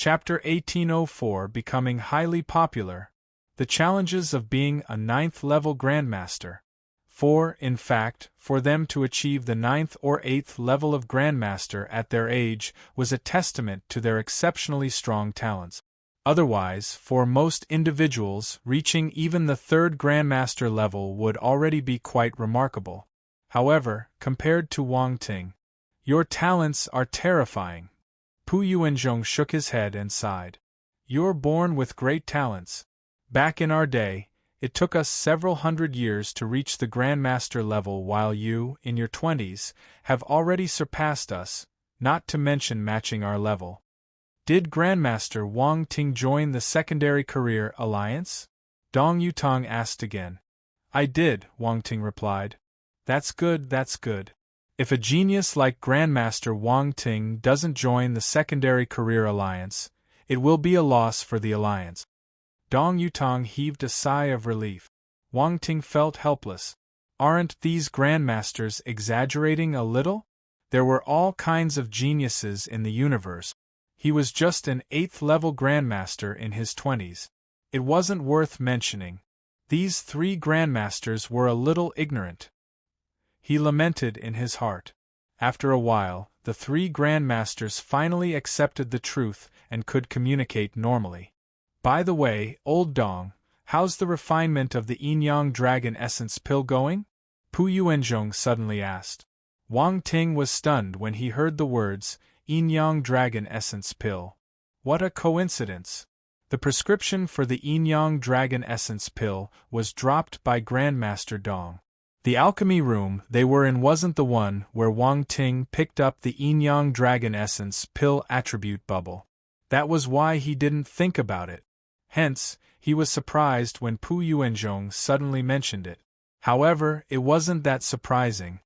Chapter 1804 Becoming Highly Popular. The Challenges of Being a Ninth-Level Grandmaster. In fact, for them to achieve the 9th or 8th level of Grandmaster at their age was a testament to their exceptionally strong talents. Otherwise, for most individuals, reaching even the 3rd Grandmaster level would already be quite remarkable. However, compared to Wang Ting, your talents are terrifying. Pu Yuanzhong shook his head and sighed. You're born with great talents. Back in our day, it took us several hundred years to reach the Grandmaster level, while you, in your 20s, have already surpassed us, not to mention matching our level. Did Grandmaster Wang Ting join the Secondary Career Alliance? Dong Yutong asked again. I did, Wang Ting replied. That's good, that's good. If a genius like Grandmaster Wang Ting doesn't join the Secondary Career Alliance, it will be a loss for the Alliance. Dong Yutong heaved a sigh of relief. Wang Ting felt helpless. Aren't these Grandmasters exaggerating a little? There were all kinds of geniuses in the universe. He was just an 8th-level Grandmaster in his 20s. It wasn't worth mentioning. These 3 Grandmasters were a little ignorant. He lamented in his heart. After a while, the 3 Grandmasters finally accepted the truth and could communicate normally. By the way, old Dong, how's the refinement of the Yin-Yang Dragon Essence pill going? Pu Yuanzhong suddenly asked. Wang Ting was stunned when he heard the words, Yin-Yang Dragon Essence pill. What a coincidence! The prescription for the Yin-Yang Dragon Essence pill was dropped by Grandmaster Dong. The alchemy room they were in wasn't the one where Wang Ting picked up the Yin-Yang Dragon Essence pill attribute bubble. That was why he didn't think about it. Hence, he was surprised when Pu Yuanzhong suddenly mentioned it. However, it wasn't that surprising.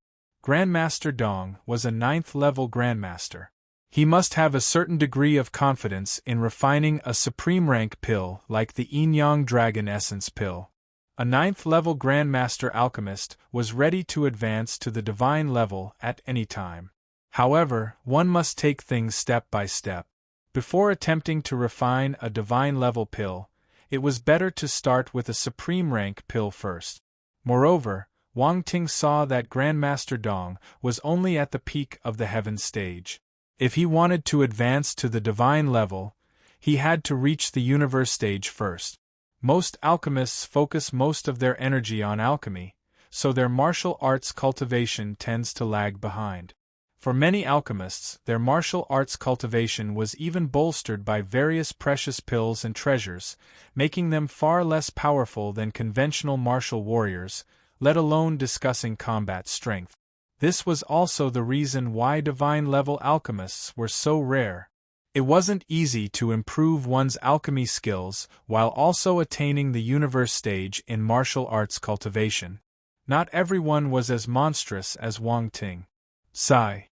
Grandmaster Dong was a 9th-level Grandmaster. He must have a certain degree of confidence in refining a supreme-rank pill like the Yin-Yang Dragon Essence pill. A 9th-level Grandmaster Alchemist was ready to advance to the divine level at any time. However, one must take things step by step. Before attempting to refine a divine-level pill, it was better to start with a supreme-rank pill first. Moreover, Wang Ting saw that Grandmaster Dong was only at the peak of the heaven stage. If he wanted to advance to the divine level, he had to reach the universe stage first. Most alchemists focus most of their energy on alchemy, so their martial arts cultivation tends to lag behind. For many alchemists, their martial arts cultivation was even bolstered by various precious pills and treasures, making them far less powerful than conventional martial warriors, let alone discussing combat strength. This was also the reason why divine-level alchemists were so rare. It wasn't easy to improve one's alchemy skills while also attaining the universe stage in martial arts cultivation. Not everyone was as monstrous as Wang Ting. Sigh.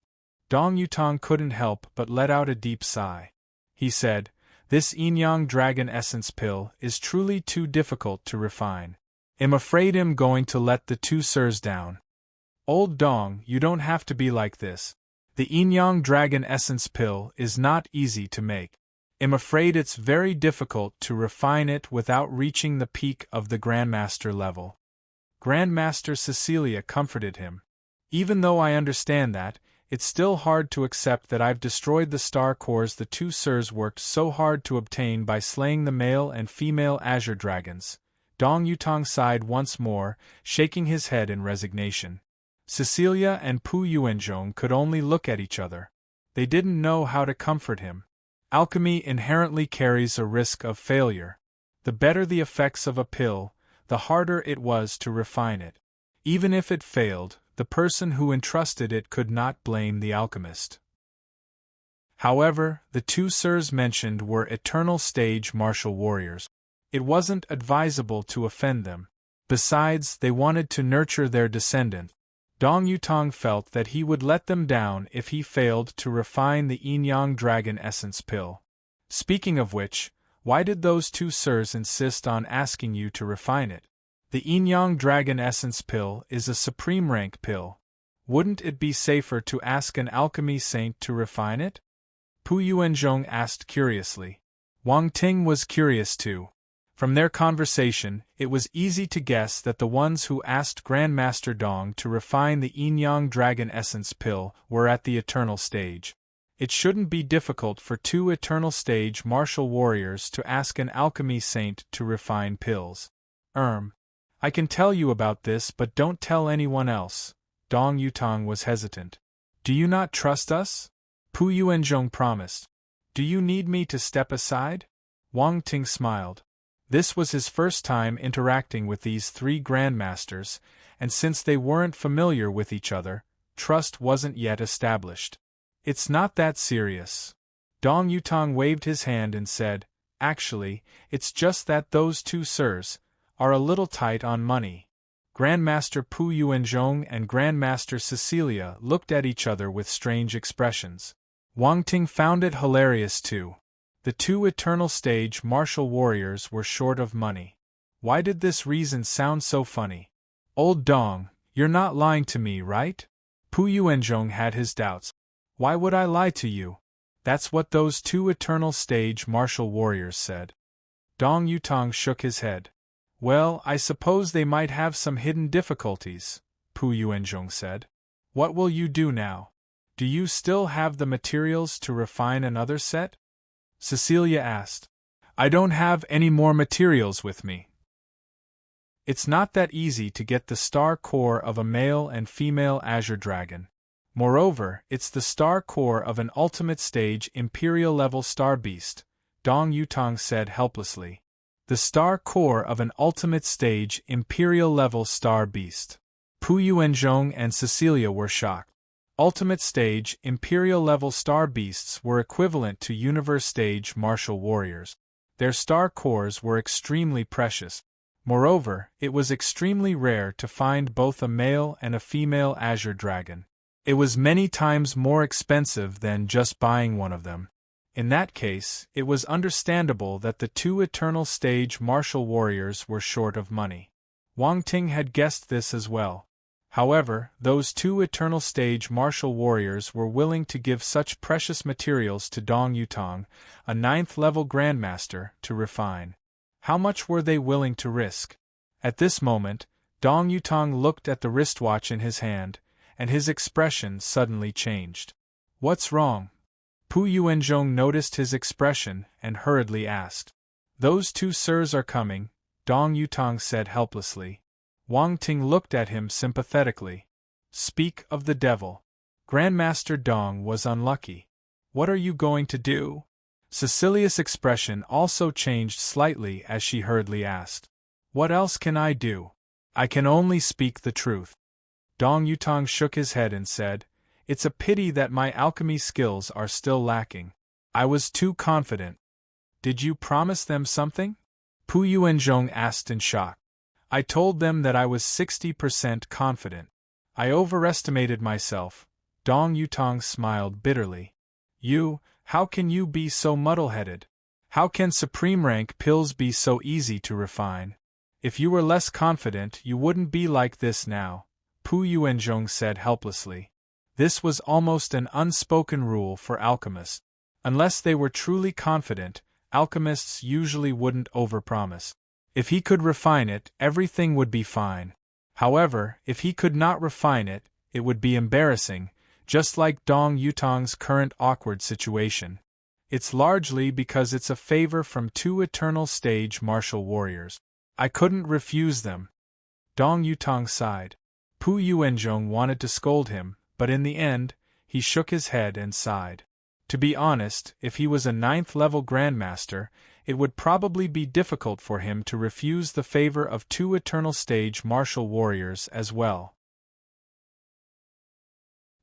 Dong Yutong couldn't help but let out a deep sigh. He said, This Yin-Yang Dragon Essence pill is truly too difficult to refine. I'm afraid I'm going to let the 2 sirs down. Old Dong, you don't have to be like this. The Yin-Yang Dragon Essence pill is not easy to make. I'm afraid it's very difficult to refine it without reaching the peak of the Grandmaster level. Grandmaster Cecilia comforted him. Even though I understand that, it's still hard to accept that I've destroyed the star cores the 2 sirs worked so hard to obtain by slaying the male and female azure dragons. Dong Yutong sighed once more, shaking his head in resignation. Cecilia and Pu Yuanzhong could only look at each other. They didn't know how to comfort him. Alchemy inherently carries a risk of failure. The better the effects of a pill, the harder it was to refine it. Even if it failed, the person who entrusted it could not blame the alchemist. However, the 2 sirs mentioned were eternal stage martial warriors. It wasn't advisable to offend them. Besides, they wanted to nurture their descendant. Dong Yutong felt that he would let them down if he failed to refine the Yin-Yang Dragon Essence pill. Speaking of which, why did those 2 sirs insist on asking you to refine it? The Yin-Yang Dragon Essence pill is a supreme rank pill. Wouldn't it be safer to ask an alchemy saint to refine it? Pu Yuanzhong asked curiously. Wang Ting was curious too. From their conversation, it was easy to guess that the ones who asked Grandmaster Dong to refine the Yin-Yang Dragon Essence pill were at the eternal stage. It shouldn't be difficult for two eternal stage martial warriors to ask an alchemy saint to refine pills. I can tell you about this, but don't tell anyone else. Dong Yutong was hesitant. Do you not trust us? Pu Yuanzhong promised. Do you need me to step aside? Wang Ting smiled. This was his first time interacting with these three grandmasters, and since they weren't familiar with each other, trust wasn't yet established. It's not that serious. Dong Yutong waved his hand and said, Actually, it's just that those two sirs are a little tight on money. Grandmaster Pu Yuanzhong and Grandmaster Cecilia looked at each other with strange expressions. Wang Ting found it hilarious too. The two eternal stage martial warriors were short of money. Why did this reason sound so funny? Old Dong, you're not lying to me, right? Pu Yuanzhong had his doubts. Why would I lie to you? That's what those two eternal stage martial warriors said. Dong Yutong shook his head. Well, I suppose they might have some hidden difficulties, Pu Yuanzhong said. What will you do now? Do you still have the materials to refine another set? Cecilia asked. I don't have any more materials with me. It's not that easy to get the star core of a male and female azure dragon. Moreover, it's the star core of an ultimate stage imperial level star beast, Dong Yutong said helplessly. The star core of an ultimate stage imperial level star beast. Pu Yuanzhong and Cecilia were shocked. Ultimate stage imperial level star beasts were equivalent to universe stage martial warriors. Their star cores were extremely precious. Moreover, it was extremely rare to find both a male and a female azure dragon. It was many times more expensive than just buying one of them. In that case, it was understandable that the two eternal stage martial warriors were short of money. Wang Ting had guessed this as well. However, those two eternal stage martial warriors were willing to give such precious materials to Dong Yutong, a 9th-level grandmaster, to refine. How much were they willing to risk? At this moment, Dong Yutong looked at the wristwatch in his hand, and his expression suddenly changed. What's wrong? Pu Yuanzhong noticed his expression and hurriedly asked. Those two sirs are coming, Dong Yutong said helplessly. Wang Ting looked at him sympathetically. Speak of the devil. Grandmaster Dong was unlucky. What are you going to do? Cecilia's expression also changed slightly as she hurriedly asked. What else can I do? I can only speak the truth. Dong Yutong shook his head and said, It's a pity that my alchemy skills are still lacking. I was too confident. Did you promise them something? Pu Yuanzhong asked in shock. I told them that I was 60% confident. I overestimated myself. Dong Yutong smiled bitterly. How can you be so muddle-headed? How can supreme rank pills be so easy to refine? If you were less confident, you wouldn't be like this now, Pu Yuanzhong said helplessly. This was almost an unspoken rule for alchemists. Unless they were truly confident, alchemists usually wouldn't overpromise. If he could refine it, everything would be fine. However, if he could not refine it, it would be embarrassing, just like Dong Yutong's current awkward situation. It's largely because it's a favor from two eternal stage martial warriors. I couldn't refuse them. Dong Yutong sighed. Pu Yuanzhong wanted to scold him, but in the end, he shook his head and sighed. To be honest, if he was a 9th-level grandmaster, it would probably be difficult for him to refuse the favor of two eternal stage martial warriors as well.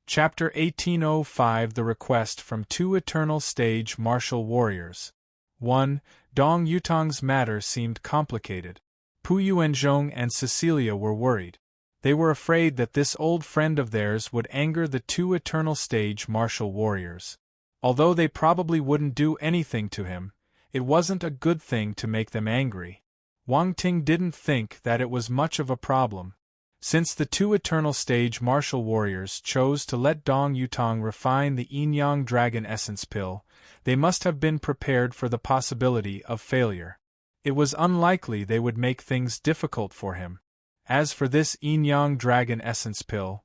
Chapter 1805 The Request from Two Eternal Stage Martial Warriors. 1. Dong Yutong's matter seemed complicated. Pu Yuanzhong and Cecilia were worried. They were afraid that this old friend of theirs would anger the two eternal stage martial warriors. Although they probably wouldn't do anything to him, it wasn't a good thing to make them angry. Wang Ting didn't think that it was much of a problem. Since the two eternal stage martial warriors chose to let Dong Yutong refine the Yin-Yang Dragon Essence pill, they must have been prepared for the possibility of failure. It was unlikely they would make things difficult for him. As for this yin-yang dragon essence pill,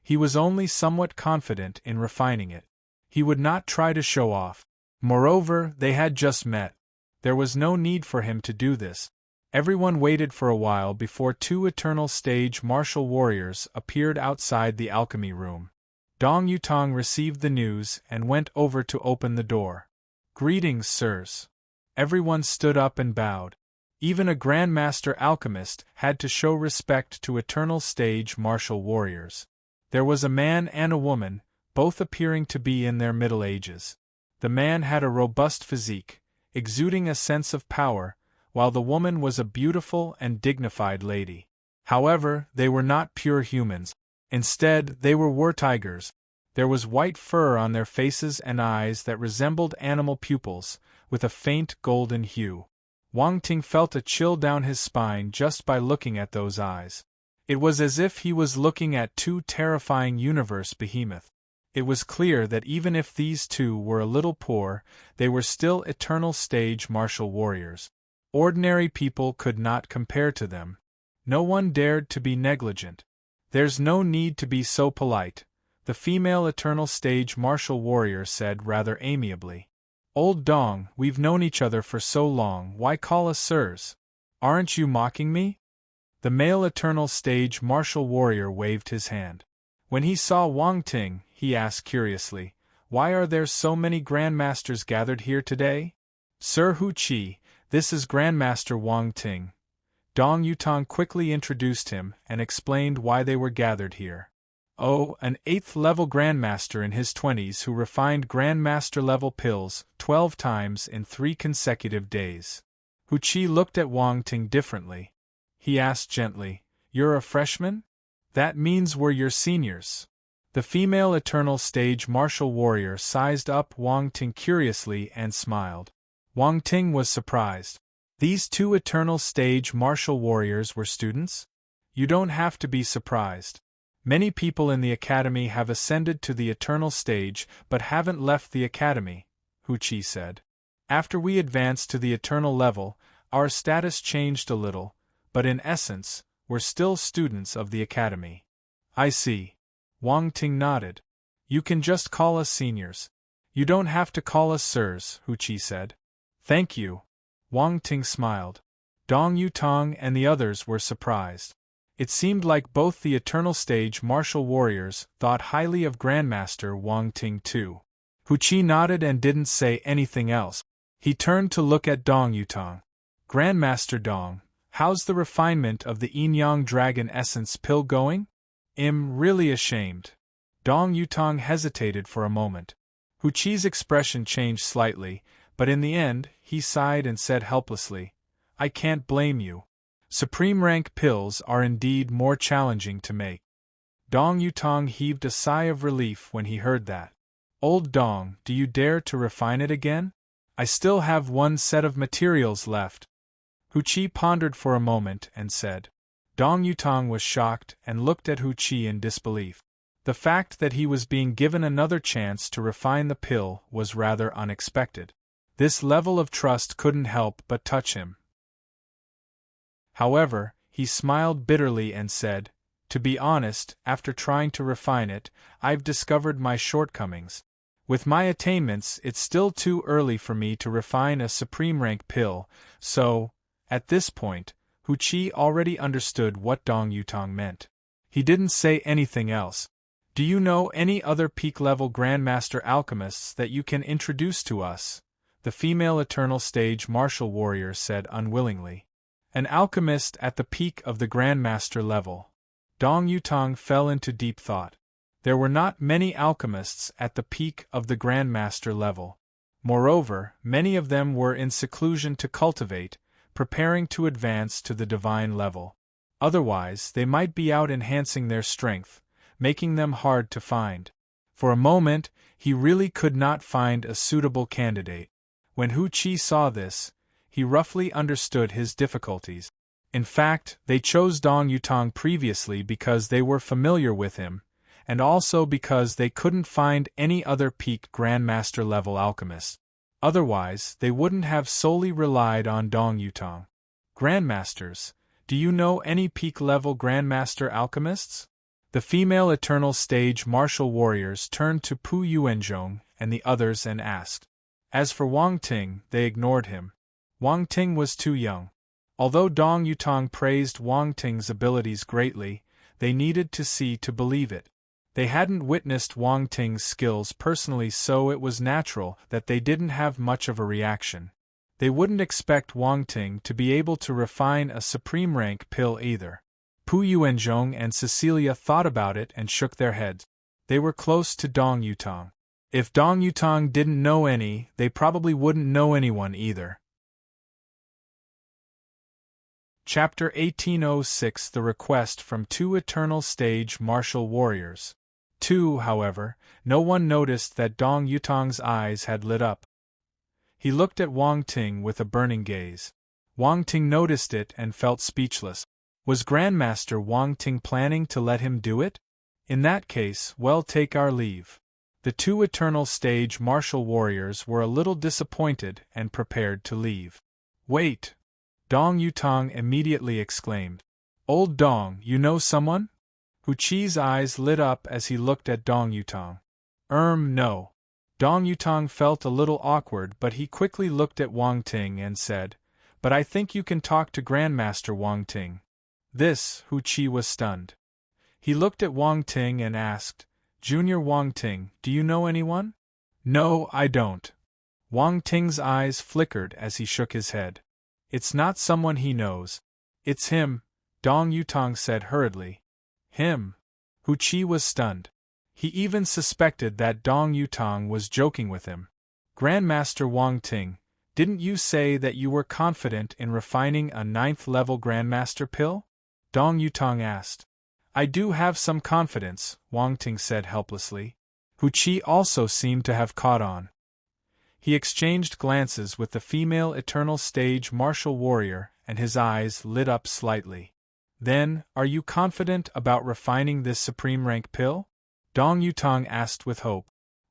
he was only somewhat confident in refining it. He would not try to show off. Moreover, they had just met. There was no need for him to do this. Everyone waited for a while before two eternal stage martial warriors appeared outside the alchemy room. Dong Yutong received the news and went over to open the door. "Greetings, sirs." Everyone stood up and bowed. Even a Grandmaster alchemist had to show respect to eternal stage martial warriors. There was a man and a woman, both appearing to be in their middle ages. The man had a robust physique, exuding a sense of power, while the woman was a beautiful and dignified lady. However, they were not pure humans. Instead, they were war-tigers. There was white fur on their faces and eyes that resembled animal pupils, with a faint golden hue. Wang Ting felt a chill down his spine just by looking at those eyes. It was as if he was looking at two terrifying universe behemoths. It was clear that even if these two were a little poor, they were still eternal stage martial warriors. Ordinary people could not compare to them. No one dared to be negligent. "There's no need to be so polite," the female eternal stage martial warrior said rather amiably. "Old Dong, we've known each other for so long, why call us sirs? Aren't you mocking me?" The male eternal stage martial warrior waved his hand. When he saw Wang Ting, he asked curiously, "Why are there so many grandmasters gathered here today?" "Sir Hu Qi, this is Grandmaster Wang Ting." Dong Yutong quickly introduced him and explained why they were gathered here. "Oh, an 8th-level Grandmaster in his 20s who refined Grandmaster-level pills 12 times in 3 consecutive days." Hu Qi looked at Wang Ting differently. He asked gently, "You're a freshman? That means we're your seniors." The female eternal stage martial warrior sized up Wang Ting curiously and smiled. Wang Ting was surprised. These two eternal stage martial warriors were students? You don't have to be surprised. Many people in the academy have ascended to the eternal stage but haven't left the academy, Hu Qi said. After we advanced to the eternal level, our status changed a little, but in essence, we're still students of the academy. I see. Wang Ting nodded. You can just call us seniors. You don't have to call us sirs, Hu Qi said. Thank you. Wang Ting smiled. Dong Yutong and the others were surprised. It seemed like both the eternal stage martial warriors thought highly of Grandmaster Wang Ting too. Hu Qi nodded and didn't say anything else. He turned to look at Dong Yutong. Grandmaster Dong, how's the refinement of the yin-yang dragon essence pill going? I'm really ashamed. Dong Yutong hesitated for a moment. Hu Qi's expression changed slightly, but in the end, he sighed and said helplessly, I can't blame you. Supreme rank pills are indeed more challenging to make. Dong Yutong heaved a sigh of relief when he heard that. Old Dong, do you dare to refine it again? I still have one set of materials left. Hu Qi pondered for a moment and said. Dong Yutong was shocked and looked at Hu Qi in disbelief. The fact that he was being given another chance to refine the pill was rather unexpected. This level of trust couldn't help but touch him. However, he smiled bitterly and said, To be honest, after trying to refine it, I've discovered my shortcomings. With my attainments, it's still too early for me to refine a supreme rank pill, so, at this point, Hu Qi already understood what Dong Yutong meant. He didn't say anything else. Do you know any other peak-level Grandmaster alchemists that you can introduce to us? The female eternal stage martial warrior said unwillingly. An alchemist at the peak of the Grandmaster level. Dong Yutong fell into deep thought. There were not many alchemists at the peak of the Grandmaster level. Moreover, many of them were in seclusion to cultivate, preparing to advance to the divine level. Otherwise, they might be out enhancing their strength, making them hard to find. For a moment, he really could not find a suitable candidate. When Hu Qi saw this, he roughly understood his difficulties. In fact, they chose Dong Yutong previously because they were familiar with him, and also because they couldn't find any other peak Grandmaster level alchemist. Otherwise, they wouldn't have solely relied on Dong Yutong. Grandmasters, do you know any peak-level Grandmaster alchemists? The female Eternal Stage martial warriors turned to Pu Yuanzhong and the others and asked. As for Wang Ting, they ignored him. Wang Ting was too young. Although Dong Yutong praised Wang Ting's abilities greatly, they needed to see to believe it. They hadn't witnessed Wang Ting's skills personally, so it was natural that they didn't have much of a reaction. They wouldn't expect Wang Ting to be able to refine a supreme rank pill either. Pu Yuanzhong and Cecilia thought about it and shook their heads. They were close to Dong Yutong. If Dong Yutong didn't know any, they probably wouldn't know anyone either. Chapter 1806 The Request from Two Eternal Stage Martial Warriors. However, no one noticed that Dong Yutong's eyes had lit up. He looked at Wang Ting with a burning gaze. Wang Ting noticed it and felt speechless. Was Grandmaster Wang Ting planning to let him do it? In that case, well, take our leave. The two Eternal Stage martial warriors were a little disappointed and prepared to leave. Wait! Dong Yutong immediately exclaimed. Old Dong, you know someone? Hu Chi's eyes lit up as he looked at Dong Yutong. No. Dong Yutong felt a little awkward, but he quickly looked at Wang Ting and said, But I think you can talk to Grandmaster Wang Ting. Hu Chi was stunned. He looked at Wang Ting and asked, Junior Wang Ting, do you know anyone? No, I don't. Wang Ting's eyes flickered as he shook his head. It's not someone he knows. It's him, Dong Yutong said hurriedly. Him? Hu Chi was stunned. He even suspected that Dong Yutong was joking with him. Grandmaster Wang Ting, didn't you say that you were confident in refining a 9th-level Grandmaster pill? Dong Yutong asked. I do have some confidence, Wang Ting said helplessly. Hu Chi also seemed to have caught on. He exchanged glances with the female Eternal Stage martial warrior, and his eyes lit up slightly. Then, are you confident about refining this supreme rank pill? Dong Yutong asked with hope.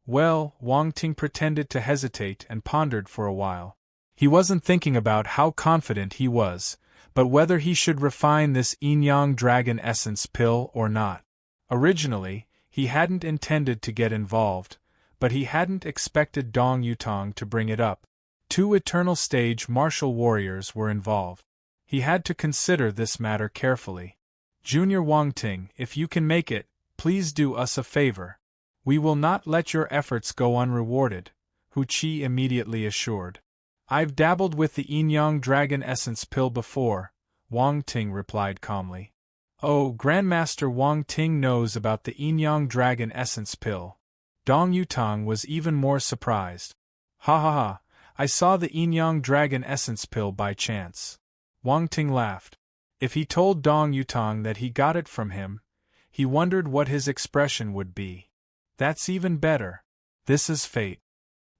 Well, Wang Ting pretended to hesitate and pondered for a while. He wasn't thinking about how confident he was, but whether he should refine this Yin-Yang Dragon Essence pill or not. Originally, he hadn't intended to get involved, but he hadn't expected Dong Yutong to bring it up. Two Eternal Stage martial warriors were involved. He had to consider this matter carefully. Junior Wang Ting, if you can make it, please do us a favor. We will not let your efforts go unrewarded, Hu Chi immediately assured. I've dabbled with the Yin-Yang Dragon Essence pill before, Wang Ting replied calmly. Oh, Grandmaster Wang Ting knows about the Yin-Yang Dragon Essence pill. Dong Yutong was even more surprised. Ha ha ha, I saw the Yin-Yang Dragon Essence pill by chance. Wang Ting laughed. If he told Dong Yutong that he got it from him, he wondered what his expression would be. That's even better. This is fate.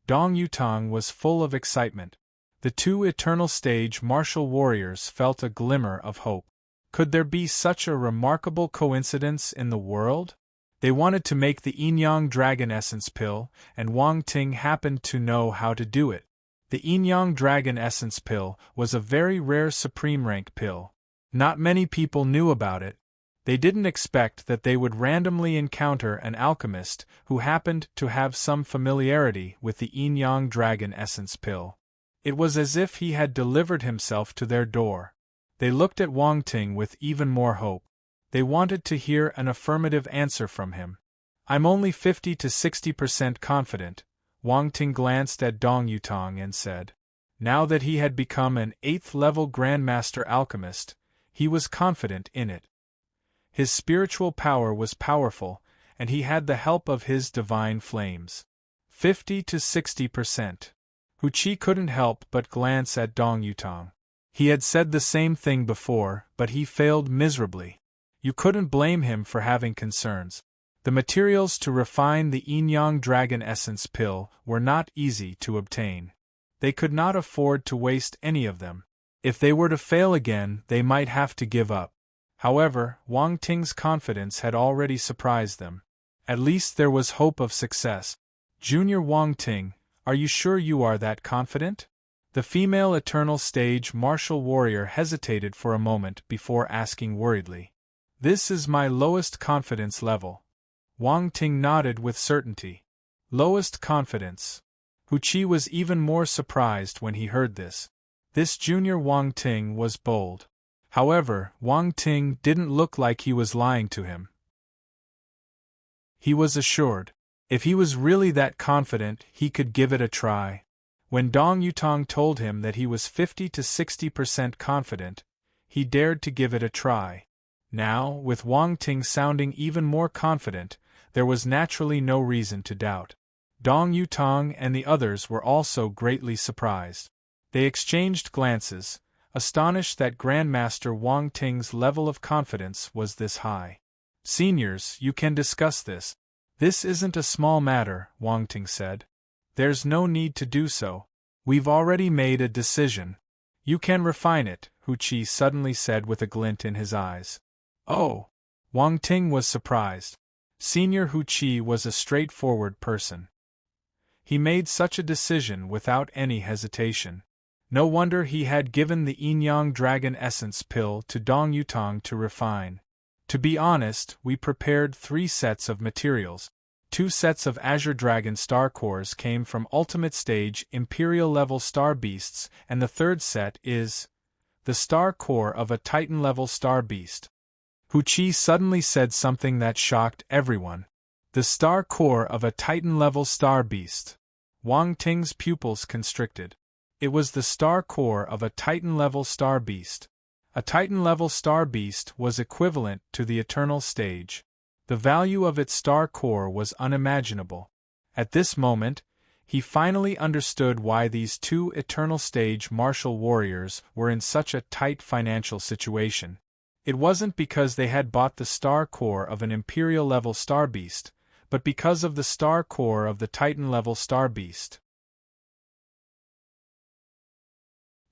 Dong Yutong was full of excitement. The two Eternal Stage martial warriors felt a glimmer of hope. Could there be such a remarkable coincidence in the world? They wanted to make the Yin-Yang Dragon Essence pill, and Wang Ting happened to know how to do it. The Yin-Yang Dragon Essence pill was a very rare supreme rank pill. Not many people knew about it. They didn't expect that they would randomly encounter an alchemist who happened to have some familiarity with the Yin-Yang Dragon Essence pill. It was as if he had delivered himself to their door. They looked at Wang Ting with even more hope. They wanted to hear an affirmative answer from him. I'm only 50 to 60% confident, Wang Ting glanced at Dong Yutong and said. Now that he had become an 8th-level Grandmaster Alchemist, he was confident in it. His spiritual power was powerful, and he had the help of his divine flames. 50 to 60%. Hu Chi couldn't help but glance at Dong Yutong. He had said the same thing before, but he failed miserably. You couldn't blame him for having concerns. The materials to refine the Yin-Yang Dragon Essence pill were not easy to obtain. They could not afford to waste any of them. If they were to fail again, they might have to give up. However, Wang Ting's confidence had already surprised them. At least there was hope of success. Junior Wang Ting, Are you sure you are that confident? The female eternal stage martial warrior hesitated for a moment before asking worriedly. This is my lowest confidence level. Wang Ting nodded with certainty. Lowest confidence. Hu Qi was even more surprised when he heard this. This junior Wang Ting was bold. However, Wang Ting didn't look like he was lying to him. He was assured. If he was really that confident, he could give it a try. When Dong Yutong told him that he was 50 to 60% confident, he dared to give it a try. Now, with Wang Ting sounding even more confident, there was naturally no reason to doubt. Dong Yutong and the others were also greatly surprised. They exchanged glances, astonished that Grandmaster Wang Ting's level of confidence was this high. Seniors, you can discuss this. This isn't a small matter, Wang Ting said. There's no need to do so. We've already made a decision. You can refine it, Hu Qi suddenly said with a glint in his eyes. Oh! Wang Ting was surprised. Senior Hu Qi was a straightforward person. He made such a decision without any hesitation. No wonder he had given the Yin-Yang Dragon Essence pill to Dong Yutong to refine. To be honest, we prepared 3 sets of materials. 2 sets of Azure Dragon Star Cores came from Ultimate Stage Imperial level Star Beasts, and the 3rd set is the Star Core of a Titan level Star Beast. Hu Qi suddenly said something that shocked everyone. The Star Core of a Titan level Star Beast. Wang Ting's pupils constricted. It was the Star Core of a Titan level Star Beast. A Titan level Star Beast was equivalent to the Eternal Stage. The value of its Star Core was unimaginable. At this moment, he finally understood why these 2 Eternal Stage martial warriors were in such a tight financial situation. It wasn't because they had bought the Star Core of an Imperial-level Star Beast, but because of the Star Core of the Titan-level Star Beast.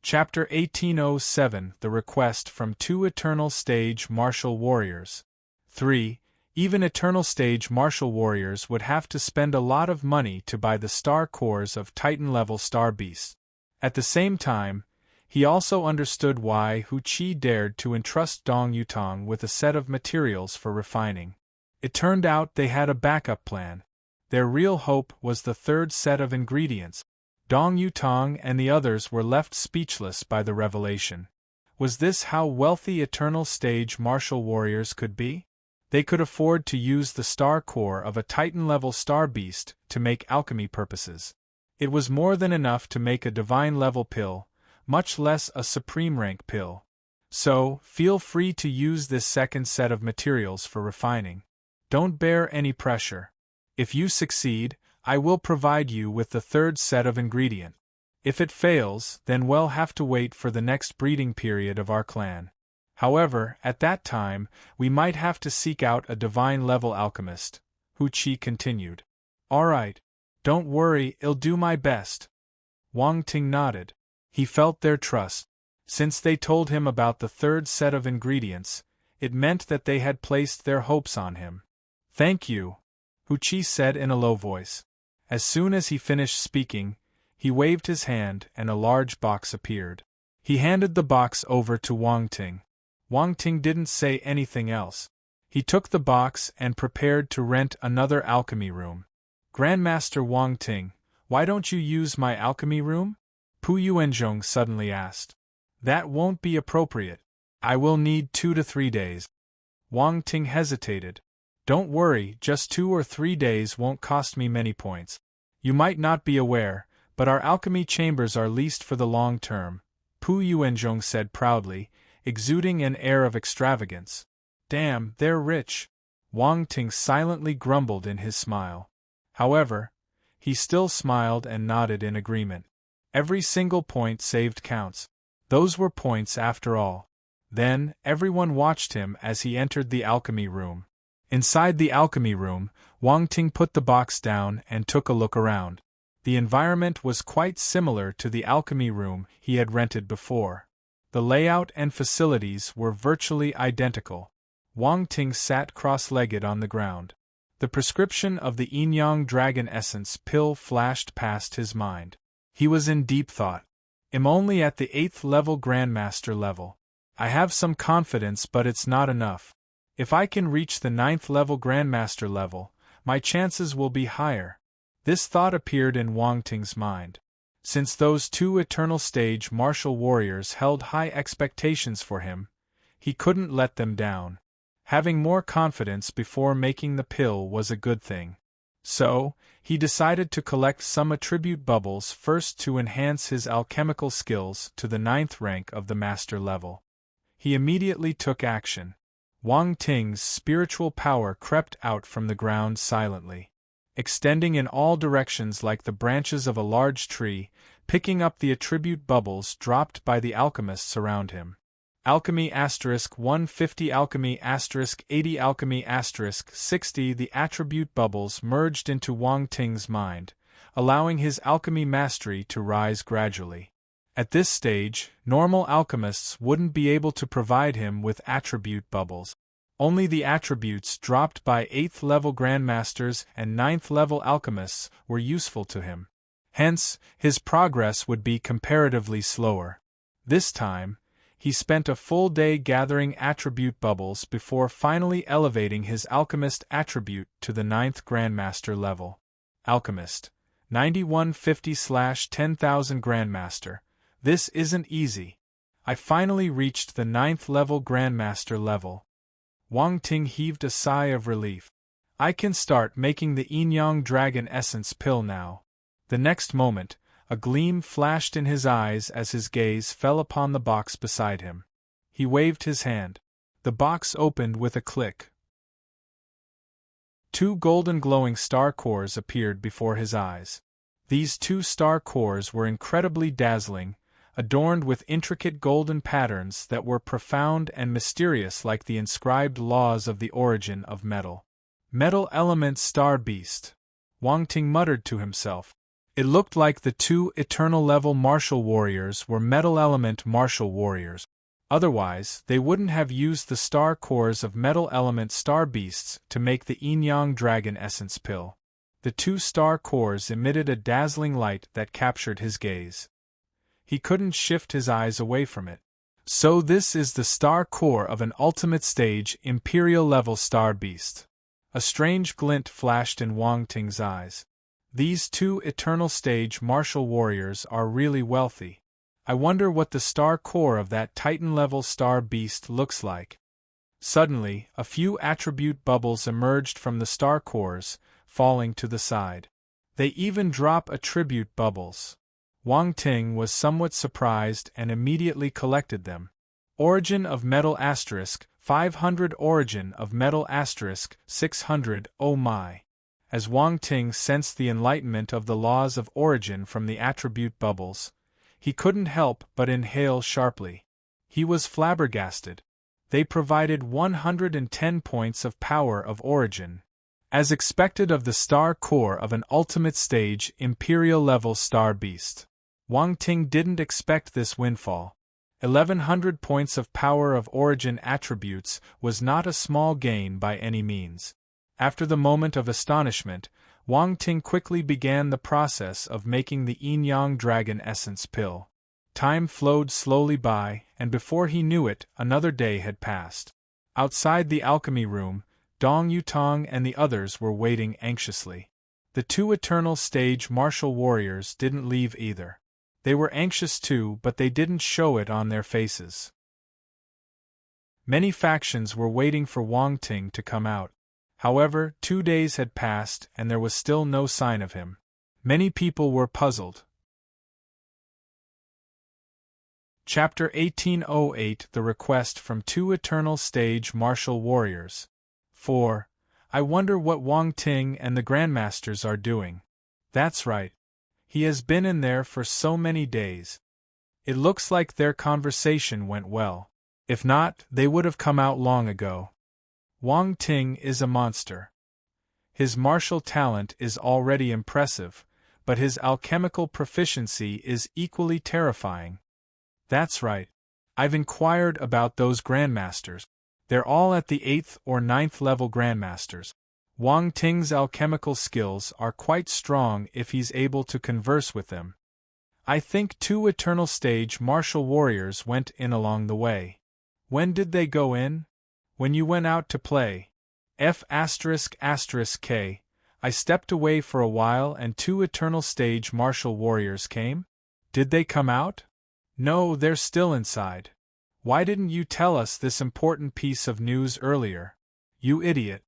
Chapter 1807 The Request from 2 Eternal Stage Martial Warriors. 3. Even Eternal Stage Martial Warriors would have to spend a lot of money to buy the Star Cores of Titan-level Star Beasts. At the same time, he also understood why Hu Qi dared to entrust Dong Yutong with a set of materials for refining. It turned out they had a backup plan. Their real hope was the 3rd set of ingredients. Dong Yutong and the others were left speechless by the revelation. Was this how wealthy Eternal Stage martial warriors could be? They could afford to use the Star Core of a Titan-level Star Beast to make alchemy purposes. It was more than enough to make a divine-level pill, much less a supreme-rank pill. So, feel free to use this 2nd set of materials for refining. Don't bear any pressure. If you succeed, I will provide you with the 3rd set of ingredient. If it fails, then we'll have to wait for the next breeding period of our clan. However, at that time, we might have to seek out a divine-level alchemist, Hu Qi continued. All right. Don't worry, I'll do my best. Wang Ting nodded. He felt their trust. Since they told him about the 3rd set of ingredients, it meant that they had placed their hopes on him. Thank you, Hu Qi said in a low voice. As soon as he finished speaking, he waved his hand and a large box appeared. He handed the box over to Wang Ting. Wang Ting didn't say anything else. He took the box and prepared to rent another alchemy room. Grandmaster Wang Ting, why don't you use my alchemy room? Pu Yuanzhong suddenly asked. That won't be appropriate. I will need 2 to 3 days. Wang Ting hesitated. Don't worry, just 2 or 3 days won't cost me many points. You might not be aware, but our alchemy chambers are leased for the long term, Pu Yuanzhong said proudly, exuding an air of extravagance. Damn, they're rich. Wang Ting silently grumbled in his smile. However, he still smiled and nodded in agreement. Every single point saved counts. Those were points after all. Then, everyone watched him as he entered the alchemy room. Inside the alchemy room, Wang Ting put the box down and took a look around. The environment was quite similar to the alchemy room he had rented before. The layout and facilities were virtually identical. Wang Ting sat cross-legged on the ground. The prescription of the Yin-Yang Dragon Essence pill flashed past his mind. He was in deep thought. I'm only at the 8th level Grandmaster level. I have some confidence, but it's not enough. If I can reach the 9th level Grandmaster level, my chances will be higher. This thought appeared in Wang Ting's mind. Since those two eternal stage martial warriors held high expectations for him, he couldn't let them down. Having more confidence before making the pill was a good thing. So, he decided to collect some attribute bubbles first to enhance his alchemical skills to the 9th rank of the master level. He immediately took action. Wang Ting's spiritual power crept out from the ground silently, extending in all directions like the branches of a large tree, picking up the attribute bubbles dropped by the alchemists around him. Alchemy *150 Alchemy *80 Alchemy *60 The attribute bubbles merged into Wang Ting's mind, allowing his alchemy mastery to rise gradually. At this stage, normal alchemists wouldn't be able to provide him with attribute bubbles. Only the attributes dropped by 8th level Grandmasters and 9th level alchemists were useful to him. Hence, his progress would be comparatively slower. This time, he spent a full day gathering attribute bubbles before finally elevating his alchemist attribute to the 9th Grandmaster level. Alchemist 9150/10,000 Grandmaster. This isn't easy. I finally reached the 9th level Grandmaster level. Wang Ting heaved a sigh of relief. I can start making the Yin-Yang Dragon Essence pill now. The next moment, a gleam flashed in his eyes as his gaze fell upon the box beside him. He waved his hand. The box opened with a click. 2 golden glowing star cores appeared before his eyes. These 2 star cores were incredibly dazzling, adorned with intricate golden patterns that were profound and mysterious like the inscribed laws of the origin of metal. Metal Element Star Beast. Wang Ting muttered to himself. It looked like the 2 eternal level martial warriors were metal element martial warriors. Otherwise, they wouldn't have used the star cores of metal element star beasts to make the Yin-Yang Dragon Essence pill. The 2 star cores emitted a dazzling light that captured his gaze. He couldn't shift his eyes away from it. So this is the star core of an ultimate stage imperial level star beast. A strange glint flashed in Wang Ting's eyes. These 2 eternal stage martial warriors are really wealthy. I wonder what the star core of that Titan-level star beast looks like. Suddenly, a few attribute bubbles emerged from the star cores, falling to the side. They even drop attribute bubbles. Wang Ting was somewhat surprised and immediately collected them. Origin of Metal * 500 Origin of Metal * 600 Oh my! As Wang Ting sensed the enlightenment of the laws of origin from the attribute bubbles, he couldn't help but inhale sharply. He was flabbergasted. They provided 110 points of power of origin. As expected of the star core of an ultimate stage imperial level star beast. Wang Ting didn't expect this windfall. 1100 points of power of origin attributes was not a small gain by any means. After the moment of astonishment, Wang Ting quickly began the process of making the Yin-Yang Dragon Essence pill. Time flowed slowly by, and before he knew it, another day had passed. Outside the alchemy room, Dong Yutong and the others were waiting anxiously. The 2 eternal stage martial warriors didn't leave either. They were anxious too, but they didn't show it on their faces. Many factions were waiting for Wang Ting to come out. However, 2 days had passed and there was still no sign of him. Many people were puzzled. Chapter 1808 The Request from 2 Eternal Stage Martial Warriors. 4. I wonder what Wang Ting and the Grandmasters are doing. That's right. He has been in there for so many days. It looks like their conversation went well. If not, they would have come out long ago. Wang Ting is a monster. His martial talent is already impressive, but his alchemical proficiency is equally terrifying. That's right. I've inquired about those Grandmasters. They're all at the 8th or 9th level Grandmasters. Wang Ting's alchemical skills are quite strong if he's able to converse with them. I think 2 eternal stage martial warriors went in along the way. When did they go in? When you went out to play. F***K. I stepped away for a while and 2 eternal stage martial warriors came? Did they come out? No, they're still inside. Why didn't you tell us this important piece of news earlier? You idiot.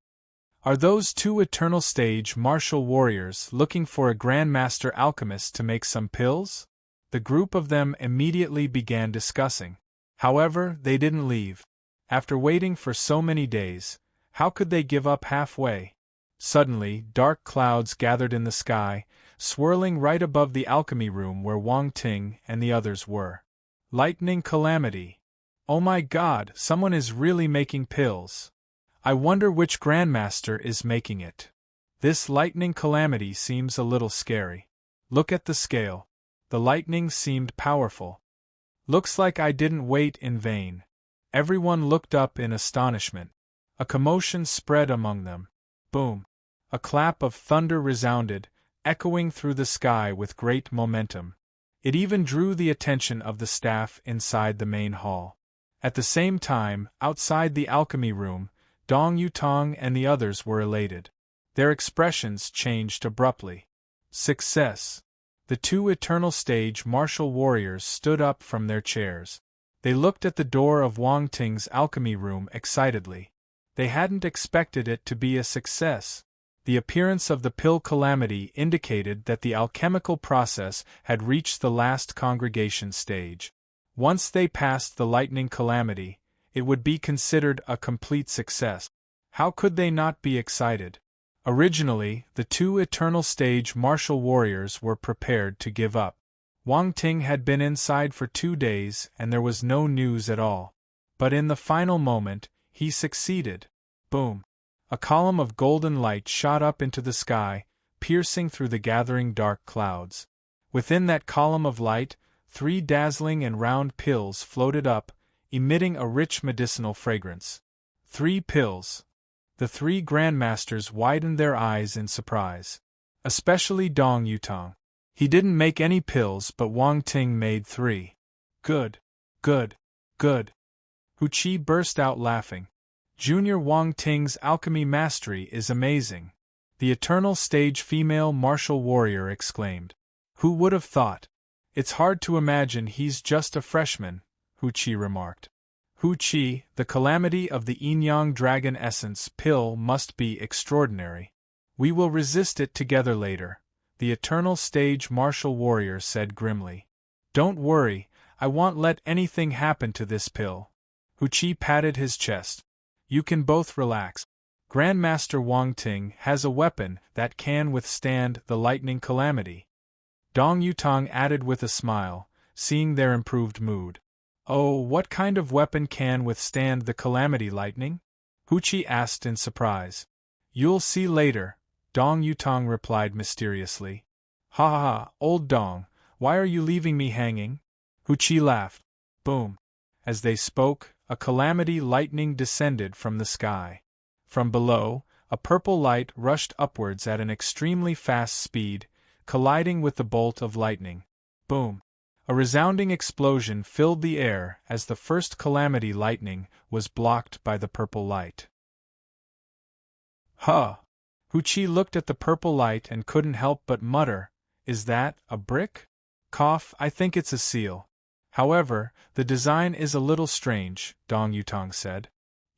Are those 2 eternal stage martial warriors looking for a grandmaster alchemist to make some pills? The group of them immediately began discussing. However, they didn't leave. After waiting for so many days, how could they give up halfway? Suddenly, dark clouds gathered in the sky, swirling right above the alchemy room where Wang Ting and the others were. Lightning calamity. Oh my God, someone is really making pills. I wonder which grandmaster is making it. This lightning calamity seems a little scary. Look at the scale. The lightning seemed powerful. Looks like I didn't wait in vain. Everyone looked up in astonishment. A commotion spread among them. Boom! A clap of thunder resounded, echoing through the sky with great momentum. It even drew the attention of the staff inside the main hall. At the same time, outside the alchemy room, Dong Yutong and the others were elated. Their expressions changed abruptly. Success! The 2 eternal stage martial warriors stood up from their chairs. They looked at the door of Wang Ting's alchemy room excitedly. They hadn't expected it to be a success. The appearance of the pill calamity indicated that the alchemical process had reached the last congregation stage. Once they passed the lightning calamity, it would be considered a complete success. How could they not be excited? Originally, the 2 eternal stage martial warriors were prepared to give up. Wang Ting had been inside for 2 days and there was no news at all. But in the final moment, he succeeded. Boom! A column of golden light shot up into the sky, piercing through the gathering dark clouds. Within that column of light, 3 dazzling and round pills floated up, emitting a rich medicinal fragrance. 3 pills. The 3 grandmasters widened their eyes in surprise. Especially Dong Yutong. He didn't make any pills but Wang Ting made 3. Good. Good. Good. Hu Qi burst out laughing. Junior Wang Ting's alchemy mastery is amazing. The eternal stage female martial warrior exclaimed. Who would have thought? It's hard to imagine he's just a freshman, Hu Qi remarked. Hu Qi, the calamity of the yin-yang dragon essence pill must be extraordinary. We will resist it together later, the eternal stage martial warrior said grimly. Don't worry, I won't let anything happen to this pill. Hu Qi patted his chest. You can both relax. Grandmaster Wang Ting has a weapon that can withstand the lightning calamity. Dong Yutong added with a smile, seeing their improved mood. Oh, what kind of weapon can withstand the calamity lightning? Hu Qi asked in surprise. You'll see later, Dong Yutong replied mysteriously. Ha ha ha, old Dong, why are you leaving me hanging? Hu Qi laughed. Boom. As they spoke, a calamity lightning descended from the sky. From below, a purple light rushed upwards at an extremely fast speed, colliding with the bolt of lightning. Boom! A resounding explosion filled the air as the first calamity lightning was blocked by the purple light. Huh! Hu Qi looked at the purple light and couldn't help but mutter, Is that a brick? Cough, I think it's a seal. However, the design is a little strange, Dong Yutong said.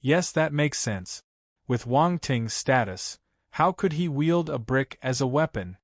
Yes, that makes sense. With Wang Ting's status, how could he wield a brick as a weapon?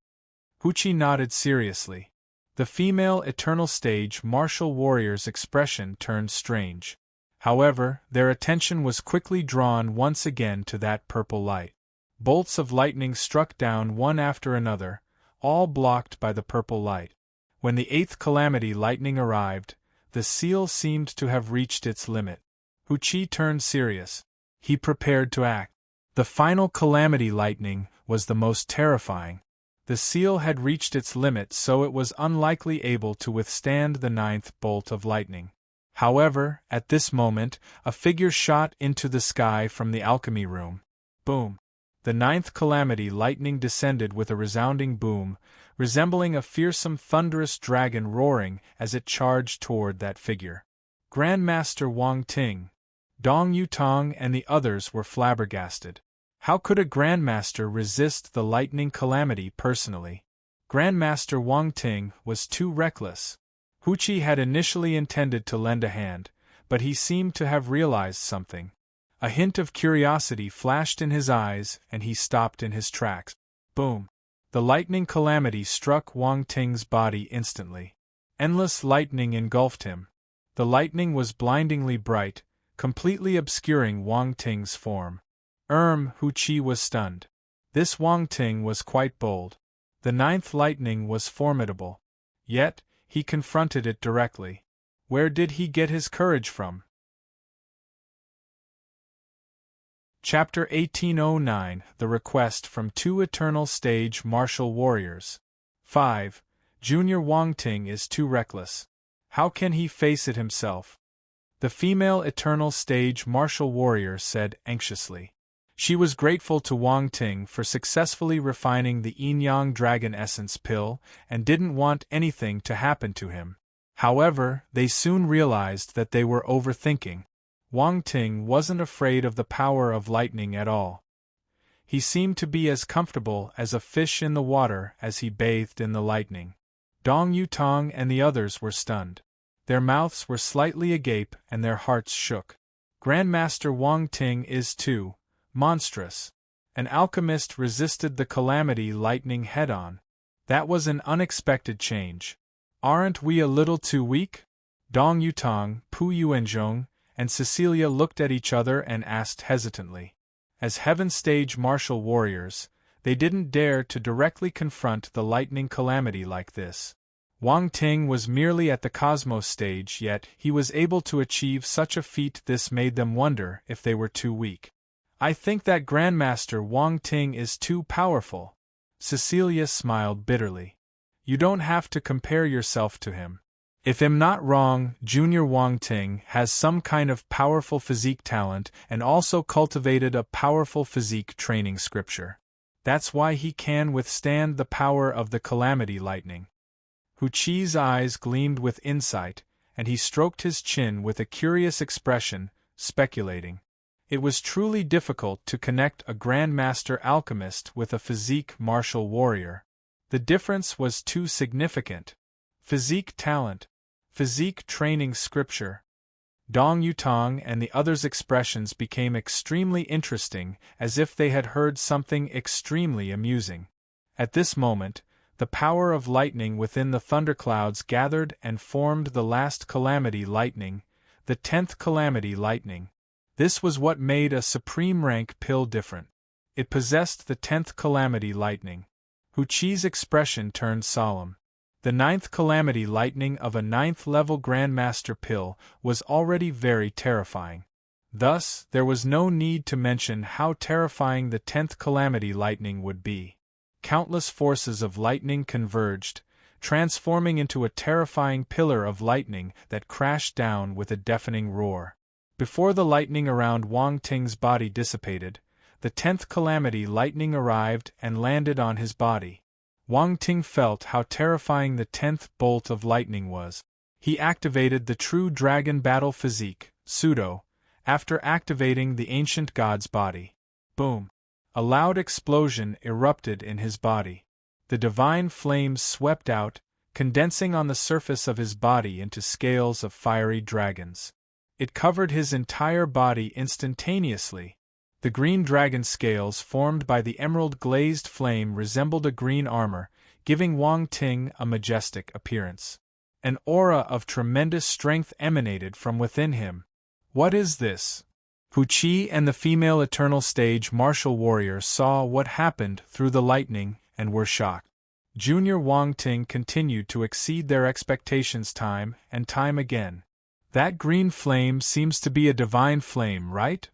Hu Qi nodded seriously. The female eternal stage martial warrior's expression turned strange. However, their attention was quickly drawn once again to that purple light. Bolts of lightning struck down one after another, all blocked by the purple light. When the 8th calamity lightning arrived, the seal seemed to have reached its limit. Hu Qi turned serious. He prepared to act. The final calamity lightning was the most terrifying. The seal had reached its limit, so it was unlikely able to withstand the 9th bolt of lightning. However, at this moment, a figure shot into the sky from the alchemy room. Boom! The ninth calamity lightning descended with a resounding boom, resembling a fearsome thunderous dragon roaring as it charged toward that figure. Grandmaster Wang Ting, Dong Yutong and the others were flabbergasted. How could a Grandmaster resist the lightning calamity personally? Grandmaster Wang Ting was too reckless. Hu Qi had initially intended to lend a hand, but he seemed to have realized something. A hint of curiosity flashed in his eyes and he stopped in his tracks. Boom! The lightning calamity struck Wang Ting's body instantly. Endless lightning engulfed him. The lightning was blindingly bright, completely obscuring Wang Ting's form. Hu Qi was stunned. This Wang Ting was quite bold. The ninth lightning was formidable. Yet, he confronted it directly. Where did he get his courage from? Chapter 1809 The Request from Two Eternal Stage Martial Warriors. 5. Junior Wang Ting is too reckless. How can he face it himself? The female Eternal Stage Martial Warrior said anxiously. She was grateful to Wang Ting for successfully refining the Yin-Yang Dragon Essence pill and didn't want anything to happen to him. However, they soon realized that they were overthinking. Wang Ting wasn't afraid of the power of lightning at all. He seemed to be as comfortable as a fish in the water as he bathed in the lightning. Dong Yutong and the others were stunned. Their mouths were slightly agape and their hearts shook. Grandmaster Wang Ting is too monstrous. An alchemist resisted the calamity lightning head-on. That was an unexpected change. Aren't we a little too weak? Dong Yutong, Pu Yuanzhong, and Cecilia looked at each other and asked hesitantly. As Heaven Stage martial warriors, they didn't dare to directly confront the lightning calamity like this. Wang Ting was merely at the Cosmos stage, yet he was able to achieve such a feat. This made them wonder if they were too weak. I think that Grandmaster Wang Ting is too powerful. Cecilia smiled bitterly. You don't have to compare yourself to him. If I'm not wrong, Junior Wang Ting has some kind of powerful physique talent and also cultivated a powerful physique training scripture. That's why he can withstand the power of the calamity lightning. Hu Qi's eyes gleamed with insight, and he stroked his chin with a curious expression, speculating. It was truly difficult to connect a Grandmaster alchemist with a physique martial warrior. The difference was too significant. Physique talent. Physique training scripture. Dong Yutong and the others' expressions became extremely interesting, as if they had heard something extremely amusing. At this moment, the power of lightning within the thunderclouds gathered and formed the last calamity lightning, the 10th calamity lightning. This was what made a supreme rank pill different. It possessed the 10th calamity lightning. Hu Qi's expression turned solemn. The 9th calamity lightning of a 9th level Grandmaster pill was already very terrifying. Thus, there was no need to mention how terrifying the 10th calamity lightning would be. Countless forces of lightning converged, transforming into a terrifying pillar of lightning that crashed down with a deafening roar. Before the lightning around Wang Ting's body dissipated, the 10th calamity lightning arrived and landed on his body. Wang Ting felt how terrifying the 10th bolt of lightning was. He activated the true dragon battle physique, pseudo, after activating the ancient god's body. Boom! A loud explosion erupted in his body. The divine flames swept out, condensing on the surface of his body into scales of fiery dragons. It covered his entire body instantaneously. The green dragon scales formed by the emerald-glazed flame resembled a green armor, giving Wang Ting a majestic appearance. An aura of tremendous strength emanated from within him. What is this? Hu Qi and the female Eternal Stage martial warrior saw what happened through the lightning and were shocked. Junior Wang Ting continued to exceed their expectations time and time again. That green flame seems to be a divine flame, right?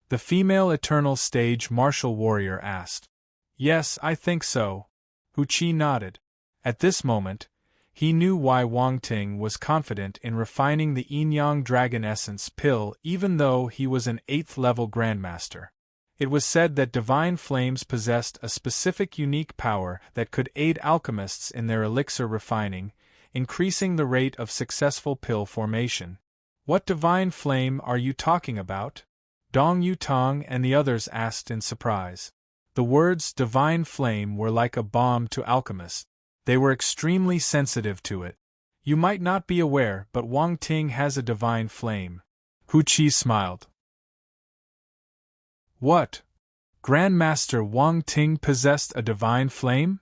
The female Eternal Stage martial warrior asked. Yes, I think so. Hu Qi nodded. At this moment, he knew why Wang Ting was confident in refining the Yin-Yang Dragon Essence pill even though he was an 8th level Grandmaster. It was said that divine flames possessed a specific unique power that could aid alchemists in their elixir refining, increasing the rate of successful pill formation. What divine flame are you talking about? Dong Yutong and the others asked in surprise. The words divine flame were like a bomb to alchemists. They were extremely sensitive to it. You might not be aware, but Wang Ting has a divine flame. Hu Qi smiled. What? Grandmaster Wang Ting possessed a divine flame?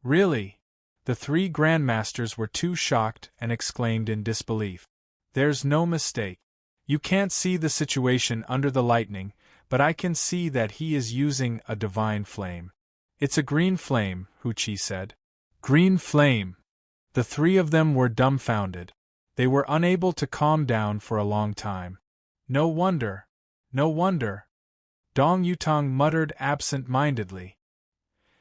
Really? The three grandmasters were too shocked and exclaimed in disbelief. There's no mistake. You can't see the situation under the lightning, but I can see that he is using a divine flame. It's a green flame, Hu Qi said. Green flame! The three of them were dumbfounded. They were unable to calm down for a long time. No wonder. No wonder. Dong Yutong muttered absent-mindedly.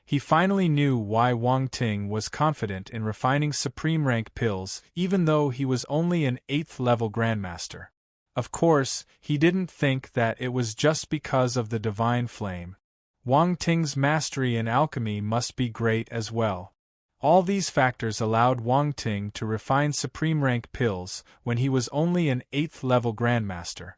He finally knew why Wang Ting was confident in refining supreme rank pills, even though he was only an 8th level grandmaster. Of course, he didn't think that it was just because of the divine flame. Wang Ting's mastery in alchemy must be great as well. All these factors allowed Wang Ting to refine supreme rank pills when he was only an 8th level grandmaster.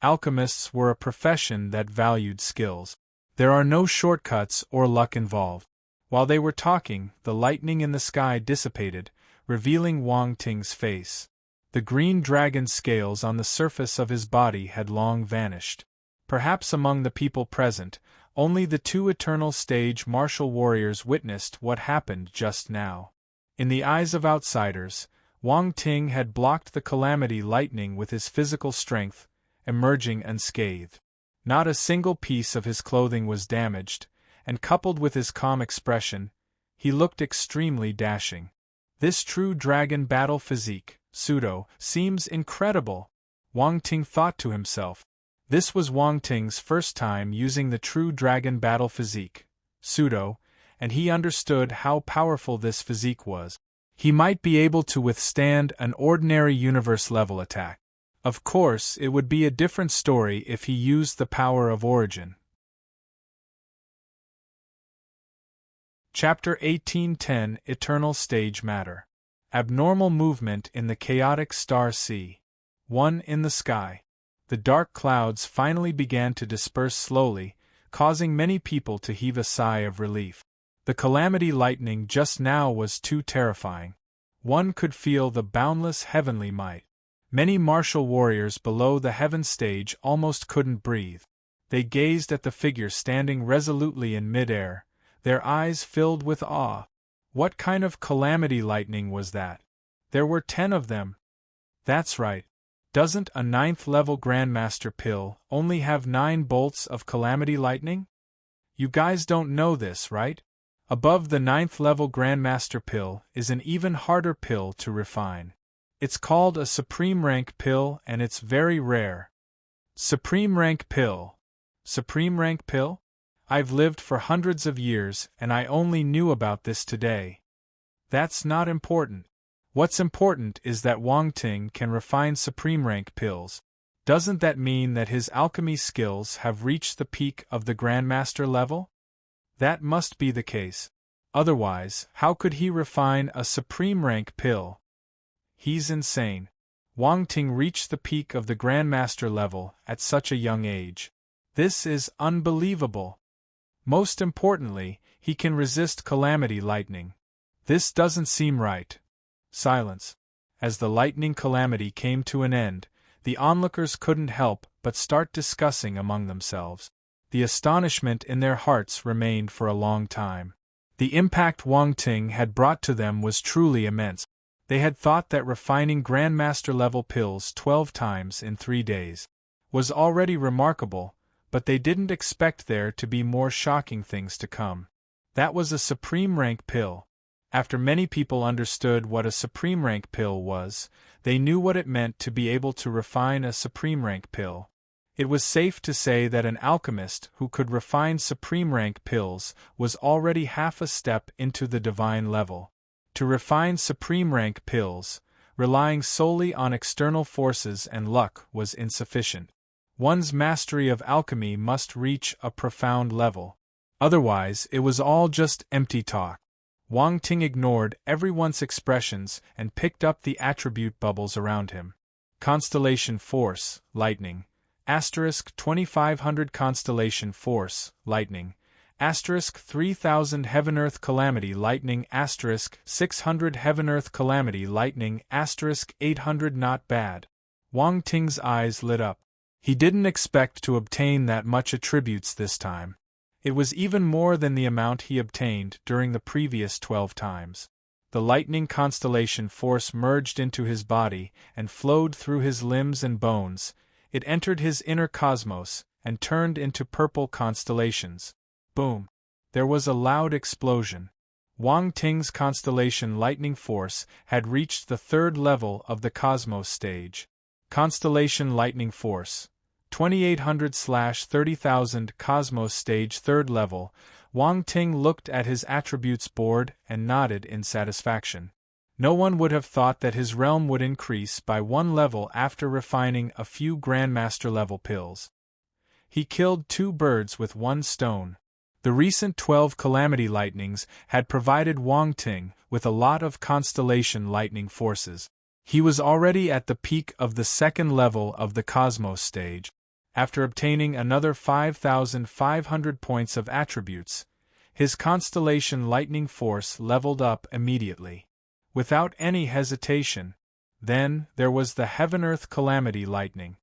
Alchemists were a profession that valued skills. There are no shortcuts or luck involved. While they were talking, the lightning in the sky dissipated, revealing Wang Ting's face. The green dragon scales on the surface of his body had long vanished. Perhaps among the people present, only the two eternal stage martial warriors witnessed what happened just now. In the eyes of outsiders, Wang Ting had blocked the calamity lightning with his physical strength, emerging unscathed. Not a single piece of his clothing was damaged, and coupled with his calm expression, he looked extremely dashing. This true dragon battle physique, pseudo, seems incredible, Wang Ting thought to himself. This was Wang Ting's first time using the true dragon battle physique, pseudo, and he understood how powerful this physique was. He might be able to withstand an ordinary universe-level attack. Of course, it would be a different story if he used the power of origin. Chapter 1810 Eternal Stage Matter. Abnormal movement in the chaotic star sea. 1 in the sky. The dark clouds finally began to disperse slowly, causing many people to heave a sigh of relief. The calamity lightning just now was too terrifying. One could feel the boundless heavenly might. Many martial warriors below the heaven stage almost couldn't breathe. They gazed at the figure standing resolutely in midair, their eyes filled with awe. What kind of calamity lightning was that? There were 10 of them. That's right. Doesn't a 9th level Grandmaster pill only have 9 bolts of calamity lightning? You guys don't know this, right? Above the 9th level Grandmaster pill is an even harder pill to refine. It's called a Supreme Rank pill and it's very rare. Supreme Rank pill. Supreme Rank pill? I've lived for hundreds of years and I only knew about this today. That's not important. What's important is that Wang Ting can refine Supreme Rank pills. Doesn't that mean that his alchemy skills have reached the peak of the Grandmaster level? That must be the case. Otherwise, how could he refine a Supreme Rank pill? He's insane. Wang Ting reached the peak of the Grandmaster level at such a young age. This is unbelievable. Most importantly, he can resist calamity lightning. This doesn't seem right. Silence. As the lightning calamity came to an end, the onlookers couldn't help but start discussing among themselves. The astonishment in their hearts remained for a long time. The impact Wang Ting had brought to them was truly immense. They had thought that refining Grandmaster-level pills 12 times in 3 days was already remarkable, but they didn't expect there to be more shocking things to come. That was a Supreme Rank pill. After many people understood what a Supreme Rank pill was, they knew what it meant to be able to refine a Supreme Rank pill. It was safe to say that an alchemist who could refine Supreme Rank pills was already half a step into the divine level. To refine Supreme Rank pills, relying solely on external forces and luck was insufficient. One's mastery of alchemy must reach a profound level. Otherwise, it was all just empty talk. Wang Ting ignored everyone's expressions and picked up the attribute bubbles around him. Constellation Force, Lightning. Asterisk 2500 Constellation Force, Lightning. Asterisk 3000 Heaven Earth Calamity Lightning. Asterisk 600 Heaven Earth Calamity Lightning. Asterisk 800 Not bad. Wang Ting's eyes lit up. He didn't expect to obtain that much attributes this time. It was even more than the amount he obtained during the previous 12 times. The lightning constellation force merged into his body and flowed through his limbs and bones. It entered his inner cosmos and turned into purple constellations. Boom! There was a loud explosion. Wang Ting's constellation lightning force had reached the third level of the cosmos stage. Constellation lightning force. 2800/30,000 Cosmos Stage 3rd level. Wang Ting looked at his attributes board and nodded in satisfaction. No one would have thought that his realm would increase by one level after refining a few Grandmaster level pills. He killed 2 birds with 1 stone. The recent 12 Calamity Lightnings had provided Wang Ting with a lot of constellation lightning forces. He was already at the peak of the 2nd level of the Cosmos stage. After obtaining another 5,500 points of attributes, his constellation lightning force leveled up immediately. Without any hesitation. Then, there was the Heaven-Earth Calamity Lightning.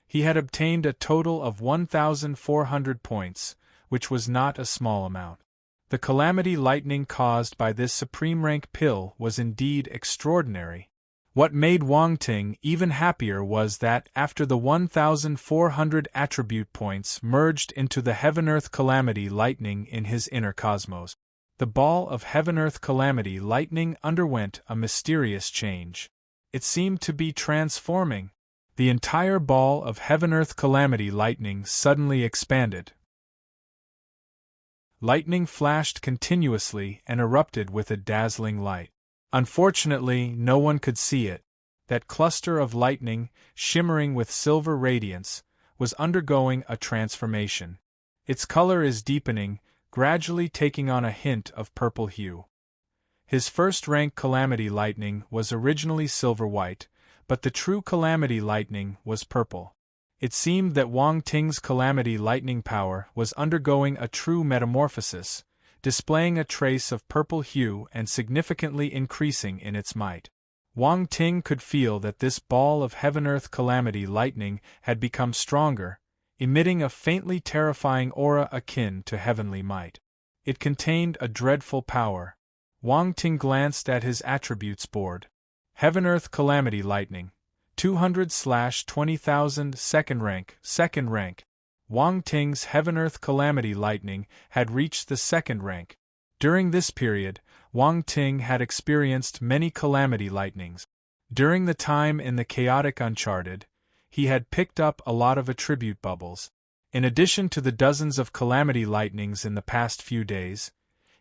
He had obtained a total of 1,400 points, which was not a small amount. The Calamity Lightning caused by this supreme rank pill was indeed extraordinary. What made Wang Ting even happier was that after the 1,400 attribute points merged into the Heaven-Earth Calamity Lightning in his inner cosmos, the ball of Heaven-Earth Calamity Lightning underwent a mysterious change. It seemed to be transforming. The entire ball of Heaven-Earth Calamity Lightning suddenly expanded. Lightning flashed continuously and erupted with a dazzling light. Unfortunately, no one could see it. That cluster of lightning, shimmering with silver radiance, was undergoing a transformation. Its color is deepening, gradually taking on a hint of purple hue. His first-rank Calamity Lightning was originally silver-white, but the true Calamity Lightning was purple. It seemed that Wang Ting's Calamity Lightning power was undergoing a true metamorphosis, displaying a trace of purple hue and significantly increasing in its might. Wang Ting could feel that this ball of Heaven-Earth Calamity Lightning had become stronger, emitting a faintly terrifying aura akin to heavenly might. It contained a dreadful power. Wang Ting glanced at his attributes board. Heaven-Earth Calamity Lightning. 200/20,000 second rank. Wang Ting's Heaven-Earth Calamity Lightning had reached the 2nd rank. During this period, Wang Ting had experienced many Calamity Lightnings. During the time in the Chaotic Uncharted, he had picked up a lot of attribute bubbles. In addition to the dozens of Calamity Lightnings in the past few days,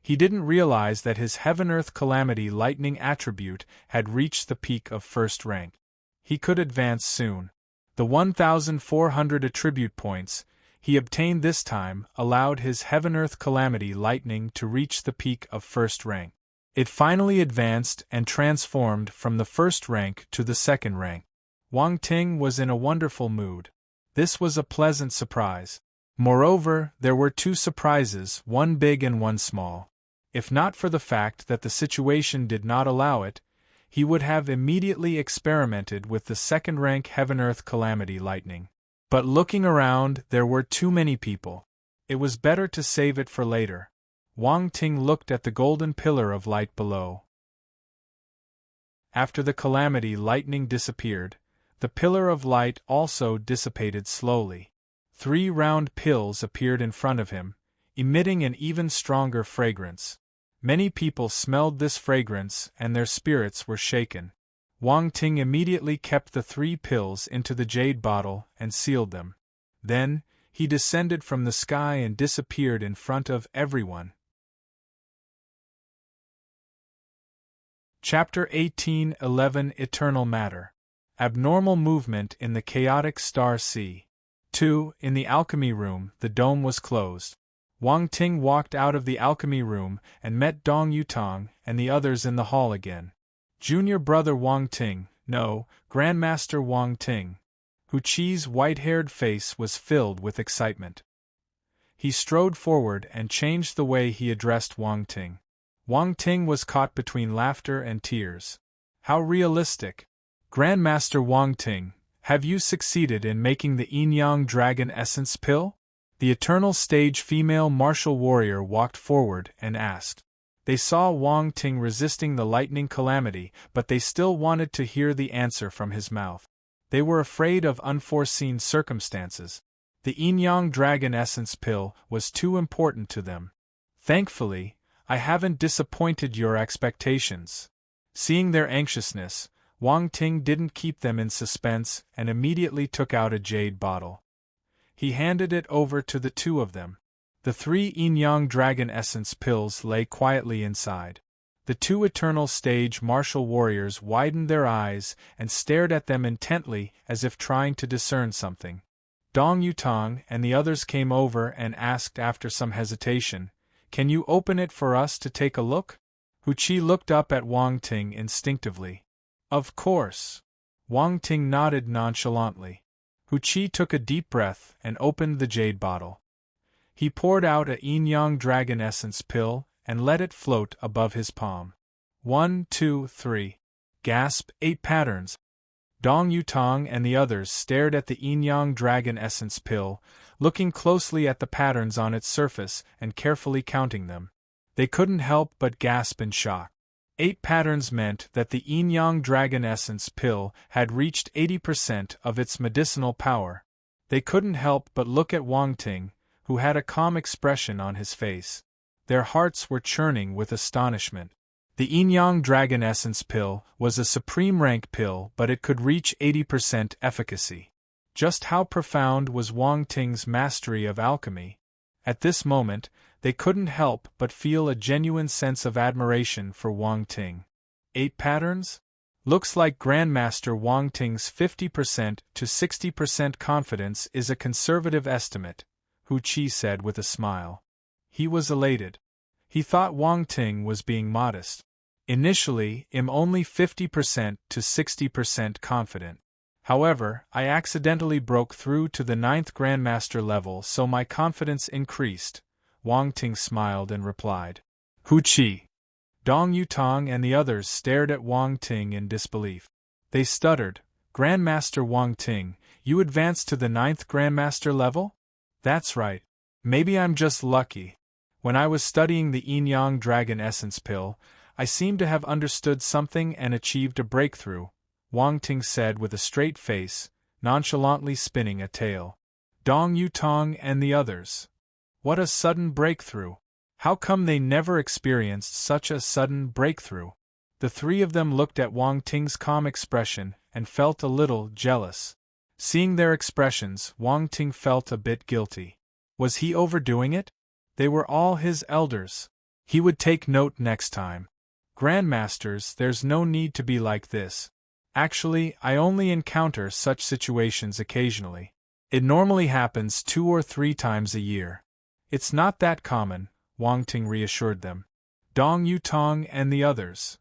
he didn't realize that his Heaven-Earth Calamity Lightning attribute had reached the peak of 1st rank. He could advance soon. The 1,400 attribute points he obtained this time allowed his Heaven-Earth Calamity Lightning to reach the peak of 1st rank. It finally advanced and transformed from the 1st rank to the 2nd rank. Wang Ting was in a wonderful mood. This was a pleasant surprise. Moreover, there were 2 surprises, one big and one small. If not for the fact that the situation did not allow it, he would have immediately experimented with the 2nd-rank Heaven-Earth Calamity Lightning. But looking around, there were too many people. It was better to save it for later. Wang Ting looked at the golden pillar of light below. After the Calamity Lightning disappeared, the pillar of light also dissipated slowly. 3 round pills appeared in front of him, emitting an even stronger fragrance. Many people smelled this fragrance and their spirits were shaken. Wang Ting immediately kept the 3 pills into the jade bottle and sealed them. Then, he descended from the sky and disappeared in front of everyone. Chapter 18:11 Eternal Matter. Abnormal movement in the chaotic star sea. 2. In the alchemy room, the dome was closed. Wang Ting walked out of the alchemy room and met Dong Yutong and the others in the hall again. Junior brother Wang Ting, no, Grandmaster Wang Ting. Hu Qi's white-haired face was filled with excitement. He strode forward and changed the way he addressed Wang Ting. Wang Ting was caught between laughter and tears. How realistic! Grandmaster Wang Ting, have you succeeded in making the Yin-Yang Dragon Essence Pill? The Eternal Stage female martial warrior walked forward and asked. They saw Wang Ting resisting the lightning calamity, but they still wanted to hear the answer from his mouth. They were afraid of unforeseen circumstances. The Yin-Yang Dragon Essence Pill was too important to them. Thankfully, I haven't disappointed your expectations. Seeing their anxiousness, Wang Ting didn't keep them in suspense and immediately took out a jade bottle. He handed it over to the two of them. The 3 Yin-Yang Dragon Essence pills lay quietly inside. The 2 Eternal Stage martial warriors widened their eyes and stared at them intently as if trying to discern something. Dong Yutong and the others came over and asked after some hesitation, "Can you open it for us to take a look?" Hu Qi looked up at Wang Ting instinctively. "Of course." Wang Ting nodded nonchalantly. Hu Qi took a deep breath and opened the jade bottle. He poured out a Yin-Yang Dragon Essence pill and let it float above his palm. 1, 2, 3. Gasp, 8 patterns. Dong Yutong and the others stared at the Yin-Yang Dragon Essence pill, looking closely at the patterns on its surface and carefully counting them. They couldn't help but gasp in shock. 8 patterns meant that the Yin-Yang Dragon Essence pill had reached 80% of its medicinal power. They couldn't help but look at Wang Ting, who had a calm expression on his face. Their hearts were churning with astonishment. The Yin-Yang Dragon Essence pill was a supreme rank pill, but it could reach 80% efficacy. Just how profound was Wang Ting's mastery of alchemy? At this moment, they couldn't help but feel a genuine sense of admiration for Wang Ting. 8 patterns? Looks like Grandmaster Wang Ting's 50% to 60% confidence is a conservative estimate, Hu Qi said with a smile. He was elated. He thought Wang Ting was being modest. Initially, I'm only 50% to 60% confident. However, I accidentally broke through to the 9th Grandmaster level, so my confidence increased. Wang Ting smiled and replied. Hu Qi. Dong Yutong and the others stared at Wang Ting in disbelief. They stuttered, "Grandmaster Wang Ting, you advanced to the 9th Grandmaster level?" "That's right. Maybe I'm just lucky. When I was studying the Yin-Yang Dragon Essence pill, I seemed to have understood something and achieved a breakthrough," Wang Ting said with a straight face, nonchalantly spinning a tail. Dong Yutong and the others. What a sudden breakthrough! How come they never experienced such a sudden breakthrough? The 3 of them looked at Wang Ting's calm expression and felt a little jealous. Seeing their expressions, Wang Ting felt a bit guilty. Was he overdoing it? They were all his elders. He would take note next time. "Grandmasters, there's no need to be like this. Actually, I only encounter such situations occasionally. It normally happens 2 or 3 times a year. It's not that common," Wang Ting reassured them. Dong Yutong and the others.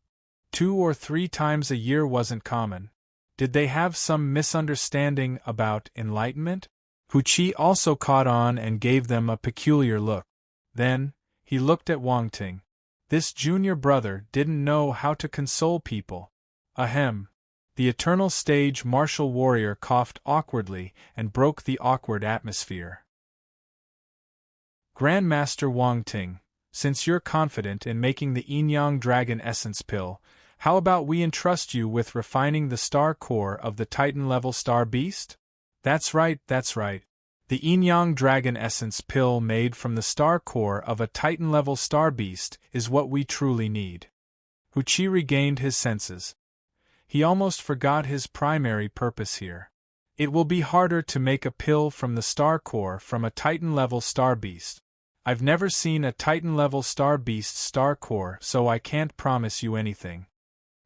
2 or 3 times a year wasn't common. Did they have some misunderstanding about enlightenment? Hu Qi also caught on and gave them a peculiar look. Then, he looked at Wang Ting. This junior brother didn't know how to console people. Ahem. The Eternal Stage martial warrior coughed awkwardly and broke the awkward atmosphere. "Grandmaster Wang Ting, since you're confident in making the Yin-Yang Dragon Essence pill, how about we entrust you with refining the star core of the Titan-level star beast?" That's right. The Yin-Yang Dragon Essence pill made from the star core of a Titan-level star beast is what we truly need. Hu Qi regained his senses. He almost forgot his primary purpose here. It will be harder to make a pill from the star core from a Titan-level star beast. I've never seen a Titan-level star beast star core, so I can't promise you anything.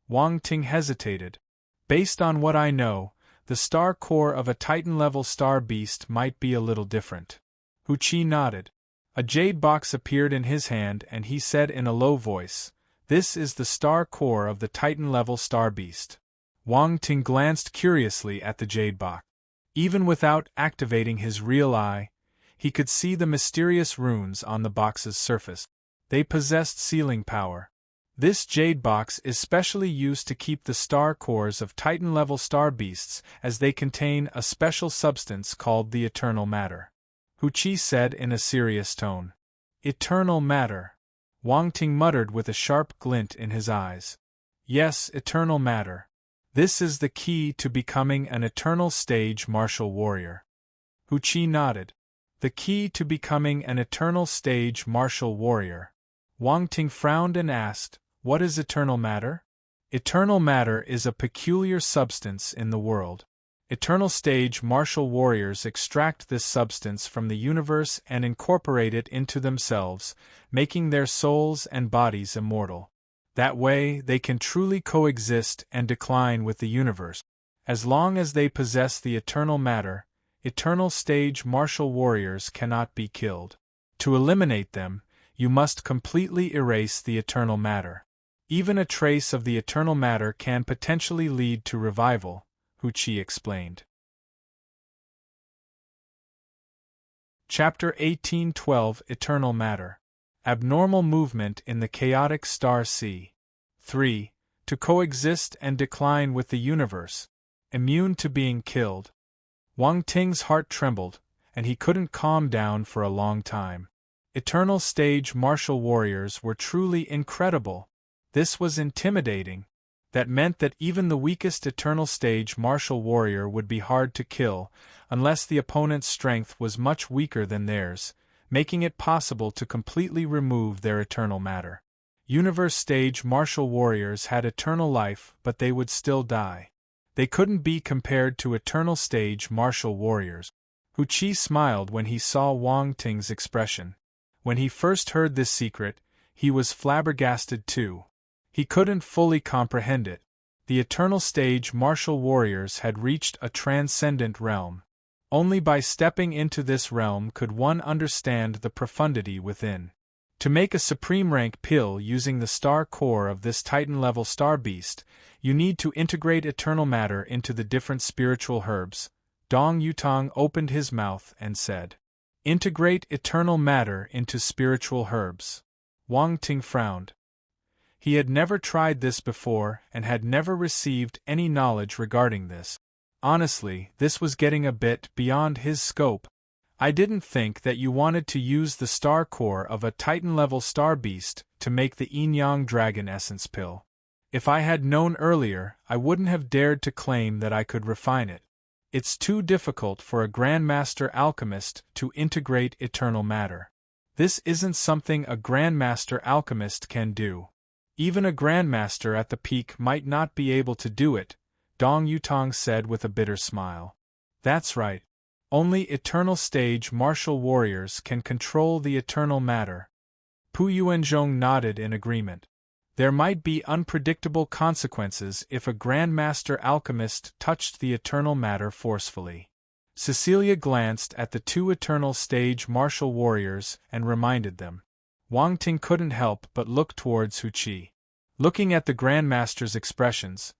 Wang Ting hesitated. Based on what I know, the star core of a Titan-level star beast might be a little different. Hu Qi nodded. A jade box appeared in his hand and he said in a low voice, "This is the star core of the Titan-level star beast." Wang Ting glanced curiously at the jade box. Even without activating his real eye, he could see the mysterious runes on the box's surface. They possessed sealing power. This jade box is specially used to keep the star cores of Titan-level star beasts, as they contain a special substance called the eternal matter. Hu Qi said in a serious tone. Eternal matter. Wang Ting muttered with a sharp glint in his eyes. Yes, eternal matter. This is the key to becoming an eternal stage martial warrior. Hu Qi nodded. The key to becoming an eternal stage martial warrior. Wang Ting frowned and asked, "What is eternal matter?" Eternal matter is a peculiar substance in the world. Eternal stage martial warriors extract this substance from the universe and incorporate it into themselves, making their souls and bodies immortal. That way, they can truly coexist and decline with the universe. As long as they possess the eternal matter, eternal stage martial warriors cannot be killed. To eliminate them, you must completely erase the eternal matter. Even a trace of the eternal matter can potentially lead to revival, Hu Qi explained. Chapter 1812 Eternal Matter. Abnormal movement in the chaotic star sea. 3. To coexist and decline with the universe. Immune to being killed. Wang Ting's heart trembled, and he couldn't calm down for a long time. Eternal stage martial warriors were truly incredible. This was intimidating. That meant that even the weakest eternal stage martial warrior would be hard to kill, unless the opponent's strength was much weaker than theirs, making it possible to completely remove their eternal matter. Universe stage martial warriors had eternal life, but they would still die. They couldn't be compared to eternal stage martial warriors. Hu Qi smiled when he saw Wang Ting's expression. When he first heard this secret, he was flabbergasted too. He couldn't fully comprehend it. The eternal stage martial warriors had reached a transcendent realm. Only by stepping into this realm could one understand the profundity within. To make a supreme rank pill using the star core of this Titan-level star beast, you need to integrate eternal matter into the different spiritual herbs. Dong Yutong opened his mouth and said, "Integrate eternal matter into spiritual herbs." Wang Ting frowned. He had never tried this before and had never received any knowledge regarding this. Honestly, this was getting a bit beyond his scope. I didn't think that you wanted to use the star core of a Titan-level star beast to make the Yin-Yang Dragon Essence pill. If I had known earlier, I wouldn't have dared to claim that I could refine it. It's too difficult for a Grandmaster Alchemist to integrate eternal matter. This isn't something a Grandmaster Alchemist can do. Even a Grandmaster at the peak might not be able to do it, Dong Yutong said with a bitter smile. That's right. Only eternal stage martial warriors can control the eternal matter. Pu Yuanzhong nodded in agreement. There might be unpredictable consequences if a Grandmaster Alchemist touched the eternal matter forcefully. Cecilia glanced at the two eternal stage martial warriors and reminded them. Wang Ting couldn't help but look towards Hu Qi. Looking at the Grandmaster's expressions,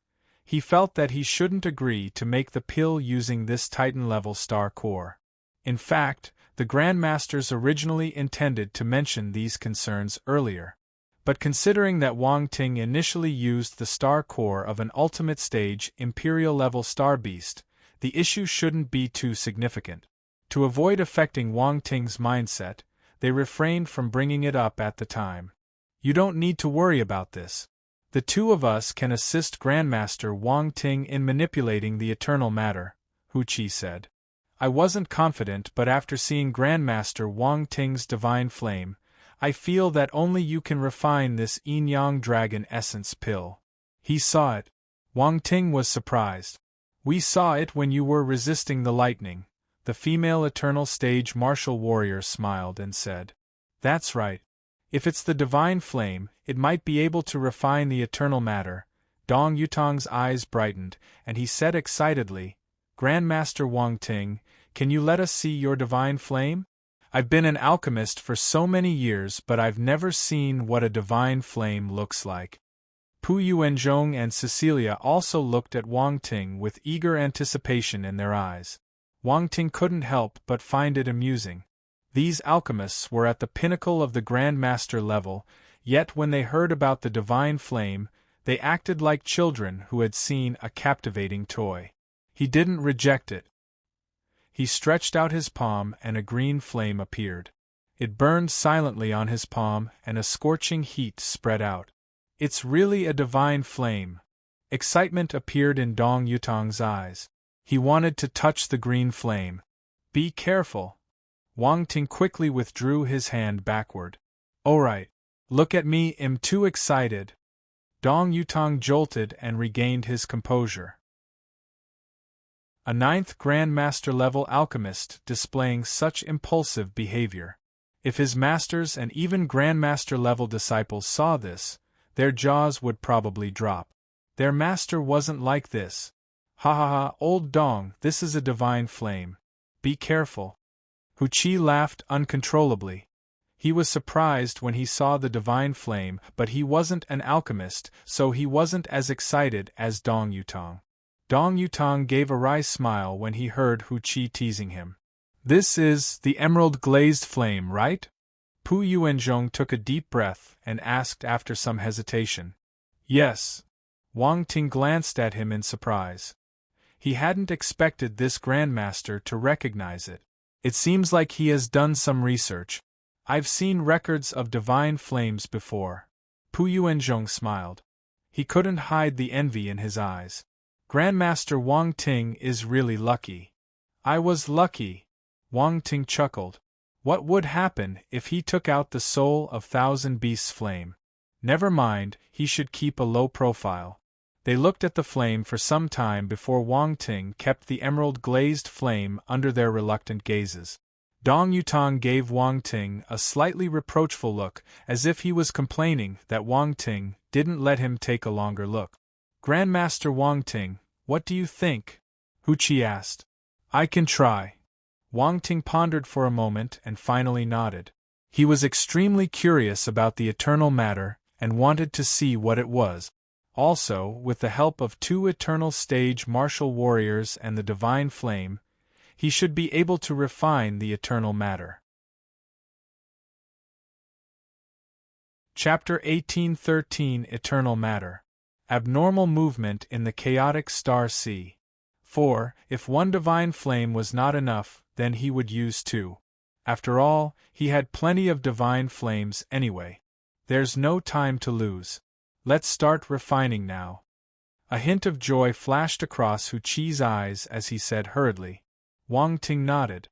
he felt that he shouldn't agree to make the pill using this Titan-level star core. In fact, the Grandmasters originally intended to mention these concerns earlier. But considering that Wang Ting initially used the star core of an ultimate stage Imperial-level star beast, the issue shouldn't be too significant. To avoid affecting Wang Ting's mindset, they refrained from bringing it up at the time. You don't need to worry about this. The two of us can assist Grandmaster Wang Ting in manipulating the eternal matter, Hu Qi said. I wasn't confident, but after seeing Grandmaster Wang Ting's divine flame, I feel that only you can refine this Yin-Yang Dragon Essence pill. He saw it. Wang Ting was surprised. We saw it when you were resisting the lightning. The female eternal stage martial warrior smiled and said, That's right. If it's the divine flame, it might be able to refine the eternal matter. Dong Yutong's eyes brightened, and he said excitedly, Grandmaster Wang Ting, can you let us see your divine flame? I've been an alchemist for so many years, but I've never seen what a divine flame looks like. Pu Yuanzhong and Cecilia also looked at Wang Ting with eager anticipation in their eyes. Wang Ting couldn't help but find it amusing. These alchemists were at the pinnacle of the Grandmaster level, yet when they heard about the divine flame, they acted like children who had seen a captivating toy. He didn't reject it. He stretched out his palm and a green flame appeared. It burned silently on his palm and a scorching heat spread out. It's really a divine flame. Excitement appeared in Dong Yutong's eyes. He wanted to touch the green flame. Be careful. Wang Ting quickly withdrew his hand backward. Alright. Look at me, I'm too excited. Dong Yutong jolted and regained his composure. A 9th Grandmaster level alchemist displaying such impulsive behavior. If his masters and even Grandmaster level disciples saw this, their jaws would probably drop. Their master wasn't like this. Ha ha ha, old Dong, this is a divine flame. Be careful. Hu Qi laughed uncontrollably. He was surprised when he saw the divine flame, but he wasn't an alchemist, so he wasn't as excited as Dong Yutong. Dong Yutong gave a wry smile when he heard Hu Qi teasing him. This is the emerald glazed flame, right? Pu Yuanzhong took a deep breath and asked after some hesitation. Yes. Wang Ting glanced at him in surprise. He hadn't expected this Grandmaster to recognize it. It seems like he has done some research. I've seen records of divine flames before. Pu Yuanzhong smiled. He couldn't hide the envy in his eyes. Grandmaster Wang Ting is really lucky. I was lucky. Wang Ting chuckled. What would happen if he took out the soul of Thousand Beasts' flame? Never mind, he should keep a low profile. They looked at the flame for some time before Wang Ting kept the emerald-glazed flame under their reluctant gazes. Dong Yutong gave Wang Ting a slightly reproachful look, as if he was complaining that Wang Ting didn't let him take a longer look. Grandmaster Wang Ting, what do you think? Hu Qi asked. I can try. Wang Ting pondered for a moment and finally nodded. He was extremely curious about the eternal matter and wanted to see what it was. Also, with the help of 2 eternal stage martial warriors and the divine flame, he should be able to refine the eternal matter. Chapter 1813 Eternal Matter. Abnormal movement in the chaotic star sea. 4. If one divine flame was not enough, then he would use 2. After all, he had plenty of divine flames anyway. There's no time to lose. Let's start refining now. A hint of joy flashed across Hu Qi's eyes as he said hurriedly. Wang Ting nodded.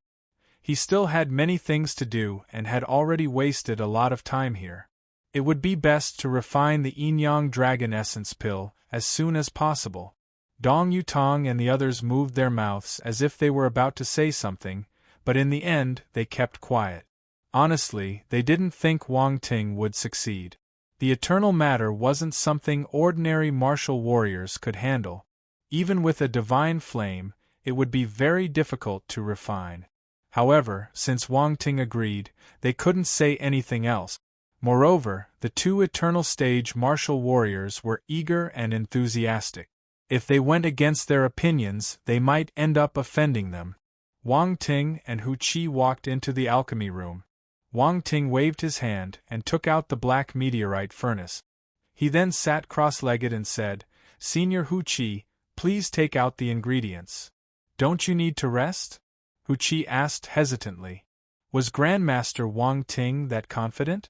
He still had many things to do and had already wasted a lot of time here. It would be best to refine the Yin-Yang Dragon Essence pill as soon as possible. Dong Yutong and the others moved their mouths as if they were about to say something, but in the end they kept quiet. Honestly, they didn't think Wang Ting would succeed. The eternal matter wasn't something ordinary martial warriors could handle. Even with a divine flame, it would be very difficult to refine. However, since Wang Ting agreed, they couldn't say anything else. Moreover, the 2 eternal stage martial warriors were eager and enthusiastic. If they went against their opinions, they might end up offending them. Wang Ting and Hu Qi walked into the alchemy room. Wang Ting waved his hand and took out the black meteorite furnace. He then sat cross-legged and said, Senior Hu Qi, please take out the ingredients. Don't you need to rest? Hu Qi asked hesitantly. Was Grandmaster Wang Ting that confident?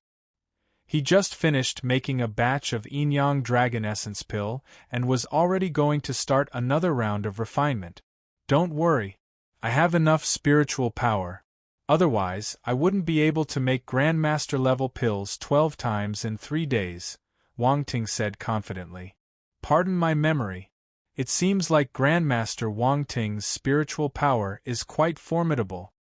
He just finished making a batch of Yin-Yang Dragon Essence pill and was already going to start another round of refinement. Don't worry. I have enough spiritual power. Otherwise, I wouldn't be able to make Grandmaster-level pills 12 times in 3 days, Wang Ting said confidently. Pardon my memory. It seems like Grandmaster Wang Ting's spiritual power is quite formidable.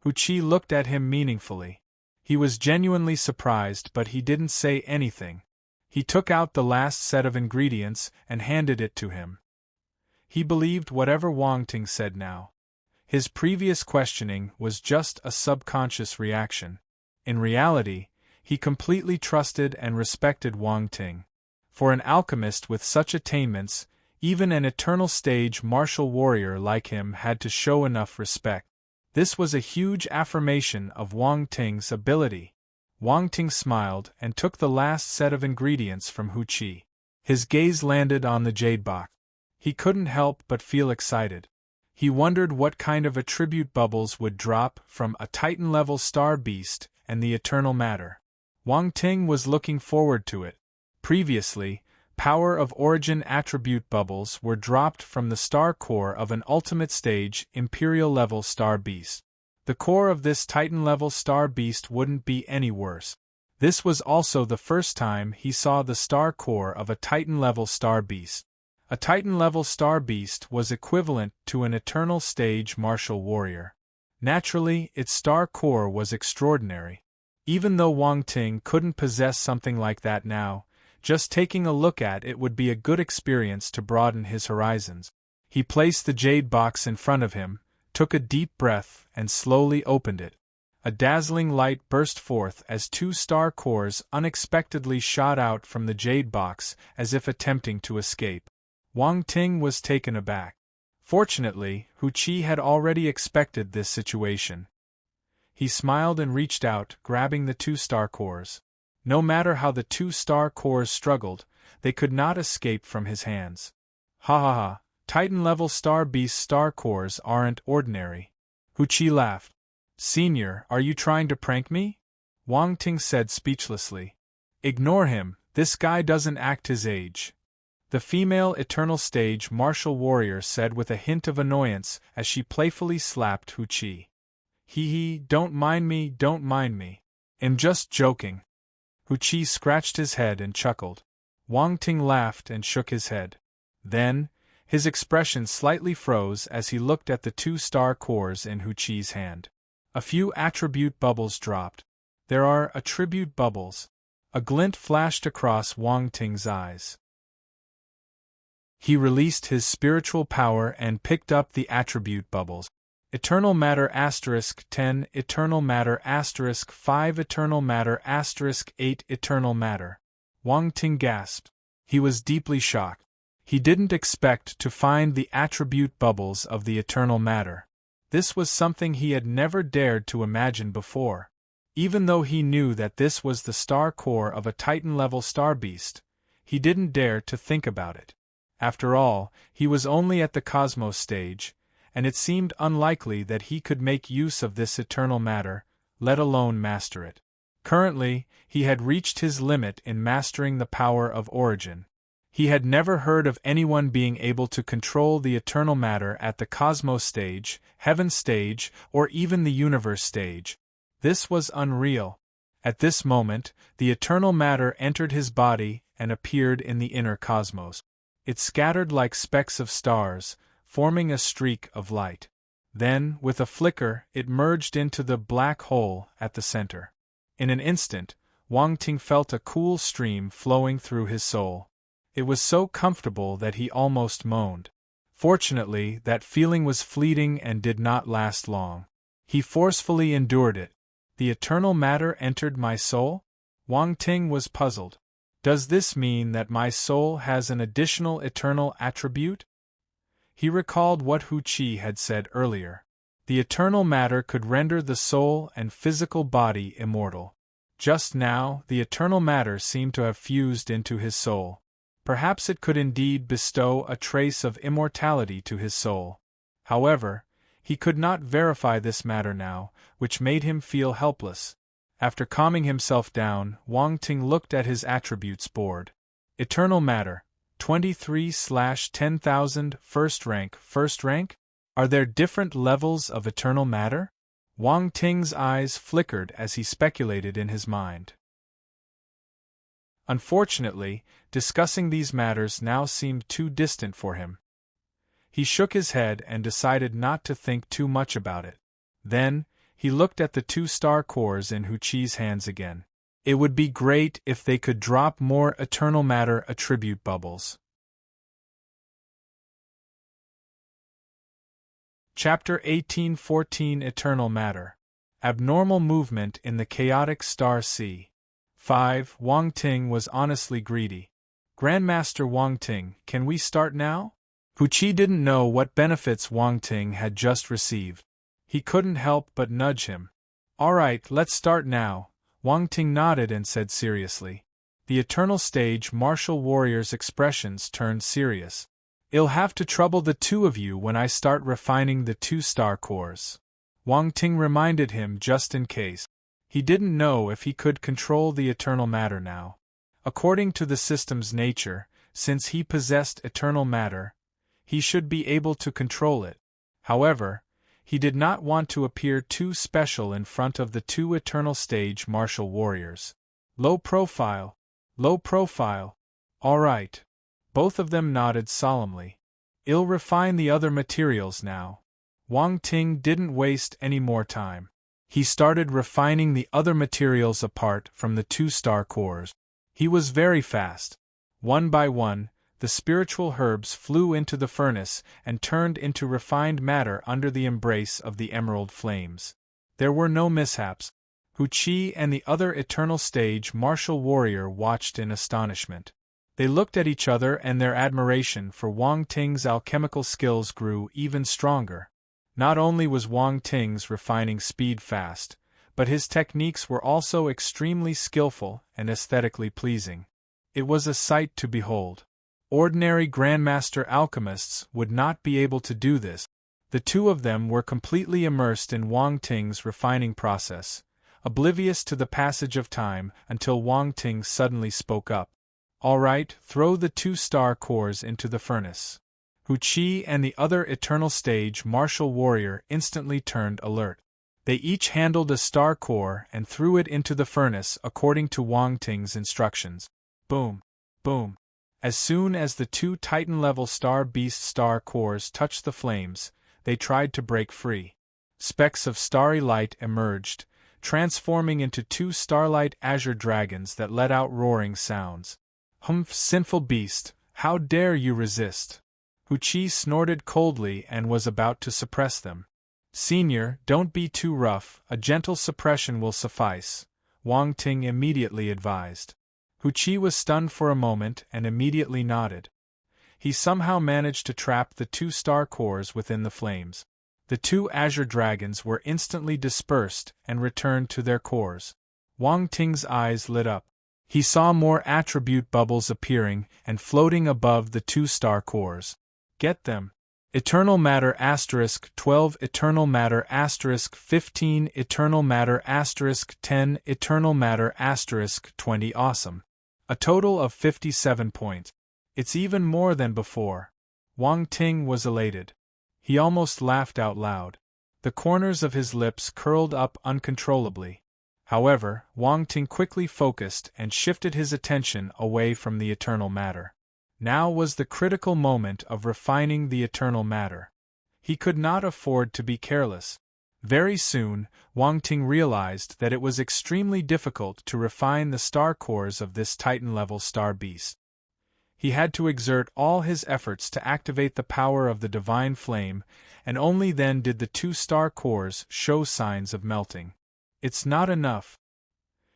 Hu Qi looked at him meaningfully. He was genuinely surprised, but he didn't say anything. He took out the last set of ingredients and handed it to him. He believed whatever Wang Ting said now. His previous questioning was just a subconscious reaction. In reality, he completely trusted and respected Wang Ting. For an alchemist with such attainments, even an eternal stage martial warrior like him had to show enough respect. This was a huge affirmation of Wang Ting's ability. Wang Ting smiled and took the last set of ingredients from Hu Qi. His gaze landed on the jade box. He couldn't help but feel excited. He wondered what kind of attribute bubbles would drop from a Titan-level star beast and the eternal matter. Wang Ting was looking forward to it. Previously, power of origin attribute bubbles were dropped from the star core of an ultimate stage Imperial-level star beast. The core of this Titan-level star beast wouldn't be any worse. This was also the first time he saw the star core of a Titan-level star beast. A Titan-level star beast was equivalent to an eternal stage martial warrior. Naturally, its star core was extraordinary. Even though Wang Ting couldn't possess something like that now, just taking a look at it would be a good experience to broaden his horizons. He placed the jade box in front of him, took a deep breath, and slowly opened it. A dazzling light burst forth as two star cores unexpectedly shot out from the jade box as if attempting to escape. Wang Ting was taken aback. Fortunately, Hu Qi had already expected this situation. He smiled and reached out, grabbing the two star cores. No matter how the two star cores struggled, they could not escape from his hands. Ha ha ha, Titan-level star beast star cores aren't ordinary. Hu Qi laughed. Senior, are you trying to prank me? Wang Ting said speechlessly. Ignore him, this guy doesn't act his age. The female eternal stage martial warrior said with a hint of annoyance as she playfully slapped Hu Qi. Hee, don't mind me, don't mind me. I'm just joking. Hu Qi scratched his head and chuckled. Wang Ting laughed and shook his head. Then, his expression slightly froze as he looked at the two star cores in Hu Qi's hand. A few attribute bubbles dropped. There are attribute bubbles. A glint flashed across Wang Ting's eyes. He released his spiritual power and picked up the attribute bubbles. Eternal matter *10, eternal matter *5, eternal matter *8, eternal matter. Wang Ting gasped. He was deeply shocked. He didn't expect to find the attribute bubbles of the eternal matter. This was something he had never dared to imagine before. Even though he knew that this was the star core of a Titan-level star beast, he didn't dare to think about it. After all, he was only at the cosmos stage, and it seemed unlikely that he could make use of this eternal matter, let alone master it. Currently, he had reached his limit in mastering the power of origin. He had never heard of anyone being able to control the eternal matter at the cosmos stage, heaven stage, or even the universe stage. This was unreal. At this moment, the eternal matter entered his body and appeared in the inner cosmos. It scattered like specks of stars, forming a streak of light. Then, with a flicker, it merged into the black hole at the center. In an instant, Wang Ting felt a cool stream flowing through his soul. It was so comfortable that he almost moaned. Fortunately, that feeling was fleeting and did not last long. He forcefully endured it. The eternal matter entered my soul? Wang Ting was puzzled. Does this mean that my soul has an additional eternal attribute? He recalled what Hu Qi had said earlier. The eternal matter could render the soul and physical body immortal. Just now, the eternal matter seemed to have fused into his soul. Perhaps it could indeed bestow a trace of immortality to his soul. However, he could not verify this matter now, which made him feel helpless. After calming himself down, Wang Ting looked at his attributes board. Eternal matter, 23/10,000, first rank? Are there different levels of eternal matter? Wang Ting's eyes flickered as he speculated in his mind. Unfortunately, discussing these matters now seemed too distant for him. He shook his head and decided not to think too much about it. Then, he looked at the two star cores in Hu Qi's hands again. It would be great if they could drop more eternal matter attribute bubbles. Chapter 1814 Eternal Matter. Abnormal Movement in the Chaotic Star Sea. 5. Wang Ting was honestly greedy. Grandmaster Wang Ting, can we start now? Hu Qi didn't know what benefits Wang Ting had just received. He couldn't help but nudge him. All right, let's start now. Wang Ting nodded and said seriously. The Eternal Stage martial warrior's expressions turned serious. I'll have to trouble the two of you when I start refining the 2-star cores. Wang Ting reminded him just in case. He didn't know if he could control the eternal matter now. According to the system's nature, since he possessed eternal matter, he should be able to control it. However, he did not want to appear too special in front of the 2 Eternal Stage martial warriors. Low profile. Low profile. All right. Both of them nodded solemnly. I'll refine the other materials now. Wang Ting didn't waste any more time. He started refining the other materials apart from the 2-star cores. He was very fast. One by one, the spiritual herbs flew into the furnace and turned into refined matter under the embrace of the emerald flames. There were no mishaps. Hu Qi and the other Eternal Stage martial warrior watched in astonishment. They looked at each other and their admiration for Wang Ting's alchemical skills grew even stronger. Not only was Wang Ting's refining speed fast, but his techniques were also extremely skillful and aesthetically pleasing. It was a sight to behold. Ordinary Grandmaster alchemists would not be able to do this. The two of them were completely immersed in Wang Ting's refining process, oblivious to the passage of time until Wang Ting suddenly spoke up. All right, throw the 2-star cores into the furnace. Hu Qi and the other Eternal Stage martial warrior instantly turned alert. They each handled a star core and threw it into the furnace according to Wang Ting's instructions. Boom! Boom! As soon as the 2 Titan-level Star Beast star cores touched the flames, they tried to break free. Specks of starry light emerged, transforming into 2 starlight azure dragons that let out roaring sounds. Humph, sinful beast, how dare you resist? Hu Qi snorted coldly and was about to suppress them. Senior, don't be too rough, a gentle suppression will suffice, Wang Ting immediately advised. Hu Qi was stunned for a moment and immediately nodded. He somehow managed to trap the 2-star cores within the flames. The 2 azure dragons were instantly dispersed and returned to their cores. Wang Ting's eyes lit up. He saw more attribute bubbles appearing and floating above the 2-star cores. Get them. Eternal Matter *12 Eternal Matter *15 Eternal Matter *10 Eternal Matter *20 Awesome. A total of 57 points. It's even more than before. Wang Ting was elated. He almost laughed out loud. The corners of his lips curled up uncontrollably. However, Wang Ting quickly focused and shifted his attention away from the eternal matter. Now was the critical moment of refining the eternal matter. He could not afford to be careless. Very soon, Wang Ting realized that it was extremely difficult to refine the star cores of this Titan-level star beast. He had to exert all his efforts to activate the power of the divine flame, and only then did the 2-star cores show signs of melting. It's not enough.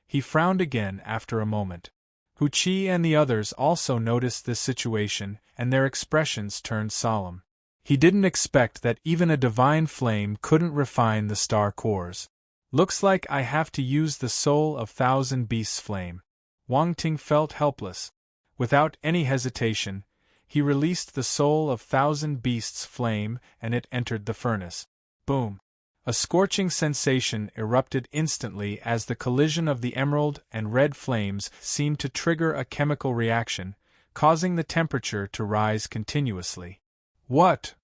He frowned again after a moment. Hu Qi and the others also noticed this situation, and their expressions turned solemn. He didn't expect that even a divine flame couldn't refine the star cores. Looks like I have to use the soul of Thousand Beasts flame. Wang Ting felt helpless. Without any hesitation, he released the soul of Thousand Beasts flame and it entered the furnace. Boom! A scorching sensation erupted instantly as the collision of the emerald and red flames seemed to trigger a chemical reaction, causing the temperature to rise continuously. What?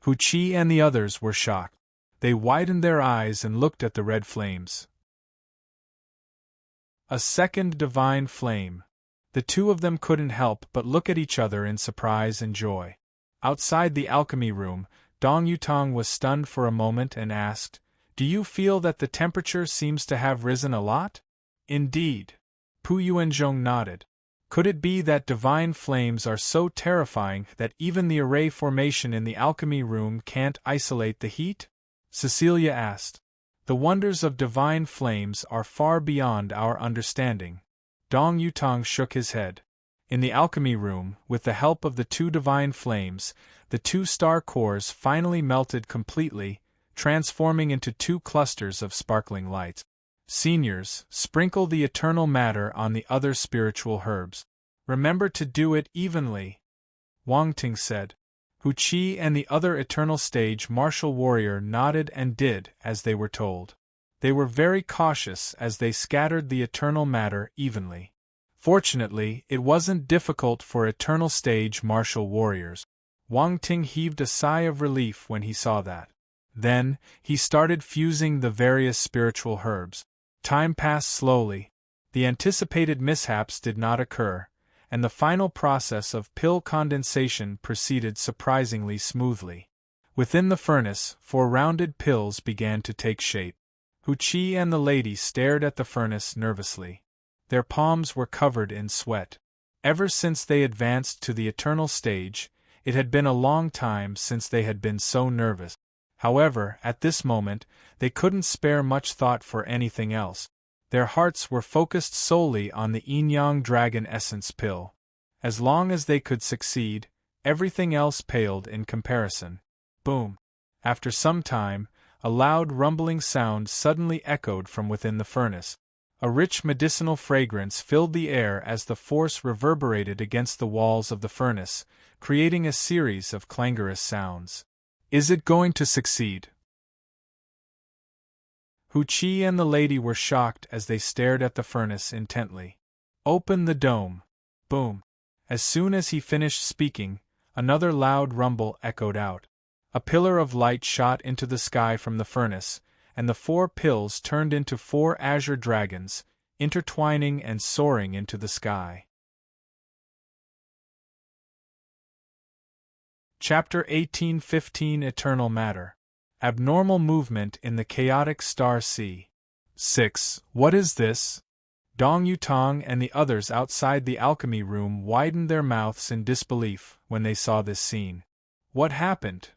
Hu Qi and the others were shocked. They widened their eyes and looked at the red flames. A second divine flame. The two of them couldn't help but look at each other in surprise and joy. Outside the alchemy room, Dong Yutong was stunned for a moment and asked, "Do you feel that the temperature seems to have risen a lot?" "Indeed." Pu Yuanzhong nodded. Could it be that divine flames are so terrifying that even the array formation in the alchemy room can't isolate the heat? Cecilia asked. The wonders of divine flames are far beyond our understanding. Dong Yutong shook his head. In the alchemy room, with the help of the two divine flames, the two star cores finally melted completely, transforming into two clusters of sparkling light. Seniors, sprinkle the eternal matter on the other spiritual herbs. Remember to do it evenly, Wang Ting said. Hu Qi and the other eternal stage martial warrior nodded and did as they were told. They were very cautious as they scattered the eternal matter evenly. Fortunately, it wasn't difficult for eternal stage martial warriors. Wang Ting heaved a sigh of relief when he saw that. Then, he started fusing the various spiritual herbs. Time passed slowly. The anticipated mishaps did not occur, and the final process of pill condensation proceeded surprisingly smoothly. Within the furnace, 4 rounded pills began to take shape. Hu Qi and the lady stared at the furnace nervously. Their palms were covered in sweat. Ever since they advanced to the eternal stage, it had been a long time since they had been so nervous. However, at this moment, they couldn't spare much thought for anything else. Their hearts were focused solely on the Yin-Yang Dragon Essence pill. As long as they could succeed, everything else paled in comparison. Boom! After some time, a loud rumbling sound suddenly echoed from within the furnace. A rich medicinal fragrance filled the air as the force reverberated against the walls of the furnace, creating a series of clangorous sounds. Is it going to succeed? Hu Qi and the lady were shocked as they stared at the furnace intently. Open the dome. Boom. As soon as he finished speaking, another loud rumble echoed out. A pillar of light shot into the sky from the furnace, and the 4 pills turned into 4 azure dragons, intertwining and soaring into the sky. Chapter 1815 Eternal Matter. Abnormal movement in the chaotic star sea. 6. What is this? Dong Yutong and the others outside the alchemy room widened their mouths in disbelief when they saw this scene. What happened?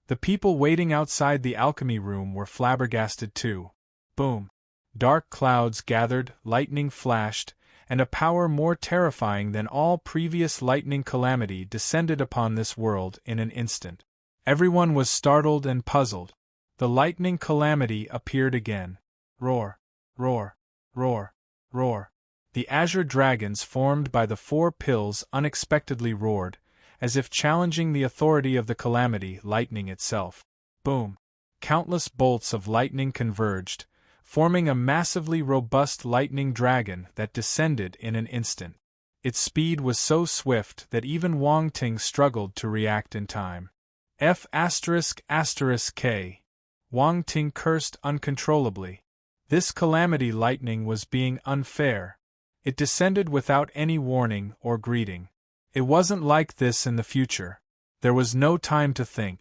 The people waiting outside the alchemy room were flabbergasted too. Boom! Dark clouds gathered, lightning flashed, and a power more terrifying than all previous lightning calamity descended upon this world in an instant. Everyone was startled and puzzled. The lightning calamity appeared again. Roar! Roar! Roar! Roar! The azure dragons formed by the 4 pills unexpectedly roared, as if challenging the authority of the calamity lightning itself. Boom! Countless bolts of lightning converged, forming a massively robust lightning dragon that descended in an instant. Its speed was so swift that even Wang Ting struggled to react in time. F***K. Wang Ting cursed uncontrollably. This calamity lightning was being unfair. It descended without any warning or greeting. It wasn't like this in the future. There was no time to think.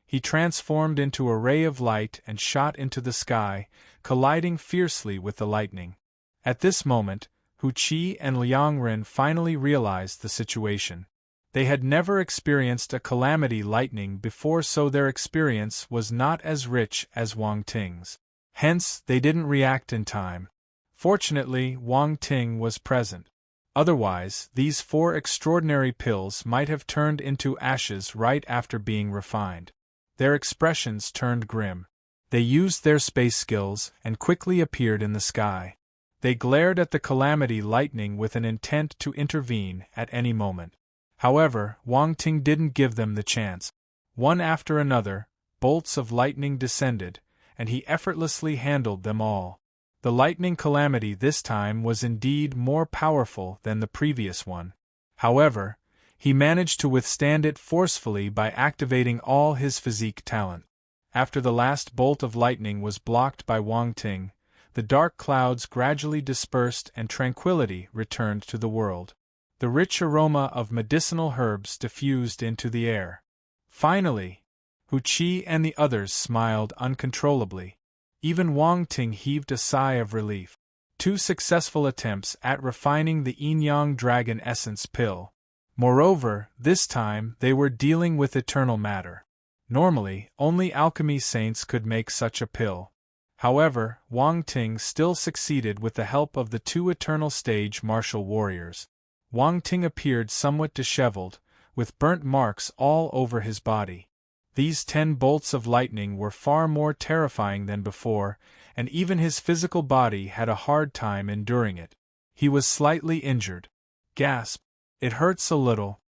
He transformed into a ray of light and shot into the sky, colliding fiercely with the lightning. At this moment, Hu Qi and Liang Ren finally realized the situation. They had never experienced a calamity lightning before, so their experience was not as rich as Wang Ting's. Hence, they didn't react in time. Fortunately, Wang Ting was present. Otherwise, these 4 extraordinary pills might have turned into ashes right after being refined. Their expressions turned grim. They used their space skills and quickly appeared in the sky. They glared at the calamity lightning with an intent to intervene at any moment. However, Wang Ting didn't give them the chance. One after another, bolts of lightning descended, and he effortlessly handled them all. The lightning calamity this time was indeed more powerful than the previous one. However, he managed to withstand it forcefully by activating all his physique talent. After the last bolt of lightning was blocked by Wang Ting, the dark clouds gradually dispersed and tranquility returned to the world. The rich aroma of medicinal herbs diffused into the air. Finally, Hu Qi and the others smiled uncontrollably. Even Wang Ting heaved a sigh of relief. 2 successful attempts at refining the Yin-Yang Dragon Essence pill. Moreover, this time they were dealing with eternal matter. Normally, only alchemy saints could make such a pill. However, Wang Ting still succeeded with the help of the 2 eternal stage martial warriors. Wang Ting appeared somewhat disheveled, with burnt marks all over his body. These 10 bolts of lightning were far more terrifying than before, and even his physical body had a hard time enduring it. He was slightly injured. Gasp! It hurts a little.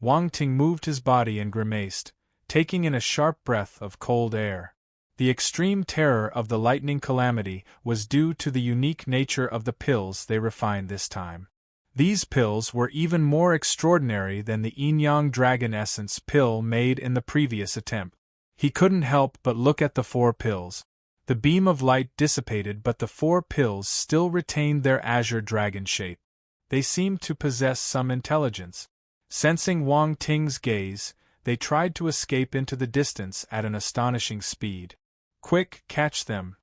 Wang Ting moved his body and grimaced, taking in a sharp breath of cold air. The extreme terror of the lightning calamity was due to the unique nature of the pills they refined this time. These pills were even more extraordinary than the Yin-Yang Dragon Essence pill made in the previous attempt. He couldn't help but look at the 4 pills. The beam of light dissipated, but the 4 pills still retained their azure dragon shape. They seemed to possess some intelligence. Sensing Wang Ting's gaze, they tried to escape into the distance at an astonishing speed. Quick, catch them!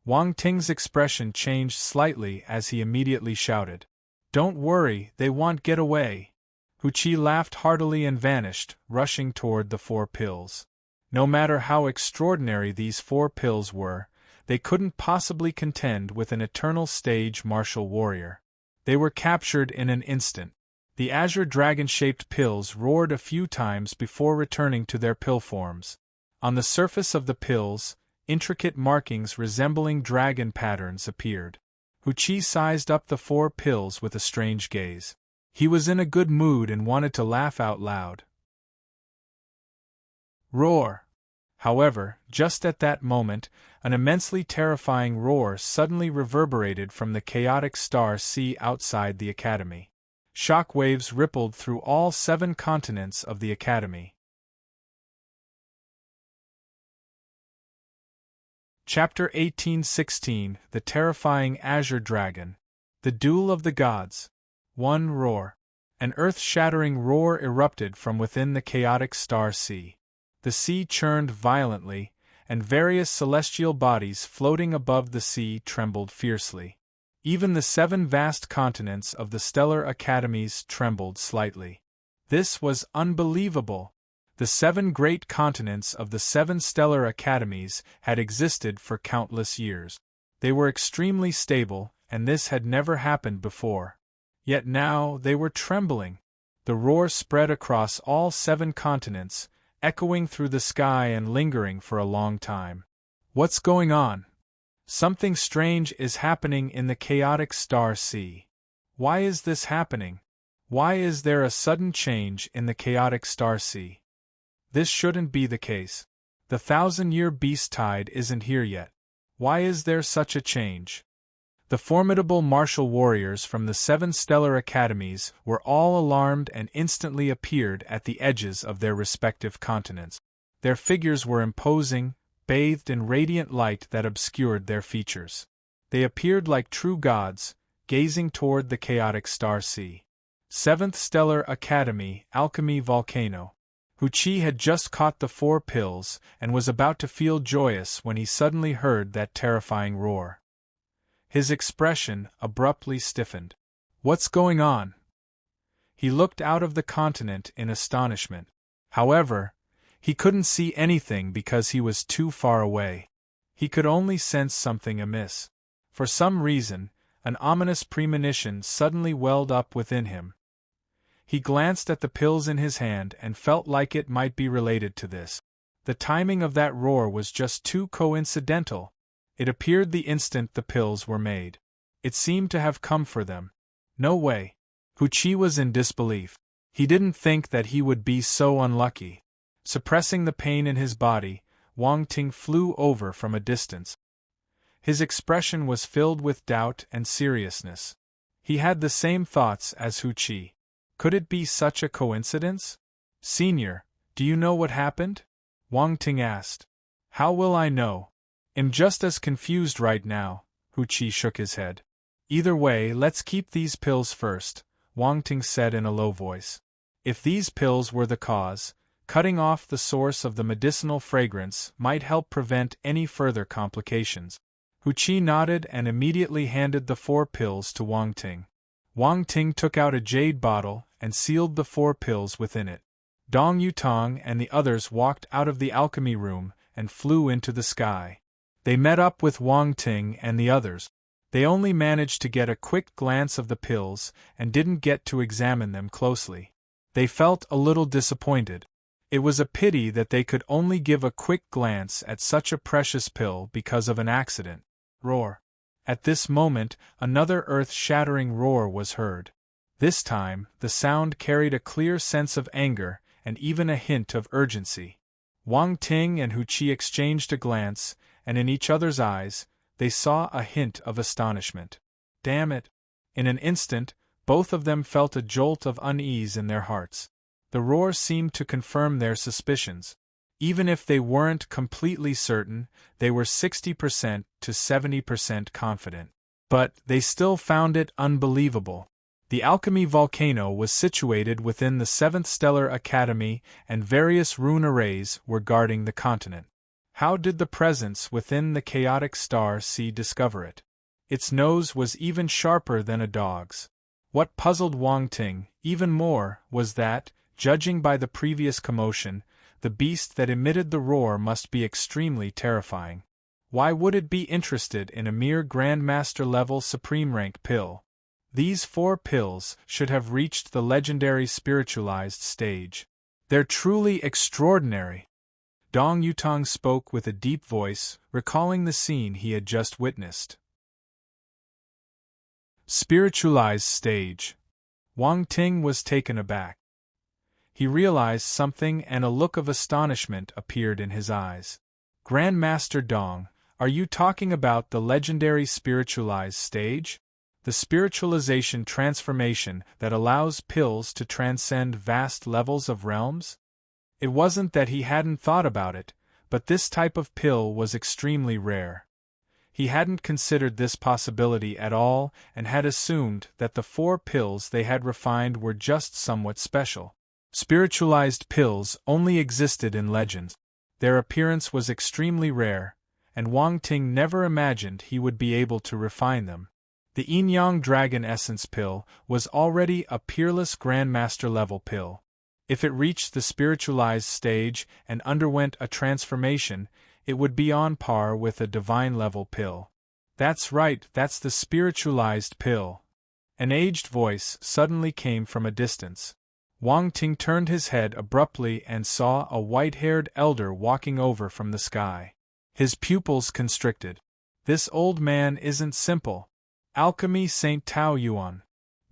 Wang Ting's expression changed slightly as he immediately shouted. Don't worry, they won't get away. Hu Qi laughed heartily and vanished, rushing toward the 4 pills. No matter how extraordinary these 4 pills were, they couldn't possibly contend with an eternal stage martial warrior. They were captured in an instant. The azure dragon-shaped pills roared a few times before returning to their pill forms. On the surface of the pills, intricate markings resembling dragon patterns appeared. Hu Qi sized up the 4 pills with a strange gaze. He was in a good mood and wanted to laugh out loud. Roar! However, just at that moment, an immensely terrifying roar suddenly reverberated from the chaotic star sea outside the academy. Shock waves rippled through all 7 continents of the academy. Chapter 1816 The Terrifying Azure Dragon. The Duel of the Gods. 1 Roar. An earth-shattering roar erupted from within the chaotic star sea. The sea churned violently, and various celestial bodies floating above the sea trembled fiercely. Even the 7 vast continents of the stellar academies trembled slightly. This was unbelievable. The 7 great continents of the 7 stellar academies had existed for countless years. They were extremely stable, and this had never happened before. Yet now they were trembling. The roar spread across all 7 continents, echoing through the sky and lingering for a long time. What's going on? Something strange is happening in the chaotic star sea. Why is this happening? Why is there a sudden change in the chaotic star sea? This shouldn't be the case. The 1,000-year beast tide isn't here yet. Why is there such a change? The formidable martial warriors from the 7 stellar academies were all alarmed and instantly appeared at the edges of their respective continents. Their figures were imposing, bathed in radiant light that obscured their features. They appeared like true gods, gazing toward the chaotic star sea. 7th Stellar Academy, Alchemy Volcano. Hu Qi had just caught the 4 pills and was about to feel joyous when he suddenly heard that terrifying roar. His expression abruptly stiffened. What's going on? He looked out of the continent in astonishment. However, he couldn't see anything because he was too far away. He could only sense something amiss. For some reason, an ominous premonition suddenly welled up within him. He glanced at the pills in his hand and felt like it might be related to this. The timing of that roar was just too coincidental. It appeared the instant the pills were made. It seemed to have come for them. No way. Hu Qi was in disbelief. He didn't think that he would be so unlucky. Suppressing the pain in his body, Wang Ting flew over from a distance. His expression was filled with doubt and seriousness. He had the same thoughts as Hu Qi. Could it be such a coincidence? Senior, do you know what happened? Wang Ting asked. How will I know? I'm just as confused right now. Hu Qi shook his head. Either way, let's keep these pills first, Wang Ting said in a low voice. If these pills were the cause, cutting off the source of the medicinal fragrance might help prevent any further complications. Hu Qi nodded and immediately handed the 4 pills to Wang Ting. Wang Ting took out a jade bottle and sealed the 4 pills within it. Dong Yutong and the others walked out of the alchemy room and flew into the sky. They met up with Wang Ting and the others. They only managed to get a quick glance of the pills and didn't get to examine them closely. They felt a little disappointed. It was a pity that they could only give a quick glance at such a precious pill because of an accident. Roar. At this moment, another earth-shattering roar was heard. This time, the sound carried a clear sense of anger and even a hint of urgency. Wang Ting and Hu Qi exchanged a glance, and in each other's eyes, they saw a hint of astonishment. Damn it! In an instant, both of them felt a jolt of unease in their hearts. The roar seemed to confirm their suspicions. Even if they weren't completely certain, they were 60% to 70% confident. But they still found it unbelievable. The alchemy volcano was situated within the 7th Stellar Academy, and various rune arrays were guarding the continent. How did the presence within the chaotic star sea discover it? Its nose was even sharper than a dog's. What puzzled Wang Ting even more was that, judging by the previous commotion, the beast that emitted the roar must be extremely terrifying. Why would it be interested in a mere Grandmaster-level supreme rank pill? These 4 pills should have reached the legendary spiritualized stage. They're truly extraordinary. Dong Yutong spoke with a deep voice, recalling the scene he had just witnessed. Spiritualized stage. Wang Ting was taken aback. He realized something and a look of astonishment appeared in his eyes. Grandmaster Dong, are you talking about the legendary spiritualized stage? The spiritualization transformation that allows pills to transcend vast levels of realms? It wasn't that he hadn't thought about it, but this type of pill was extremely rare. He hadn't considered this possibility at all and had assumed that the 4 pills they had refined were just somewhat special. Spiritualized pills only existed in legends. Their appearance was extremely rare, and Wang Ting never imagined he would be able to refine them. The Yin-Yang Dragon Essence pill was already a peerless Grandmaster-level pill. If it reached the spiritualized stage and underwent a transformation, it would be on par with a divine-level pill. That's right, that's the spiritualized pill. An aged voice suddenly came from a distance. Wang Ting turned his head abruptly and saw a white-haired elder walking over from the sky. His pupils constricted. This old man isn't simple. Alchemy Saint Tao Yuan.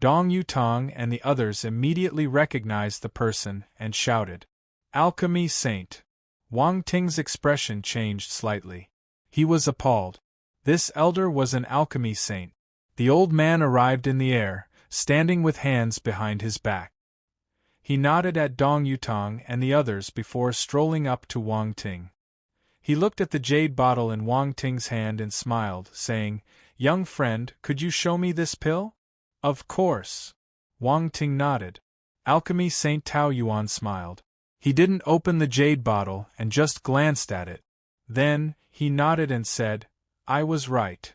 Dong Yutong and the others immediately recognized the person and shouted, "Alchemy Saint!" Wang Ting's expression changed slightly. He was appalled. This elder was an alchemy saint. The old man arrived in the air, standing with hands behind his back. He nodded at Dong Yutong and the others before strolling up to Wang Ting. He looked at the jade bottle in Wang Ting's hand and smiled, saying, "Young friend, could you show me this pill?" "Of course." Wang Ting nodded. Alchemy Saint Tao Yuan smiled. He didn't open the jade bottle and just glanced at it. Then, he nodded and said, "I was right.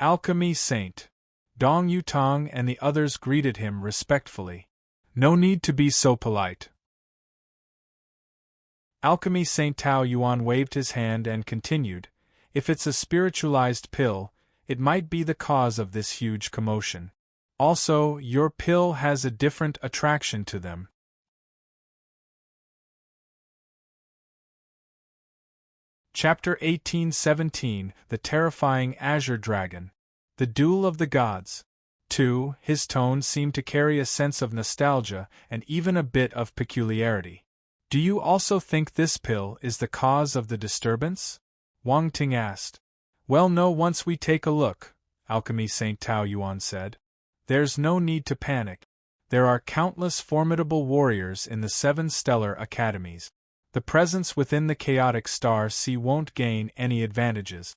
Alchemy Saint." Dong Yutong and the others greeted him respectfully. "No need to be so polite." Alchemy Saint Tao Yuan waved his hand and continued, "If it's a spiritualized pill, it might be the cause of this huge commotion. Also, your pill has a different attraction to them." Chapter 1817 The Terrifying Azure Dragon. The Duel of the Gods. 2. His tone seemed to carry a sense of nostalgia and even a bit of peculiarity. "Do you also think this pill is the cause of the disturbance?" Wang Ting asked. "Well, no, once we take a look," Alchemy Saint Tao Yuan said. "There's no need to panic. There are countless formidable warriors in the 7 stellar academies. The presence within the chaotic star sea won't gain any advantages."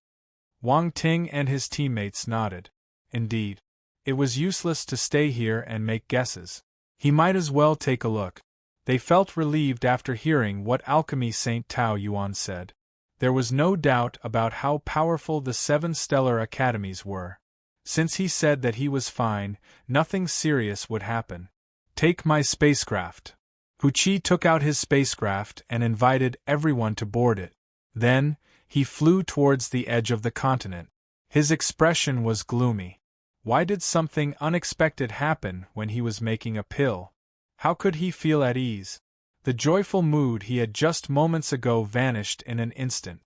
Wang Ting and his teammates nodded. Indeed. It was useless to stay here and make guesses. He might as well take a look. They felt relieved after hearing what Alchemy Saint Tao Yuan said. There was no doubt about how powerful the 7 stellar academies were. Since he said that he was fine, nothing serious would happen. Take my spacecraft. Huchi took out his spacecraft and invited everyone to board it. Then, he flew towards the edge of the continent. His expression was gloomy. Why did something unexpected happen when he was making a pill? How could he feel at ease? The joyful mood he had just moments ago vanished in an instant.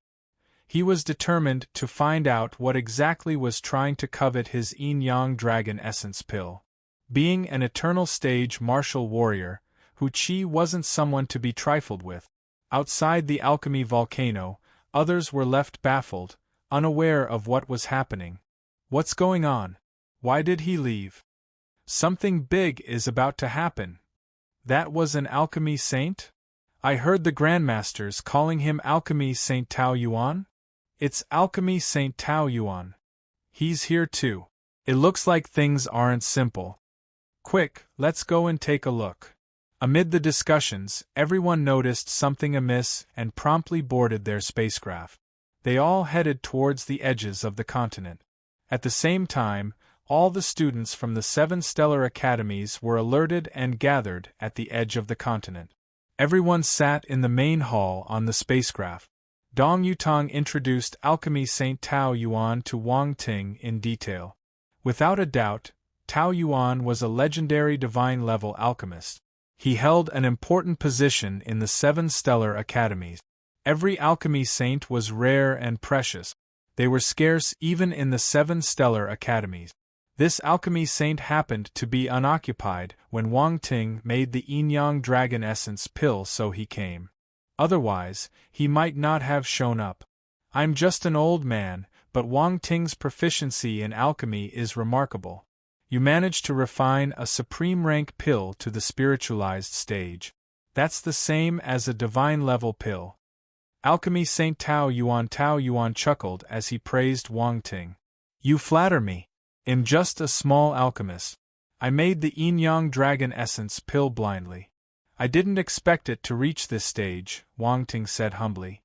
He was determined to find out what exactly was trying to covet his yin-yang dragon essence pill. Being an eternal stage martial warrior, Huchi wasn't someone to be trifled with. Outside the alchemy volcano, others were left baffled, unaware of what was happening. What's going on? Why did he leave? Something big is about to happen. That was an alchemy saint? I heard the grandmasters calling him Alchemy Saint Tao Yuan? It's Alchemy Saint Tao Yuan. He's here too. It looks like things aren't simple. Quick, let's go and take a look. Amid the discussions, everyone noticed something amiss and promptly boarded their spacecraft. They all headed towards the edges of the continent. At the same time, all the students from the 7 stellar academies were alerted and gathered at the edge of the continent. Everyone sat in the main hall on the spacecraft. Dong Yutong introduced Alchemy Saint Tao Yuan to Wang Ting in detail. Without a doubt, Tao Yuan was a legendary divine-level alchemist. He held an important position in the 7 stellar academies. Every alchemy saint was rare and precious. They were scarce even in the 7 stellar academies. This alchemy saint happened to be unoccupied when Wang Ting made the yin-yang dragon essence pill, so he came. Otherwise, he might not have shown up. I'm just an old man, but Wang Ting's proficiency in alchemy is remarkable. You managed to refine a supreme rank pill to the spiritualized stage. That's the same as a divine-level pill. Alchemy Saint Tao Yuan chuckled as he praised Wang Ting. You flatter me. I'm just a small alchemist. I made the yin-yang dragon essence pill blindly. I didn't expect it to reach this stage, Wang Ting said humbly.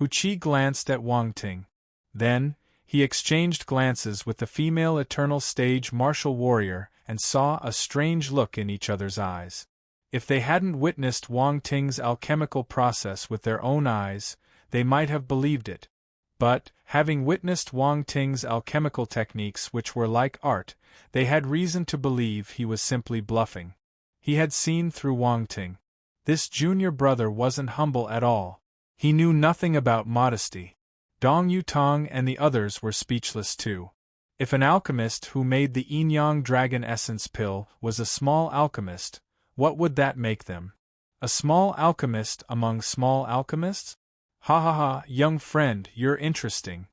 Huchi glanced at Wang Ting. Then, he exchanged glances with the female eternal stage martial warrior and saw a strange look in each other's eyes. If they hadn't witnessed Wang Ting's alchemical process with their own eyes, they might have believed it. But, having witnessed Wang Ting's alchemical techniques which were like art, they had reason to believe he was simply bluffing. He had seen through Wang Ting. This junior brother wasn't humble at all. He knew nothing about modesty. Dong Yutong and the others were speechless too. If an alchemist who made the yin-yang dragon essence pill was a small alchemist, what would that make them? A small alchemist among small alchemists? Ha ha ha, young friend, you're interesting.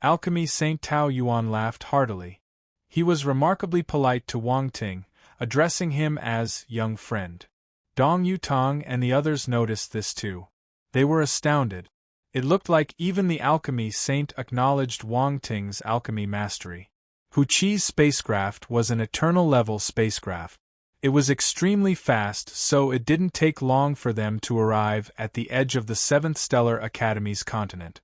Alchemy Saint Tao Yuan laughed heartily. He was remarkably polite to Wang Ting, addressing him as young friend. Dong Yutong and the others noticed this too. They were astounded. It looked like even the alchemy saint acknowledged Wang Ting's alchemy mastery. Huchi's spacecraft was an eternal-level spacecraft. It was extremely fast, so it didn't take long for them to arrive at the edge of the 7th Stellar Academy's continent.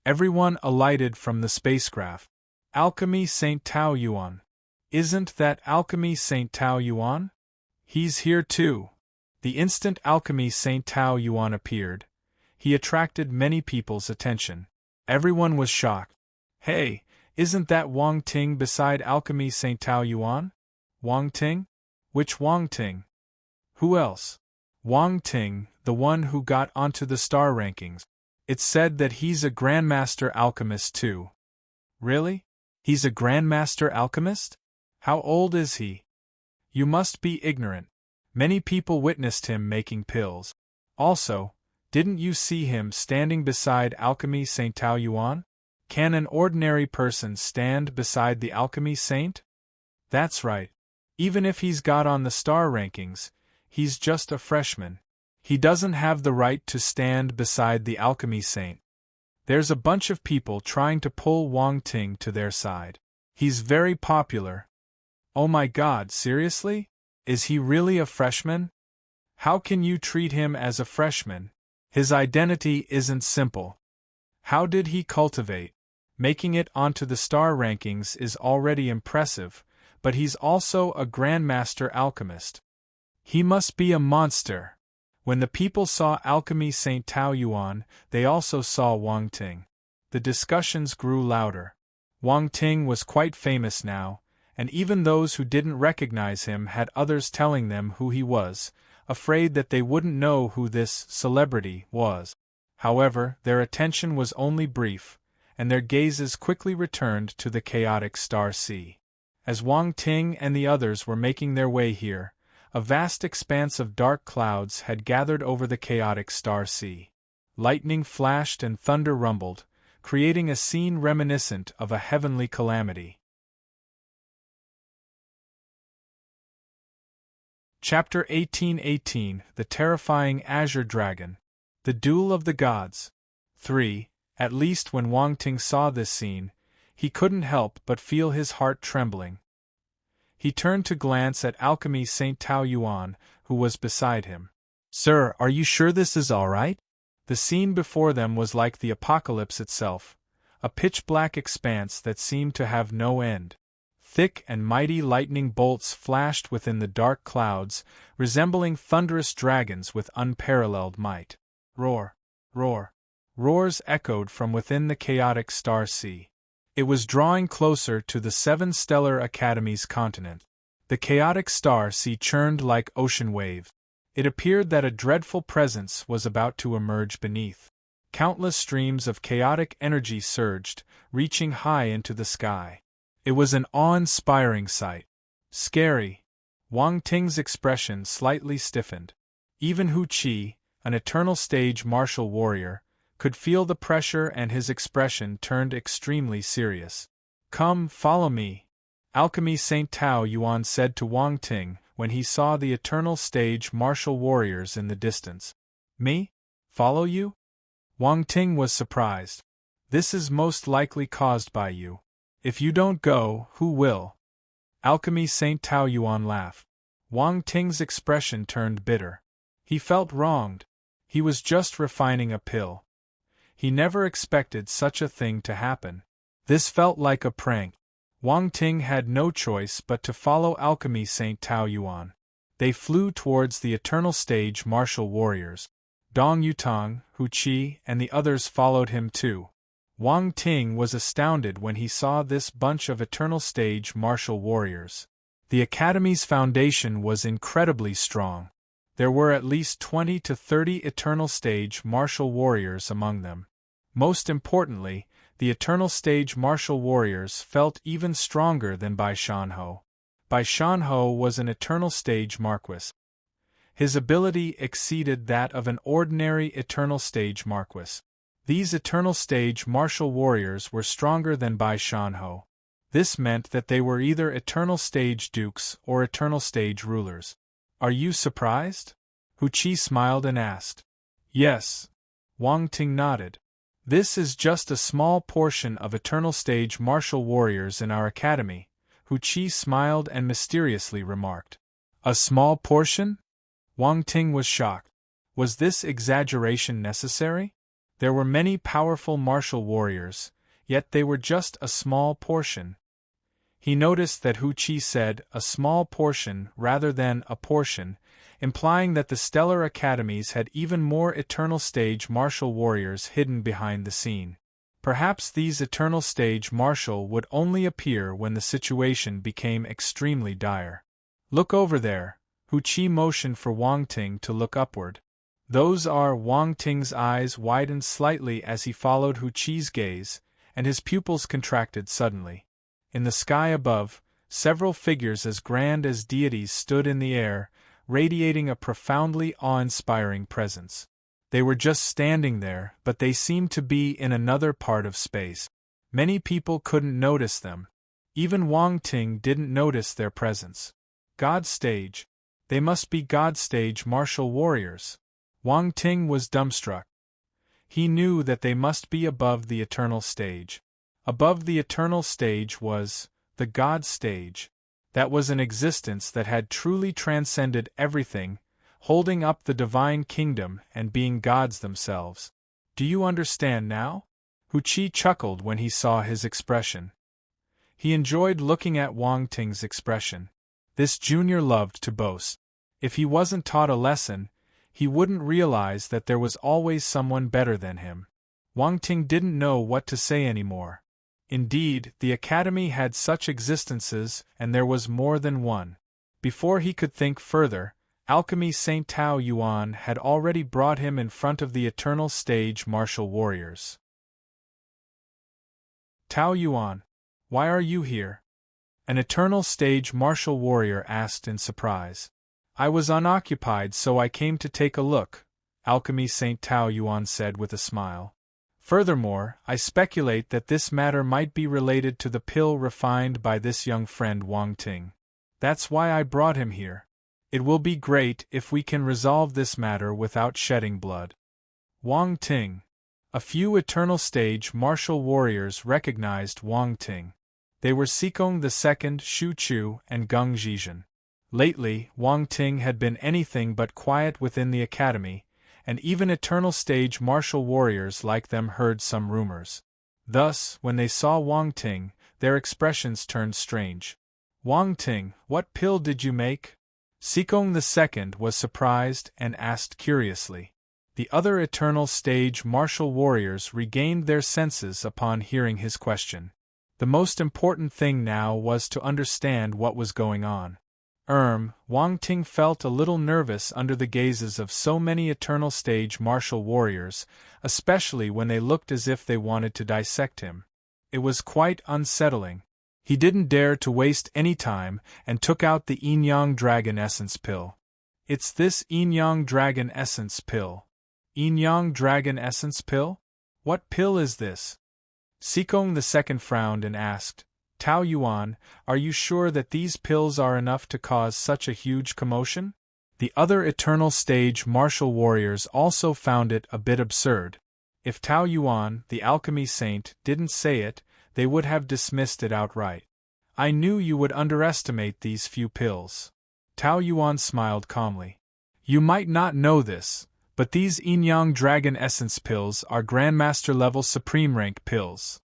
Everyone alighted from the spacecraft. Alchemy Saint Tao Yuan. Isn't that Alchemy Saint Tao Yuan? He's here too. The instant Alchemy Saint Tao Yuan appeared, he attracted many people's attention. Everyone was shocked. Hey, isn't that Wang Ting beside Alchemy Saint Tao Yuan? Wang Ting? Which Wang Ting? Who else? Wang Ting, the one who got onto the star rankings. It's said that he's a Grandmaster Alchemist too. Really? He's a Grandmaster Alchemist? How old is he? You must be ignorant. Many people witnessed him making pills. Also, didn't you see him standing beside Alchemy Saint Tao Yuan? Can an ordinary person stand beside the alchemy saint? That's right. Even if he's got on the star rankings, he's just a freshman. He doesn't have the right to stand beside the alchemy saint. There's a bunch of people trying to pull Wang Ting to their side. He's very popular. Oh my God, seriously? Is he really a freshman? How can you treat him as a freshman? His identity isn't simple. How did he cultivate? Making it onto the star rankings is already impressive, but he's also a grandmaster alchemist. He must be a monster. When the people saw Alchemy Saint Tao Yuan, they also saw Wang Ting. The discussions grew louder. Wang Ting was quite famous now, and even those who didn't recognize him had others telling them who he was, afraid that they wouldn't know who this celebrity was. However, their attention was only brief, and their gazes quickly returned to the chaotic star sea. As Wang Ting and the others were making their way here, a vast expanse of dark clouds had gathered over the chaotic star sea. Lightning flashed and thunder rumbled, creating a scene reminiscent of a heavenly calamity. Chapter 1818 The Terrifying Azure Dragon. The Duel of the Gods. 3. At least when Wang Ting saw this scene, he couldn't help but feel his heart trembling. He turned to glance at Alchemy Saint Tao Yuan, who was beside him. "Sir, are you sure this is all right?" The scene before them was like the apocalypse itself, a pitch-black expanse that seemed to have no end. Thick and mighty lightning bolts flashed within the dark clouds, resembling thunderous dragons with unparalleled might. Roar! Roar! Roars echoed from within the chaotic star sea. It was drawing closer to the Seven Stellar Academy's continent. The chaotic star sea churned like ocean waves. It appeared that a dreadful presence was about to emerge beneath. Countless streams of chaotic energy surged, reaching high into the sky. It was an awe-inspiring sight. Scary. Wang Ting's expression slightly stiffened. Even Hu Qi, an eternal stage martial warrior, could feel the pressure and his expression turned extremely serious. "Come, follow me," Alchemy Saint Tao Yuan said to Wang Ting when he saw the eternal stage martial warriors in the distance. "Me? Follow you?" Wang Ting was surprised. "This is most likely caused by you. If you don't go, who will?" Alchemy Saint Tao Yuan laughed. Wang Ting's expression turned bitter. He felt wronged. He was just refining a pill. He never expected such a thing to happen. This felt like a prank. Wang Ting had no choice but to follow Alchemy Saint Tao Yuan. They flew towards the eternal stage martial warriors. Dong Yutong, Hu Qi, and the others followed him too. Wang Ting was astounded when he saw this bunch of eternal stage martial warriors. The Academy's foundation was incredibly strong. There were at least 20 to 30 eternal stage martial warriors among them. Most importantly, the eternal stage martial warriors felt even stronger than Bai Shanho. Bai Shanho was an eternal stage marquis. His ability exceeded that of an ordinary eternal stage marquis. These eternal stage martial warriors were stronger than Bai Shanho. This meant that they were either eternal stage dukes or eternal stage rulers. "Are you surprised?" Hu Qi smiled and asked. "Yes." Wang Ting nodded. "This is just a small portion of eternal stage martial warriors in our academy," Hu Qi smiled and mysteriously remarked. "A small portion?" Wang Ting was shocked. Was this exaggeration necessary? There were many powerful martial warriors, yet they were just a small portion. He noticed that Hu Qi said a small portion rather than a portion, implying that the stellar academies had even more eternal stage martial warriors hidden behind the scene. Perhaps these eternal stage martial would only appear when the situation became extremely dire. "Look over there," Hu Qi motioned for Wang Ting to look upward. Those are Wang Ting's eyes widened slightly as he followed Hu Qi's gaze, and his pupils contracted suddenly. In the sky above, several figures as grand as deities stood in the air, radiating a profoundly awe-inspiring presence. They were just standing there, but they seemed to be in another part of space. Many people couldn't notice them. Even Wang Ting didn't notice their presence. God stage. They must be God stage martial warriors. Wang Ting was dumbstruck. He knew that they must be above the eternal stage. Above the eternal stage was the God stage. That was an existence that had truly transcended everything, holding up the divine kingdom and being gods themselves. Do you understand now? Hu Qi chuckled when he saw his expression. He enjoyed looking at Wang Ting's expression. This junior loved to boast. If he wasn't taught a lesson, he wouldn't realize that there was always someone better than him. Wang Ting didn't know what to say anymore. Indeed, the academy had such existences, and there was more than one. Before he could think further, Alchemy Saint Tao Yuan had already brought him in front of the eternal stage martial warriors. Tao Yuan, why are you here? An eternal stage martial warrior asked in surprise. I was unoccupied, so I came to take a look, Alchemy Saint Tao Yuan said with a smile. Furthermore, I speculate that this matter might be related to the pill refined by this young friend Wang Ting. That's why I brought him here. It will be great if we can resolve this matter without shedding blood. Wang Ting. A few eternal stage martial warriors recognized Wang Ting. They were Sikong II, Shu Chu, and Geng Zhizhen. Lately, Wang Ting had been anything but quiet within the academy, and even eternal stage martial warriors like them heard some rumors. Thus, when they saw Wang Ting, their expressions turned strange. Wang Ting, what pill did you make? Sikong II was surprised and asked curiously. The other eternal stage martial warriors regained their senses upon hearing his question. The most important thing now was to understand what was going on. Wang Ting felt a little nervous under the gazes of so many eternal stage martial warriors, especially when they looked as if they wanted to dissect him. It was quite unsettling. He didn't dare to waste any time and took out the Yin-Yang Dragon Essence pill. It's this Yin-Yang Dragon Essence pill. Yin-Yang Dragon Essence pill? What pill is this? Sikong II frowned and asked, Tao Yuan, are you sure that these pills are enough to cause such a huge commotion? The other eternal stage martial warriors also found it a bit absurd. If Tao Yuan, the alchemy saint, didn't say it, they would have dismissed it outright. I knew you would underestimate these few pills. Tao Yuan smiled calmly. You might not know this, but these Yin-Yang Dragon Essence pills are Grandmaster-level Supreme Rank pills.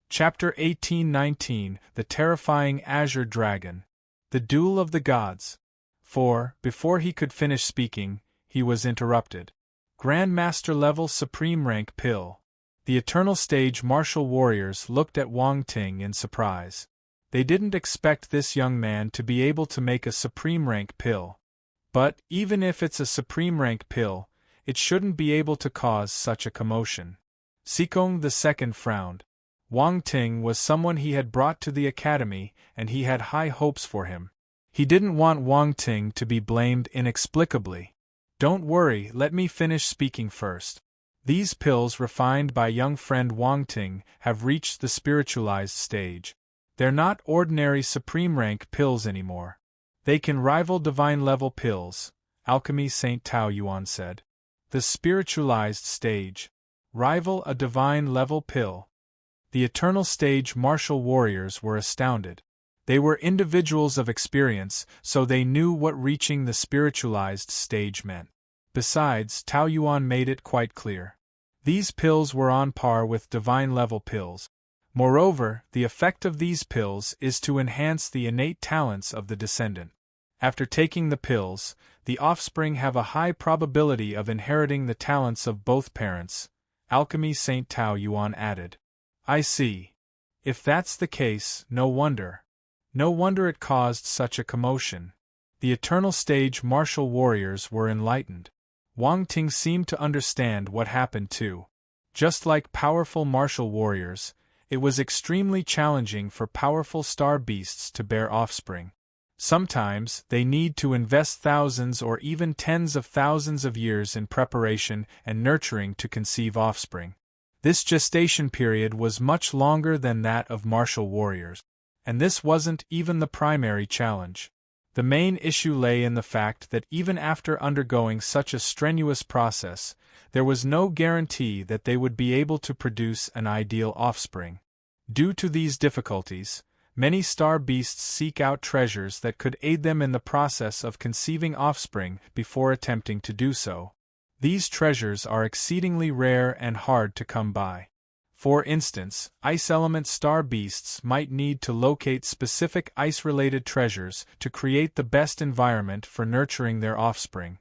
Chapter 1819 The Terrifying Azure Dragon. The Duel of the Gods. Before he could finish speaking, he was interrupted. Grandmaster-level Supreme Rank pill. The eternal stage martial warriors looked at Wang Ting in surprise. They didn't expect this young man to be able to make a Supreme Rank pill. But, even if it's a Supreme Rank pill, it shouldn't be able to cause such a commotion. Sikong II frowned. Wang Ting was someone he had brought to the academy, and he had high hopes for him. He didn't want Wang Ting to be blamed inexplicably. Don't worry, let me finish speaking first. These pills refined by young friend Wang Ting have reached the spiritualized stage. They're not ordinary supreme rank pills anymore. They can rival divine-level pills, Alchemy Saint Tao Yuan said. The spiritualized stage. Rival a divine-level pill. The eternal stage martial warriors were astounded. They were individuals of experience, so they knew what reaching the spiritualized stage meant. Besides, Tao Yuan made it quite clear. These pills were on par with divine-level pills. Moreover, the effect of these pills is to enhance the innate talents of the descendant. After taking the pills, the offspring have a high probability of inheriting the talents of both parents, Alchemy Saint Tao Yuan added. I see. If that's the case, no wonder. No wonder it caused such a commotion. The eternal stage martial warriors were enlightened. Wang Ting seemed to understand what happened too. Just like powerful martial warriors, it was extremely challenging for powerful star beasts to bear offspring. Sometimes, they need to invest thousands or even tens of thousands of years in preparation and nurturing to conceive offspring. This gestation period was much longer than that of martial warriors. And this wasn't even the primary challenge. The main issue lay in the fact that even after undergoing such a strenuous process, there was no guarantee that they would be able to produce an ideal offspring. Due to these difficulties, Many star beasts seek out treasures that could aid them in the process of conceiving offspring before attempting to do so. These treasures are exceedingly rare and hard to come by. For instance, ice element star beasts might need to locate specific ice-related treasures to create the best environment for nurturing their offspring.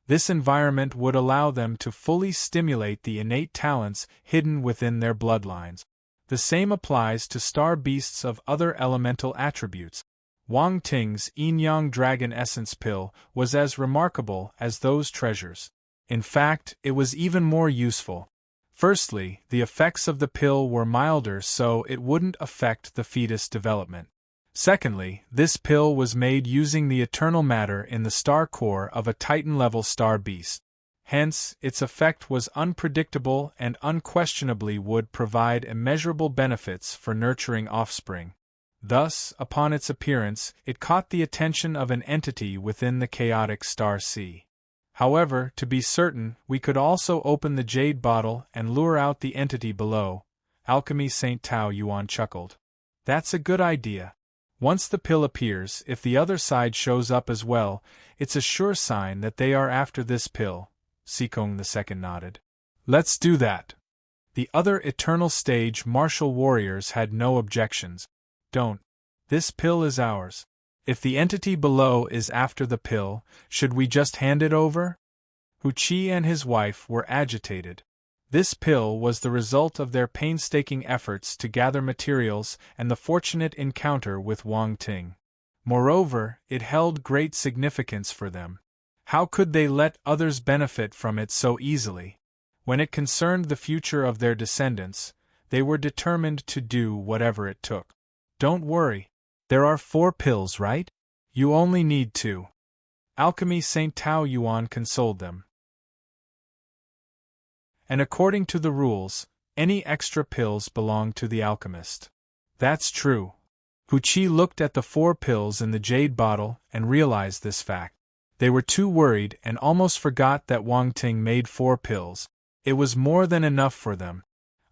This environment would allow them to fully stimulate the innate talents hidden within their bloodlines. The same applies to star beasts of other elemental attributes. Wang Ting's yin-yang dragon essence pill was as remarkable as those treasures. In fact, it was even more useful. Firstly, the effects of the pill were milder so it wouldn't affect the fetus development. Secondly, this pill was made using the eternal matter in the star core of a Titan-level star beast. Hence, its effect was unpredictable and unquestionably would provide immeasurable benefits for nurturing offspring. Thus, upon its appearance, it caught the attention of an entity within the chaotic star sea. However, to be certain, we could also open the jade bottle and lure out the entity below. Alchemy Saint Tao Yuan chuckled. That's a good idea. Once the pill appears, if the other side shows up as well, it's a sure sign that they are after this pill. Sikong II nodded. Let's do that. The other Eternal Stage martial warriors had no objections. Don't. This pill is ours. If the entity below is after the pill, should we just hand it over? Hu Qi and his wife were agitated. This pill was the result of their painstaking efforts to gather materials and the fortunate encounter with Wang Ting. Moreover, it held great significance for them. How could they let others benefit from it so easily? When it concerned the future of their descendants, they were determined to do whatever it took. Don't worry. There are 4 pills, right? You only need 2. Alchemy Saint Tao Yuan consoled them. And according to the rules, any extra pills belong to the alchemist. That's true. Hu Qi looked at the 4 pills in the jade bottle and realized this fact. They were too worried and almost forgot that Wang Ting made 4 pills. It was more than enough for them.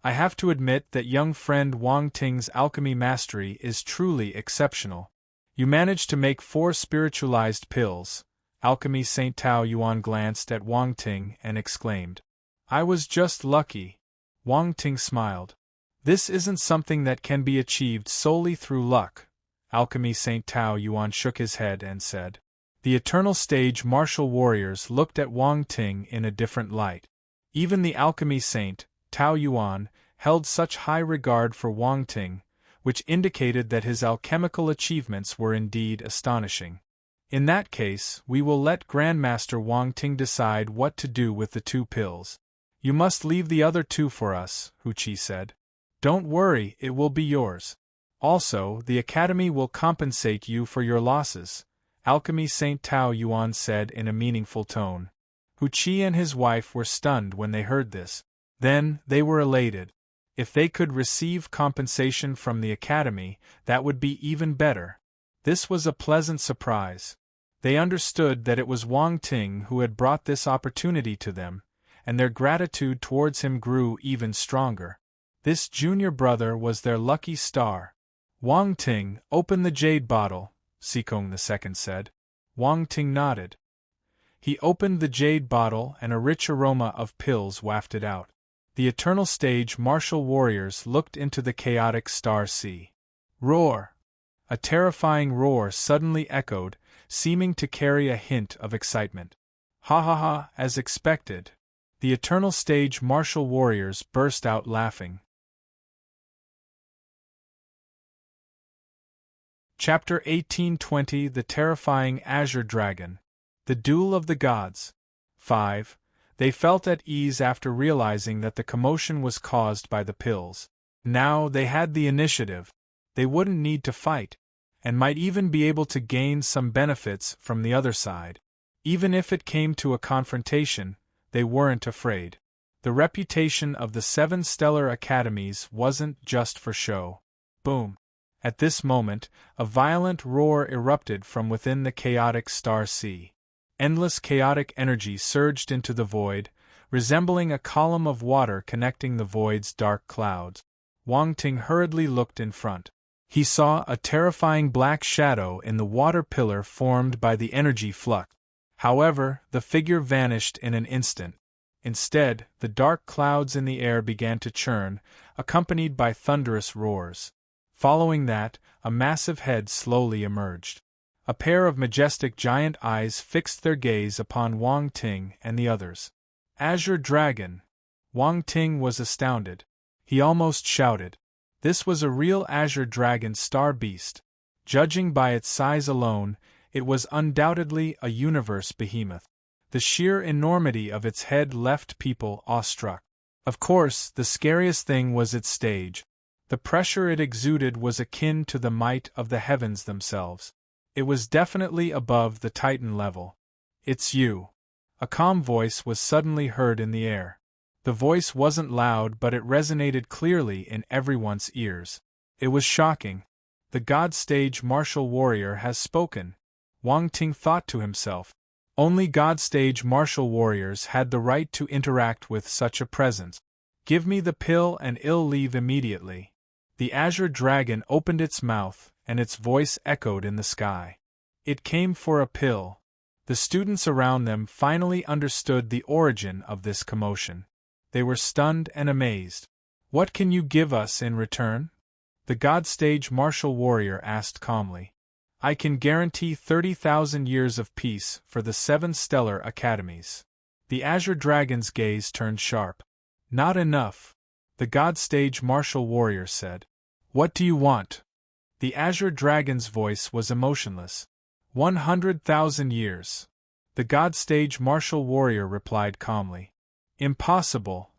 I have to admit that young friend Wang Ting's alchemy mastery is truly exceptional. You managed to make 4 spiritualized pills. Alchemy Saint Tao Yuan glanced at Wang Ting and exclaimed. I was just lucky. Wang Ting smiled. This isn't something that can be achieved solely through luck. Alchemy Saint Tao Yuan shook his head and said. The Eternal Stage martial warriors looked at Wang Ting in a different light. Even the Alchemy Saint, Tao Yuan, held such high regard for Wang Ting, which indicated that his alchemical achievements were indeed astonishing. In that case, we will let Grandmaster Wang Ting decide what to do with the 2 pills. You must leave the other 2 for us, Hu Qi said. Don't worry, it will be yours. Also, the Academy will compensate you for your losses. Alchemy Saint Tao Yuan said in a meaningful tone. Hu Qi and his wife were stunned when they heard this. Then, they were elated. If they could receive compensation from the Academy, that would be even better. This was a pleasant surprise. They understood that it was Wang Ting who had brought this opportunity to them, and their gratitude towards him grew even stronger. This junior brother was their lucky star. Wang Ting, open the jade bottle, Sikong II said. Wang Ting nodded. He opened the jade bottle and a rich aroma of pills wafted out. The Eternal Stage martial warriors looked into the chaotic star sea. Roar! A terrifying roar suddenly echoed, seeming to carry a hint of excitement. Ha ha ha, as expected. The Eternal Stage martial warriors burst out laughing. Chapter 1820 The Terrifying Azure Dragon. The Duel of the Gods. 5. They felt at ease after realizing that the commotion was caused by the pills. Now they had the initiative. They wouldn't need to fight, and might even be able to gain some benefits from the other side. Even if it came to a confrontation, they weren't afraid. The reputation of the 7 stellar academies wasn't just for show. Boom! At this moment, a violent roar erupted from within the chaotic star sea. Endless chaotic energy surged into the void, resembling a column of water connecting the void's dark clouds. Wang Ting hurriedly looked in front. He saw a terrifying black shadow in the water pillar formed by the energy flux. However, the figure vanished in an instant. Instead, the dark clouds in the air began to churn, accompanied by thunderous roars. Following that, a massive head slowly emerged. A pair of majestic giant eyes fixed their gaze upon Wang Ting and the others. Azure Dragon! Wang Ting was astounded. He almost shouted. This was a real Azure Dragon star beast. Judging by its size alone, it was undoubtedly a universe behemoth. The sheer enormity of its head left people awestruck. Of course, the scariest thing was its stage. The pressure it exuded was akin to the might of the heavens themselves. It was definitely above the Titan level. "It's you." A calm voice was suddenly heard in the air. The voice wasn't loud, but it resonated clearly in everyone's ears. It was shocking. The God Stage martial warrior has spoken. Wang Ting thought to himself. Only God Stage martial warriors had the right to interact with such a presence. Give me the pill and I'll leave immediately. The Azure Dragon opened its mouth, and its voice echoed in the sky. It came for a pill. The students around them finally understood the origin of this commotion. They were stunned and amazed. What can you give us in return? The God Stage martial warrior asked calmly. I can guarantee 30,000 years of peace for the 7 stellar academies. The Azure Dragon's gaze turned sharp. Not enough, the God Stage martial warrior said. What do you want? The Azure Dragon's voice was emotionless. 100,000 years. The God Stage martial warrior replied calmly. Impossible.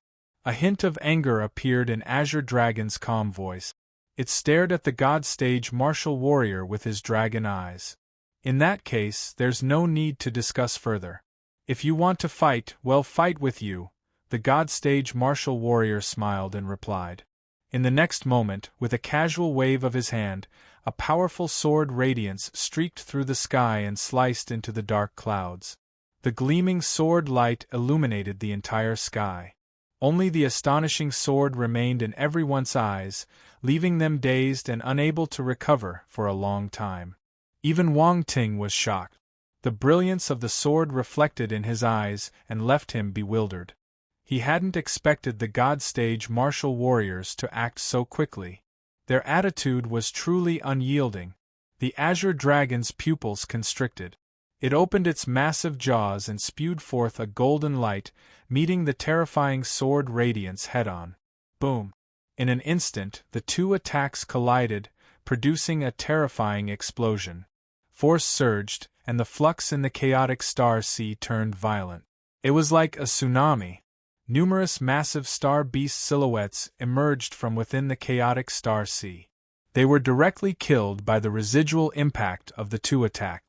A hint of anger appeared in Azure Dragon's calm voice. It stared at the God Stage martial warrior with his dragon eyes. In that case, there's no need to discuss further. If you want to fight, well, fight with you, the God Stage martial warrior smiled and replied. In the next moment, with a casual wave of his hand, a powerful sword radiance streaked through the sky and sliced into the dark clouds. The gleaming sword light illuminated the entire sky. Only the astonishing sword remained in everyone's eyes, leaving them dazed and unable to recover for a long time. Even Wang Ting was shocked. The brilliance of the sword reflected in his eyes and left him bewildered. He hadn't expected the God Stage martial warriors to act so quickly. Their attitude was truly unyielding. The Azure Dragon's pupils constricted. It opened its massive jaws and spewed forth a golden light, meeting the terrifying sword radiance head-on. Boom! In an instant, the two attacks collided, producing a terrifying explosion. Force surged, and the flux in the chaotic star sea turned violent. It was like a tsunami. Numerous massive star beast silhouettes emerged from within the chaotic star sea. They were directly killed by the residual impact of the two attacks.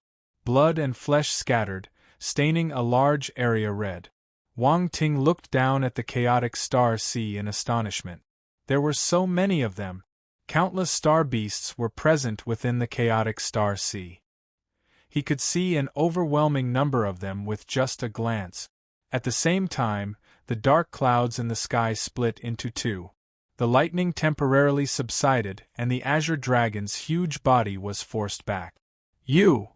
Blood and flesh scattered, staining a large area red. Wang Ting looked down at the chaotic star sea in astonishment. There were so many of them. Countless star beasts were present within the chaotic star sea. He could see an overwhelming number of them with just a glance. At the same time, the dark clouds in the sky split into two. The lightning temporarily subsided, and the Azure Dragon's huge body was forced back. You!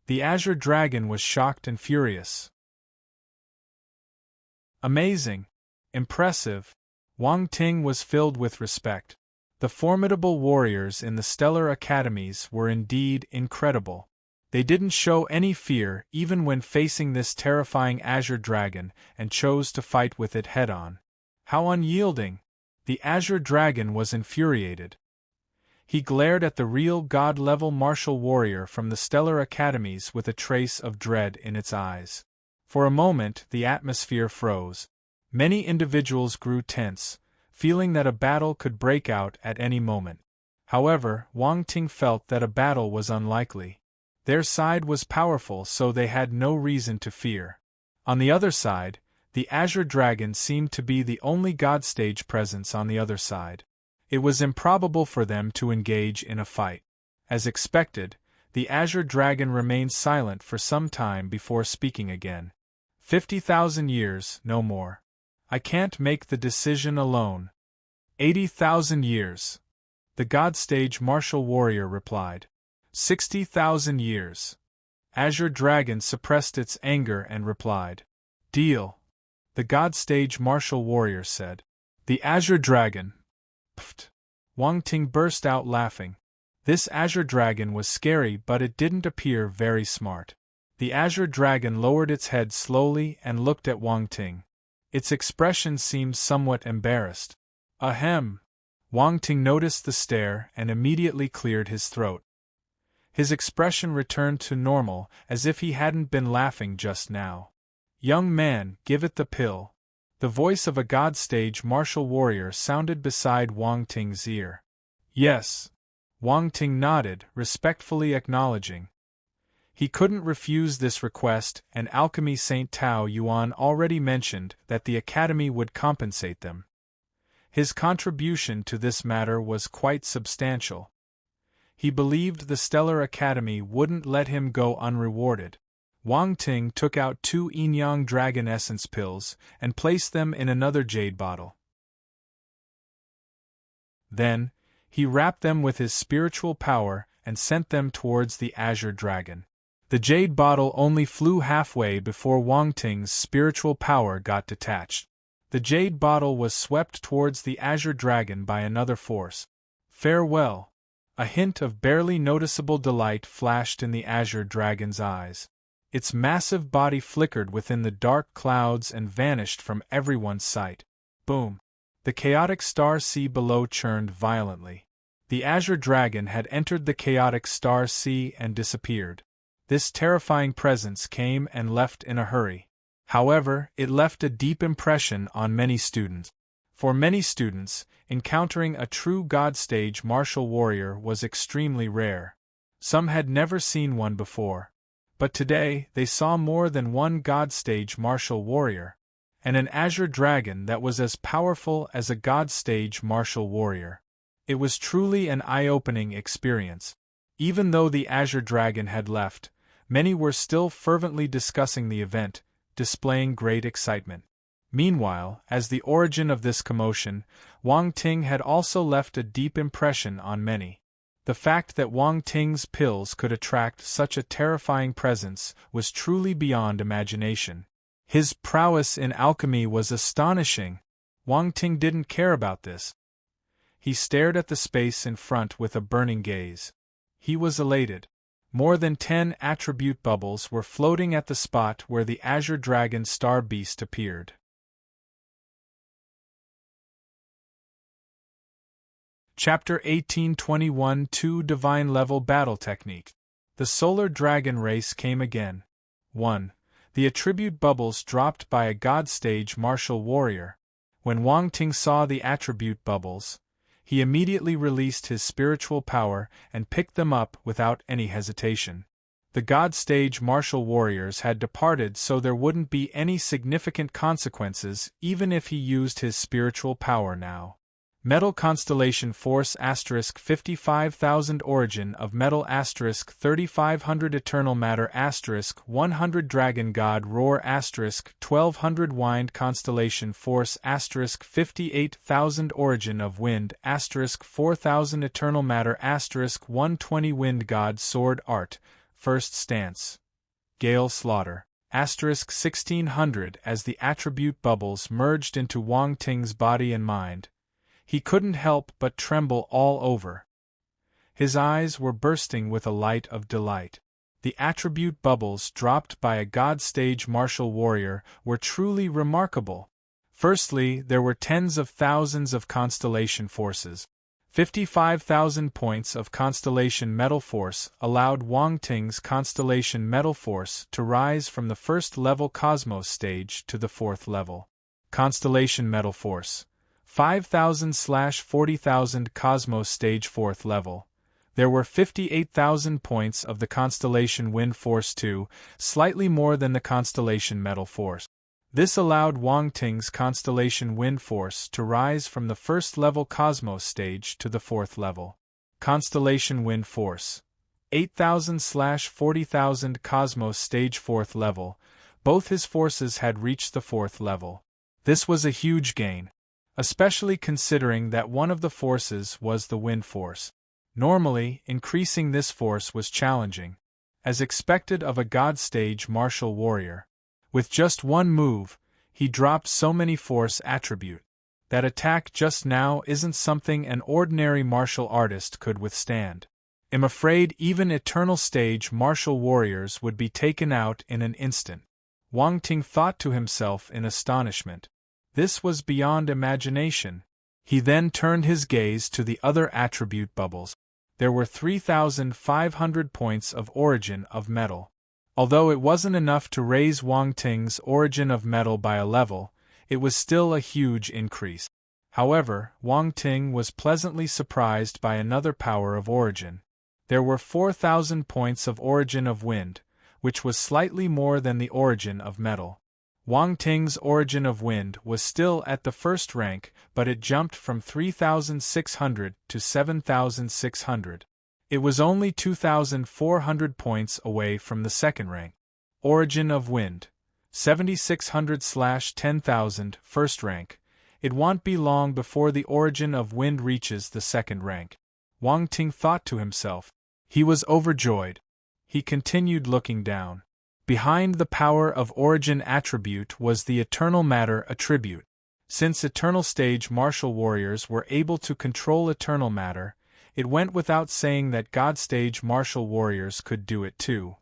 The Azure Dragon was shocked and furious. Amazing! Impressive! Wang Ting was filled with respect. The formidable warriors in the stellar academies were indeed incredible. They didn't show any fear even when facing this terrifying Azure Dragon and chose to fight with it head-on. How unyielding! The Azure Dragon was infuriated. He glared at the real god-level martial warrior from the stellar academies with a trace of dread in its eyes. For a moment, the atmosphere froze. Many individuals grew tense, feeling that a battle could break out at any moment. However, Wang Ting felt that a battle was unlikely. Their side was powerful, so they had no reason to fear. On the other side, the Azure Dragon seemed to be the only God Stage presence on the other side. It was improbable for them to engage in a fight. As expected, the Azure Dragon remained silent for some time before speaking again. 50,000 years, no more. I can't make the decision alone. 80,000 years. the God Stage Martial Warrior replied. 60,000 years. Azure Dragon suppressed its anger and replied. Deal. The God Stage Martial Warrior said. The Azure Dragon. Pfft. Wang Ting burst out laughing. This Azure Dragon was scary, but it didn't appear very smart. The Azure Dragon lowered its head slowly and looked at Wang Ting. Its expression seemed somewhat embarrassed. Ahem. Wang Ting noticed the stare and immediately cleared his throat. His expression returned to normal, as if he hadn't been laughing just now. Young man, give it the pill. The voice of a God Stage Martial Warrior sounded beside Wang Ting's ear. Yes. Wang Ting nodded, respectfully acknowledging. He couldn't refuse this request, and Alchemy Saint Tao Yuan already mentioned that the Academy would compensate them. His contribution to this matter was quite substantial. He believed the Stellar Academy wouldn't let him go unrewarded. Wang Ting took out 2 Yin-Yang Dragon Essence pills and placed them in another jade bottle. Then, he wrapped them with his spiritual power and sent them towards the Azure Dragon. The jade bottle only flew halfway before Wang Ting's spiritual power got detached. The jade bottle was swept towards the Azure Dragon by another force. Farewell. A hint of barely noticeable delight flashed in the Azure Dragon's eyes. Its massive body flickered within the dark clouds and vanished from everyone's sight. Boom! The chaotic star sea below churned violently. The Azure Dragon had entered the chaotic star sea and disappeared. This terrifying presence came and left in a hurry. However, it left a deep impression on many students. For many students, encountering a true God Stage Martial Warrior was extremely rare. Some had never seen one before. But today they saw more than one God Stage Martial Warrior, and an Azure Dragon that was as powerful as a God Stage Martial Warrior. It was truly an eye-opening experience. Even though the Azure Dragon had left, many were still fervently discussing the event, displaying great excitement. Meanwhile, as the origin of this commotion, Wang Ting had also left a deep impression on many. The fact that Wang Ting's pills could attract such a terrifying presence was truly beyond imagination. His prowess in alchemy was astonishing. Wang Ting didn't care about this. He stared at the space in front with a burning gaze. He was elated. More than 10 attribute bubbles were floating at the spot where the Azure Dragon Star Beast appeared. Chapter 1821 2 Divine Level Battle Technique. The Solar Dragon Race came again. 1. The attribute bubbles dropped by a God Stage Martial Warrior. When Wang Ting saw the attribute bubbles, he immediately released his spiritual power and picked them up without any hesitation. The God Stage Martial Warriors had departed, so there wouldn't be any significant consequences even if he used his spiritual power now. Metal Constellation Force * 55,000 Origin of Metal * 3500 Eternal Matter * 100 Dragon God Roar * 1200 Wind Constellation Force * 58,000 Origin of Wind * 4000 Eternal Matter * 120 Wind God Sword Art First Stance Gale Slaughter * 1600 As the attribute bubbles merged into Wang Ting's body and mind, he couldn't help but tremble all over. His eyes were bursting with a light of delight. The attribute bubbles dropped by a God Stage Martial Warrior were truly remarkable. Firstly, there were tens of thousands of constellation forces. 55,000 points of Constellation Metal Force allowed Wang Ting's Constellation Metal Force to rise from the first level Cosmos stage to the fourth level. Constellation Metal Force 5,000/40,000 Cosmos stage fourth level. There were 58,000 points of the Constellation Wind Force 2, slightly more than the Constellation Metal Force. This allowed Wang Ting's Constellation Wind Force to rise from the first level Cosmos stage to the fourth level. Constellation Wind Force 8,000/40,000 Cosmos stage fourth level. Both his forces had reached the fourth level. This was a huge gain. especially considering that one of the forces was the wind force. Normally, increasing this force was challenging, as expected of a God stage martial warrior. With just one move, he dropped so many force attribute. That attack just now isn't something an ordinary martial artist could withstand. I'm afraid even eternal stage martial warriors would be taken out in an instant. Wang Ting thought to himself in astonishment. This was beyond imagination. He then turned his gaze to the other attribute bubbles. There were 3,500 points of origin of metal. Although it wasn't enough to raise Wang Ting's origin of metal by a level, it was still a huge increase. However, Wang Ting was pleasantly surprised by another power of origin. There were 4,000 points of origin of wind, which was slightly more than the origin of metal. Wang Ting's origin of wind was still at the first rank, but it jumped from 3,600 to 7,600. It was only 2,400 points away from the second rank. Origin of wind, 7,600/10,000, first rank. It won't be long before the origin of wind reaches the second rank. Wang Ting thought to himself. He was overjoyed. He continued looking down. Behind the power of origin attribute was the eternal matter attribute. Since eternal stage martial warriors were able to control eternal matter, it went without saying that God stage martial warriors could do it too.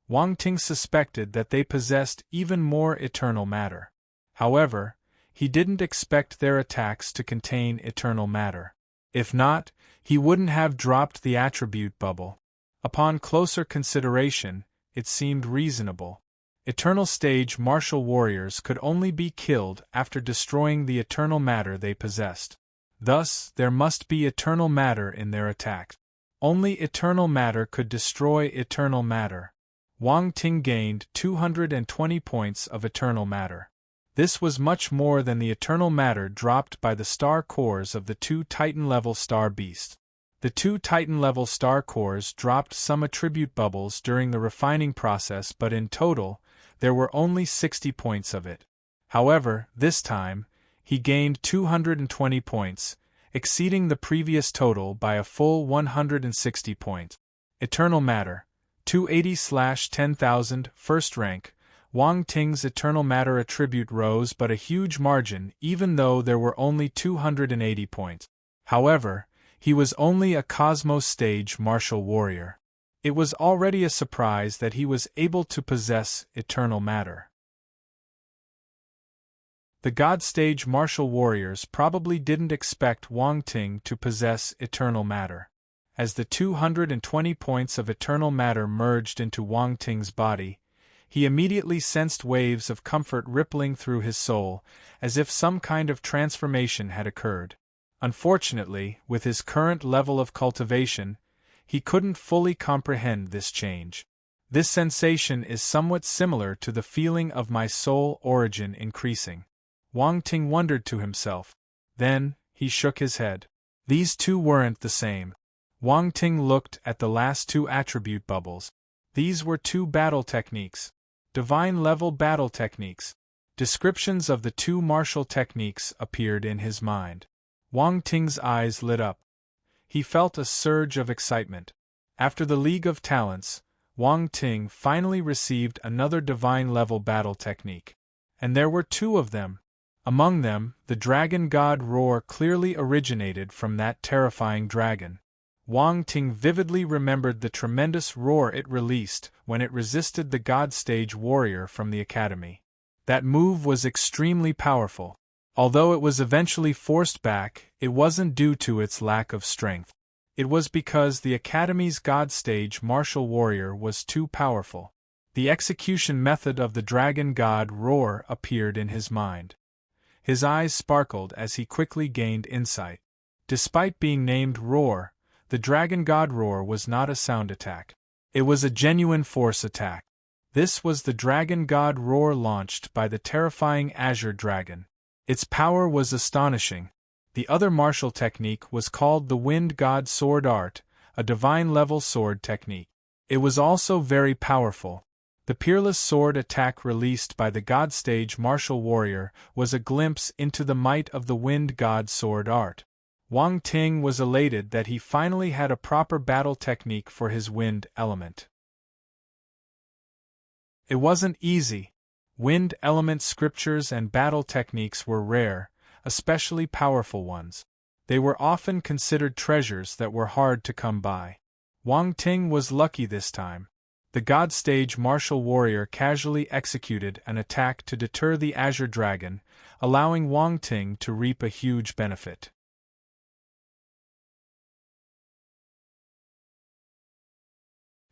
Wang Ting suspected that they possessed even more eternal matter. However, he didn't expect their attacks to contain eternal matter. If not, he wouldn't have dropped the attribute bubble. Upon closer consideration, it seemed reasonable. Eternal stage martial warriors could only be killed after destroying the eternal matter they possessed. Thus, there must be eternal matter in their attacks. Only eternal matter could destroy eternal matter. Wang Ting gained 220 points of eternal matter. This was much more than the eternal matter dropped by the star cores of the two Titan-level star beasts. The two Titan-level star cores dropped some attribute bubbles during the refining process, but in total, there were only 60 points of it. However, this time, he gained 220 points, exceeding the previous total by a full 160 points. Eternal matter, 280/10,000, first rank. Wang Ting's eternal matter attribute rose but a huge margin even though there were only 280 points. However, he was only a Cosmos stage martial warrior. It was already a surprise that he was able to possess eternal matter. The God stage martial warriors probably didn't expect Wang Ting to possess eternal matter. As the 220 points of eternal matter merged into Wang Ting's body, he immediately sensed waves of comfort rippling through his soul, as if some kind of transformation had occurred. Unfortunately, with his current level of cultivation, he couldn't fully comprehend this change. This sensation is somewhat similar to the feeling of my soul origin increasing. Wang Ting wondered to himself. Then, he shook his head. These two weren't the same. Wang Ting looked at the last two attribute bubbles. These were two battle techniques. Divine-level battle techniques. Descriptions of the two martial techniques appeared in his mind. Wang Ting's eyes lit up. He felt a surge of excitement. After the League of Talents, Wang Ting finally received another divine-level battle technique. And there were two of them. Among them, the Dragon God Roar clearly originated from that terrifying dragon. Wang Ting vividly remembered the tremendous roar it released when it resisted the God Stage warrior from the Academy. That move was extremely powerful. Although it was eventually forced back, it wasn't due to its lack of strength. It was because the Academy's God Stage martial warrior was too powerful. The execution method of the Dragon God Roar appeared in his mind. His eyes sparkled as he quickly gained insight. Despite being named Roar, the Dragon God Roar was not a sound attack. It was a genuine force attack. This was the Dragon God Roar launched by the terrifying Azure Dragon. Its power was astonishing. The other martial technique was called the Wind God Sword Art, a divine-level sword technique. It was also very powerful. The peerless sword attack released by the God Stage Martial Warrior was a glimpse into the might of the Wind God sword art. Wang Ting was elated that he finally had a proper battle technique for his wind element. It wasn't easy. Wind element scriptures and battle techniques were rare, especially powerful ones. They were often considered treasures that were hard to come by. Wang Ting was lucky this time. The God Stage Martial Warrior casually executed an attack to deter the Azure Dragon, allowing Wang Ting to reap a huge benefit.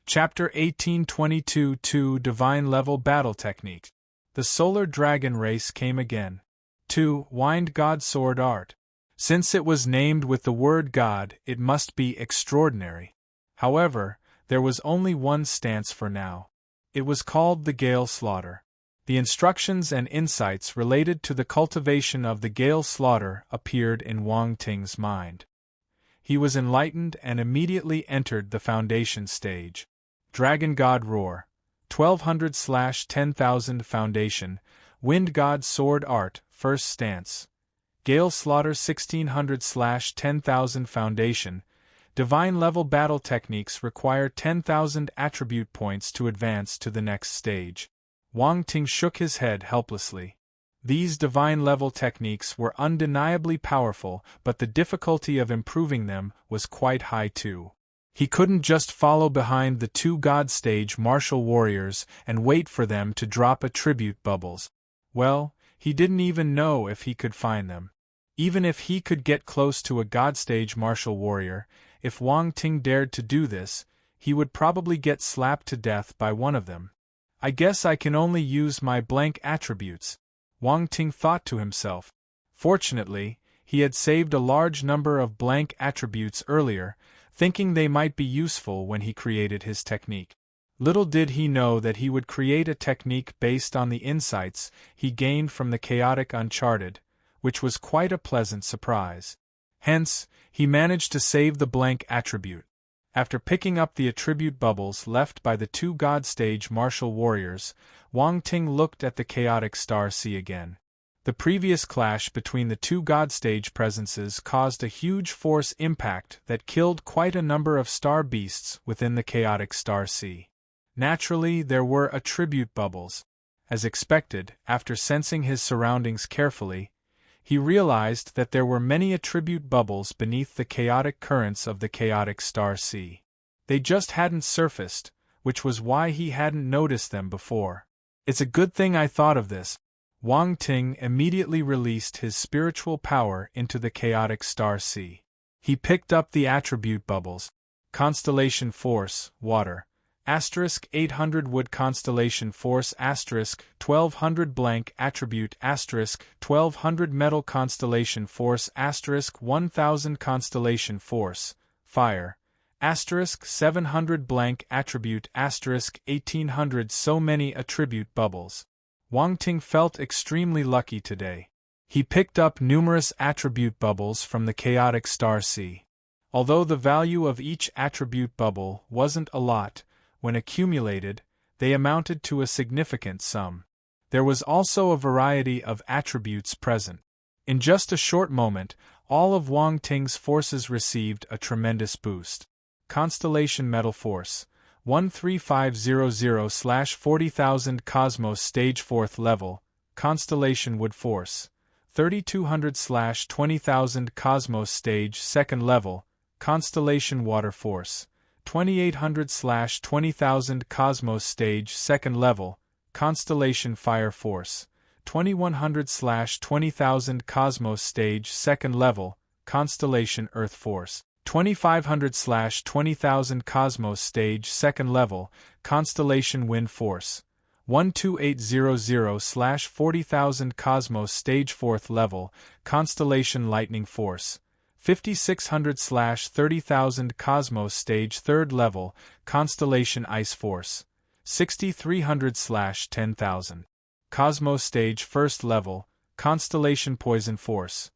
Chapter 1822-2 Divine Level Battle Technique. The Solar Dragon Race came again. 2. Wind God Sword Art. Since it was named with the word God, it must be extraordinary. However, there was only one stance for now. It was called the Gale Slaughter. The instructions and insights related to the cultivation of the Gale Slaughter appeared in Wang Ting's mind. He was enlightened and immediately entered the foundation stage. Dragon God Roar, 1200/10,000 Foundation, Wind God Sword Art, First Stance. Gale Slaughter 1600/10,000 Foundation. Divine level battle techniques require 10,000 attribute points to advance to the next stage. Wang Ting shook his head helplessly. These divine level techniques were undeniably powerful, but the difficulty of improving them was quite high too. He couldn't just follow behind the two God Stage Martial Warriors and wait for them to drop attribute bubbles. Well, he didn't even know if he could find them. Even if he could get close to a God Stage Martial Warrior, if Wang Ting dared to do this, he would probably get slapped to death by one of them. I guess I can only use my blank attributes, Wang Ting thought to himself. Fortunately, he had saved a large number of blank attributes earlier, thinking they might be useful when he created his technique. Little did he know that he would create a technique based on the insights he gained from the Chaotic Uncharted, which was quite a pleasant surprise. Hence, he managed to save the blank attribute. After picking up the attribute bubbles left by the two God Stage Martial Warriors, Wang Ting looked at the Chaotic Star Sea again. The previous clash between the two God Stage presences caused a huge force impact that killed quite a number of star beasts within the Chaotic Star Sea. Naturally, there were attribute bubbles. As expected, after sensing his surroundings carefully, he realized that there were many attribute bubbles beneath the chaotic currents of the Chaotic Star Sea. They just hadn't surfaced, which was why he hadn't noticed them before. It's a good thing I thought of this. Wang Ting immediately released his spiritual power into the Chaotic Star Sea. He picked up the attribute bubbles. Constellation Force, Water. Asterisk 800 Wood Constellation Force asterisk 1200 Blank Attribute asterisk 1200 Metal Constellation Force asterisk 1000 Constellation Force, Fire, asterisk 700 Blank Attribute asterisk 1800 So many attribute bubbles. Wang Ting felt extremely lucky today. He picked up numerous attribute bubbles from the Chaotic Star Sea. Although the value of each attribute bubble wasn't a lot, when accumulated, they amounted to a significant sum. There was also a variety of attributes present. In just a short moment, all of Wang Ting's forces received a tremendous boost. Constellation Metal Force, 13500/40,000 Cosmos Stage 4th Level. Constellation Wood Force, 3200/20,000 Cosmos Stage 2nd Level. Constellation Water Force, 2800/20,000 Cosmos Stage 2nd Level. Constellation Fire Force, 2100/20,000 Cosmos Stage 2nd Level. Constellation Earth Force, 2500/20,000 Cosmos Stage 2nd Level. Constellation Wind Force, 12800/40,000 Cosmos Stage 4th Level. Constellation Lightning Force, 5600/30,000 Cosmos Stage 3rd Level. Constellation Ice Force, 6300/10,000 Cosmos Stage 1st Level. Constellation Poison Force,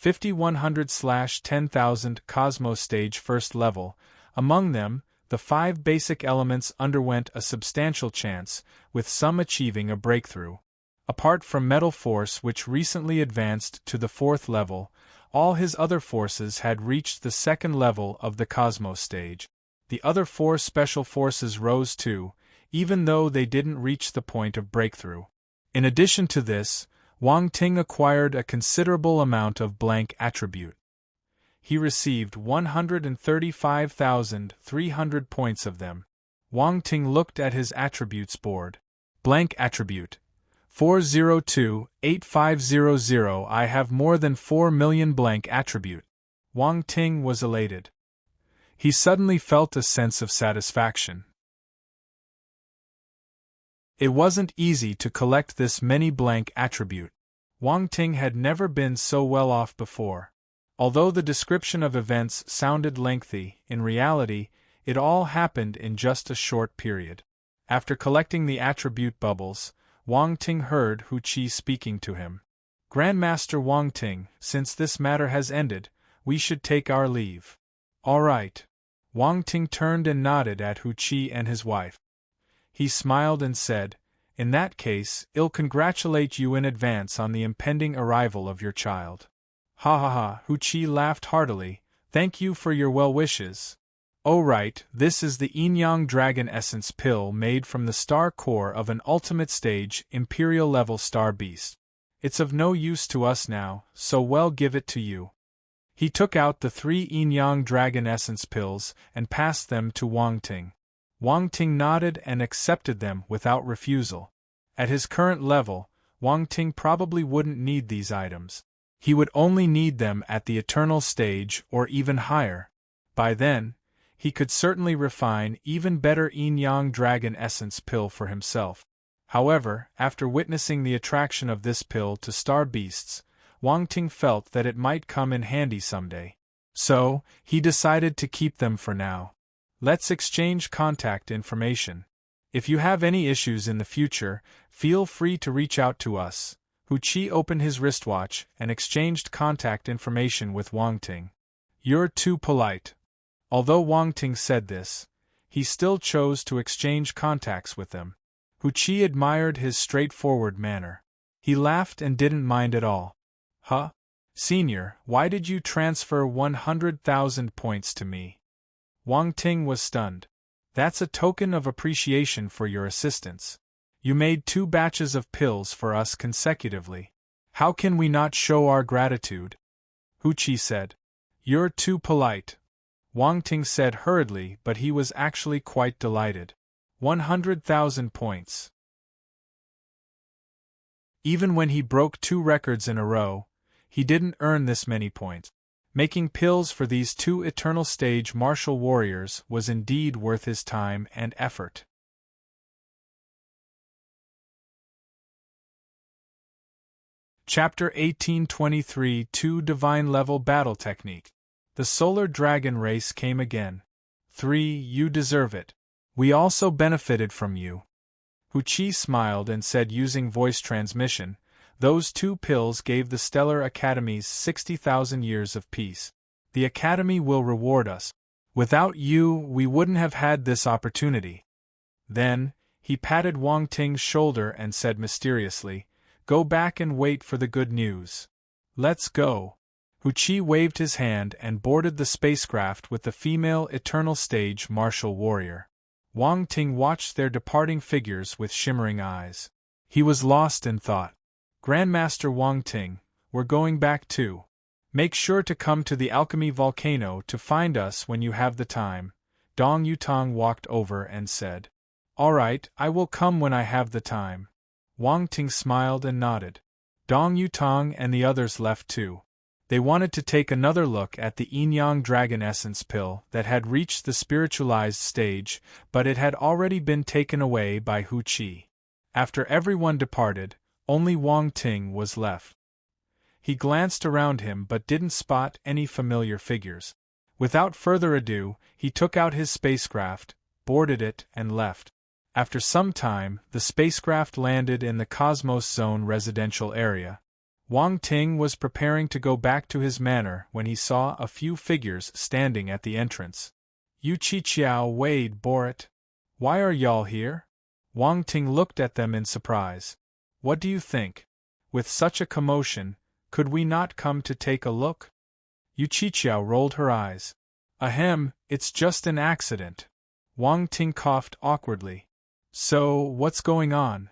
5100/10,000 Cosmos Stage 1st Level. Among them, The 5 basic elements underwent a substantial chance, with some achieving a breakthrough. Apart from metal force, which recently advanced to the 4th level, all his other forces had reached the 2nd level of the cosmos stage. The other 4 special forces rose too, even though they didn't reach the point of breakthrough. In addition to this, Wang Ting acquired a considerable amount of blank attribute. He received 135,300 points of them. Wang Ting looked at his attributes board. Blank attribute 4028500. I have more than 4 million blank attribute. Wang Ting was elated. He suddenly felt a sense of satisfaction. It wasn't easy to collect this many blank attribute. Wang Ting had never been so well off before. Although the description of events sounded lengthy, in reality, it all happened in just a short period. After collecting the attribute bubbles, Wang Ting heard Hu Qi speaking to him. Grandmaster Wang Ting, since this matter has ended, we should take our leave. All right. Wang Ting turned and nodded at Hu Qi and his wife. He smiled and said, "In that case, I'll congratulate you in advance on the impending arrival of your child." Ha ha ha, Hu Qi laughed heartily. "Thank you for your well wishes. Oh right, this is the Yin-Yang Dragon Essence pill made from the star core of an ultimate stage Imperial level star beast. It's of no use to us now, so we'll give it to you." He took out the 3 Yin-Yang Dragon Essence pills and passed them to Wang Ting. Wang Ting nodded and accepted them without refusal. At his current level, Wang Ting probably wouldn't need these items. He would only need them at the eternal stage or even higher. By then, he could certainly refine even better Yin-Yang Dragon Essence pill for himself. However, after witnessing the attraction of this pill to star beasts, Wang Ting felt that it might come in handy someday. So, he decided to keep them for now. Let's exchange contact information. If you have any issues in the future, feel free to reach out to us. Hu Qi opened his wristwatch and exchanged contact information with Wang Ting. You're too polite. Although Wang Ting said this, he still chose to exchange contacts with them. Hu Qi admired his straightforward manner. He laughed and didn't mind at all. Huh? Senior, why did you transfer 100,000 points to me? Wang Ting was stunned. That's a token of appreciation for your assistance. You made 2 batches of pills for us consecutively. How can we not show our gratitude? Hu Qi said. You're too polite. Wang Ting said hurriedly, but he was actually quite delighted. 100,000 points. Even when he broke 2 records in a row, he didn't earn this many points. Making pills for these 2 eternal stage martial warriors was indeed worth his time and effort. Chapter 1823 2 Divine Level Battle Technique. The Solar Dragon Race came again. 3 You deserve it. We also benefited from you. Hu Qi smiled and said using voice transmission, those 2 pills gave the Stellar Academy's 60,000 years of peace. The Academy will reward us. Without you, we wouldn't have had this opportunity. Then, he patted Wang Ting's shoulder and said mysteriously, Go back and wait for the good news. Let's go. Hu Qi waved his hand and boarded the spacecraft with the female Eternal Stage martial warrior. Wang Ting watched their departing figures with shimmering eyes. He was lost in thought. Grandmaster Wang Ting, we're going back too. Make sure to come to the Alchemy Volcano to find us when you have the time. Dong Yutong walked over and said. All right, I will come when I have the time. Wang Ting smiled and nodded. Dong Yutong and the others left too. They wanted to take another look at the Yin-Yang Dragon Essence pill that had reached the spiritualized stage, but it had already been taken away by Hu Qi. After everyone departed, only Wang Ting was left. He glanced around him but didn't spot any familiar figures. Without further ado, he took out his spacecraft, boarded it, and left. After some time, the spacecraft landed in the Cosmos Zone residential area. Wang Ting was preparing to go back to his manor when he saw a few figures standing at the entrance. Yu Qiqiao, Wade, Borat. Why are y'all here? Wang Ting looked at them in surprise. What do you think? With such a commotion, could we not come to take a look? Yu Qiqiao rolled her eyes. Ahem, it's just an accident. Wang Ting coughed awkwardly. So, what's going on?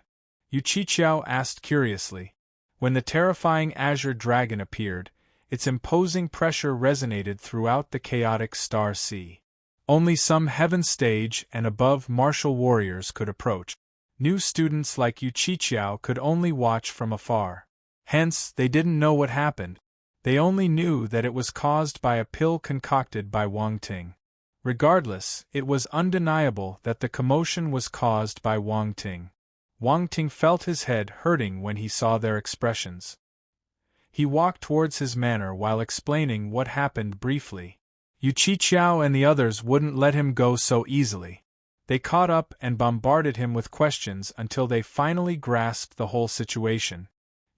Yu Qiqiao asked curiously. When the terrifying azure dragon appeared, its imposing pressure resonated throughout the chaotic star sea. Only some heaven stage and above martial warriors could approach. New students like Yu Qiqiao could only watch from afar. Hence, they didn't know what happened. They only knew that it was caused by a pill concocted by Wang Ting. Regardless, it was undeniable that the commotion was caused by Wang Ting. Wang Ting felt his head hurting when he saw their expressions. He walked towards his manor while explaining what happened briefly. Yu Qiqiao and the others wouldn't let him go so easily. They caught up and bombarded him with questions until they finally grasped the whole situation.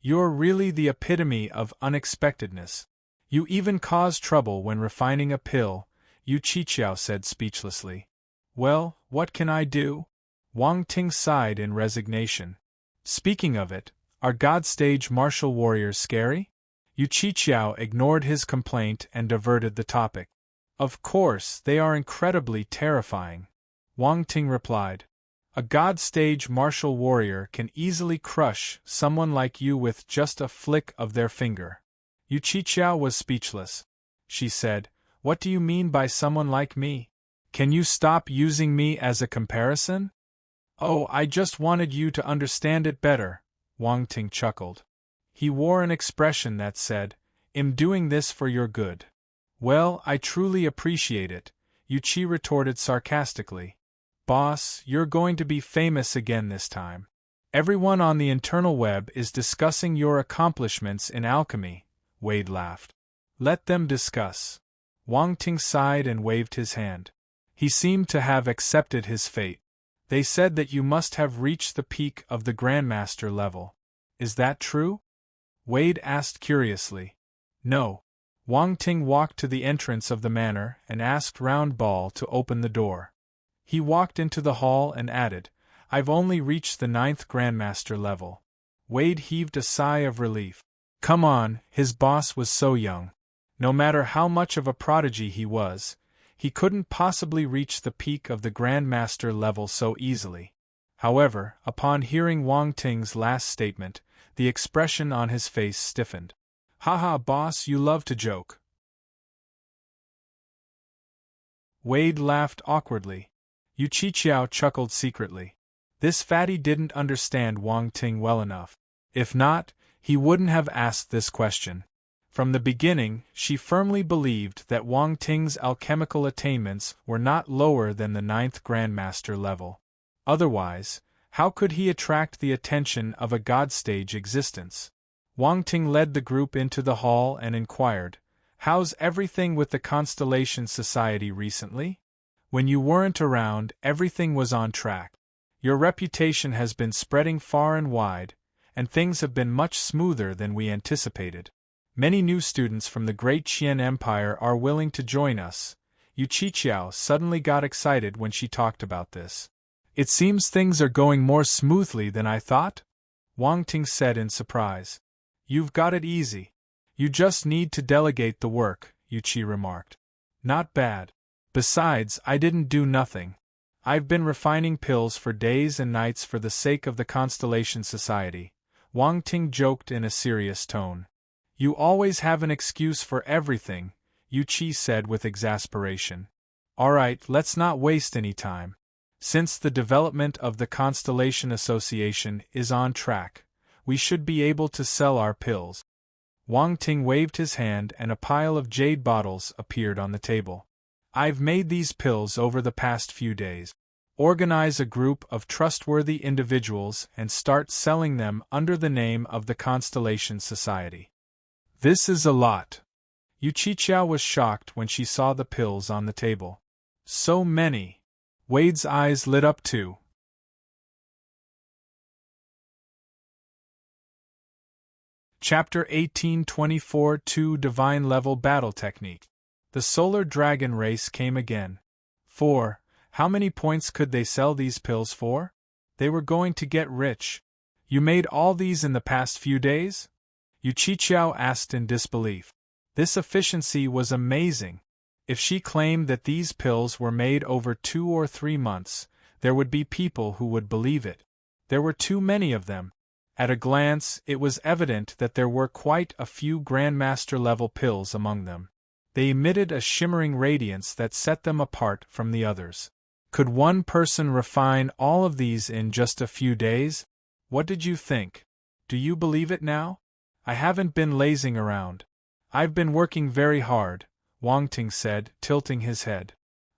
You're really the epitome of unexpectedness. You even cause trouble when refining a pill, Yu Qiqiao said speechlessly. Well, what can I do? Wang Ting sighed in resignation. Speaking of it, are God stage martial warriors scary? Yu Qiqiao ignored his complaint and diverted the topic. Of course, they are incredibly terrifying, Wang Ting replied. A God stage martial warrior can easily crush someone like you with just a flick of their finger. Yu Qiqiao was speechless. She said, What do you mean by someone like me? Can you stop using me as a comparison? Oh, I just wanted you to understand it better, Wang Ting chuckled. He wore an expression that said, I'm doing this for your good. Well, I truly appreciate it, Yu Qi retorted sarcastically. Boss, you're going to be famous again this time. Everyone on the internal web is discussing your accomplishments in alchemy, Wade laughed. Let them discuss. Wang Ting sighed and waved his hand. He seemed to have accepted his fate. They said that you must have reached the peak of the Grandmaster level. Is that true? Wade asked curiously. No. Wang Ting walked to the entrance of the manor and asked Round Ball to open the door. He walked into the hall and added, I've only reached the 9th Grandmaster level. Wade heaved a sigh of relief. Come on, his boss was so young. No matter how much of a prodigy he was, he couldn't possibly reach the peak of the Grandmaster level so easily. However, upon hearing Wang Ting's last statement, the expression on his face stiffened. Haha, boss, you love to joke. Wade laughed awkwardly. Yu Qiqiao chuckled secretly. This fatty didn't understand Wang Ting well enough. If not, he wouldn't have asked this question. From the beginning, she firmly believed that Wang Ting's alchemical attainments were not lower than the 9th Grandmaster level. Otherwise, how could he attract the attention of a God-stage existence? Wang Ting led the group into the hall and inquired, How's everything with the Constellation Society recently? When you weren't around, everything was on track. Your reputation has been spreading far and wide, and things have been much smoother than we anticipated. Many new students from the Great Qian Empire are willing to join us. Yu Qiqiao suddenly got excited when she talked about this. It seems things are going more smoothly than I thought, Wang Ting said in surprise. You've got it easy. You just need to delegate the work, Yu Qi remarked. Not bad. Besides, I didn't do nothing. I've been refining pills for days and nights for the sake of the Constellation Society, Wang Ting joked in a serious tone. You always have an excuse for everything, Yu Qi said with exasperation. Alright, let's not waste any time. Since the development of the Constellation Association is on track, we should be able to sell our pills. Wang Ting waved his hand and a pile of jade bottles appeared on the table. I've made these pills over the past few days. Organize a group of trustworthy individuals and start selling them under the name of the Constellation Society. This is a lot. Yu Qiqiao was shocked when she saw the pills on the table. So many. Wade's eyes lit up too. Chapter 1824 2 Divine Level Battle Technique. The Solar Dragon race came again. 4. How many points could they sell these pills for? They were going to get rich. You made all these in the past few days? Yu Qiqiao asked in disbelief. This efficiency was amazing. If she claimed that these pills were made over 2 or 3 months, there would be people who would believe it. There were too many of them. At a glance, it was evident that there were quite a few Grandmaster-level pills among them. They emitted a shimmering radiance that set them apart from the others. Could one person refine all of these in just a few days? What did you think? Do you believe it now? I haven't been lazing around. I've been working very hard, Wang Ting said, tilting his head.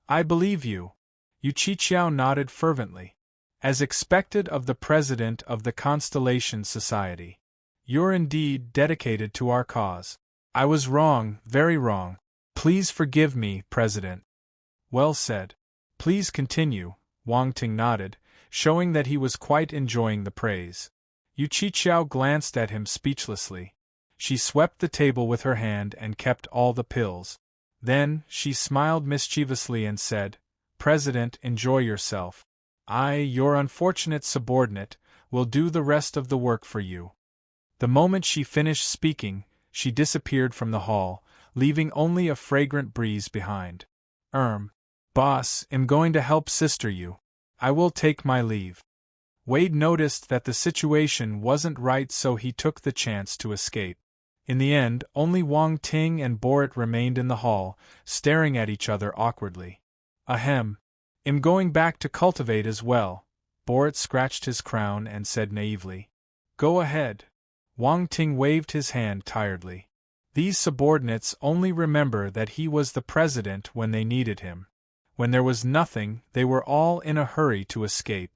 I believe you. Yu Qiqiao nodded fervently. As expected of the president of the Constellation Society. You're indeed dedicated to our cause. I was wrong, very wrong. Please forgive me, President. Well said. Please continue, Wang Ting nodded, showing that he was quite enjoying the praise. Yu Qiqiao glanced at him speechlessly. She swept the table with her hand and kept all the pills. Then, she smiled mischievously and said, President, enjoy yourself. I, your unfortunate subordinate, will do the rest of the work for you. The moment she finished speaking, she disappeared from the hall, leaving only a fragrant breeze behind. Boss, I'm going to help sister you. I will take my leave. Wade noticed that the situation wasn't right, so he took the chance to escape. In the end, only Wang Ting and Borat remained in the hall, staring at each other awkwardly. Ahem. I'm going back to cultivate as well. Borat scratched his crown and said naively. Go ahead. Wang Ting waved his hand tiredly. These subordinates only remember that he was the president when they needed him. When there was nothing, they were all in a hurry to escape.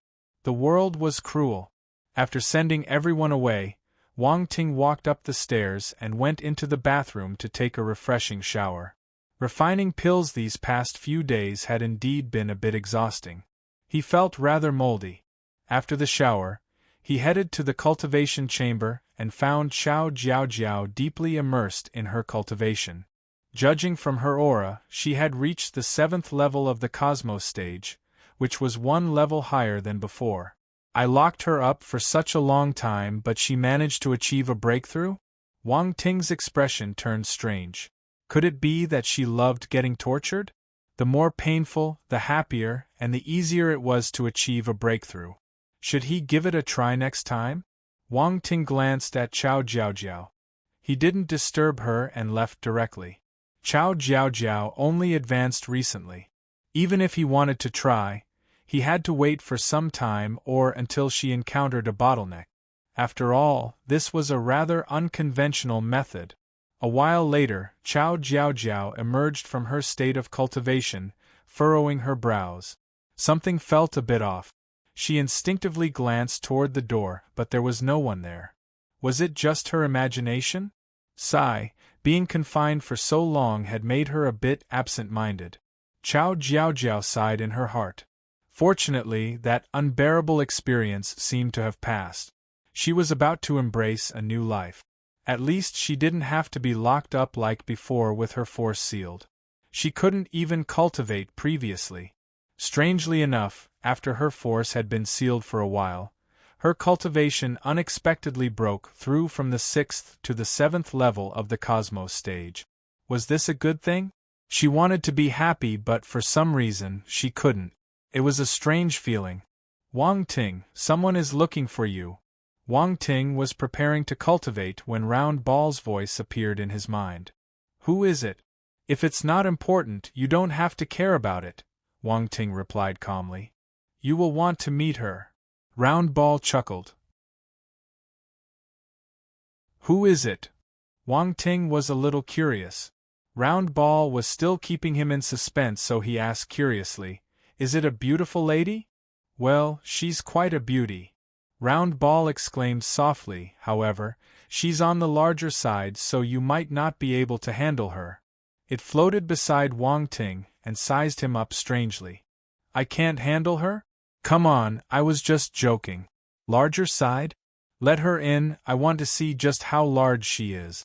The world was cruel. After sending everyone away, Wang Ting walked up the stairs and went into the bathroom to take a refreshing shower. Refining pills these past few days had indeed been a bit exhausting. He felt rather moldy. After the shower, he headed to the cultivation chamber and found Xiao Jiaojiao deeply immersed in her cultivation. Judging from her aura, she had reached the 7th level of the Cosmos stage, which was 1 level higher than before. I locked her up for such a long time, but she managed to achieve a breakthrough? Wang Ting's expression turned strange. Could it be that she loved getting tortured? The more painful, the happier, and the easier it was to achieve a breakthrough. Should he give it a try next time? Wang Ting glanced at Qiao Jiaojiao. He didn't disturb her and left directly. Qiao Jiaojiao only advanced recently. Even if he wanted to try, he had to wait for some time or until she encountered a bottleneck. After all, this was a rather unconventional method. A while later, Qiao Jiaojiao emerged from her state of cultivation, furrowing her brows. Something felt a bit off. She instinctively glanced toward the door, but there was no one there. Was it just her imagination? Sigh, being confined for so long had made her a bit absent-minded. Qiao Jiaojiao sighed in her heart. Fortunately, that unbearable experience seemed to have passed. She was about to embrace a new life. At least she didn't have to be locked up like before with her force sealed. She couldn't even cultivate previously. Strangely enough, after her force had been sealed for a while, her cultivation unexpectedly broke through from the 6th to the 7th level of the Cosmos stage. Was this a good thing? She wanted to be happy, but for some reason, she couldn't. It was a strange feeling. Wang Ting, someone is looking for you. Wang Ting was preparing to cultivate when Round Ball's voice appeared in his mind. Who is it? If it's not important, you don't have to care about it, Wang Ting replied calmly. You will want to meet her. Round Ball chuckled. Who is it? Wang Ting was a little curious. Round Ball was still keeping him in suspense, so he asked curiously, Is it a beautiful lady? Well, she's quite a beauty. Round Ball exclaimed softly. However, she's on the larger side, so you might not be able to handle her. It floated beside Wang Ting and sized him up strangely. I can't handle her? Come on, I was just joking. Larger side? Let her in, I want to see just how large she is.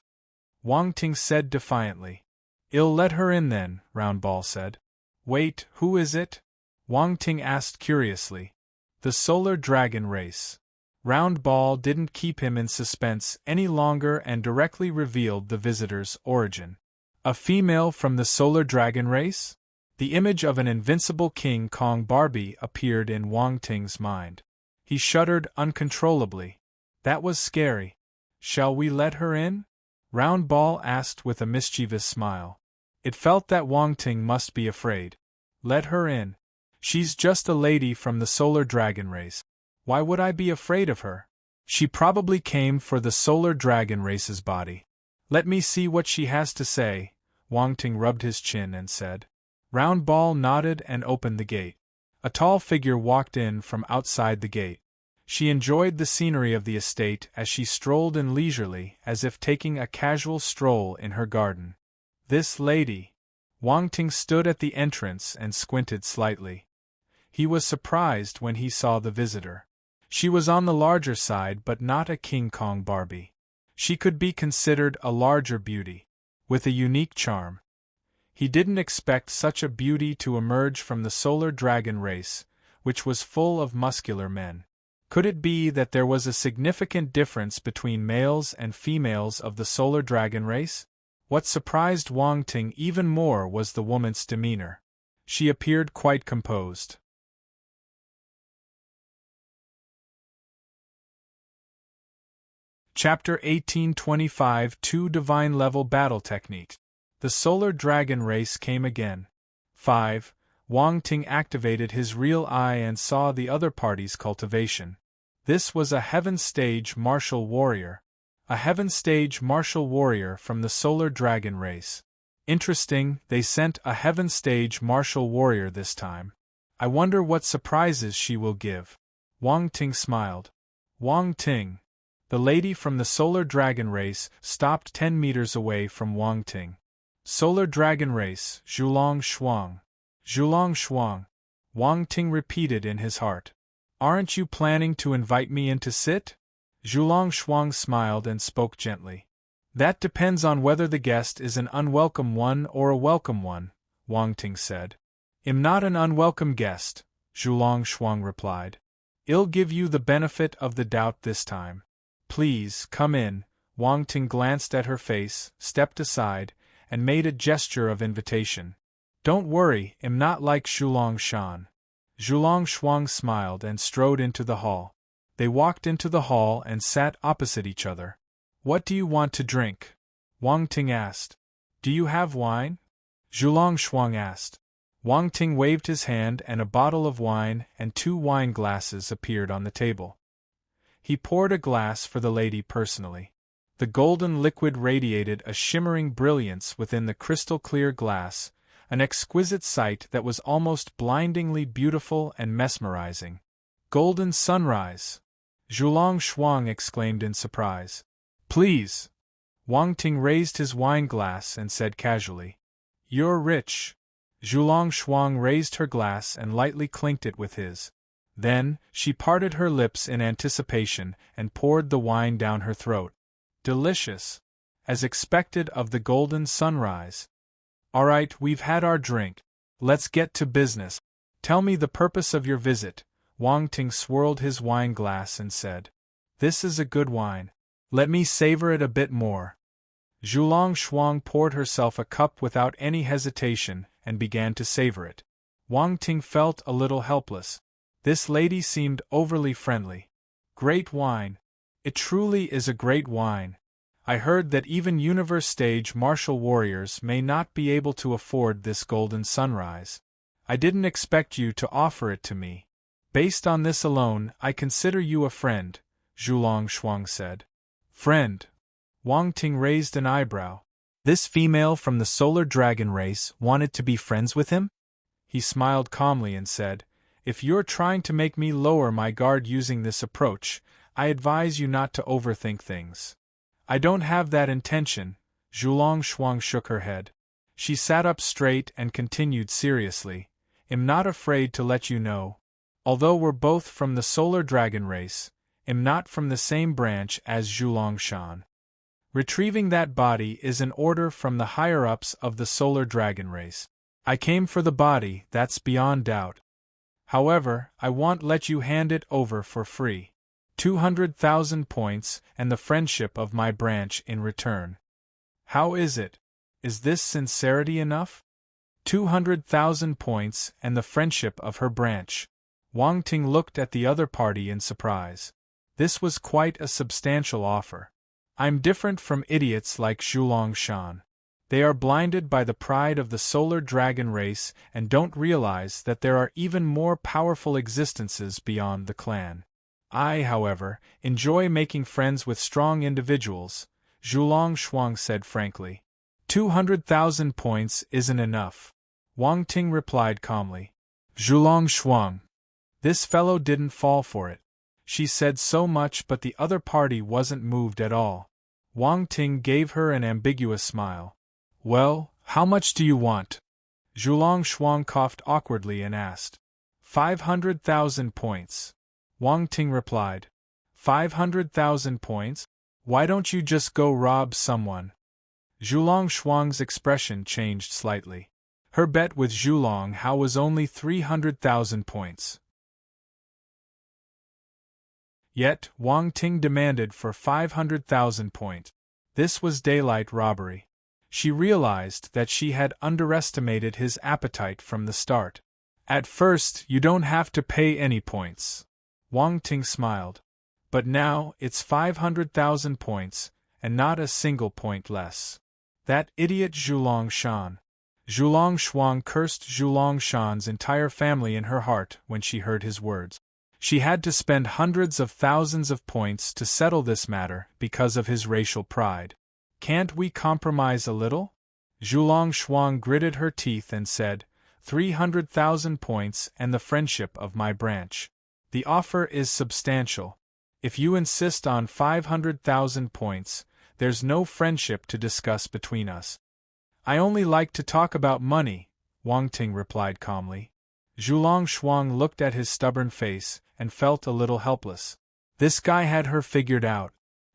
Wang Ting said defiantly. I'll let her in then, Round Ball said. Wait, who is it? Wang Ting asked curiously. The Solar Dragon Race. Round Ball didn't keep him in suspense any longer and directly revealed the visitor's origin. A female from the Solar Dragon Race? The image of an invincible King Kong Barbie appeared in Wang Ting's mind. He shuddered uncontrollably. That was scary. Shall we let her in? Round Ball asked with a mischievous smile. It felt that Wang Ting must be afraid. Let her in. She's just a lady from the Solar Dragon Race. Why would I be afraid of her? She probably came for the Solar Dragon Race's body. Let me see what she has to say. Wang Ting rubbed his chin and said. Round Ball nodded and opened the gate. A tall figure walked in from outside the gate. She enjoyed the scenery of the estate as she strolled in leisurely, as if taking a casual stroll in her garden. This lady. Wang Ting stood at the entrance and squinted slightly. He was surprised when he saw the visitor. She was on the larger side but not a King Kong Barbie. She could be considered a larger beauty, with a unique charm. He didn't expect such a beauty to emerge from the Solar Dragon Race, which was full of muscular men. Could it be that there was a significant difference between males and females of the Solar Dragon Race? What surprised Wang Ting even more was the woman's demeanor. She appeared quite composed. Chapter 1825 2 Divine Level Battle Technique. The Solar Dragon Race came again. 5. Wang Ting activated his real eye and saw the other party's cultivation. This was a Heaven Stage Martial Warrior. A Heaven Stage Martial Warrior from the Solar Dragon Race. Interesting, they sent a Heaven Stage Martial Warrior this time. I wonder what surprises she will give. Wang Ting smiled. Wang Ting. The lady from the Solar Dragon Race stopped 10 meters away from Wang Ting. Solar Dragon Race, Zhulong Shuang. Zhulong Shuang. Wang Ting repeated in his heart. Aren't you planning to invite me in to sit? Zhulong Shuang smiled and spoke gently. That depends on whether the guest is an unwelcome one or a welcome one, Wang Ting said. I'm not an unwelcome guest, Zhulong Shuang replied. I'll give you the benefit of the doubt this time. Please, come in. Wang Ting glanced at her face, stepped aside, and made a gesture of invitation. Don't worry, I'm not like Zhulong Shan. Zhulong Shuang smiled and strode into the hall. They walked into the hall and sat opposite each other. What do you want to drink? Wang Ting asked. Do you have wine? Zhulong Shuang asked. Wang Ting waved his hand and a bottle of wine and 2 wine glasses appeared on the table. He poured a glass for the lady personally. The golden liquid radiated a shimmering brilliance within the crystal-clear glass, an exquisite sight that was almost blindingly beautiful and mesmerizing. Golden sunrise! Zhulong Shuang exclaimed in surprise. Please! Wang Ting raised his wine glass and said casually. You're rich. Zhulong Shuang raised her glass and lightly clinked it with his. Then, she parted her lips in anticipation and poured the wine down her throat. Delicious. As expected of the golden sunrise. All right, we've had our drink. Let's get to business. Tell me the purpose of your visit. Wang Ting swirled his wine glass and said. This is a good wine. Let me savor it a bit more. Zhulong Shuang poured herself a cup without any hesitation and began to savor it. Wang Ting felt a little helpless. This lady seemed overly friendly. Great wine. It truly is a great wine. I heard that even Universe Stage martial warriors may not be able to afford this golden sunrise. I didn't expect you to offer it to me. Based on this alone, I consider you a friend, Zhulong Shuang said. Friend? Wang Ting raised an eyebrow. This female from the Solar Dragon Race wanted to be friends with him? He smiled calmly and said, If you're trying to make me lower my guard using this approach, I advise you not to overthink things. I don't have that intention, Zhulong Shuang shook her head. She sat up straight and continued seriously, I'm not afraid to let you know. Although we're both from the Solar Dragon Race, I'm not from the same branch as Zhulong Shan. Retrieving that body is an order from the higher-ups of the Solar Dragon Race. I came for the body, that's beyond doubt. However, I won't let you hand it over for free. 200,000 points and the friendship of my branch in return. How is it? Is this sincerity enough? 200,000 points and the friendship of her branch. Wang Ting looked at the other party in surprise. This was quite a substantial offer. I'm different from idiots like Zhulong Shan. They are blinded by the pride of the solar dragon race and don't realize that there are even more powerful existences beyond the clan. I, however, enjoy making friends with strong individuals, Zhulong Shuang said frankly. 200,000 points isn't enough. Wang Ting replied calmly. Zhulong Shuang. This fellow didn't fall for it. She said so much, but the other party wasn't moved at all. Wang Ting gave her an ambiguous smile. Well, how much do you want? Zhulong Shuang coughed awkwardly and asked. 500,000 points. Wang Ting replied. 500,000 points? Why don't you just go rob someone? Zhulong Shuang's expression changed slightly. Her bet with Zhulong Hao was only 300,000 points. Yet, Wang Ting demanded for 500,000 points. This was daylight robbery. She realized that she had underestimated his appetite from the start. At first, you don't have to pay any points. Wang Ting smiled. But now, it's 500,000 points, and not a single point less. That idiot Zhulong Shan. Zhulong Shuang cursed Zhulong Shan's entire family in her heart when she heard his words. She had to spend hundreds of thousands of points to settle this matter because of his racial pride. Can't we compromise a little? Zhulong Shuang gritted her teeth and said, 300,000 points and the friendship of my branch. The offer is substantial. If you insist on 500,000 points, there's no friendship to discuss between us. I only like to talk about money, Wang Ting replied calmly. Zhulong Shuang looked at his stubborn face and felt a little helpless. This guy had her figured out.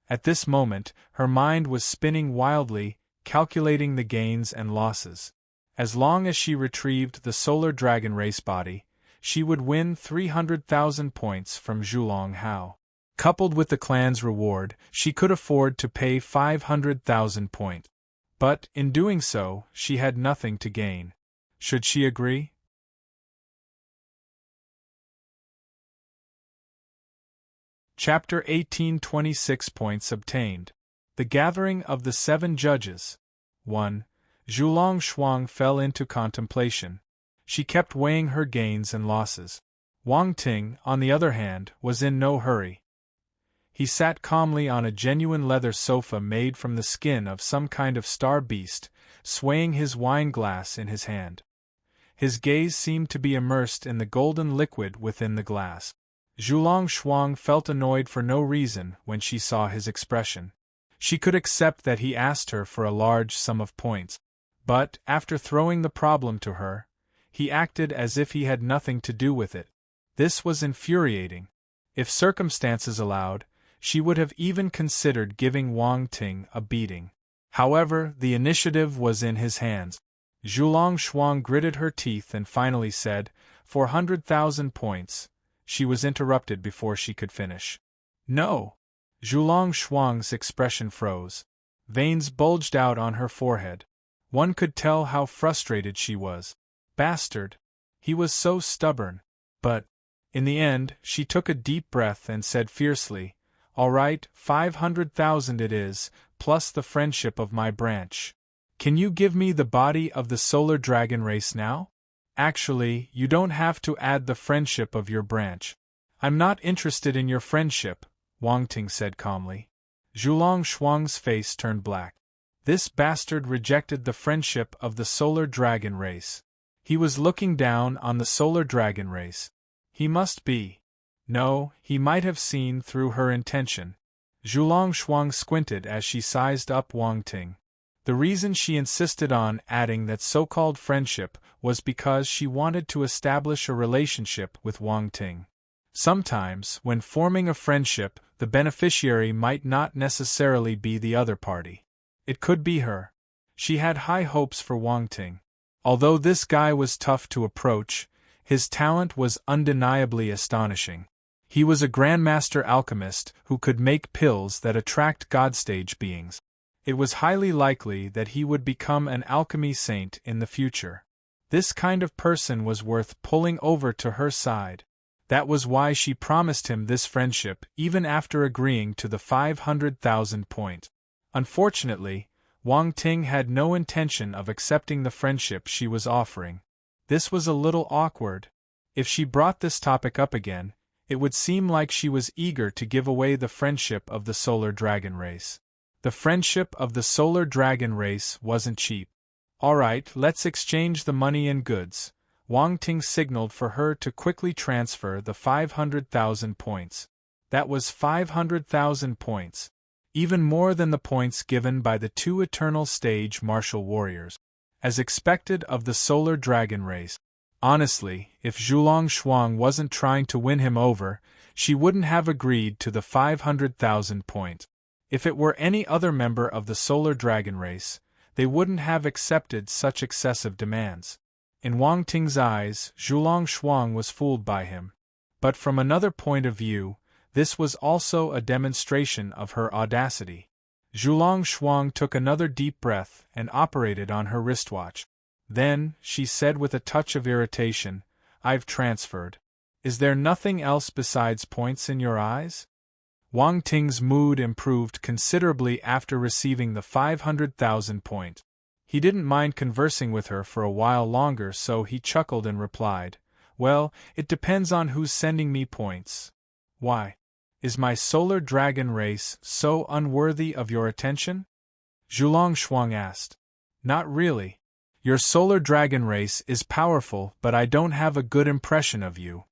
At this moment, her mind was spinning wildly, calculating the gains and losses. As long as she retrieved the solar dragon race body, she would win 300,000 points from Zhulong Hao. Coupled with the clan's reward, she could afford to pay 500,000 points. But, in doing so, she had nothing to gain. Should she agree? Chapter 18 26 points obtained. The Gathering of the Seven Judges. 1. Zhulong Shuang fell into contemplation. She kept weighing her gains and losses. Wang Ting, on the other hand, was in no hurry. He sat calmly on a genuine leather sofa made from the skin of some kind of star beast, swaying his wine glass in his hand. His gaze seemed to be immersed in the golden liquid within the glass. Zhulong Shuang felt annoyed for no reason when she saw his expression. She could accept that he asked her for a large sum of points. But, after throwing the problem to her, he acted as if he had nothing to do with it. This was infuriating. If circumstances allowed, she would have even considered giving Wang Ting a beating. However, the initiative was in his hands. Zhulong Shuang gritted her teeth and finally said, 400,000 points. She was interrupted before she could finish. No! Zhulong Shuang's expression froze. Veins bulged out on her forehead. One could tell how frustrated she was. Bastard! He was so stubborn. But, in the end, she took a deep breath and said fiercely, All right, 500,000 it is, plus the friendship of my branch. Can you give me the body of the solar dragon race now? Actually, you don't have to add the friendship of your branch. I'm not interested in your friendship, Wang Ting said calmly. Zhulong Shuang's face turned black. This bastard rejected the friendship of the solar dragon race. He was looking down on the solar dragon race. He must be. No, he might have seen through her intention. Zhulong Shuang squinted as she sized up Wang Ting. The reason she insisted on adding that so-called friendship was because she wanted to establish a relationship with Wang Ting. Sometimes, when forming a friendship, the beneficiary might not necessarily be the other party. It could be her. She had high hopes for Wang Ting. Although this guy was tough to approach, his talent was undeniably astonishing. He was a grandmaster alchemist who could make pills that attract godstage beings. It was highly likely that he would become an alchemy saint in the future. This kind of person was worth pulling over to her side. That was why she promised him this friendship even after agreeing to the 500,000 point. Unfortunately, Wang Ting had no intention of accepting the friendship she was offering. This was a little awkward. If she brought this topic up again, it would seem like she was eager to give away the friendship of the solar dragon race. The friendship of the solar dragon race wasn't cheap. Alright, let's exchange the money and goods. Wang Ting signaled for her to quickly transfer the 500,000 points. That was 500,000 points. Even more than the points given by the 2 eternal stage martial warriors. As expected of the solar dragon race. Honestly, if Zhulong Shuang wasn't trying to win him over, she wouldn't have agreed to the 500,000 point. If it were any other member of the solar dragon race, they wouldn't have accepted such excessive demands. In Wang Ting's eyes, Zhulong Shuang was fooled by him. But from another point of view, this was also a demonstration of her audacity. Zhulong Shuang took another deep breath and operated on her wristwatch. Then, she said with a touch of irritation, "I've transferred. Is there nothing else besides points in your eyes?" Wang Ting's mood improved considerably after receiving the 500,000 point. He didn't mind conversing with her for a while longer, so he chuckled and replied, "Well, it depends on who's sending me points." "Why? Is my solar dragon race so unworthy of your attention?" Zhulong Shuang asked. "Not really. Your solar dragon race is powerful, but I don't have a good impression of you."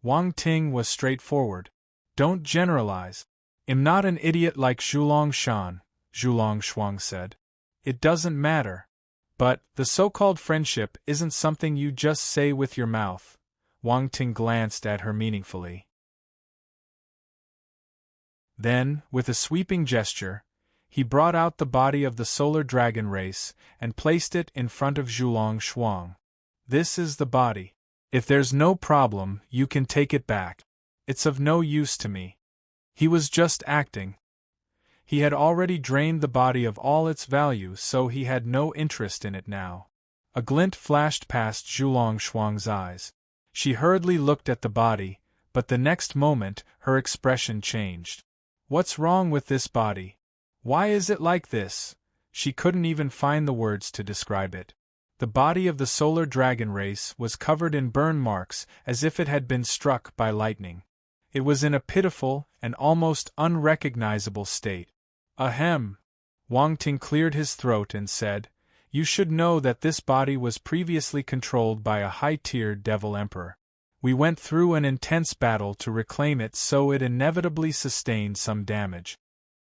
Wang Ting was straightforward. "Don't generalize. I'm not an idiot like Zhulong Shan," Zhulong Shuang said. "It doesn't matter. But, the so-called friendship isn't something you just say with your mouth." Wang Ting glanced at her meaningfully. Then, with a sweeping gesture, he brought out the body of the solar dragon race and placed it in front of Zhulong Shuang. "This is the body. If there's no problem, you can take it back. It's of no use to me." He was just acting. He had already drained the body of all its value, so he had no interest in it now. A glint flashed past Zhulong Shuang's eyes. She hurriedly looked at the body, but the next moment her expression changed. "What's wrong with this body? Why is it like this?" She couldn't even find the words to describe it. The body of the solar dragon race was covered in burn marks as if it had been struck by lightning. It was in a pitiful and almost unrecognizable state. "Ahem." Wang Ting cleared his throat and said, "You should know that this body was previously controlled by a high-tiered devil emperor. We went through an intense battle to reclaim it, so it inevitably sustained some damage."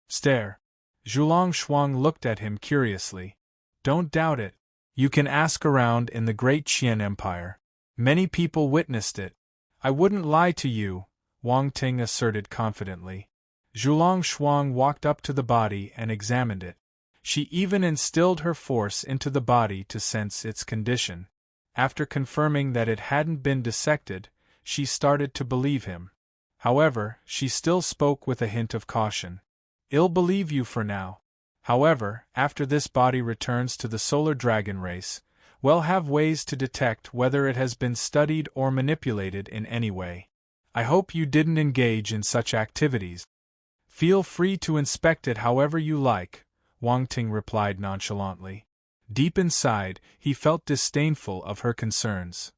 Stare. Zhulong Shuang looked at him curiously. "Don't doubt it. You can ask around in the Great Qian Empire. Many people witnessed it." "I wouldn't lie to you," Wang Ting asserted confidently. Zhulong Shuang walked up to the body and examined it. She even instilled her force into the body to sense its condition. After confirming that it hadn't been dissected, she started to believe him. However, she still spoke with a hint of caution. "I'll believe you for now. However, after this body returns to the solar dragon race, we'll have ways to detect whether it has been studied or manipulated in any way. I hope you didn't engage in such activities." "Feel free to inspect it however you like," Wang Ting replied nonchalantly. Deep inside, he felt disdainful of her concerns.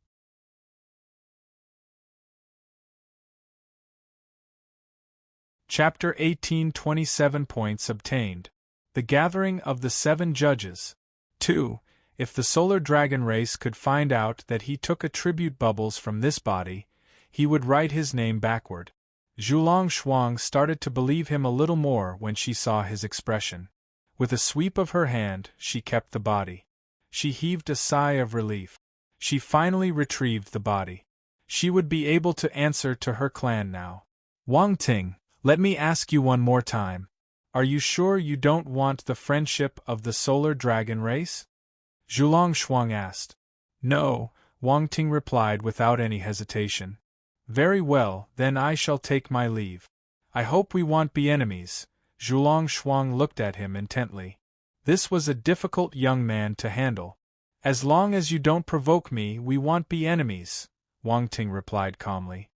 Chapter 18, 27 points obtained. The Gathering of the 7 Judges. 2. If the solar dragon race could find out that he took attribute bubbles from this body, he would write his name backward. Zhulong Shuang started to believe him a little more when she saw his expression. With a sweep of her hand, she kept the body. She heaved a sigh of relief. She finally retrieved the body. She would be able to answer to her clan now. "Wang Ting, let me ask you one more time. Are you sure you don't want the friendship of the solar dragon race?" Zhulong Shuang asked. No, Wang Ting replied without any hesitation. Very well, then I shall take my leave. I hope we won't be enemies. Zhulong Shuang looked at him intently. This was a difficult young man to handle. As long as you don't provoke me, we won't be enemies, Wang Ting replied calmly.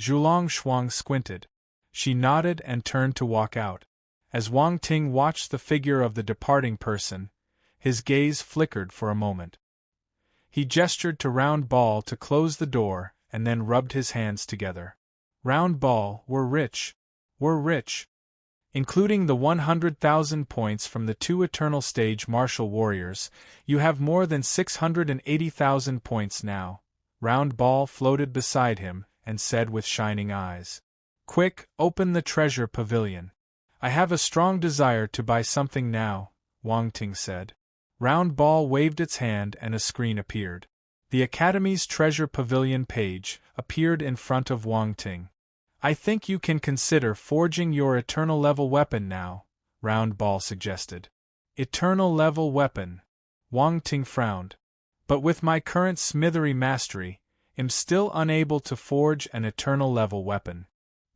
Zhulong Shuang squinted. She nodded and turned to walk out. As Wang Ting watched the figure of the departing person, his gaze flickered for a moment. He gestured to Round Ball to close the door and then rubbed his hands together. Round Ball, we're rich. We're rich. Including the 100,000 points from the 2 Eternal Stage martial warriors, you have more than 680,000 points now. Round Ball floated beside him and said with shining eyes. Quick, open the treasure pavilion. I have a strong desire to buy something now, Wang Ting said. Round Ball waved its hand and a screen appeared. The Academy's treasure pavilion page appeared in front of Wang Ting. I think you can consider forging your eternal level weapon now, Round Ball suggested. Eternal level weapon. Wang Ting frowned. But with my current smithery mastery, I'm still unable to forge an eternal level weapon.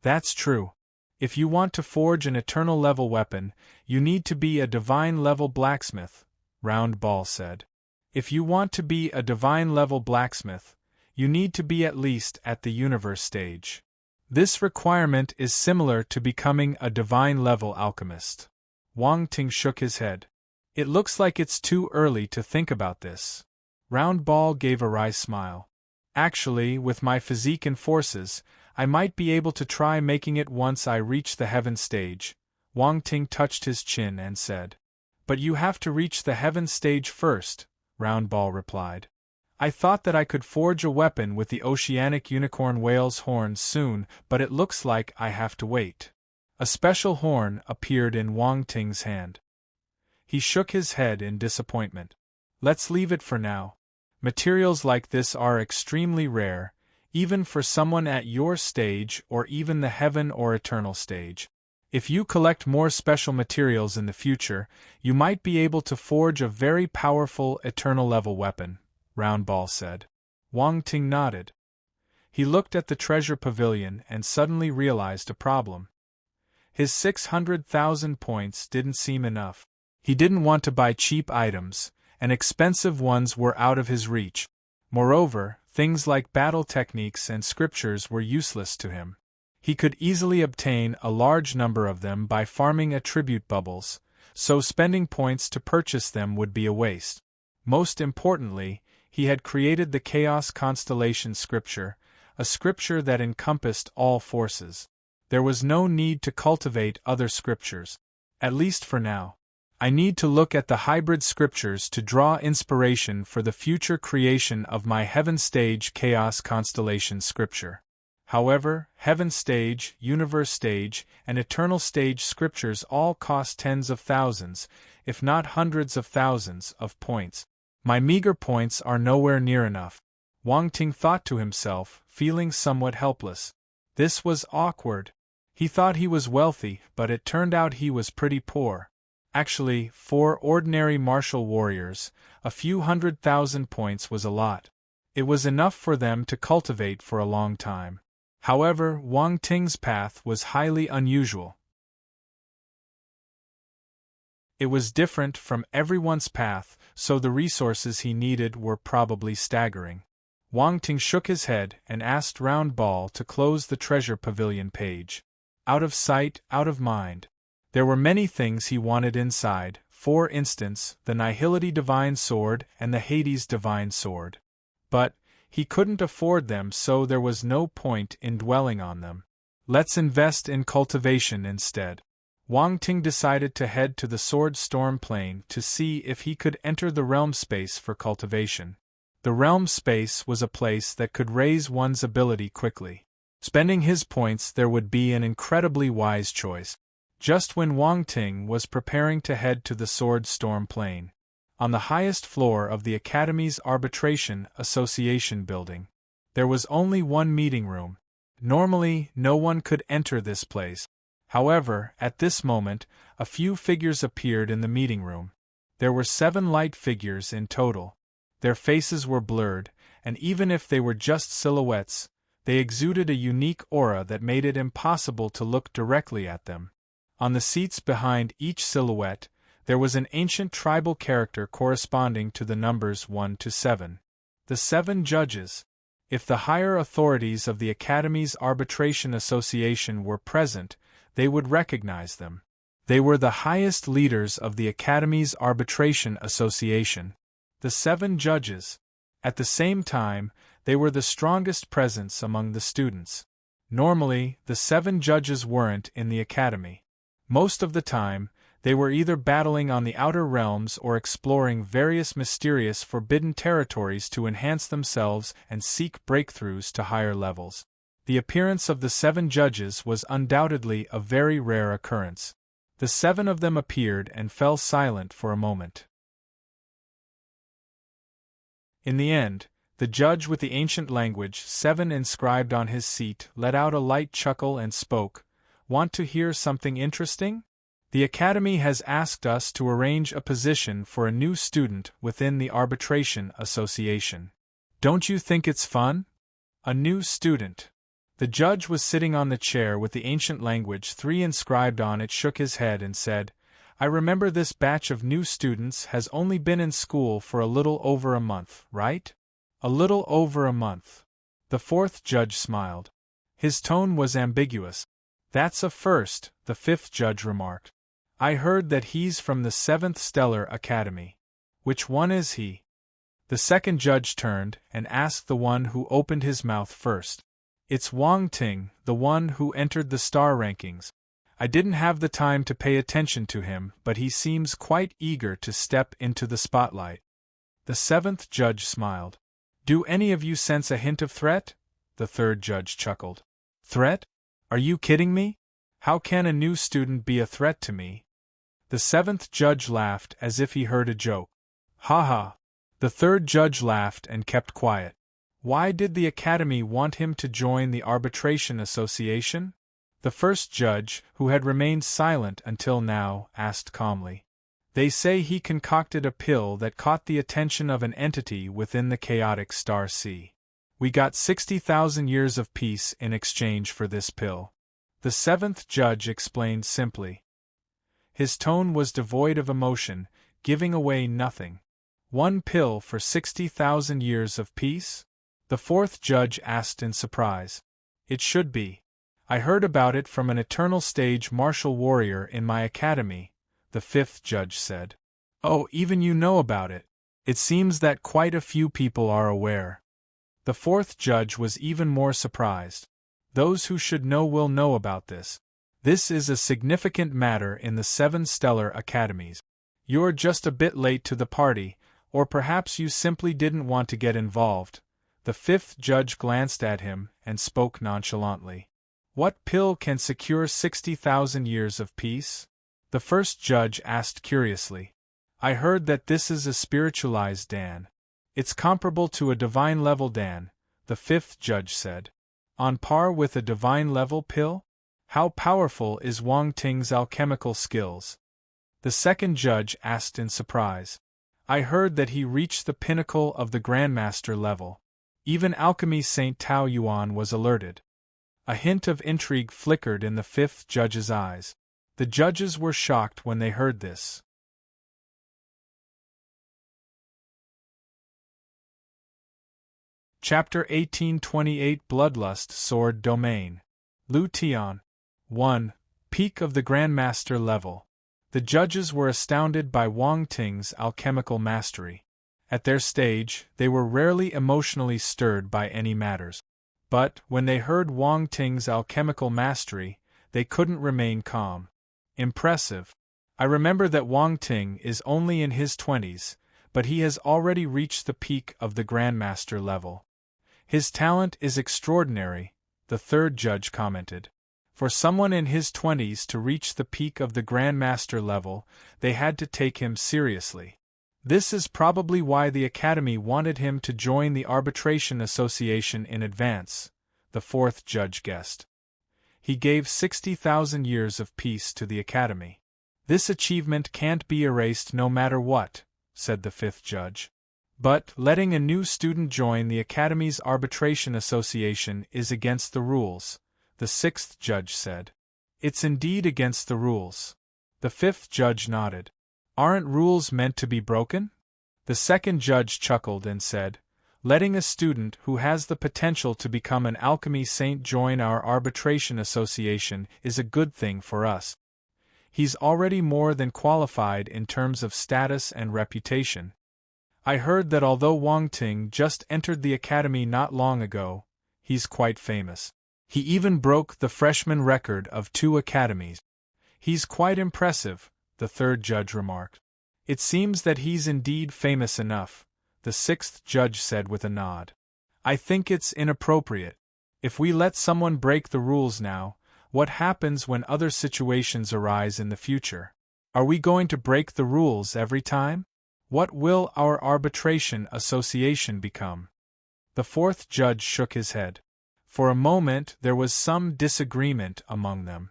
That's true. If you want to forge an eternal level weapon, you need to be a divine level blacksmith, Round Ball said. If you want to be a divine level blacksmith, you need to be at least at the universe stage. This requirement is similar to becoming a divine level alchemist. Wang Ting shook his head. It looks like it's too early to think about this. Round Ball gave a wry smile. Actually, with my physique and forces, I might be able to try making it once I reach the heaven stage. Wang Ting touched his chin and said. But you have to reach the heaven stage first, Round Ball replied. I thought that I could forge a weapon with the oceanic unicorn whale's horns soon, but it looks like I have to wait. A special horn appeared in Wang Ting's hand. He shook his head in disappointment. Let's leave it for now. Materials like this are extremely rare, even for someone at your stage or even the heaven or eternal stage. If you collect more special materials in the future, you might be able to forge a very powerful eternal level weapon, Round Ball said. Wang Ting nodded. He looked at the treasure pavilion and suddenly realized a problem. His 600,000 points didn't seem enough. He didn't want to buy cheap items, and expensive ones were out of his reach. Moreover, things like battle techniques and scriptures were useless to him. He could easily obtain a large number of them by farming attribute bubbles, so spending points to purchase them would be a waste. Most importantly, he had created the Chaos Constellation scripture, a scripture that encompassed all forces. There was no need to cultivate other scriptures, at least for now. I need to look at the hybrid scriptures to draw inspiration for the future creation of my Heaven Stage Chaos Constellation scripture. However, Heaven Stage, Universe Stage, and Eternal Stage scriptures all cost tens of thousands, if not hundreds of thousands, of points. My meager points are nowhere near enough. Wang Ting thought to himself, feeling somewhat helpless. This was awkward. He thought he was wealthy, but it turned out he was pretty poor. Actually, for ordinary martial warriors, a few 100,000 points was a lot. It was enough for them to cultivate for a long time. However, Wang Ting's path was highly unusual. It was different from everyone's path, so the resources he needed were probably staggering. Wang Ting shook his head and asked Round Ball to close the treasure pavilion page. Out of sight, out of mind. There were many things he wanted inside, for instance, the Nihility Divine Sword and the Hades Divine Sword. But he couldn't afford them, so there was no point in dwelling on them. Let's invest in cultivation instead. Wang Ting decided to head to the Sword Storm Plain to see if he could enter the realm space for cultivation. The realm space was a place that could raise one's ability quickly. Spending his points there would be an incredibly wise choice. Just when Wang Ting was preparing to head to the Sword Storm Plain, on the highest floor of the Academy's Arbitration Association building, there was only one meeting room. Normally, no one could enter this place. However, at this moment, a few figures appeared in the meeting room. There were 7 light figures in total. Their faces were blurred, and even if they were just silhouettes, they exuded a unique aura that made it impossible to look directly at them. On the seats behind each silhouette, there was an ancient tribal character corresponding to the numbers 1 to 7. The 7 judges. If the higher authorities of the Academy's Arbitration Association were present, they would recognize them. They were the highest leaders of the Academy's Arbitration Association. The 7 judges. At the same time, they were the strongest presence among the students. Normally, the 7 judges weren't in the Academy. Most of the time, they were either battling on the outer realms or exploring various mysterious forbidden territories to enhance themselves and seek breakthroughs to higher levels. The appearance of the 7 judges was undoubtedly a very rare occurrence. The 7 of them appeared and fell silent for a moment. In the end, the judge with the ancient language 7 inscribed on his seat let out a light chuckle and spoke, "Want to hear something interesting? The Academy has asked us to arrange a position for a new student within the Arbitration Association. Don't you think it's fun? A new student." The judge was sitting on the chair with the ancient language 3 inscribed on it, shook his head and said, "I remember this batch of new students has only been in school for a little over a month, right? A little over a month." The 4th judge smiled. His tone was ambiguous. "That's a first," the 5th judge remarked. "I heard that he's from the 7th Stellar Academy. Which one is he?" The 2nd judge turned and asked the one who opened his mouth first. "It's Wang Ting, the one who entered the star rankings. I didn't have the time to pay attention to him, but he seems quite eager to step into the spotlight." The 7th judge smiled. "Do any of you sense a hint of threat?" The 3rd judge chuckled. "Threat? Are you kidding me? How can a new student be a threat to me?" The 7th judge laughed as if he heard a joke. "Ha ha!" The 3rd judge laughed and kept quiet. "Why did the Academy want him to join the Arbitration Association?" The 1st judge, who had remained silent until now, asked calmly. "They say he concocted a pill that caught the attention of an entity within the chaotic star sea. We got 60,000 years of peace in exchange for this pill." The 7th judge explained simply. His tone was devoid of emotion, giving away nothing. "1 pill for 60,000 years of peace?" The 4th judge asked in surprise. "It should be. I heard about it from an eternal stage martial warrior in my academy," the 5th judge said. "Oh, even you know about it. It seems that quite a few people are aware." The 4th judge was even more surprised. "Those who should know will know about this. This is a significant matter in the 7 stellar academies. You're just a bit late to the party, or perhaps you simply didn't want to get involved." The 5th judge glanced at him and spoke nonchalantly. "What pill can secure 60,000 years of peace?" The 1st judge asked curiously. "I heard that this is a spiritualized Dan. It's comparable to a divine-level Dan," the 5th judge said. "On par with a divine-level pill? How powerful is Wang Ting's alchemical skills?" The 2nd judge asked in surprise. "I heard that he reached the pinnacle of the Grandmaster level. Even Alchemy Saint Tao Yuan was alerted." A hint of intrigue flickered in the 5th judge's eyes. The judges were shocked when they heard this. Chapter 1828 Bloodlust Sword Domain. Lu Tian. 1. Peak of the Grandmaster level. The judges were astounded by Wang Ting's alchemical mastery. At their stage, they were rarely emotionally stirred by any matters. But, when they heard Wang Ting's alchemical mastery, they couldn't remain calm. Impressive. I remember that Wang Ting is only in his 20s, but he has already reached the peak of the Grandmaster level. His talent is extraordinary, the 3rd judge commented. For someone in his 20s to reach the peak of the Grandmaster level, they had to take him seriously. This is probably why the Academy wanted him to join the Arbitration Association in advance, the 4th judge guessed. He gave 60,000 years of peace to the Academy. This achievement can't be erased no matter what, said the 5th judge. But letting a new student join the Academy's Arbitration Association is against the rules, the sixth judge said. It's indeed against the rules. The fifth judge nodded. Aren't rules meant to be broken? The second judge chuckled and said, letting a student who has the potential to become an alchemy saint join our arbitration association is a good thing for us. He's already more than qualified in terms of status and reputation. I heard that although Wang Ting just entered the academy not long ago, he's quite famous. He even broke the freshman record of 2 academies. He's quite impressive, the third judge remarked. It seems that he's indeed famous enough, the sixth judge said with a nod. I think it's inappropriate. If we let someone break the rules now, what happens when other situations arise in the future? Are we going to break the rules every time? What will our arbitration association become? The fourth judge shook his head. For a moment there was some disagreement among them.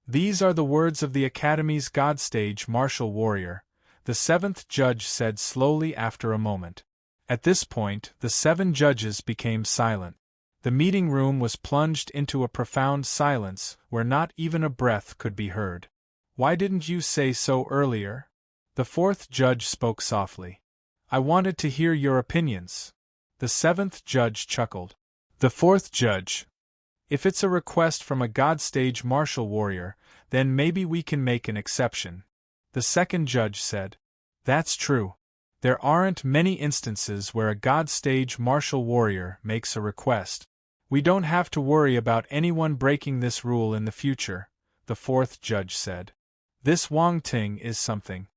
These are the words of the Academy's God-stage martial warrior, the seventh judge said slowly after a moment. At this point, the 7 judges became silent. The meeting room was plunged into a profound silence where not even a breath could be heard. Why didn't you say so earlier? The fourth judge spoke softly. I wanted to hear your opinions. The seventh judge chuckled. The fourth judge. If it's a request from a God-stage martial warrior, then maybe we can make an exception. The second judge said. That's true. There aren't many instances where a God-stage martial warrior makes a request. We don't have to worry about anyone breaking this rule in the future, the fourth judge said. This Wang Ting is something.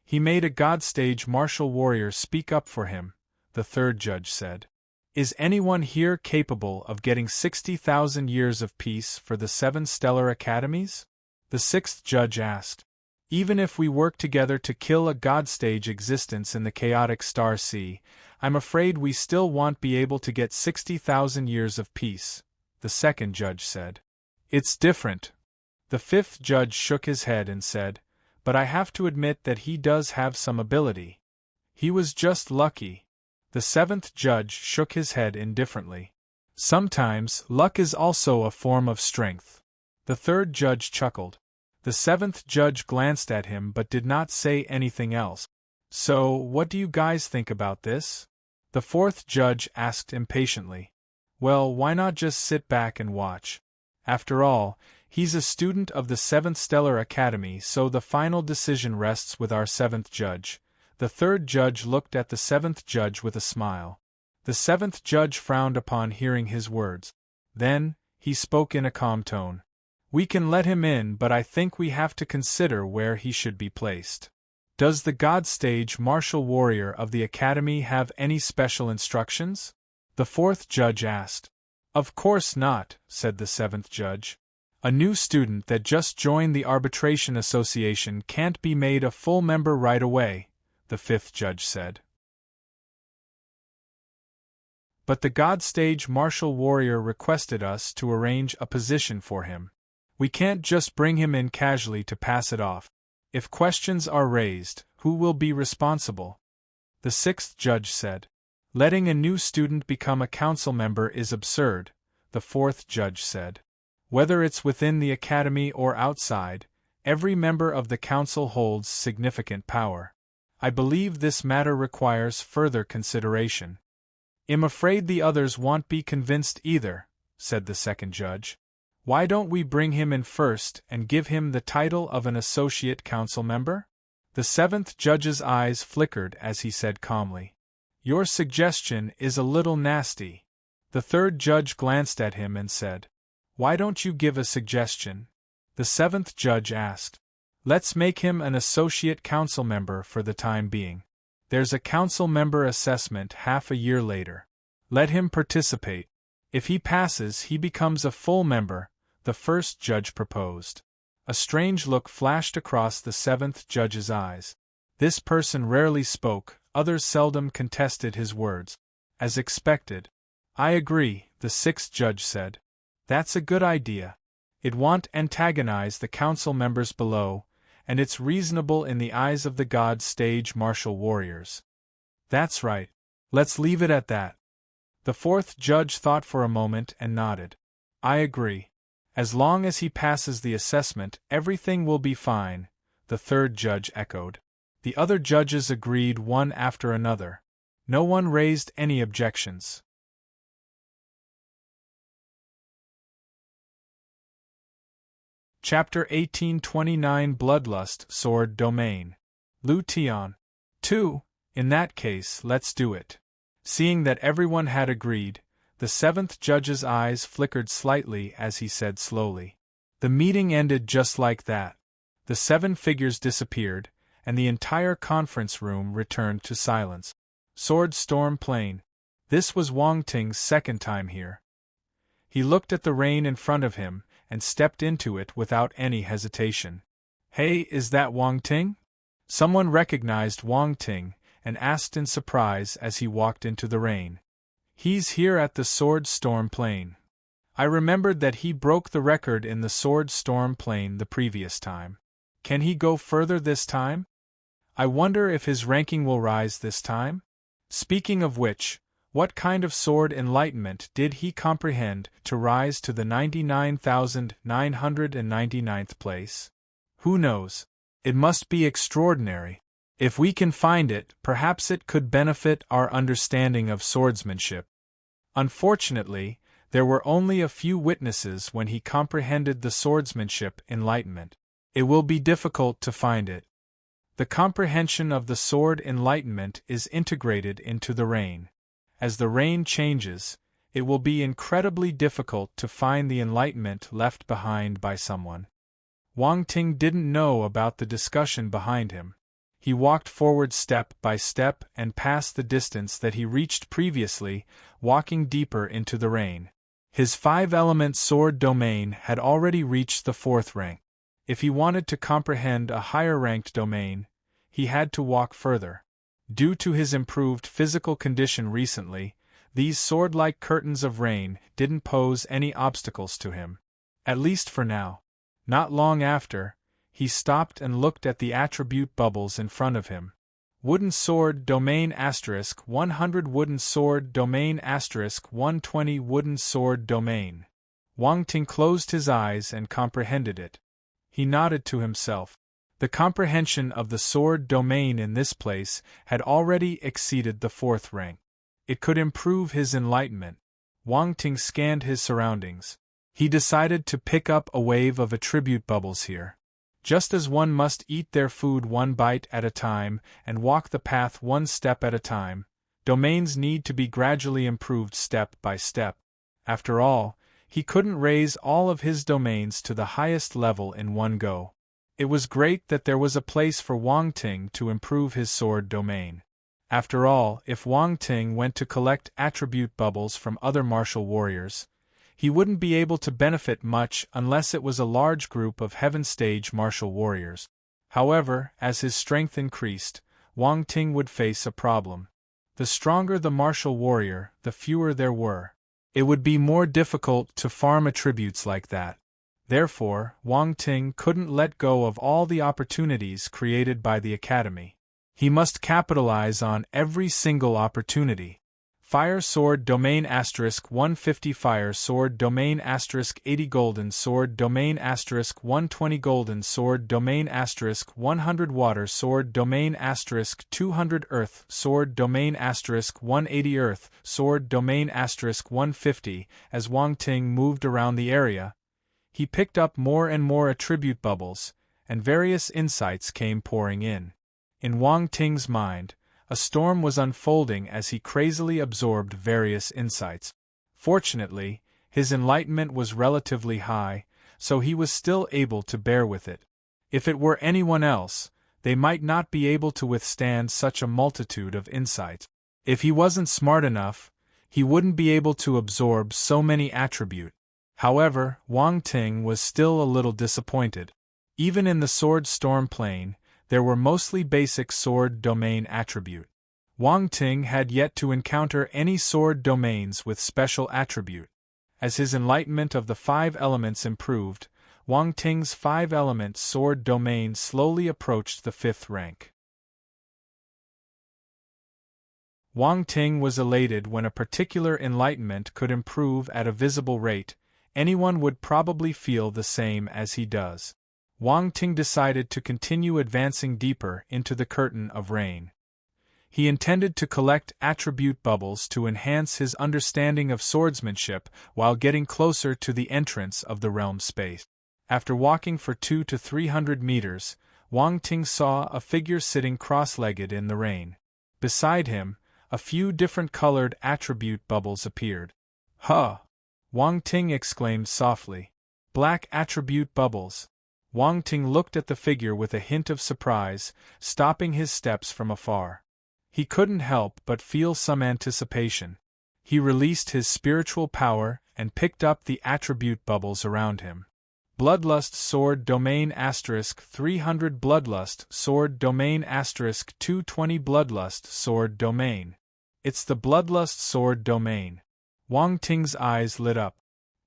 He made a God-stage martial warrior speak up for him, the third judge said. Is anyone here capable of getting 60,000 years of peace for the 7 stellar academies? The sixth judge asked. Even if we work together to kill a God-stage existence in the chaotic star sea, I'm afraid we still won't be able to get 60,000 years of peace, the second judge said. It's different. The fifth judge shook his head and said, but I have to admit that he does have some ability. He was just lucky. The seventh judge shook his head indifferently. Sometimes, luck is also a form of strength. The third judge chuckled. The seventh judge glanced at him but did not say anything else. So, what do you guys think about this? The fourth judge asked impatiently. Well, why not just sit back and watch? After all, he's a student of the 7th Stellar Academy, so the final decision rests with our 7th judge. The third judge looked at the 7th judge with a smile. The 7th judge frowned upon hearing his words. Then, he spoke in a calm tone. We can let him in, but I think we have to consider where he should be placed. Does the God-stage martial warrior of the Academy have any special instructions? The fourth judge asked. Of course not, said the seventh judge. A new student that just joined the Arbitration Association can't be made a full member right away, the fifth judge said. But the God-stage martial warrior requested us to arrange a position for him. We can't just bring him in casually to pass it off. If questions are raised, who will be responsible? The sixth judge said. Letting a new student become a council member is absurd, the fourth judge said. Whether it's within the academy or outside, every member of the council holds significant power. I believe this matter requires further consideration. I'm afraid the others won't be convinced either, said the second judge. Why don't we bring him in first and give him the title of an associate council member? The seventh judge's eyes flickered as he said calmly. Your suggestion is a little nasty. The third judge glanced at him and said, Why don't you give a suggestion? The seventh judge asked. Let's make him an associate council member for the time being. There's a council member assessment half a year later. Let him participate. If he passes, he becomes a full member, the first judge proposed. A strange look flashed across the seventh judge's eyes. This person rarely spoke, others seldom contested his words. As expected. I agree, the sixth judge said. That's a good idea. It won't antagonize the council members below, and it's reasonable in the eyes of the God-stage martial warriors. That's right. Let's leave it at that. The fourth judge thought for a moment and nodded. I agree. As long as he passes the assessment, everything will be fine, the third judge echoed. The other judges agreed one after another. No one raised any objections. Chapter 1829 Bloodlust Sword Domain. Lu Tian. 2. In that case, let's do it. Seeing that everyone had agreed, the seventh judge's eyes flickered slightly as he said slowly. The meeting ended just like that. The 7 figures disappeared, and the entire conference room returned to silence. Sword Storm Plain. This was Wang Ting's second time here. He looked at the rain in front of him, and stepped into it without any hesitation. Hey, is that Wang Ting? Someone recognized Wang Ting, and asked in surprise as he walked into the rain. He's here at the Sword Storm Plain. I remembered that he broke the record in the Sword Storm Plain the previous time. Can he go further this time? I wonder if his ranking will rise this time? Speaking of which, what kind of sword enlightenment did he comprehend to rise to the 99,999th place? Who knows? It must be extraordinary. If we can find it, perhaps it could benefit our understanding of swordsmanship. Unfortunately, there were only a few witnesses when he comprehended the swordsmanship enlightenment. It will be difficult to find it. The comprehension of the sword enlightenment is integrated into the rain. As the rain changes, it will be incredibly difficult to find the enlightenment left behind by someone. Wang Ting didn't know about the discussion behind him. He walked forward step by step and passed the distance that he reached previously, walking deeper into the rain. His 5-element sword domain had already reached the 4th rank. If he wanted to comprehend a higher-ranked domain, he had to walk further. Due to his improved physical condition recently, these sword-like curtains of rain didn't pose any obstacles to him. At least for now. Not long after, he stopped and looked at the attribute bubbles in front of him. Wooden sword domain * 100 wooden sword domain * 120 wooden sword domain. Wang Ting closed his eyes and comprehended it. He nodded to himself. The comprehension of the sword domain in this place had already exceeded the 4th rank. It could improve his enlightenment. Wang Ting scanned his surroundings. He decided to pick up a wave of attribute bubbles here. Just as one must eat their food one bite at a time and walk the path one step at a time, domains need to be gradually improved step by step. After all, he couldn't raise all of his domains to the highest level in one go. It was great that there was a place for Wang Ting to improve his sword domain. After all, if Wang Ting went to collect attribute bubbles from other martial warriors, he wouldn't be able to benefit much unless it was a large group of Heaven Stage martial warriors. However, as his strength increased, Wang Ting would face a problem. The stronger the martial warrior, the fewer there were. It would be more difficult to farm attributes like that. Therefore, Wang Ting couldn't let go of all the opportunities created by the Academy. He must capitalize on every single opportunity. Fire Sword Domain * 150 Fire Sword Domain * 80 Golden Sword Domain * 120 Golden Sword Domain * 100 Water Sword Domain * 200 Earth Sword Domain * 180 Earth Sword Domain * 150. As Wang Ting moved around the area, he picked up more and more attribute bubbles, and various insights came pouring in. In Wang Ting's mind, a storm was unfolding as he crazily absorbed various insights. Fortunately, his enlightenment was relatively high, so he was still able to bear with it. If it were anyone else, they might not be able to withstand such a multitude of insights. If he wasn't smart enough, he wouldn't be able to absorb so many attributes. However, Wang Ting was still a little disappointed. Even in the Sword Storm Plain, there were mostly basic sword domain attribute. Wang Ting had yet to encounter any sword domains with special attribute. As his enlightenment of the 5 elements improved, Wang Ting's 5-element sword domain slowly approached the 5th rank. Wang Ting was elated when a particular enlightenment could improve at a visible rate. Anyone would probably feel the same as he does. Wang Ting decided to continue advancing deeper into the curtain of rain. He intended to collect attribute bubbles to enhance his understanding of swordsmanship while getting closer to the entrance of the realm space. After walking for 200 to 300 meters, Wang Ting saw a figure sitting cross-legged in the rain. Beside him, a few different colored attribute bubbles appeared. Huh! Wang Ting exclaimed softly. Black attribute bubbles. Wang Ting looked at the figure with a hint of surprise, stopping his steps from afar. He couldn't help but feel some anticipation. He released his spiritual power and picked up the attribute bubbles around him. Bloodlust Sword Domain * 300 Bloodlust Sword Domain * 220 Bloodlust Sword Domain. It's the Bloodlust Sword Domain. Wang Ting's eyes lit up.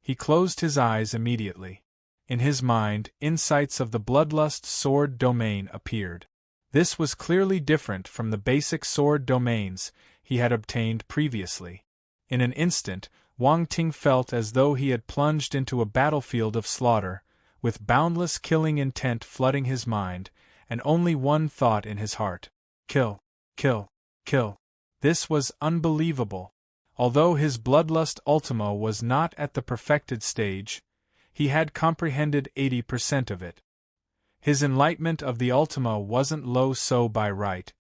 He closed his eyes immediately. In his mind, insights of the Bloodlust Sword Domain appeared. This was clearly different from the basic sword domains he had obtained previously. In an instant, Wang Ting felt as though he had plunged into a battlefield of slaughter, with boundless killing intent flooding his mind, and only one thought in his heart: kill, kill, kill. This was unbelievable. Although his Bloodlust Ultima was not at the perfected stage, he had comprehended 80% of it. His enlightenment of the Ultima wasn't low, so by right,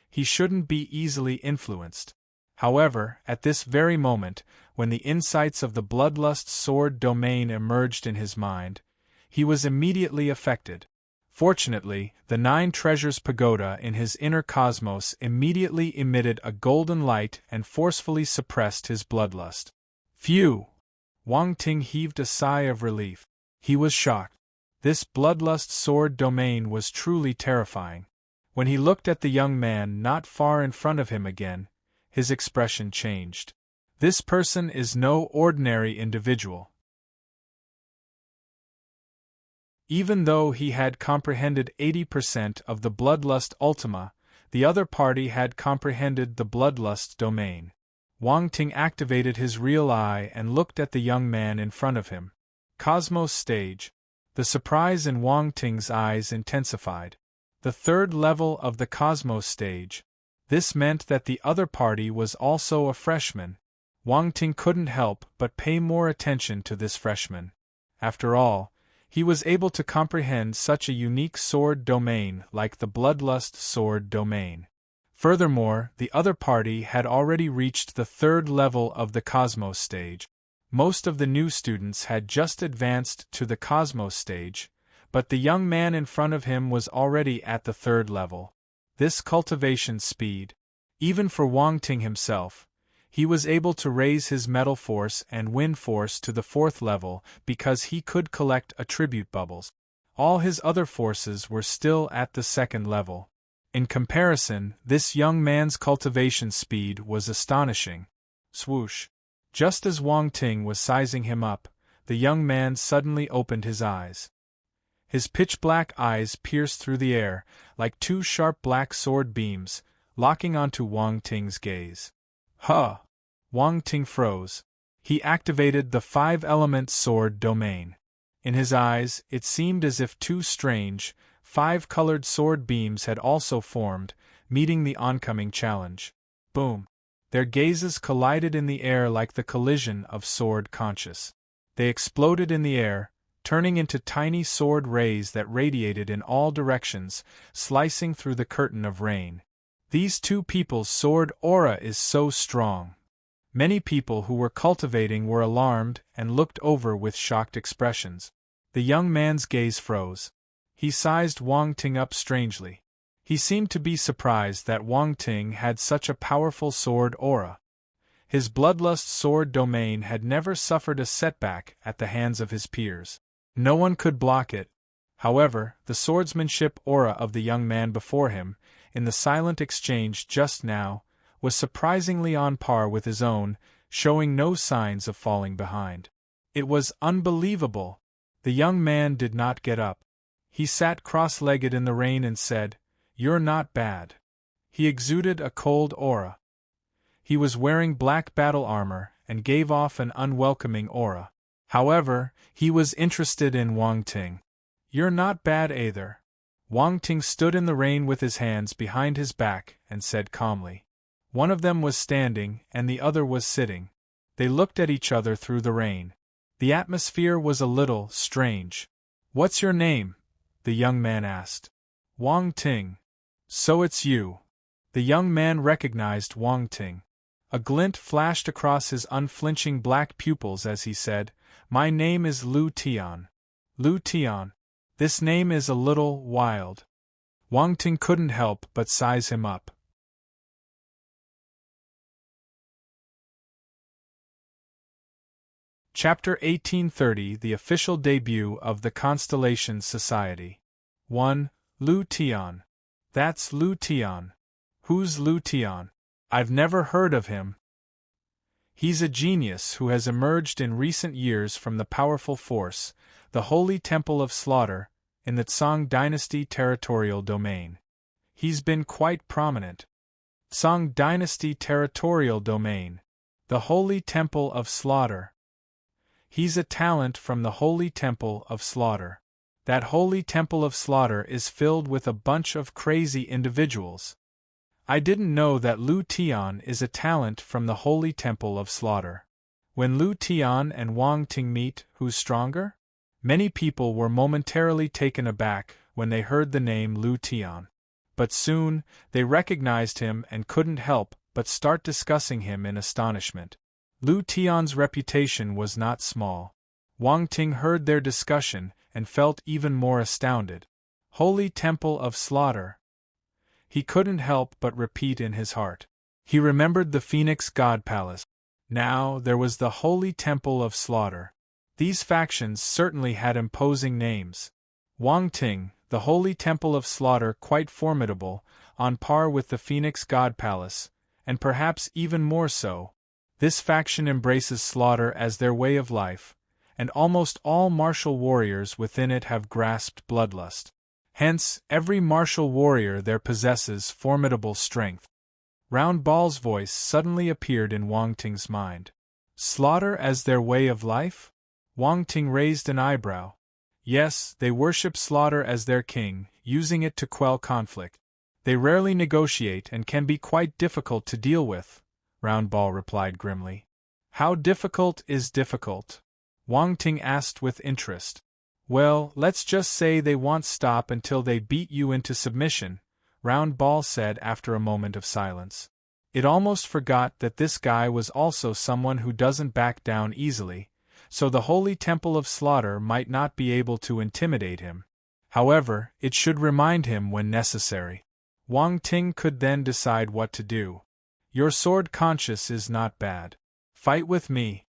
he shouldn't be easily influenced. However, at this very moment, when the insights of the Bloodlust Sword Domain emerged in his mind, he was immediately affected. Fortunately, the 9 Treasures Pagoda in his inner cosmos immediately emitted a golden light and forcefully suppressed his bloodlust. Phew! Wang Ting heaved a sigh of relief. He was shocked. This Bloodlust Sword Domain was truly terrifying. When he looked at the young man not far in front of him again, his expression changed. This person is no ordinary individual. Even though he had comprehended 80% of the Bloodlust Ultima, the other party had comprehended the Bloodlust Domain. Wang Ting activated his real eye and looked at the young man in front of him. Cosmos Stage. The surprise in Wang Ting's eyes intensified. The 3rd level of the Cosmos Stage. This meant that the other party was also a freshman. Wang Ting couldn't help but pay more attention to this freshman. After all, he was able to comprehend such a unique sword domain like the Bloodlust Sword Domain. Furthermore, the other party had already reached the 3rd level of the Cosmos Stage. Most of the new students had just advanced to the Cosmos Stage, but the young man in front of him was already at the 3rd level. This cultivation speed, even for Wang Ting himself, he was able to raise his metal force and wind force to the 4th level because he could collect attribute bubbles. All his other forces were still at the 2nd level. In comparison, this young man's cultivation speed was astonishing. Swoosh! Just as Wang Ting was sizing him up, the young man suddenly opened his eyes. His pitch-black eyes pierced through the air, like 2 sharp black sword beams, locking onto Wang Ting's gaze. Huh! Wang Ting froze. He activated the 5-element sword domain. In his eyes, it seemed as if 2 strange, 5-colored sword beams had also formed, meeting the oncoming challenge. Boom! Their gazes collided in the air like the collision of sword conscious. They exploded in the air, turning into tiny sword rays that radiated in all directions, slicing through the curtain of rain. These 2 people's sword aura is so strong. Many people who were cultivating were alarmed and looked over with shocked expressions. The young man's gaze froze. He sized Wang Ting up strangely. He seemed to be surprised that Wang Ting had such a powerful sword aura. His Bloodlust Sword Domain had never suffered a setback at the hands of his peers. No one could block it. However, the swordsmanship aura of the young man before him, in the silent exchange just now, was surprisingly on par with his own, showing no signs of falling behind. It was unbelievable. The young man did not get up. He sat cross-legged in the rain and said, "You're not bad." He exuded a cold aura. He was wearing black battle armor and gave off an unwelcoming aura. However, he was interested in Wang Ting. "You're not bad either." Wang Ting stood in the rain with his hands behind his back and said calmly. One of them was standing and the other was sitting. They looked at each other through the rain. The atmosphere was a little strange. "What's your name?" the young man asked. "Wang Ting." "So it's you." The young man recognized Wang Ting. A glint flashed across his unflinching black pupils as he said, "My name is Lu Tian." "Lu Tian. This name is a little wild." Wang Ting couldn't help but size him up. Chapter 1830 The Official Debut of the Constellation Society. 1. Lu Tian. That's Lu Tian. Who's Lu Tian? I've never heard of him. He's a genius who has emerged in recent years from the powerful force, the Holy Temple of Slaughter, in the Song Dynasty territorial domain. He's been quite prominent. Song Dynasty territorial domain. The Holy Temple of Slaughter. He's a talent from the Holy Temple of Slaughter. That Holy Temple of Slaughter is filled with a bunch of crazy individuals. I didn't know that Lu Tian is a talent from the Holy Temple of Slaughter. When Lu Tian and Wang Ting meet, who's stronger? Many people were momentarily taken aback when they heard the name Lu Tian. But soon, they recognized him and couldn't help but start discussing him in astonishment. Lu Tian's reputation was not small. Wang Ting heard their discussion and felt even more astounded. Holy Temple of Slaughter. He couldn't help but repeat in his heart. He remembered the Phoenix God Palace. Now there was the Holy Temple of Slaughter. These factions certainly had imposing names. Wang Ting, the Holy Temple of Slaughter, quite formidable, on par with the Phoenix God Palace, and perhaps even more so. This faction embraces slaughter as their way of life, and almost all martial warriors within it have grasped bloodlust. Hence, every martial warrior there possesses formidable strength. Round Ball's voice suddenly appeared in Wang Ting's mind. Slaughter as their way of life? Wang Ting raised an eyebrow. Yes, they worship slaughter as their king, using it to quell conflict. They rarely negotiate and can be quite difficult to deal with, Round Ball replied grimly. How difficult is difficult? Wang Ting asked with interest. Well, let's just say they won't stop until they beat you into submission, Round Ball said after a moment of silence. It almost forgot that this guy was also someone who doesn't back down easily, so the Holy Temple of Slaughter might not be able to intimidate him. However, it should remind him when necessary. Wang Ting could then decide what to do. Your sword conscience is not bad. Fight with me.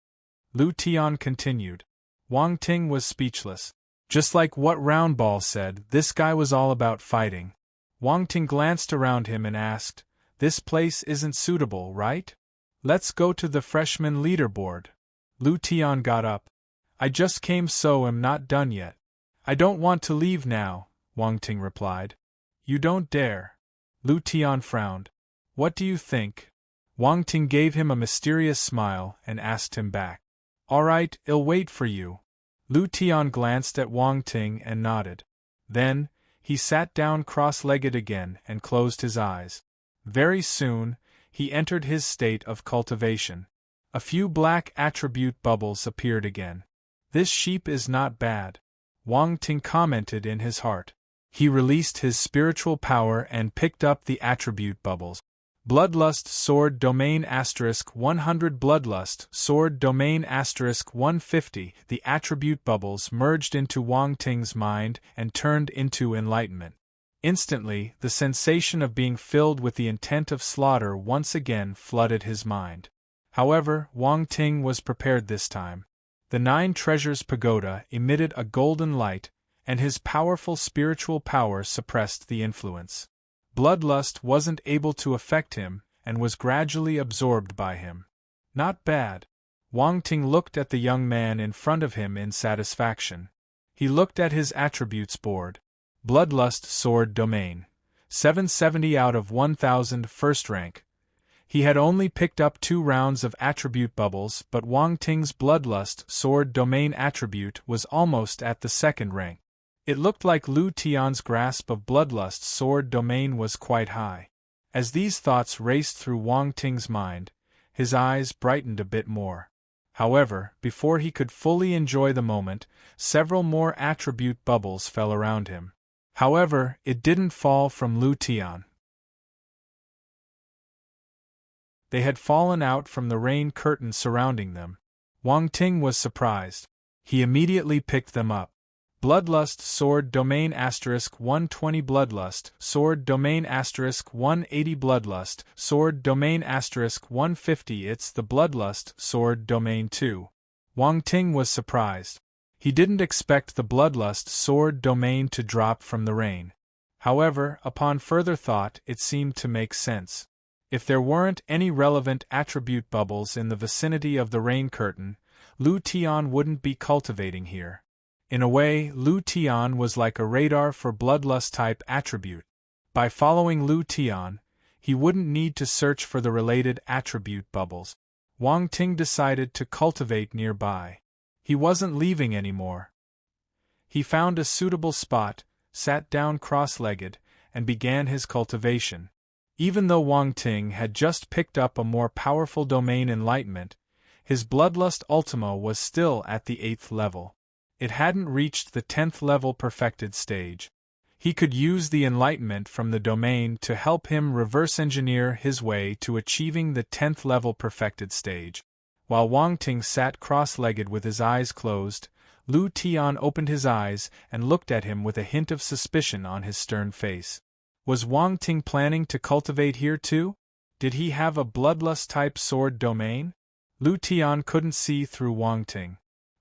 Lu Tian continued. Wang Ting was speechless. Just like what Round Ball said, this guy was all about fighting. Wang Ting glanced around him and asked, This place isn't suitable, right? Let's go to the freshman leaderboard. Lu Tian got up. I just came so am not done yet. I don't want to leave now, Wang Ting replied. You don't dare. Lu Tian frowned. What do you think? Wang Ting gave him a mysterious smile and asked him back. All right, I'll wait for you. Lu Tian glanced at Wang Ting and nodded. Then, he sat down cross-legged again and closed his eyes. Very soon, he entered his state of cultivation. A few black attribute bubbles appeared again. This sheep is not bad, Wang Ting commented in his heart. He released his spiritual power and picked up the attribute bubbles. Bloodlust Sword Domain *100 Bloodlust Sword Domain *150 The attribute bubbles merged into Wang Ting's mind and turned into enlightenment. Instantly, the sensation of being filled with the intent of slaughter once again flooded his mind. However, Wang Ting was prepared this time. The 9 Treasures Pagoda emitted a golden light, and his powerful spiritual power suppressed the influence. Bloodlust wasn't able to affect him, and was gradually absorbed by him. Not bad. Wang Ting looked at the young man in front of him in satisfaction. He looked at his attributes board. Bloodlust Sword Domain. 770 out of 1000 first rank. He had only picked up 2 rounds of attribute bubbles, but Wang Ting's Bloodlust Sword Domain attribute was almost at the 2nd rank. It looked like Lu Tian's grasp of Bloodlust Sword Domain was quite high. As these thoughts raced through Wang Ting's mind, his eyes brightened a bit more. However, before he could fully enjoy the moment, several more attribute bubbles fell around him. However, it didn't fall from Lu Tian. They had fallen out from the rain curtain surrounding them. Wang Ting was surprised. He immediately picked them up. Bloodlust Sword Domain *120 Bloodlust Sword Domain *180 Bloodlust Sword Domain *150 It's the Bloodlust Sword Domain 2. Wang Ting was surprised. He didn't expect the Bloodlust Sword Domain to drop from the rain. However, upon further thought, it seemed to make sense. If there weren't any relevant attribute bubbles in the vicinity of the rain curtain, Lu Tian wouldn't be cultivating here. In a way, Lu Tian was like a radar for Bloodlust-type attribute. By following Lu Tian, he wouldn't need to search for the related attribute bubbles. Wang Ting decided to cultivate nearby. He wasn't leaving anymore. He found a suitable spot, sat down cross-legged, and began his cultivation. Even though Wang Ting had just picked up a more powerful domain enlightenment, his Bloodlust Ultima was still at the 8th level. It hadn't reached the 10th level perfected stage. He could use the enlightenment from the domain to help him reverse-engineer his way to achieving the 10th level perfected stage. While Wang Ting sat cross-legged with his eyes closed, Lu Tian opened his eyes and looked at him with a hint of suspicion on his stern face. Was Wang Ting planning to cultivate here too? Did he have a Bloodlust-type sword domain? Lu Tian couldn't see through Wang Ting.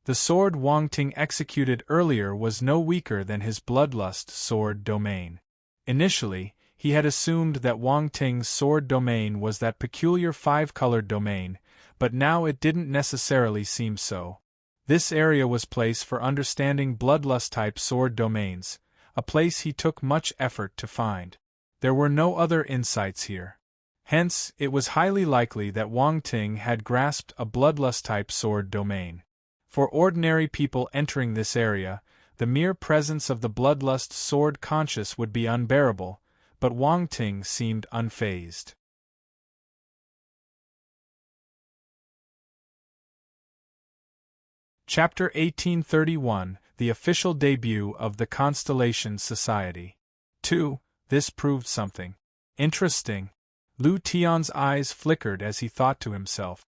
The sword Wang Ting executed earlier was no weaker than his Bloodlust sword domain. Initially, he had assumed that Wang Ting's sword domain was that peculiar 5-colored domain, but now it didn't necessarily seem so. This area was place for understanding Bloodlust-type sword domains, a place he took much effort to find. There were no other insights here. Hence, it was highly likely that Wang Ting had grasped a Bloodlust-type sword domain. For ordinary people entering this area, the mere presence of the Bloodlust sword conscious would be unbearable, but Wang Ting seemed unfazed. Chapter 1831, The Official Debut of the Constellation Society. 2. This proved something interesting. Lu Tian's eyes flickered as he thought to himself.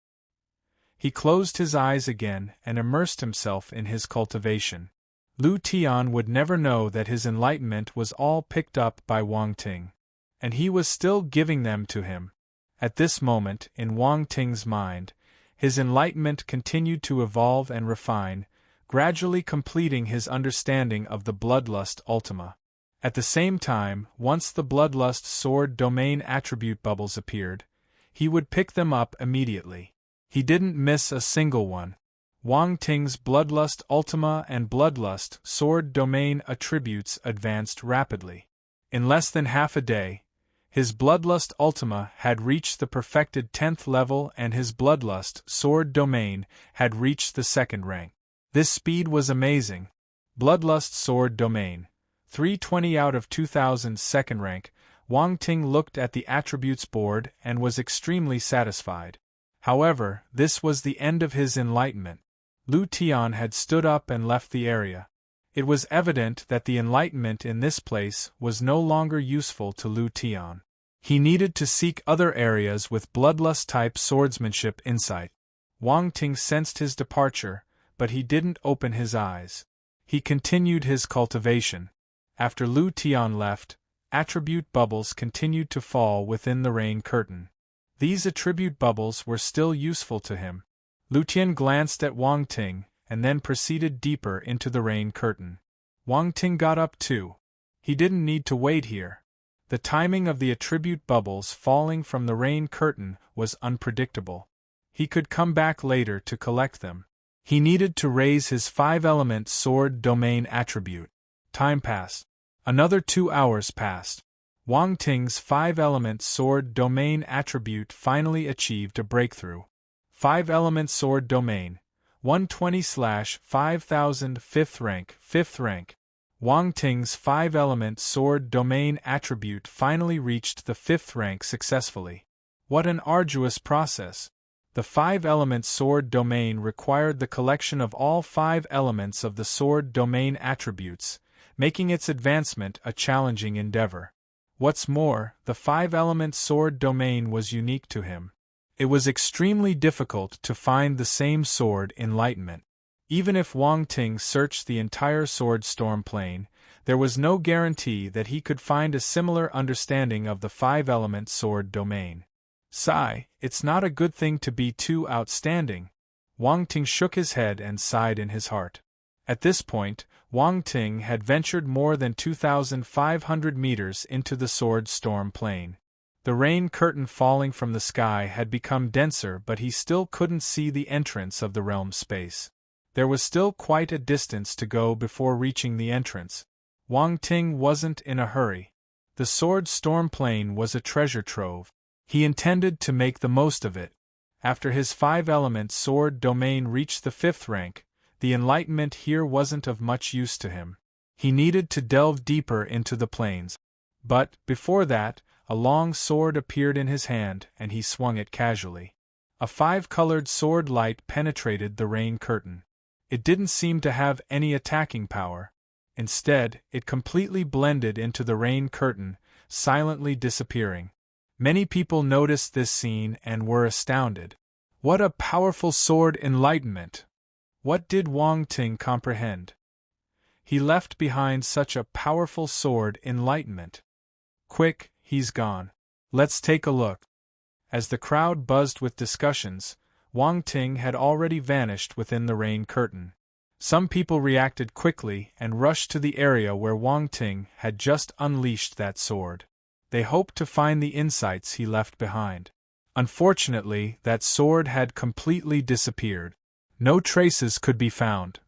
He closed his eyes again and immersed himself in his cultivation. Lu Tian would never know that his enlightenment was all picked up by Wang Ting. And he was still giving them to him. At this moment, in Wang Ting's mind, his enlightenment continued to evolve and refine, gradually completing his understanding of the Bloodlust Ultima. At the same time, once the Bloodlust sword domain attribute bubbles appeared, he would pick them up immediately. He didn't miss a single one. Wang Ting's Bloodlust Ultima and Bloodlust sword domain attributes advanced rapidly. In less than half a day, his Bloodlust Ultima had reached the perfected 10th level and his Bloodlust sword domain had reached the 2nd rank. This speed was amazing. Bloodlust sword domain, 320 out of 2000 2nd rank. Wang Ting looked at the attributes board and was extremely satisfied. However, this was the end of his enlightenment. Lu Tian had stood up and left the area. It was evident that the enlightenment in this place was no longer useful to Lu Tian. He needed to seek other areas with Bloodlust-type swordsmanship insight. Wang Ting sensed his departure, but he didn't open his eyes. He continued his cultivation. After Lu Tian left, attribute bubbles continued to fall within the rain curtain. These attribute bubbles were still useful to him. Lu Tian glanced at Wang Ting, and then proceeded deeper into the rain curtain. Wang Ting got up too. He didn't need to wait here. The timing of the attribute bubbles falling from the rain curtain was unpredictable. He could come back later to collect them. He needed to raise his 5-element sword domain attribute. Time passed. Another 2 hours passed. Wang Ting's 5-element sword domain attribute finally achieved a breakthrough. 5-element sword domain, 120/5000 5th rank, 5th rank. Wang Ting's 5-element sword domain attribute finally reached the 5th rank successfully. What an arduous process! The 5-element sword domain required the collection of all 5 elements of the sword domain attributes, making its advancement a challenging endeavor. What's more, the 5-element sword domain was unique to him. It was extremely difficult to find the same sword enlightenment. Even if Wang Ting searched the entire sword storm plane, there was no guarantee that he could find a similar understanding of the 5-element sword domain. Sigh, it's not a good thing to be too outstanding. Wang Ting shook his head and sighed in his heart. At this point, Wang Ting had ventured more than 2,500 meters into the sword storm plane. The rain curtain falling from the sky had become denser, but he still couldn't see the entrance of the realm space. There was still quite a distance to go before reaching the entrance. Wang Ting wasn't in a hurry. The sword storm plane was a treasure trove. He intended to make the most of it. After his 5-element sword domain reached the 5th rank, the enlightenment here wasn't of much use to him. He needed to delve deeper into the planes. But, before that, a long sword appeared in his hand, and he swung it casually. A 5-colored sword light penetrated the rain curtain. It didn't seem to have any attacking power. Instead, it completely blended into the rain curtain, silently disappearing. Many people noticed this scene and were astounded. What a powerful sword enlightenment! What did Wang Ting comprehend? He left behind such a powerful sword enlightenment. Quick, he's gone. Let's take a look. As the crowd buzzed with discussions, Wang Ting had already vanished within the rain curtain. Some people reacted quickly and rushed to the area where Wang Ting had just unleashed that sword. They hoped to find the insights he left behind. Unfortunately, that sword had completely disappeared. No traces could be found.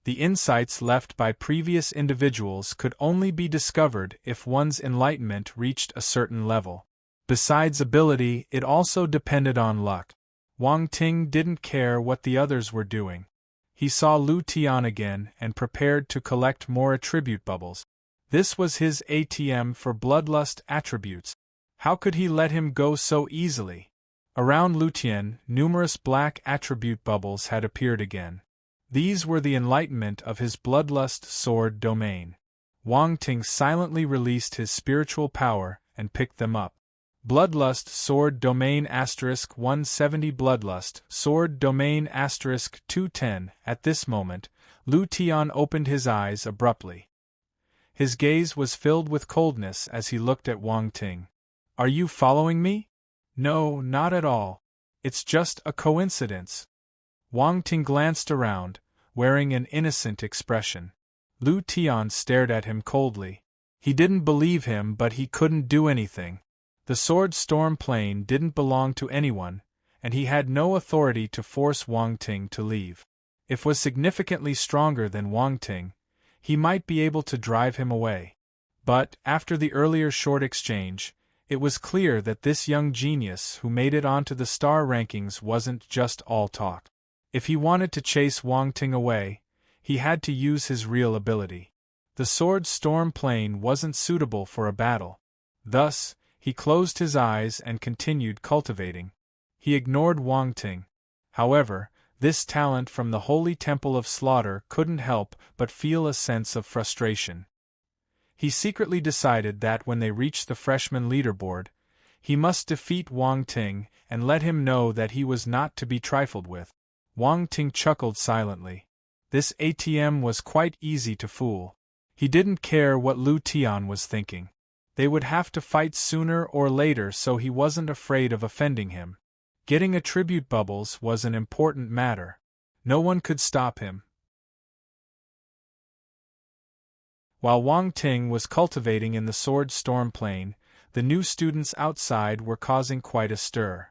The insights left by previous individuals could only be discovered if one's enlightenment reached a certain level. Besides ability, it also depended on luck. Wang Ting didn't care what the others were doing. He saw Lu Tian again and prepared to collect more attribute bubbles. This was his ATM for bloodlust attributes. How could he let him go so easily? Around Lu Tian, numerous black attribute bubbles had appeared again. These were the enlightenment of his bloodlust sword domain. Wang Ting silently released his spiritual power and picked them up. Bloodlust sword domain *170 Bloodlust sword domain *210. At this moment, Lu Tian opened his eyes abruptly. His gaze was filled with coldness as he looked at Wang Ting. Are you following me? No, not at all. It's just a coincidence. Wang Ting glanced around, wearing an innocent expression. Lu Tian stared at him coldly. He didn't believe him, but he couldn't do anything. The sword storm plane didn't belong to anyone, and he had no authority to force Wang Ting to leave. If he was significantly stronger than Wang Ting, he might be able to drive him away. But, after the earlier short exchange, it was clear that this young genius who made it onto the star rankings wasn't just all talk. If he wanted to chase Wang Ting away, he had to use his real ability. The sword storm plane wasn't suitable for a battle. Thus, he closed his eyes and continued cultivating. He ignored Wang Ting. However, this talent from the Holy Temple of Slaughter couldn't help but feel a sense of frustration. He secretly decided that when they reached the freshman leaderboard, he must defeat Wang Ting and let him know that he was not to be trifled with. Wang Ting chuckled silently. This ATM was quite easy to fool. He didn't care what Lu Tian was thinking. They would have to fight sooner or later, so he wasn't afraid of offending him. Getting attribute bubbles was an important matter. No one could stop him. While Wang Ting was cultivating in the sword storm plane, the new students outside were causing quite a stir.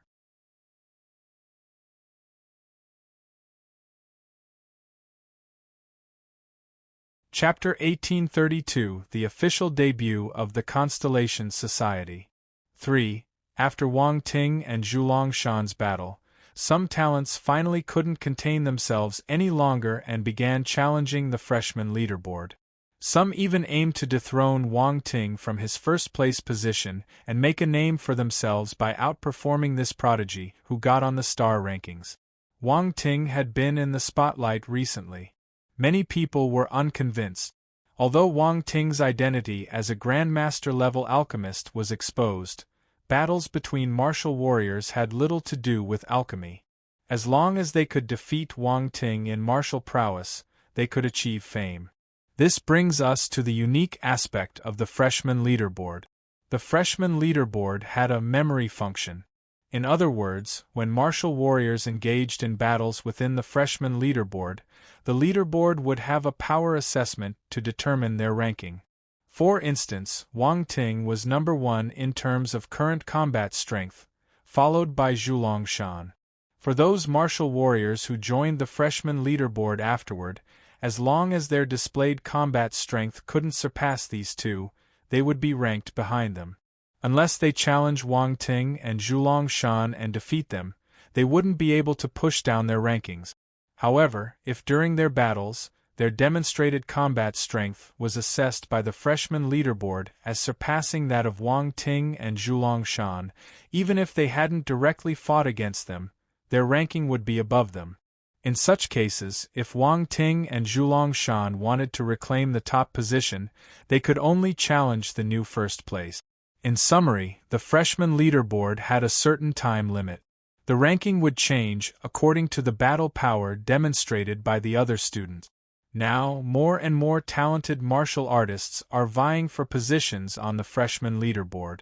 Chapter 1832 The Official Debut of the Constellation Society. 3. After Wang Ting and Zhulongshan's battle, some talents finally couldn't contain themselves any longer and began challenging the freshman leaderboard. Some even aimed to dethrone Wang Ting from his first-place position and make a name for themselves by outperforming this prodigy, who got on the star rankings. Wang Ting had been in the spotlight recently. Many people were unconvinced. Although Wang Ting's identity as a Grandmaster-level alchemist was exposed, battles between martial warriors had little to do with alchemy. As long as they could defeat Wang Ting in martial prowess, they could achieve fame. This brings us to the unique aspect of the freshman leaderboard. The freshman leaderboard had a memory function. In other words, when martial warriors engaged in battles within the freshman leaderboard, the leaderboard would have a power assessment to determine their ranking. For instance, Wang Ting was number 1 in terms of current combat strength, followed by Zhulongshan. For those martial warriors who joined the freshman leaderboard afterward, as long as their displayed combat strength couldn't surpass these two, they would be ranked behind them. Unless they challenge Wang Ting and Zhulongshan and defeat them, they wouldn't be able to push down their rankings. However, if during their battles, their demonstrated combat strength was assessed by the freshman leaderboard as surpassing that of Wang Ting and Zhulongshan, even if they hadn't directly fought against them, their ranking would be above them. In such cases, if Wang Ting and Zhulongshan wanted to reclaim the top position, they could only challenge the new first place. In summary, the freshman leaderboard had a certain time limit. The ranking would change according to the battle power demonstrated by the other students. Now, more and more talented martial artists are vying for positions on the freshman leaderboard.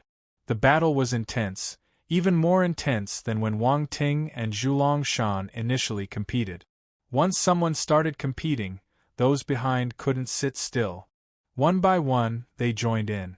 The battle was intense, even more intense than when Wang Ting and Zhulongshan initially competed. Once someone started competing, those behind couldn't sit still. One by one, they joined in.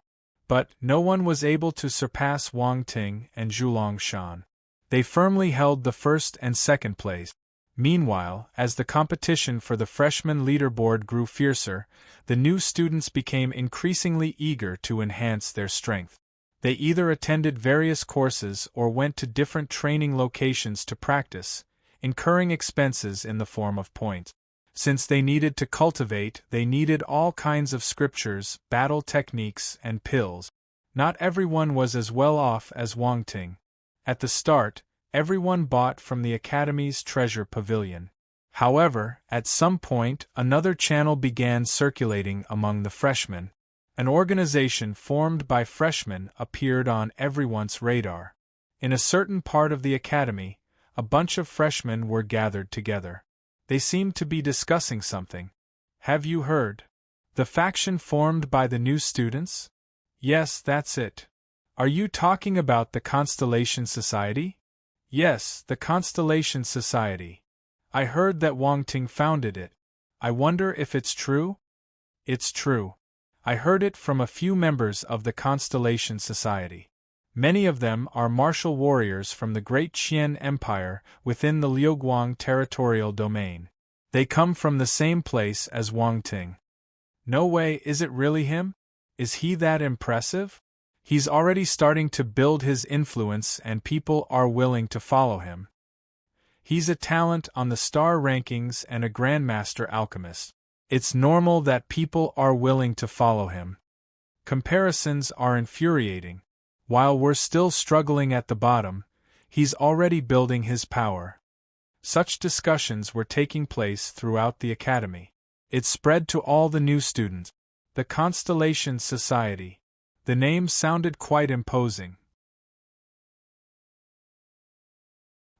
But no one was able to surpass Wang Ting and Zhulongshan. They firmly held the first and second place. Meanwhile, as the competition for the freshman leaderboard grew fiercer, the new students became increasingly eager to enhance their strength. They either attended various courses or went to different training locations to practice, incurring expenses in the form of points. Since they needed to cultivate, they needed all kinds of scriptures, battle techniques, and pills. Not everyone was as well off as Wang Ting. At the start, everyone bought from the Academy's treasure pavilion. However, at some point, another channel began circulating among the freshmen. An organization formed by freshmen appeared on everyone's radar. In a certain part of the Academy, a bunch of freshmen were gathered together. They seemed to be discussing something. Have you heard? The faction formed by the new students? Yes, that's it. Are you talking about the Constellation Society? Yes, the Constellation Society. I heard that Wang Ting founded it. I wonder if it's true? It's true. I heard it from a few members of the Constellation Society. Many of them are martial warriors from the Great Qian Empire within the Liuguang territorial domain. They come from the same place as Wang Ting. No way, is it really him? Is he that impressive? He's already starting to build his influence and people are willing to follow him. He's a talent on the star rankings and a Grandmaster alchemist. It's normal that people are willing to follow him. Comparisons are infuriating. While we're still struggling at the bottom, he's already building his power. Such discussions were taking place throughout the Academy. It spread to all the new students. The Constellation Society. The name sounded quite imposing.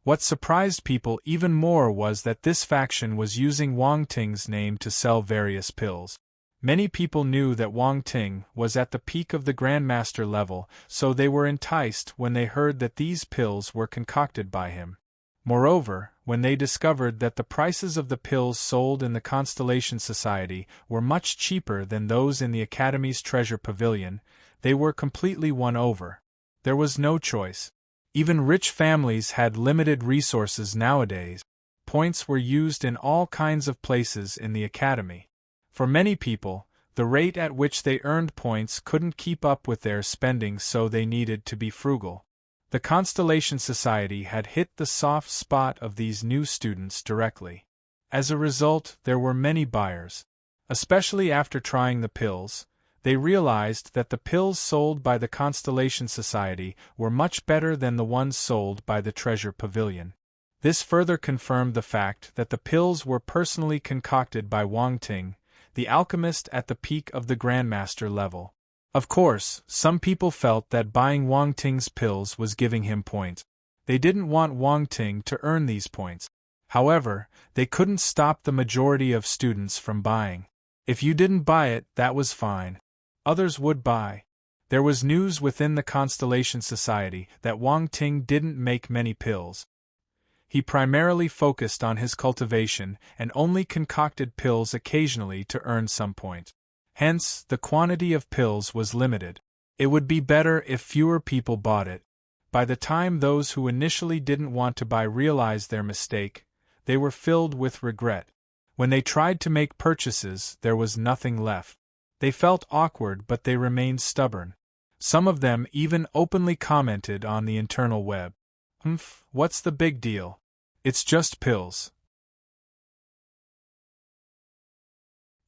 What surprised people even more was that this faction was using Wang Ting's name to sell various pills. Many people knew that Wang Ting was at the peak of the Grandmaster level, so they were enticed when they heard that these pills were concocted by him. Moreover, when they discovered that the prices of the pills sold in the Constellation Society were much cheaper than those in the Academy's treasure pavilion, they were completely won over. There was no choice. Even rich families had limited resources nowadays. Points were used in all kinds of places in the Academy. For many people, the rate at which they earned points couldn't keep up with their spending, so they needed to be frugal. The Constellation Society had hit the soft spot of these new students directly. As a result, there were many buyers. Especially after trying the pills, they realized that the pills sold by the Constellation Society were much better than the ones sold by the Treasure Pavilion. This further confirmed the fact that the pills were personally concocted by Wang Ting, the alchemist at the peak of the Grandmaster level. Of course, some people felt that buying Wang Ting's pills was giving him points. They didn't want Wang Ting to earn these points. However, they couldn't stop the majority of students from buying. If you didn't buy it, that was fine. Others would buy. There was news within the Constellation Society that Wang Ting didn't make many pills. He primarily focused on his cultivation and only concocted pills occasionally to earn some points. Hence, the quantity of pills was limited. It would be better if fewer people bought it. By the time those who initially didn't want to buy realized their mistake, they were filled with regret. When they tried to make purchases, there was nothing left. They felt awkward, but they remained stubborn. Some of them even openly commented on the internal web. What's the big deal? It's just pills.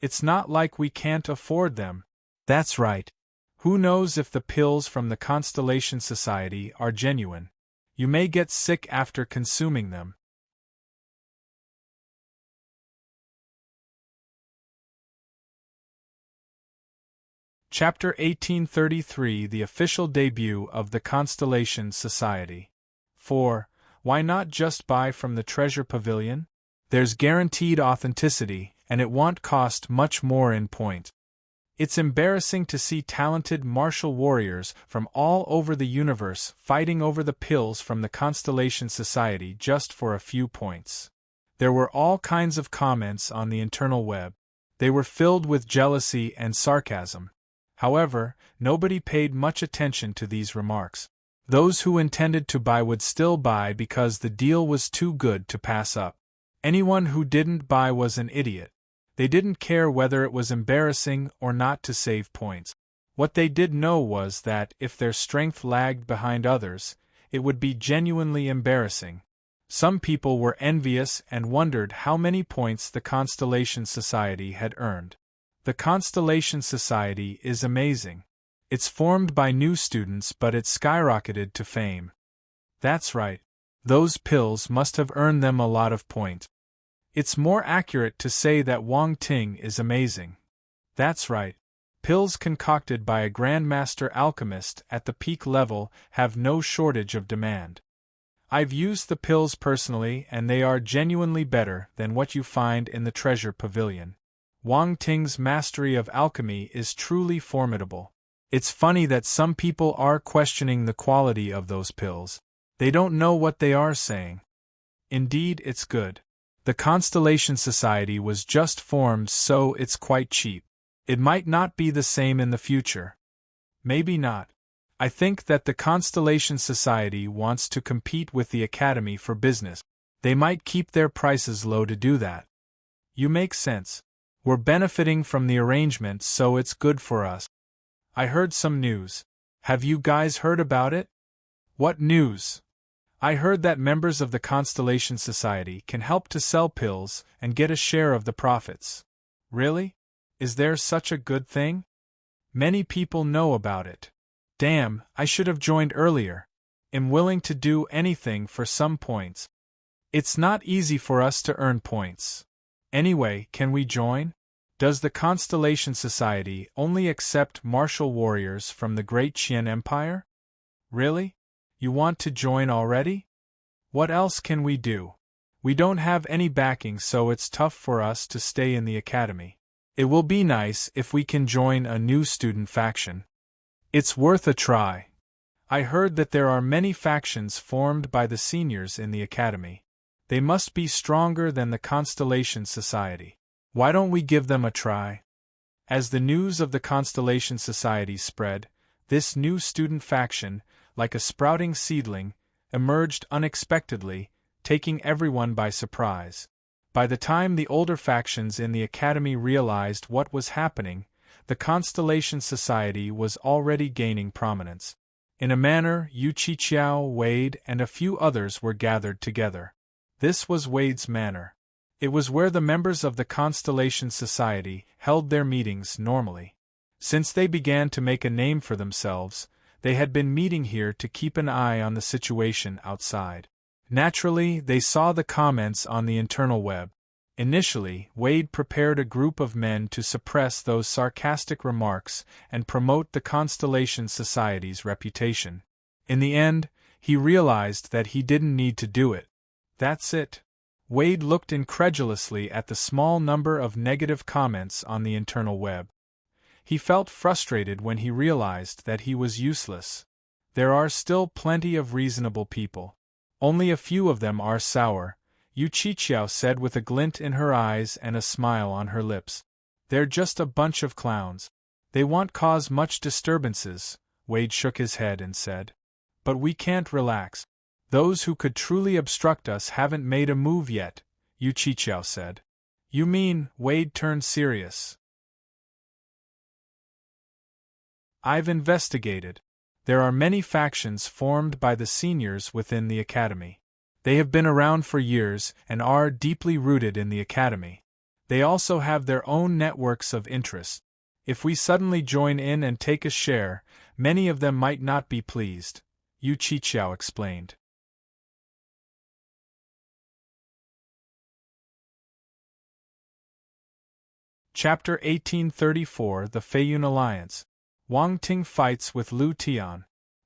It's not like we can't afford them. That's right. Who knows if the pills from the Constellation Society are genuine? You may get sick after consuming them. Chapter 1833 The Official Debut of the Constellation Society. 4. Why not just buy from the Treasure Pavilion? There's guaranteed authenticity, and it won't cost much more in point. It's embarrassing to see talented martial warriors from all over the universe fighting over the pills from the Constellation Society just for a few points. There were all kinds of comments on the internal web. They were filled with jealousy and sarcasm. However, nobody paid much attention to these remarks. Those who intended to buy would still buy because the deal was too good to pass up. Anyone who didn't buy was an idiot. They didn't care whether it was embarrassing or not to save points. What they did know was that if their strength lagged behind others, it would be genuinely embarrassing. Some people were envious and wondered how many points the Constellation Society had earned. The Constellation Society is amazing. It's formed by new students, but it skyrocketed to fame. That's right. Those pills must have earned them a lot of points. It's more accurate to say that Wang Ting is amazing. That's right. Pills concocted by a Grandmaster alchemist at the peak level have no shortage of demand. I've used the pills personally, and they are genuinely better than what you find in the Treasure Pavilion. Wang Ting's mastery of alchemy is truly formidable. It's funny that some people are questioning the quality of those pills. They don't know what they are saying. Indeed, it's good. The Constellation Society was just formed, so it's quite cheap. It might not be the same in the future. Maybe not. I think that the Constellation Society wants to compete with the Academy for business. They might keep their prices low to do that. You make sense. We're benefiting from the arrangement, so it's good for us. I heard some news. Have you guys heard about it? What news? I heard that members of the Constellation Society can help to sell pills and get a share of the profits. Really? Is there such a good thing? Many people know about it. Damn, I should have joined earlier. I'm willing to do anything for some points. It's not easy for us to earn points. Anyway, can we join? Does the Constellation Society only accept martial warriors from the Great Qian Empire? Really? You want to join already? What else can we do? We don't have any backing, so it's tough for us to stay in the academy. It will be nice if we can join a new student faction. It's worth a try. I heard that there are many factions formed by the seniors in the academy. They must be stronger than the Constellation Society. Why don't we give them a try? As the news of the Constellation Society spread, this new student faction, like a sprouting seedling, emerged unexpectedly, taking everyone by surprise. By the time the older factions in the Academy realized what was happening, the Constellation Society was already gaining prominence. In a manner, Yu Qiqiao, Wade, and a few others were gathered together. This was Wade's manor. It was where the members of the Constellation Society held their meetings normally. Since they began to make a name for themselves, they had been meeting here to keep an eye on the situation outside. Naturally, they saw the comments on the internal web. Initially, Wade prepared a group of men to suppress those sarcastic remarks and promote the Constellation Society's reputation. In the end, he realized that he didn't need to do it. That's it. Wade looked incredulously at the small number of negative comments on the internal web. He felt frustrated when he realized that he was useless. There are still plenty of reasonable people. Only a few of them are sour, Yu Qiqiao said with a glint in her eyes and a smile on her lips. They're just a bunch of clowns. They won't cause much disturbances, Wade shook his head and said. But we can't relax. Those who could truly obstruct us haven't made a move yet, Yu Qiqiao said. You mean, Wade turned serious. I've investigated. There are many factions formed by the seniors within the Academy. They have been around for years and are deeply rooted in the Academy. They also have their own networks of interest. If we suddenly join in and take a share, many of them might not be pleased, Yu Qiqiao explained. Chapter 1834 The Feiyun Alliance. Wang Ting fights with Lu Tian.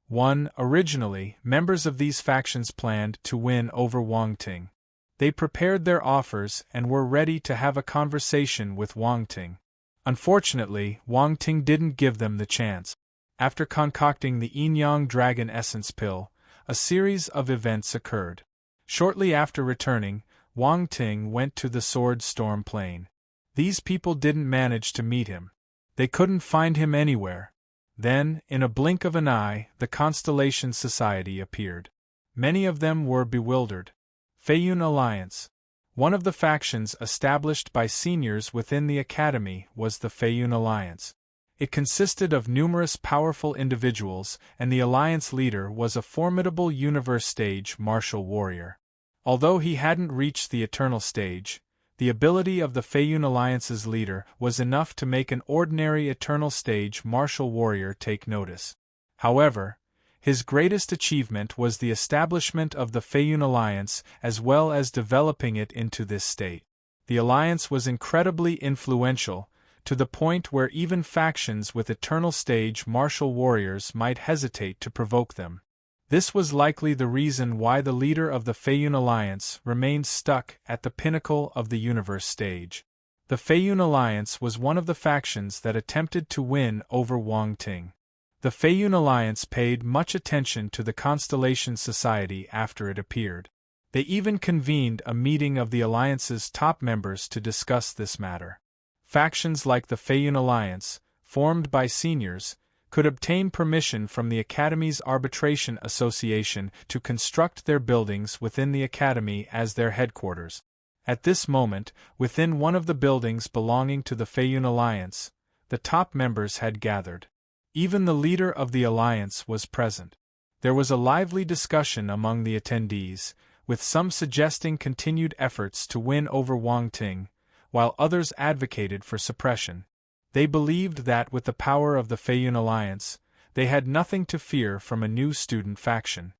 1. Originally, members of these factions planned to win over Wang Ting. They prepared their offers and were ready to have a conversation with Wang Ting. Unfortunately, Wang Ting didn't give them the chance. After concocting the Yin-Yang Dragon Essence Pill, a series of events occurred. Shortly after returning, Wang Ting went to the Sword Storm Plain. These people didn't manage to meet him. They couldn't find him anywhere. Then, in a blink of an eye, the Constellation Society appeared. Many of them were bewildered. Feiyun Alliance. One of the factions established by seniors within the Academy was the Feiyun Alliance. It consisted of numerous powerful individuals, and the alliance leader was a formidable universe stage martial warrior. Although he hadn't reached the eternal stage, the ability of the Feiyun Alliance's leader was enough to make an ordinary eternal stage martial warrior take notice. However, his greatest achievement was the establishment of the Feiyun Alliance as well as developing it into this state. The alliance was incredibly influential, to the point where even factions with eternal stage martial warriors might hesitate to provoke them. This was likely the reason why the leader of the Feiyun Alliance remained stuck at the pinnacle of the universe stage. The Feiyun Alliance was one of the factions that attempted to win over Wang Ting. The Feiyun Alliance paid much attention to the Constellation Society after it appeared. They even convened a meeting of the Alliance's top members to discuss this matter. Factions like the Feiyun Alliance, formed by seniors, could obtain permission from the Academy's Arbitration Association to construct their buildings within the Academy as their headquarters. At this moment, within one of the buildings belonging to the Feiyun Alliance, the top members had gathered. Even the leader of the alliance was present. There was a lively discussion among the attendees, with some suggesting continued efforts to win over Wang Ting, while others advocated for suppression. They believed that with the power of the Feiyun Alliance, they had nothing to fear from a new student faction.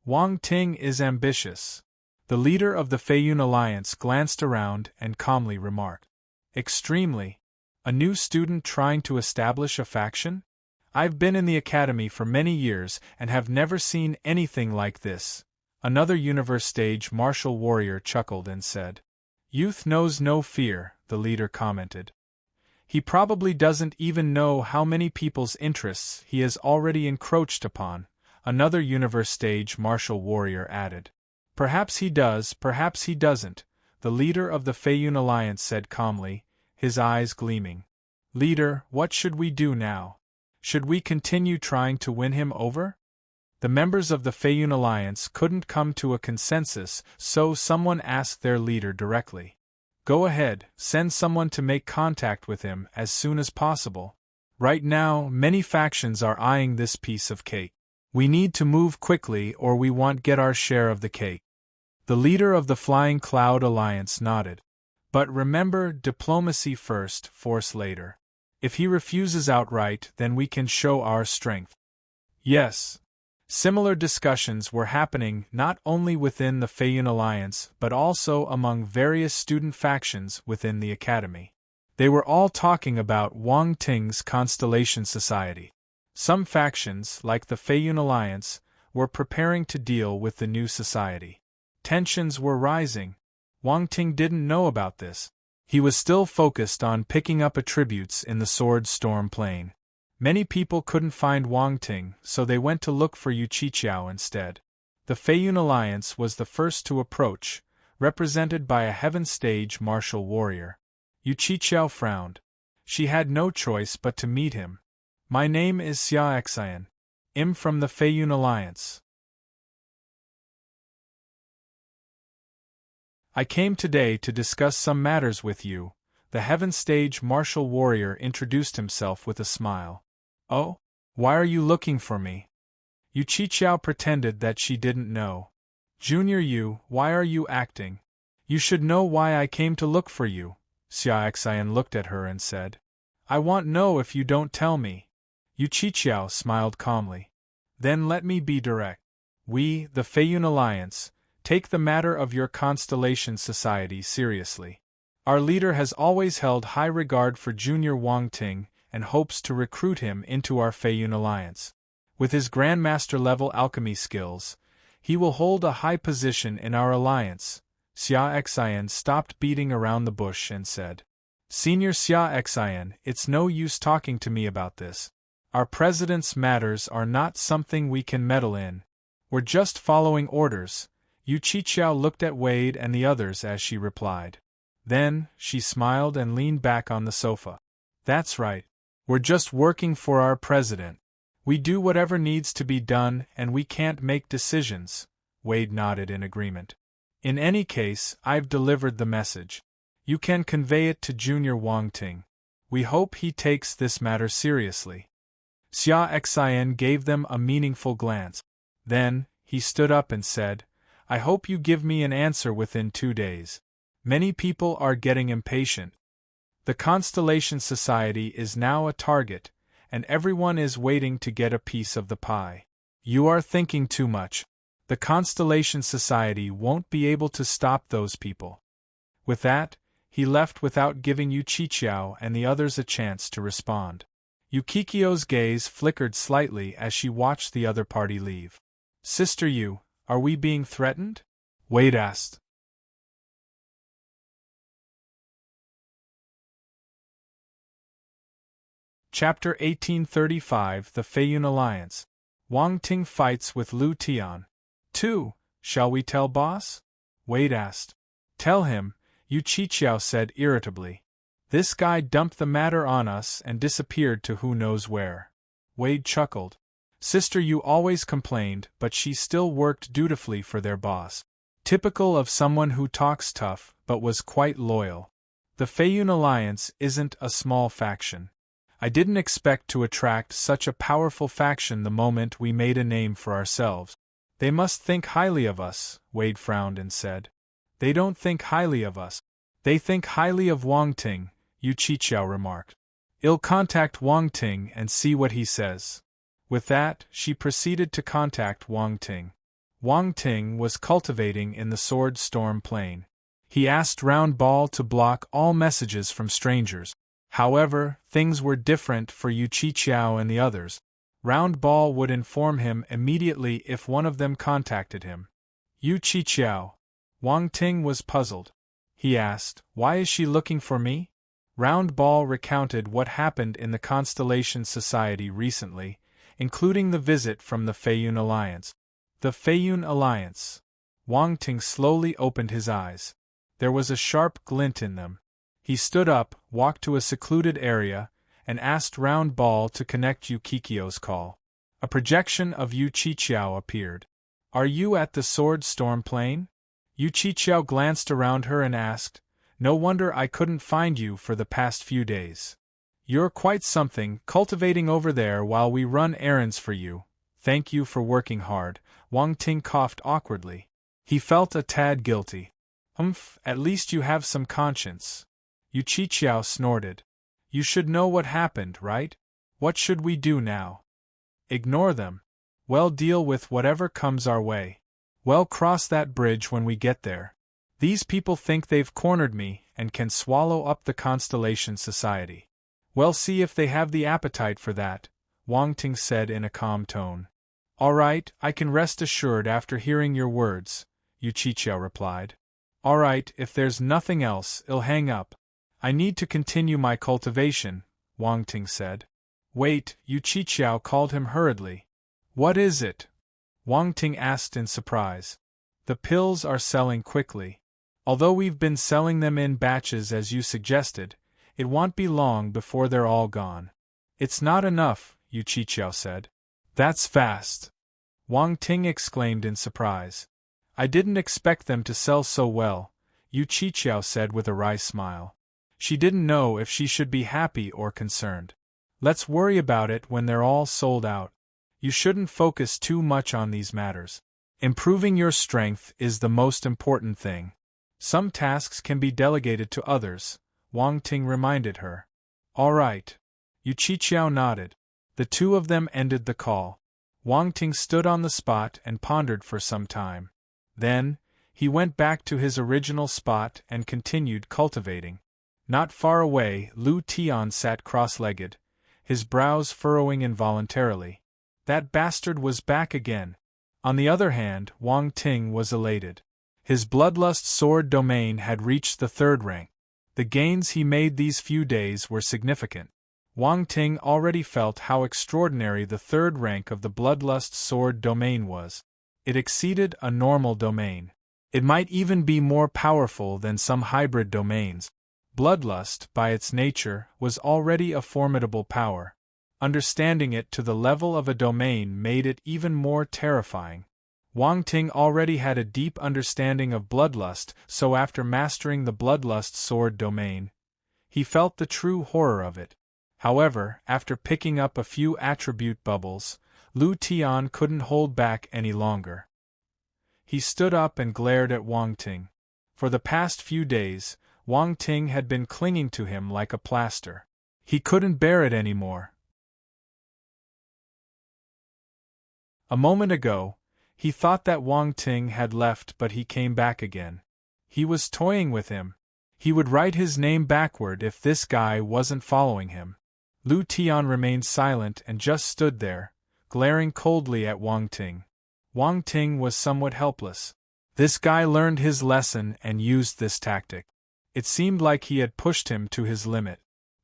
Wang Ting is ambitious. The leader of the Feiyun Alliance glanced around and calmly remarked. Extremely. A new student trying to establish a faction? I've been in the Academy for many years and have never seen anything like this. Another universe stage martial warrior chuckled and said. Youth knows no fear, the leader commented. He probably doesn't even know how many people's interests he has already encroached upon, another universe stage martial warrior added. Perhaps he does, perhaps he doesn't, the leader of the Feiyun Alliance said calmly, his eyes gleaming. Leader, what should we do now? Should we continue trying to win him over? The members of the Feiyun Alliance couldn't come to a consensus, so someone asked their leader directly. Go ahead, send someone to make contact with him as soon as possible. Right now, many factions are eyeing this piece of cake. We need to move quickly or we won't get our share of the cake. The leader of the Flying Cloud Alliance nodded. But remember, diplomacy first, force later. If he refuses outright, then we can show our strength. Yes. Similar discussions were happening not only within the Feiyun Alliance but also among various student factions within the Academy. They were all talking about Wang Ting's Constellation Society. Some factions, like the Feiyun Alliance, were preparing to deal with the new society. Tensions were rising. Wang Ting didn't know about this. He was still focused on picking up attributes in the Sword Storm Plain. Many people couldn't find Wang Ting, so they went to look for Yu Qiqiao instead. The Feiyun Alliance was the first to approach, represented by a Heaven Stage martial warrior. Yu Qiqiao frowned. She had no choice but to meet him. My name is Xia Xian. I'm from the Feiyun Alliance. I came today to discuss some matters with you. The Heaven Stage martial warrior introduced himself with a smile. Oh? Why are you looking for me? Yu Qiqiao pretended that she didn't know. Junior Yu, why are you acting? You should know why I came to look for you. Xia Xian looked at her and said. I won't know if you don't tell me. Yu Qiqiao smiled calmly. Then let me be direct. We, the Feiyun Alliance, take the matter of your Constellation Society seriously. Our leader has always held high regard for Junior Wang Ting and hopes to recruit him into our Feiyun Alliance. With his Grandmaster-level alchemy skills, he will hold a high position in our alliance. Xia Xian stopped beating around the bush and said, Senior Xia Xian, it's no use talking to me about this. Our president's matters are not something we can meddle in. We're just following orders. Yu Qiqiao looked at Wade and the others as she replied. Then, she smiled and leaned back on the sofa. That's right. We're just working for our president. We do whatever needs to be done and we can't make decisions. Wade nodded in agreement. In any case, I've delivered the message. You can convey it to Junior Wang Ting. We hope he takes this matter seriously. Xia Xian gave them a meaningful glance. Then, he stood up and said, I hope you give me an answer within 2 days. Many people are getting impatient. The Constellation Society is now a target, and everyone is waiting to get a piece of the pie. You are thinking too much. The Constellation Society won't be able to stop those people. With that, he left without giving Yu Qiqiao and the others a chance to respond. Yu Qiqiao's gaze flickered slightly as she watched the other party leave. Sister Yu, are we being threatened? Wade asked. Chapter 1835 The Feiyun Alliance. Wang Ting fights with Lu Tian. 2. Shall we tell boss? Wade asked. Tell him, Yu Qiqiao said irritably. This guy dumped the matter on us and disappeared to who knows where. Wade chuckled. Sister Yu always complained, but she still worked dutifully for their boss. Typical of someone who talks tough, but was quite loyal. The Feiyun Alliance isn't a small faction. I didn't expect to attract such a powerful faction the moment we made a name for ourselves. They must think highly of us, Wade frowned and said. They don't think highly of us. They think highly of Wang Ting, Yu Qiqiao remarked. I'll contact Wang Ting and see what he says. With that, she proceeded to contact Wang Ting. Wang Ting was cultivating in the Sword Storm Plain. He asked Round Ball to block all messages from strangers. However, things were different for Yu Qiqiao and the others. Round Ball would inform him immediately if one of them contacted him. Yu Qiqiao. Wang Ting was puzzled. He asked, Why is she looking for me? Round Ball recounted what happened in the Constellation Society recently, including the visit from the Feiyun Alliance. The Feiyun Alliance. Wang Ting slowly opened his eyes. There was a sharp glint in them. He stood up, walked to a secluded area, and asked Round Ball to connect Yu Qiqiao's call. A projection of Yu Qiqiao appeared. Are you at the Sword Storm Plain? Yu Qiqiao glanced around her and asked, No wonder I couldn't find you for the past few days. You're quite something, cultivating over there while we run errands for you. Thank you for working hard. Wang Ting coughed awkwardly. He felt a tad guilty. At least you have some conscience. Yu Qiqiao snorted. You should know what happened, right? What should we do now? Ignore them. Well, deal with whatever comes our way. Well, cross that bridge when we get there. These people think they've cornered me and can swallow up the Constellation Society. Well, see if they have the appetite for that, Wang Ting said in a calm tone. All right, I can rest assured after hearing your words, Yu Qiqiao replied. All right, if there's nothing else, I'll hang up. I need to continue my cultivation, Wang Ting said. Wait, Yu Qiqiao called him hurriedly. What is it? Wang Ting asked in surprise. The pills are selling quickly. Although we've been selling them in batches as you suggested, it won't be long before they're all gone. It's not enough, Yu Qiqiao said. That's fast. Wang Ting exclaimed in surprise. I didn't expect them to sell so well, Yu Qiqiao said with a wry smile. She didn't know if she should be happy or concerned. Let's worry about it when they're all sold out. You shouldn't focus too much on these matters. Improving your strength is the most important thing. Some tasks can be delegated to others, Wang Ting reminded her. All right. Yu Qiqiao nodded. The two of them ended the call. Wang Ting stood on the spot and pondered for some time. Then, he went back to his original spot and continued cultivating. Not far away, Lu Tian sat cross-legged, his brows furrowing involuntarily. That bastard was back again. On the other hand, Wang Ting was elated. His bloodlust sword domain had reached the 3rd rank. The gains he made these few days were significant. Wang Ting already felt how extraordinary the 3rd rank of the bloodlust sword domain was. It exceeded a normal domain. It might even be more powerful than some hybrid domains. Bloodlust, by its nature, was already a formidable power. Understanding it to the level of a domain made it even more terrifying. Wang Ting already had a deep understanding of bloodlust, so after mastering the bloodlust sword domain, he felt the true horror of it. However, after picking up a few attribute bubbles, Lu Tian couldn't hold back any longer. He stood up and glared at Wang Ting. For the past few days, Wang Ting had been clinging to him like a plaster. He couldn't bear it anymore. A moment ago, he thought that Wang Ting had left, but he came back again. He was toying with him. He would write his name backward if this guy wasn't following him. Lu Tian remained silent and just stood there, glaring coldly at Wang Ting. Wang Ting was somewhat helpless. This guy learned his lesson and used this tactic. It seemed like he had pushed him to his limit.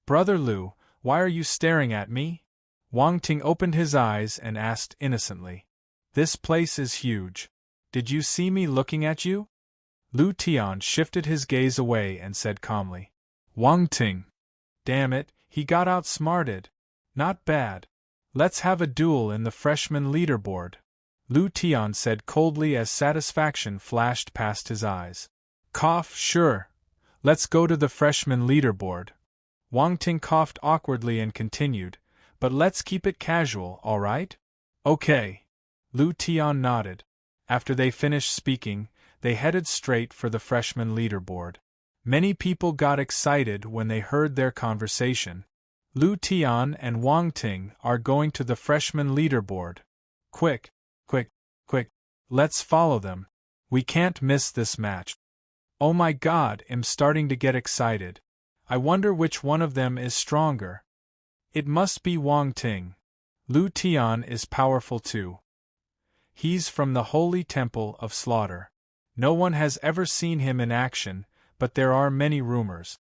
Brother Lu, why are you staring at me? Wang Ting opened his eyes and asked innocently. This place is huge. Did you see me looking at you? Lu Tian shifted his gaze away and said calmly. Wang Ting. Damn it, he got outsmarted. Not bad. Let's have a duel in the freshman leaderboard. Lu Tian said coldly as satisfaction flashed past his eyes. Cough, sure. Let's go to the freshman leaderboard. Wang Ting coughed awkwardly and continued, but let's keep it casual, all right? Okay. Lu Tian nodded. After they finished speaking, they headed straight for the freshman leaderboard. Many people got excited when they heard their conversation. Lu Tian and Wang Ting are going to the freshman leaderboard. Quick, quick, quick, let's follow them. We can't miss this match. Oh my God, I'm starting to get excited. I wonder which one of them is stronger. It must be Wang Ting. Lu Tian is powerful too. He's from the Holy Temple of Slaughter. No one has ever seen him in action, but there are many rumors.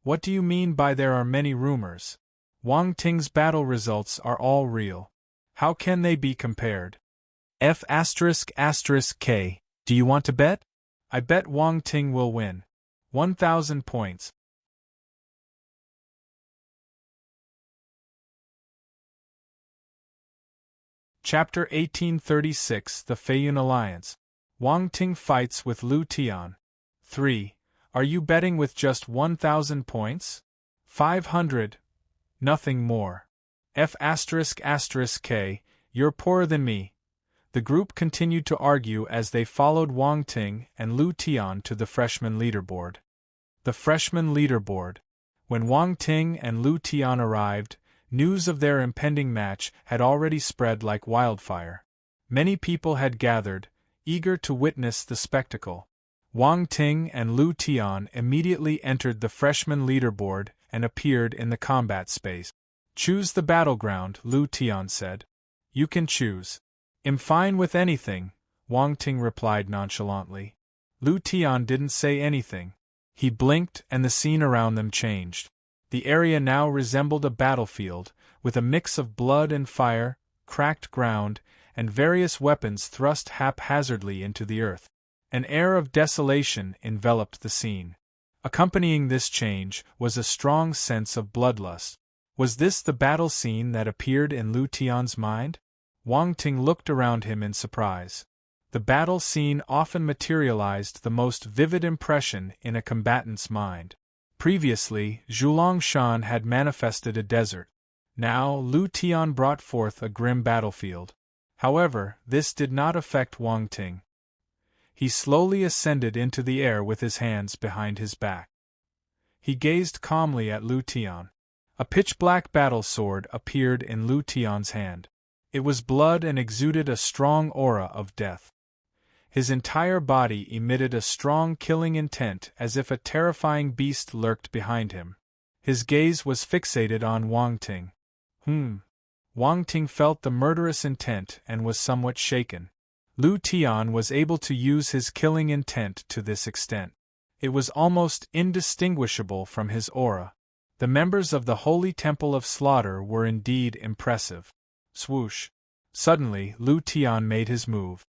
What do you mean by there are many rumors? Wang Ting's battle results are all real. How can they be compared? F***K. Do you want to bet? I bet Wang Ting will win. 1,000 points. Chapter 1836 The Feiyun Alliance. Wang Ting fights with Lu Tian. 3. Are you betting with just 1,000 points? 500. Nothing more. F***K, you're poorer than me. The group continued to argue as they followed Wang Ting and Lu Tian to the freshman leaderboard. The freshman leaderboard. When Wang Ting and Lu Tian arrived, news of their impending match had already spread like wildfire. Many people had gathered, eager to witness the spectacle. Wang Ting and Lu Tian immediately entered the freshman leaderboard and appeared in the combat space. Choose the battleground, Lu Tian said. You can choose. I'm fine with anything, Wang Ting replied nonchalantly. Lu Tian didn't say anything. He blinked and the scene around them changed. The area now resembled a battlefield, with a mix of blood and fire, cracked ground, and various weapons thrust haphazardly into the earth. An air of desolation enveloped the scene. Accompanying this change was a strong sense of bloodlust. Was this the battle scene that appeared in Lu Tian's mind? Wang Ting looked around him in surprise. The battle scene often materialized the most vivid impression in a combatant's mind. Previously, Zhulong Shan had manifested a desert. Now, Lu Tian brought forth a grim battlefield. However, this did not affect Wang Ting. He slowly ascended into the air with his hands behind his back. He gazed calmly at Lu Tian. A pitch-black battle sword appeared in Lu Tian's hand. It was blood and exuded a strong aura of death. His entire body emitted a strong killing intent as if a terrifying beast lurked behind him. His gaze was fixated on Wang Ting. Wang Ting felt the murderous intent and was somewhat shaken. Lu Tian was able to use his killing intent to this extent. It was almost indistinguishable from his aura. The members of the Holy Temple of Slaughter were indeed impressive. Swoosh! Suddenly, Lu Tian made his move.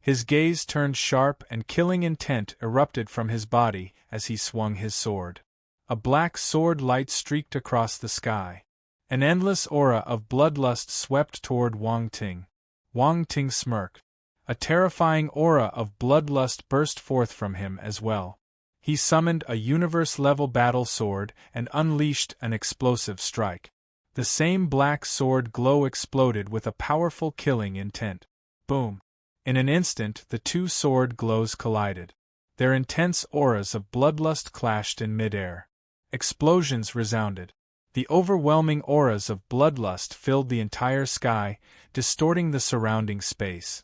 His gaze turned sharp and killing intent erupted from his body as he swung his sword. A black sword light streaked across the sky. An endless aura of bloodlust swept toward Wang Ting. Wang Ting smirked. A terrifying aura of bloodlust burst forth from him as well. He summoned a universe-level battle sword and unleashed an explosive strike. The same black sword glow exploded with a powerful killing intent. Boom! In an instant, the two sword glows collided. Their intense auras of bloodlust clashed in midair. Explosions resounded. The overwhelming auras of bloodlust filled the entire sky, distorting the surrounding space.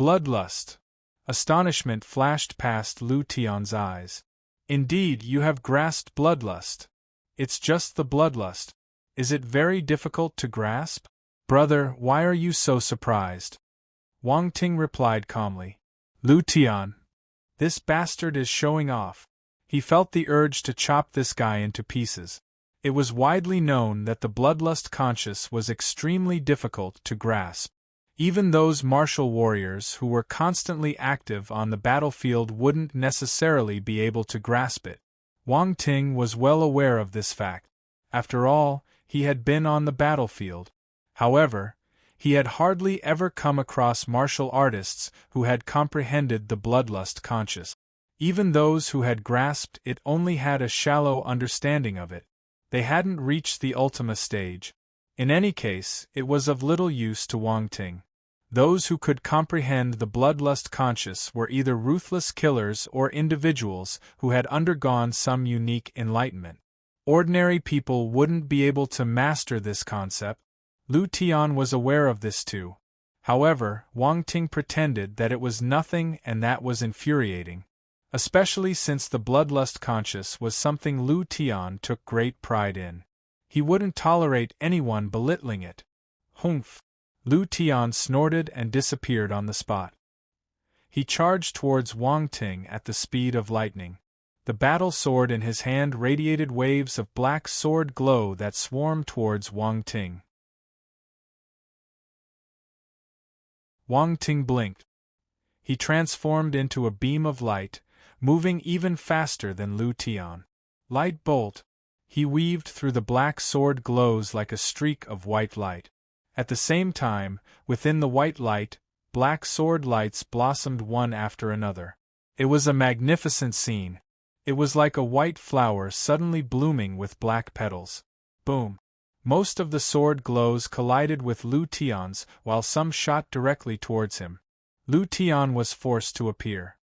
Bloodlust! Astonishment flashed past Lu Tian's eyes. Indeed, you have grasped bloodlust. It's just the bloodlust. Is it very difficult to grasp? Brother, why are you so surprised? Wang Ting replied calmly. Lu Tian. This bastard is showing off. He felt the urge to chop this guy into pieces. It was widely known that the bloodlust conscious was extremely difficult to grasp. Even those martial warriors who were constantly active on the battlefield wouldn't necessarily be able to grasp it. Wang Ting was well aware of this fact. After all, he had been on the battlefield. However, he had hardly ever come across martial artists who had comprehended the bloodlust conscious. Even those who had grasped it only had a shallow understanding of it. They hadn't reached the ultima stage. In any case, it was of little use to Wang Ting. Those who could comprehend the bloodlust conscious were either ruthless killers or individuals who had undergone some unique enlightenment. Ordinary people wouldn't be able to master this concept. Lu Tian was aware of this too. However, Wang Ting pretended that it was nothing, and that was infuriating. Especially since the bloodlust conscious was something Lu Tian took great pride in. He wouldn't tolerate anyone belittling it. Humph! Lu Tian snorted and disappeared on the spot. He charged towards Wang Ting at the speed of lightning. The battle sword in his hand radiated waves of black sword glow that swarmed towards Wang Ting. Wang Ting blinked. He transformed into a beam of light, moving even faster than Lu Tian. Light bolt! He weaved through the black sword glows like a streak of white light. At the same time, within the white light, black sword lights blossomed one after another. It was a magnificent scene. It was like a white flower suddenly blooming with black petals. Boom! Most of the sword glows collided with Lu Tian's, while some shot directly towards him. Lu Tian was forced to appear.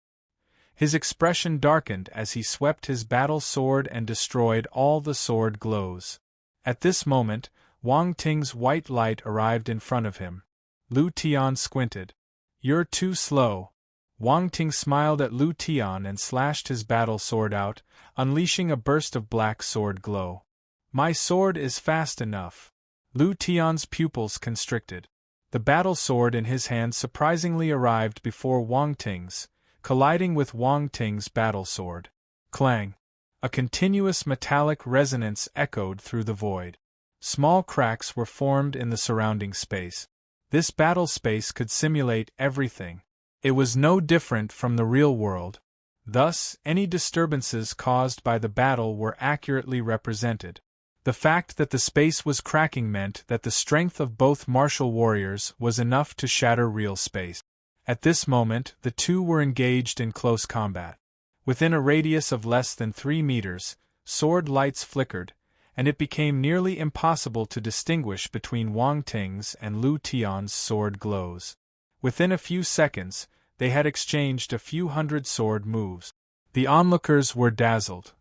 His expression darkened as he swept his battle sword and destroyed all the sword glows. At this moment, Wang Ting's white light arrived in front of him. Lu Tian squinted. "You're too slow." Wang Ting smiled at Lu Tian and slashed his battle sword out, unleashing a burst of black sword glow. "My sword is fast enough." Lu Tian's pupils constricted. The battle sword in his hand surprisingly arrived before Wang Ting's, colliding with Wang Ting's battle sword. Clang! A continuous metallic resonance echoed through the void. Small cracks were formed in the surrounding space. This battle space could simulate everything. It was no different from the real world. Thus, any disturbances caused by the battle were accurately represented. The fact that the space was cracking meant that the strength of both martial warriors was enough to shatter real space. At this moment, the two were engaged in close combat. Within a radius of less than 3 meters, sword lights flickered, and it became nearly impossible to distinguish between Wang Ting's and Lu Tian's sword glows. Within a few seconds, they had exchanged a few hundred sword moves. The onlookers were dazzled.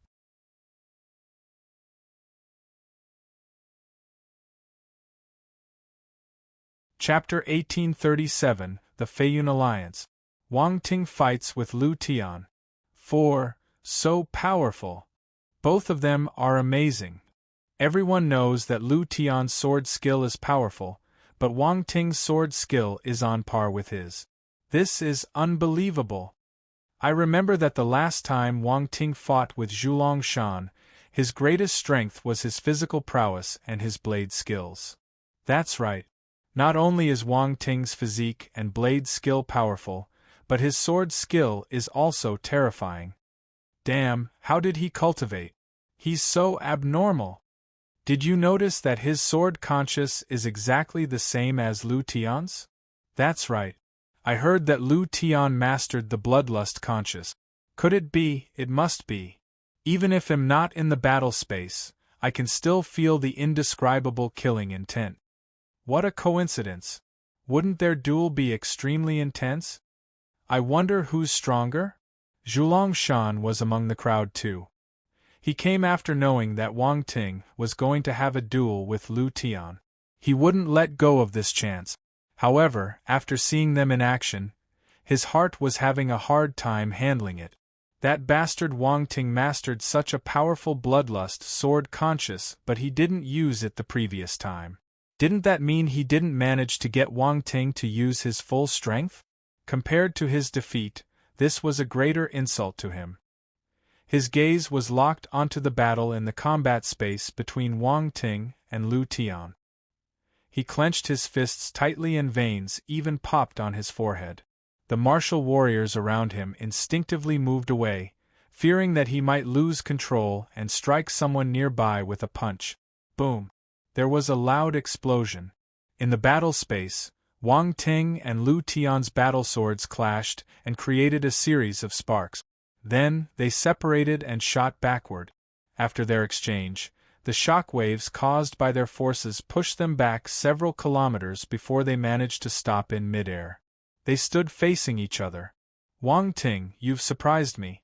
Chapter 1837, The Feiyun Alliance. Wang Ting fights with Lu Tian. 4. So powerful. Both of them are amazing. Everyone knows that Lu Tian's sword skill is powerful, but Wang Ting's sword skill is on par with his. This is unbelievable. I remember that the last time Wang Ting fought with Zhulong Shan, his greatest strength was his physical prowess and his blade skills. That's right. Not only is Wang Ting's physique and blade skill powerful, but his sword skill is also terrifying. Damn, how did he cultivate? He's so abnormal. Did you notice that his sword conscious is exactly the same as Lu Tian's? That's right. I heard that Lu Tian mastered the bloodlust conscious. Could it be? It must be. Even if I'm not in the battle space, I can still feel the indescribable killing intent. What a coincidence. Wouldn't their duel be extremely intense? I wonder who's stronger? Zhulong Shan was among the crowd too. He came after knowing that Wang Ting was going to have a duel with Lu Tian. He wouldn't let go of this chance. However, after seeing them in action, his heart was having a hard time handling it. That bastard Wang Ting mastered such a powerful bloodlust sword conscious, but he didn't use it the previous time. Didn't that mean he didn't manage to get Wang Ting to use his full strength? Compared to his defeat, this was a greater insult to him. His gaze was locked onto the battle in the combat space between Wang Ting and Lu Tian. He clenched his fists tightly and veins even popped on his forehead. The martial warriors around him instinctively moved away, fearing that he might lose control and strike someone nearby with a punch. Boom! There was a loud explosion. In the battle space, Wang Ting and Lu Tian's battle swords clashed and created a series of sparks. Then, they separated and shot backward. After their exchange, the shock waves caused by their forces pushed them back several kilometers before they managed to stop in midair. They stood facing each other. Wang Ting, you've surprised me.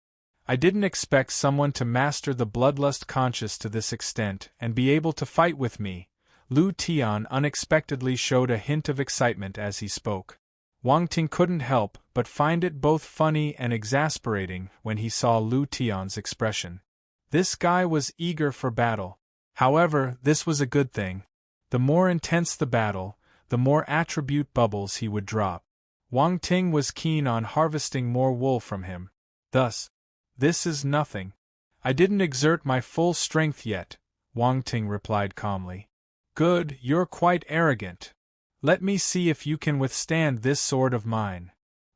I didn't expect someone to master the bloodlust conscious to this extent and be able to fight with me. Lu Tian unexpectedly showed a hint of excitement as he spoke. Wang Ting couldn't help but find it both funny and exasperating when he saw Lu Tian's expression. This guy was eager for battle. However, this was a good thing. The more intense the battle, the more attribute bubbles he would drop. Wang Ting was keen on harvesting more wool from him. Thus, this is nothing. I didn't exert my full strength yet, Wang Ting replied calmly. Good, you're quite arrogant. Let me see if you can withstand this sword of mine.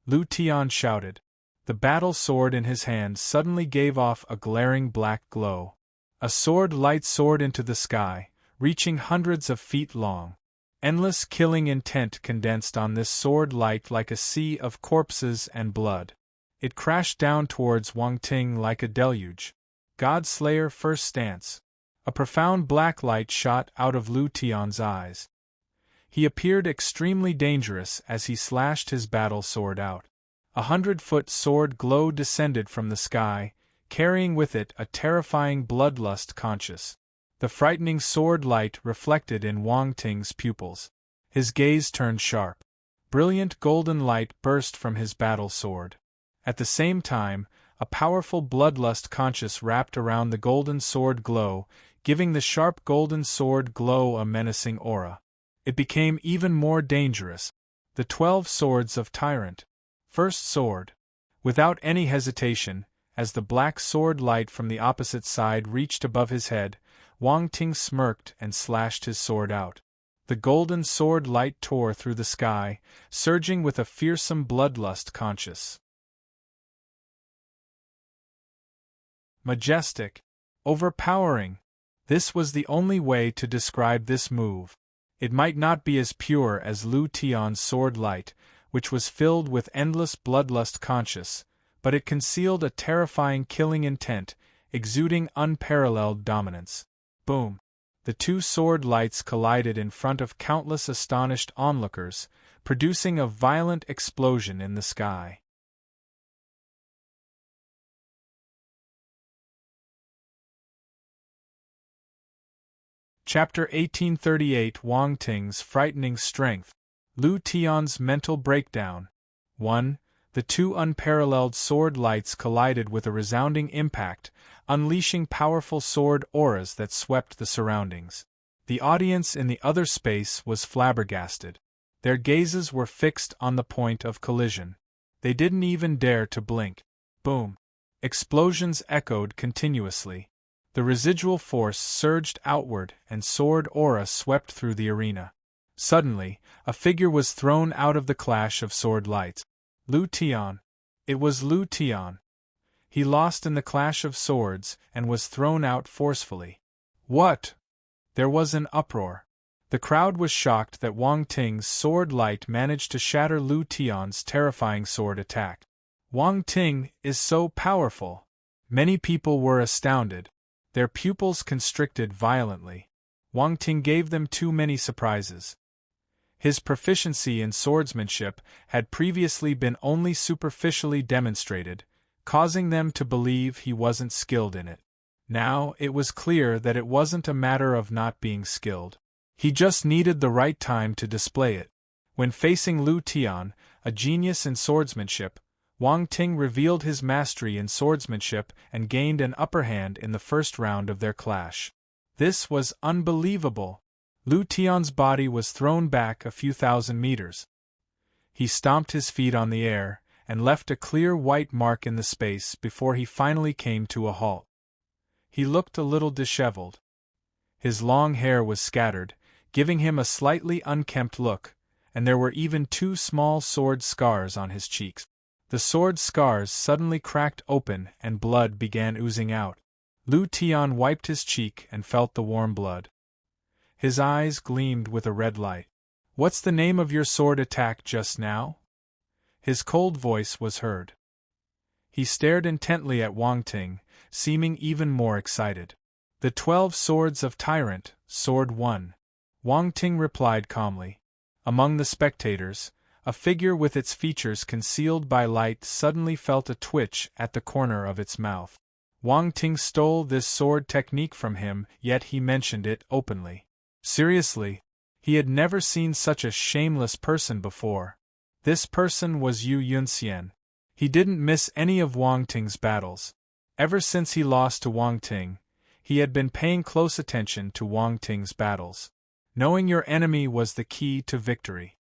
Lu Tian shouted. The battle sword in his hand suddenly gave off a glaring black glow. A sword light soared into the sky, reaching hundreds of feet long. Endless killing intent condensed on this sword light like a sea of corpses and blood. It crashed down towards Wang Ting like a deluge. God Slayer first stance. A profound black light shot out of Lu Tian's eyes. He appeared extremely dangerous as he slashed his battle sword out. 100-foot sword glow descended from the sky, carrying with it a terrifying bloodlust conscious. The frightening sword light reflected in Wang Ting's pupils. His gaze turned sharp. Brilliant golden light burst from his battle sword. At the same time, a powerful bloodlust conscious wrapped around the golden sword glow, giving the sharp golden sword glow a menacing aura. It became even more dangerous. The 12 Swords of Tyrant. First sword. Without any hesitation, as the black sword light from the opposite side reached above his head, Wang Ting smirked and slashed his sword out. The golden sword light tore through the sky, surging with a fearsome bloodlust conscious. Majestic. Overpowering. This was the only way to describe this move. It might not be as pure as Lu Tian's sword light, which was filled with endless bloodlust conscious, but it concealed a terrifying killing intent, exuding unparalleled dominance. Boom! The two sword lights collided in front of countless astonished onlookers, producing a violent explosion in the sky. Chapter 1838 Wang Ting's Frightening Strength. Lu Tian's Mental Breakdown. 1. The two unparalleled sword lights collided with a resounding impact, unleashing powerful sword auras that swept the surroundings. The audience in the other space was flabbergasted. Their gazes were fixed on the point of collision. They didn't even dare to blink. Boom! Explosions echoed continuously. The residual force surged outward and sword aura swept through the arena. Suddenly, a figure was thrown out of the clash of sword lights. Lu Tian. It was Lu Tian. He lost in the clash of swords and was thrown out forcefully. What? There was an uproar. The crowd was shocked that Wang Ting's sword light managed to shatter Lu Tian's terrifying sword attack. Wang Ting is so powerful. Many people were astounded. Their pupils constricted violently. Wang Ting gave them too many surprises. His proficiency in swordsmanship had previously been only superficially demonstrated, causing them to believe he wasn't skilled in it. Now it was clear that it wasn't a matter of not being skilled. He just needed the right time to display it. When facing Lu Tian, a genius in swordsmanship, Wang Ting revealed his mastery in swordsmanship and gained an upper hand in the first round of their clash. This was unbelievable. Lu Tian's body was thrown back a few thousand meters. He stomped his feet on the air and left a clear white mark in the space before he finally came to a halt. He looked a little disheveled. His long hair was scattered, giving him a slightly unkempt look, and there were even 2 small sword scars on his cheeks. The sword scars suddenly cracked open and blood began oozing out. Lu Tian wiped his cheek and felt the warm blood. His eyes gleamed with a red light. "What's the name of your sword attack just now?" His cold voice was heard. He stared intently at Wang Ting, seeming even more excited. "The 12 Swords of Tyrant, Sword 1. Wang Ting replied calmly. Among the spectators, a figure with its features concealed by light suddenly felt a twitch at the corner of its mouth. Wang Ting stole this sword technique from him, yet he mentioned it openly. Seriously, he had never seen such a shameless person before. This person was Yu Yunxian. He didn't miss any of Wang Ting's battles. Ever since he lost to Wang Ting, he had been paying close attention to Wang Ting's battles. Knowing your enemy was the key to victory.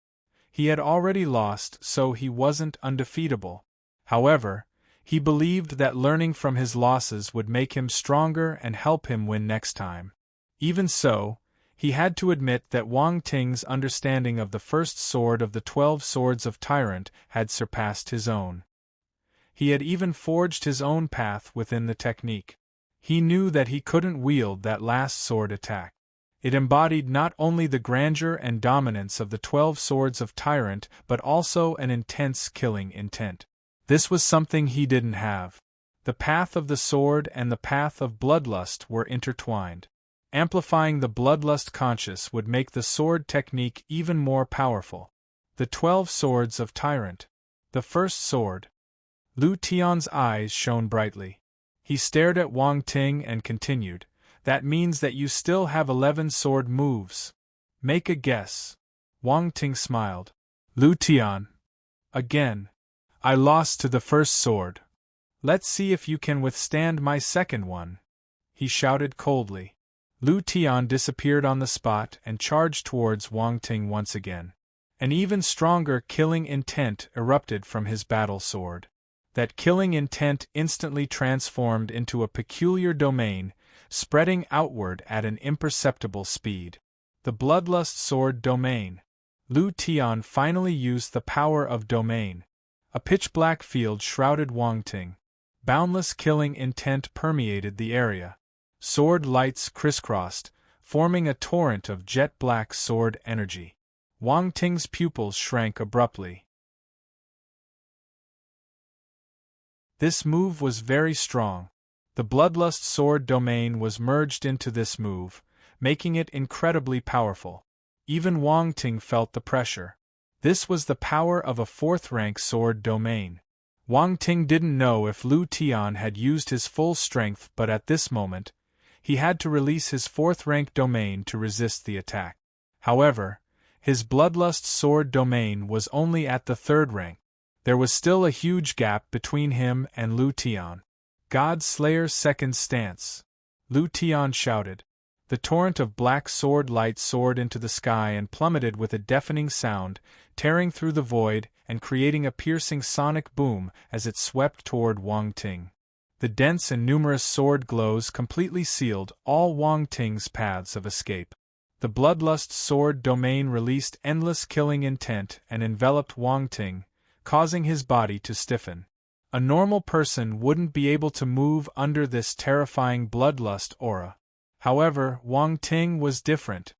He had already lost, so he wasn't undefeatable. However, he believed that learning from his losses would make him stronger and help him win next time. Even so, he had to admit that Wang Ting's understanding of the first sword of the 12 Swords of Tyrant had surpassed his own. He had even forged his own path within the technique. He knew that he couldn't wield that last sword attack. It embodied not only the grandeur and dominance of the 12 Swords of Tyrant but also an intense killing intent. This was something he didn't have. The path of the sword and the path of bloodlust were intertwined. Amplifying the bloodlust conscious would make the sword technique even more powerful. The 12 Swords of Tyrant. The first sword. Lu Tian's eyes shone brightly. He stared at Wang Ting and continued, "That means that you still have 11 sword moves. Make a guess." Wang Ting smiled. "Lu Tian. Again. I lost to the first sword. Let's see if you can withstand my second one," he shouted coldly. Lu Tian disappeared on the spot and charged towards Wang Ting once again. An even stronger killing intent erupted from his battle sword. That killing intent instantly transformed into a peculiar domain, spreading outward at an imperceptible speed. The Bloodlust Sword Domain. Lu Tian finally used the power of domain. A pitch-black field shrouded Wang Ting. Boundless killing intent permeated the area. Sword lights crisscrossed, forming a torrent of jet-black sword energy. Wang Ting's pupils shrank abruptly. This move was very strong. The Bloodlust Sword Domain was merged into this move, making it incredibly powerful. Even Wang Ting felt the pressure. This was the power of a 4th-rank sword domain. Wang Ting didn't know if Lu Tian had used his full strength, but at this moment, he had to release his 4th-rank domain to resist the attack. However, his Bloodlust Sword Domain was only at the 3rd rank. There was still a huge gap between him and Lu Tian. God Slayer's second stance. Lu Tian shouted. The torrent of black sword light soared into the sky and plummeted with a deafening sound, tearing through the void and creating a piercing sonic boom as it swept toward Wang Ting. The dense and numerous sword glows completely sealed all Wang Ting's paths of escape. The Bloodlust Sword Domain released endless killing intent and enveloped Wang Ting, causing his body to stiffen. A normal person wouldn't be able to move under this terrifying bloodlust aura. However, Wang Ting was different.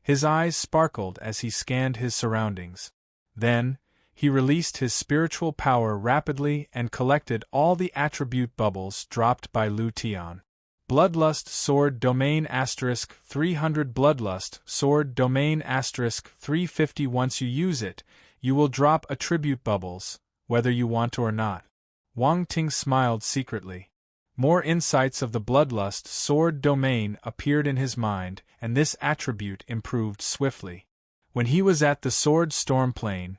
His eyes sparkled as he scanned his surroundings. Then, he released his spiritual power rapidly and collected all the attribute bubbles dropped by Lu Tian. Bloodlust Sword Domain *300 Bloodlust Sword Domain *350. Once you use it, you will drop attribute bubbles, whether you want or not. Wang Ting smiled secretly. More insights of the Bloodlust Sword Domain appeared in his mind, and this attribute improved swiftly. When he was at the Sword Storm Plane,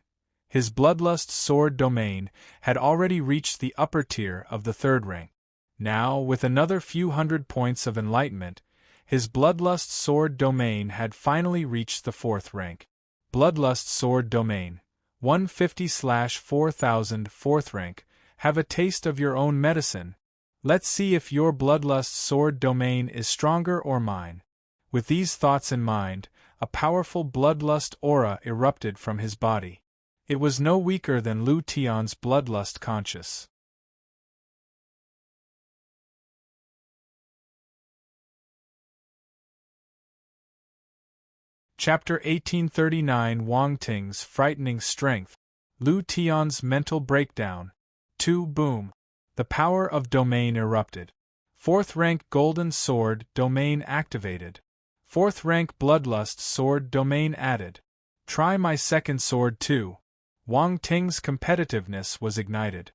his Bloodlust Sword Domain had already reached the upper tier of the 3rd rank. Now, with another few hundred points of enlightenment, his Bloodlust Sword Domain had finally reached the 4th rank. Bloodlust Sword Domain 150/4000 4th rank. Have a taste of your own medicine. Let's see if your Bloodlust Sword Domain is stronger or mine. With these thoughts in mind, a powerful bloodlust aura erupted from his body. It was no weaker than Lu Tian's Bloodlust Conscious. Chapter 1839 Wang Ting's Frightening Strength. Lu Tian's Mental Breakdown. 2 Boom. The power of domain erupted. 4th rank Golden Sword Domain activated. 4th rank Bloodlust Sword Domain added. Try my second sword too. Wang Ting's competitiveness was ignited.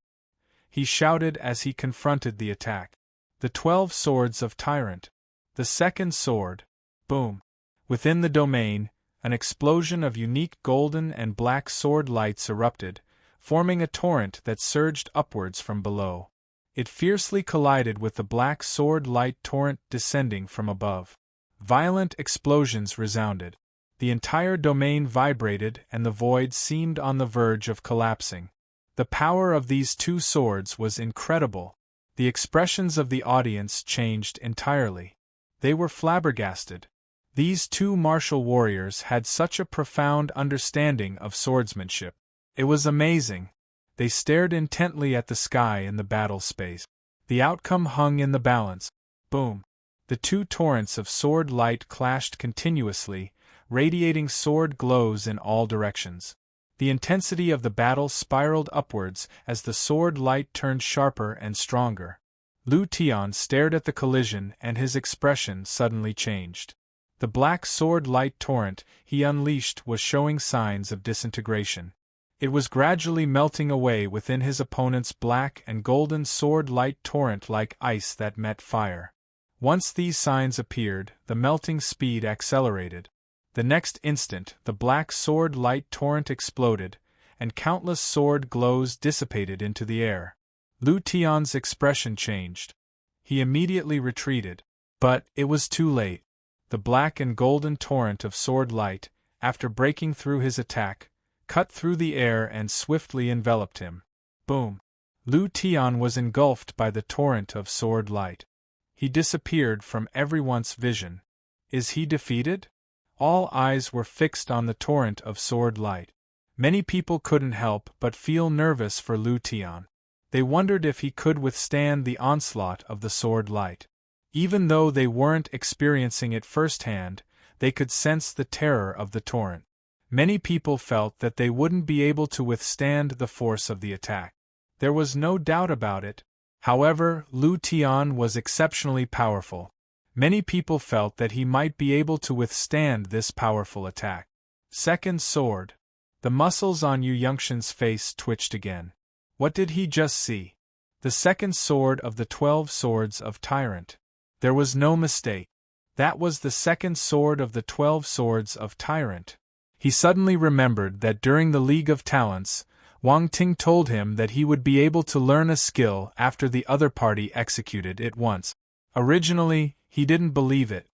He shouted as he confronted the attack. The 12 Swords of Tyrant. The second sword. Boom. Within the domain, an explosion of unique golden and black sword lights erupted, forming a torrent that surged upwards from below. It fiercely collided with the black sword light torrent descending from above. Violent explosions resounded. The entire domain vibrated and the void seemed on the verge of collapsing. The power of these 2 swords was incredible. The expressions of the audience changed entirely. They were flabbergasted. These 2 martial warriors had such a profound understanding of swordsmanship. It was amazing. They stared intently at the sky in the battle space. The outcome hung in the balance. Boom. The 2 torrents of sword light clashed continuously, radiating sword glows in all directions. The intensity of the battle spiraled upwards as the sword light turned sharper and stronger. Lu Tian stared at the collision and his expression suddenly changed. The black sword light torrent he unleashed was showing signs of disintegration. It was gradually melting away within his opponent's black and golden sword light torrent like ice that met fire. Once these signs appeared, the melting speed accelerated. The next instant, the black sword light torrent exploded, and countless sword glows dissipated into the air. Lu Tian's expression changed. He immediately retreated. But it was too late. The black and golden torrent of sword light, after breaking through his attack, cut through the air and swiftly enveloped him. Boom! Lu Tian was engulfed by the torrent of sword light. He disappeared from everyone's vision. Is he defeated? All eyes were fixed on the torrent of sword light. Many people couldn't help but feel nervous for Lu Tian. They wondered if he could withstand the onslaught of the sword light. Even though they weren't experiencing it firsthand, they could sense the terror of the torrent. Many people felt that they wouldn't be able to withstand the force of the attack. There was no doubt about it. However, Lu Tian was exceptionally powerful. Many people felt that he might be able to withstand this powerful attack. Second sword. The muscles on Yu Yongxin's face twitched again. What did he just see? The second sword of the 12 swords of Tyrant. There was no mistake. That was the second sword of the 12 swords of Tyrant. He suddenly remembered that during the League of Talents, Wang Ting told him that he would be able to learn a skill after the other party executed it once. Originally, he didn't believe it.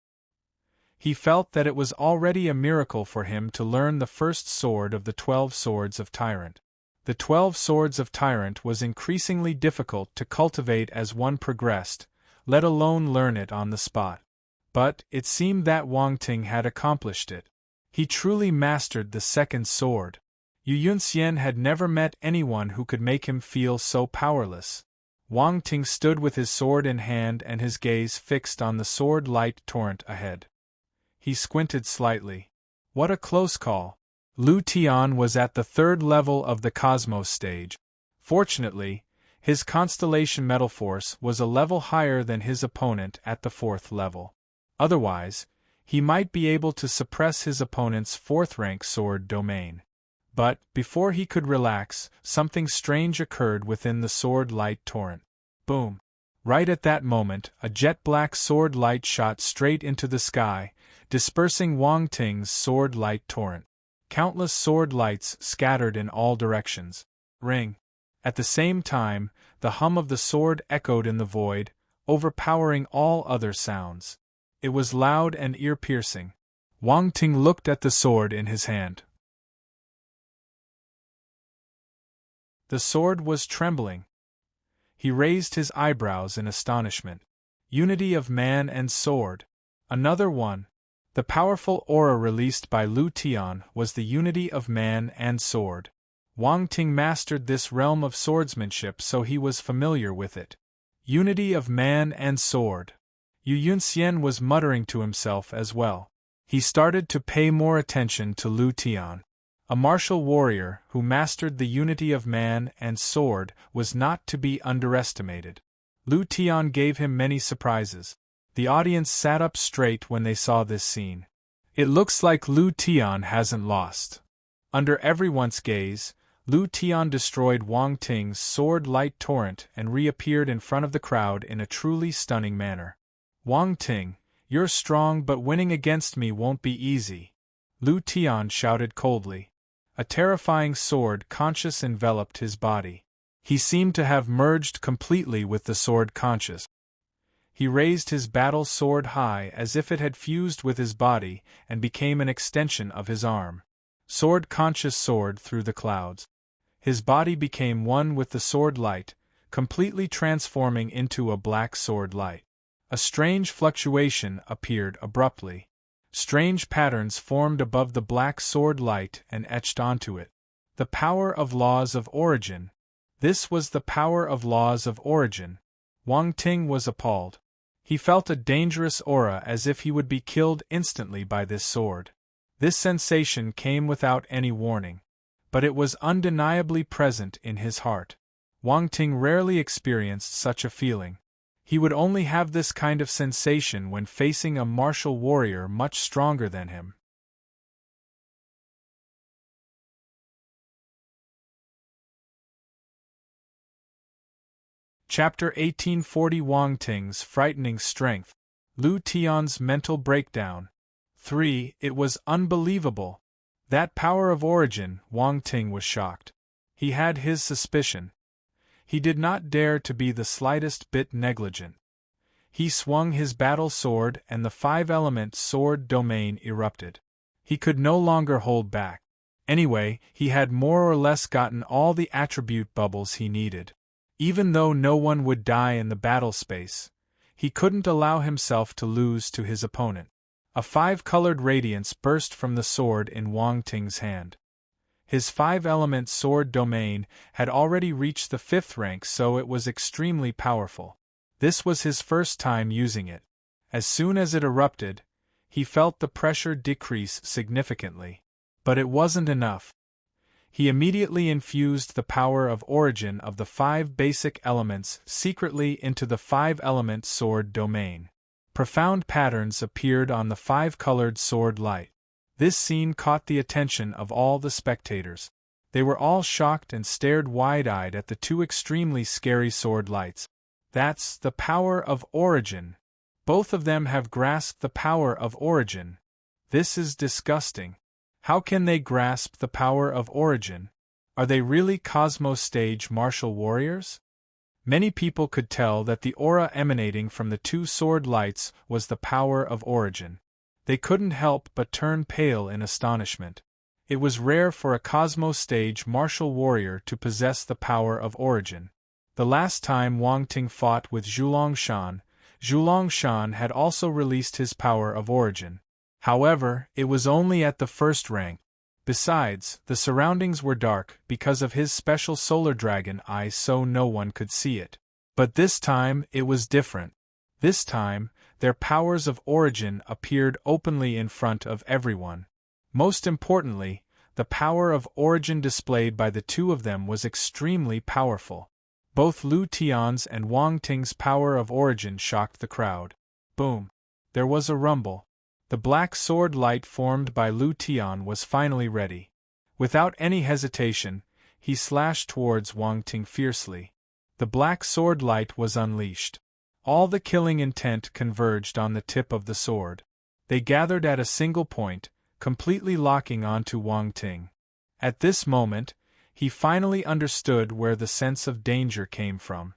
He felt that it was already a miracle for him to learn the first sword of the 12 swords of Tyrant. The 12 swords of Tyrant was increasingly difficult to cultivate as one progressed, let alone learn it on the spot. But it seemed that Wang Ting had accomplished it. He truly mastered the second sword. Yu Yunxian had never met anyone who could make him feel so powerless. Wang Ting stood with his sword in hand and his gaze fixed on the sword light torrent ahead. He squinted slightly. What a close call. Lu Tian was at the 3rd level of the Cosmos stage. Fortunately, his Constellation Metal Force was a level higher than his opponent at the 4th level. Otherwise, he might be able to suppress his opponent's 4th-rank sword domain. But, before he could relax, something strange occurred within the sword light torrent. Boom! Right at that moment, a jet-black sword light shot straight into the sky, dispersing Wang Ting's sword light torrent. Countless sword lights scattered in all directions. Ring! At the same time, the hum of the sword echoed in the void, overpowering all other sounds. It was loud and ear-piercing. Wang Ting looked at the sword in his hand. The sword was trembling. He raised his eyebrows in astonishment. Unity of man and sword. Another one. The powerful aura released by Lu Tian was the unity of man and sword. Wang Ting mastered this realm of swordsmanship, so he was familiar with it. Unity of man and sword. Yu Yunxian was muttering to himself as well. He started to pay more attention to Lu Tian. A martial warrior who mastered the unity of man and sword was not to be underestimated. Lu Tian gave him many surprises. The audience sat up straight when they saw this scene. It looks like Lu Tian hasn't lost. Under everyone's gaze, Lu Tian destroyed Wang Ting's sword light torrent and reappeared in front of the crowd in a truly stunning manner. Wang Ting, you're strong, but winning against me won't be easy. Lu Tian shouted coldly. A terrifying sword conscious enveloped his body. He seemed to have merged completely with the sword conscious. He raised his battle sword high as if it had fused with his body and became an extension of his arm. Sword-conscious soared through the clouds. His body became one with the sword light, completely transforming into a black sword light. A strange fluctuation appeared abruptly. Strange patterns formed above the black sword light and etched onto it. The power of laws of origin. This was the power of laws of origin. Wang Ting was appalled. He felt a dangerous aura as if he would be killed instantly by this sword. This sensation came without any warning. but it was undeniably present in his heart. Wang Ting rarely experienced such a feeling. He would only have this kind of sensation when facing a martial warrior much stronger than him. Chapter 1840 Wang Ting's Frightening Strength. Lu Tian's Mental Breakdown. 3. It was unbelievable. That power of origin, Wang Ting was shocked. He had his suspicion. He did not dare to be the slightest bit negligent. He swung his battle sword and the five-element sword domain erupted. He could no longer hold back. Anyway, he had more or less gotten all the attribute bubbles he needed. Even though no one would die in the battle space, he couldn't allow himself to lose to his opponent. A five-colored radiance burst from the sword in Wang Ting's hand. His five-element sword domain had already reached the 5th rank, so it was extremely powerful. This was his first time using it. As soon as it erupted, he felt the pressure decrease significantly. But it wasn't enough. He immediately infused the power of origin of the 5 basic elements secretly into the 5-element sword domain. Profound patterns appeared on the 5-colored sword light. This scene caught the attention of all the spectators. They were all shocked and stared wide-eyed at the 2 extremely scary sword lights. That's the power of origin. Both of them have grasped the power of origin. This is disgusting. How can they grasp the power of origin? Are they really Cosmos stage martial warriors? Many people could tell that the aura emanating from the 2 sword lights was the power of origin. They couldn't help but turn pale in astonishment. It was rare for a Cosmos stage martial warrior to possess the power of origin. The last time Wang Ting fought with Zhulongshan had also released his power of origin. However, it was only at the 1st rank. Besides, the surroundings were dark because of his special solar dragon eyes, so no one could see it. But this time, it was different. This time, their powers of origin appeared openly in front of everyone. Most importantly, the power of origin displayed by the 2 of them was extremely powerful. Both Lu Tian's and Wang Ting's power of origin shocked the crowd. Boom! There was a rumble. The black sword light formed by Lu Tian was finally ready. Without any hesitation, he slashed towards Wang Ting fiercely. The black sword light was unleashed. All the killing intent converged on the tip of the sword. They gathered at a single point, completely locking onto Wang Ting. At this moment, he finally understood where the sense of danger came from.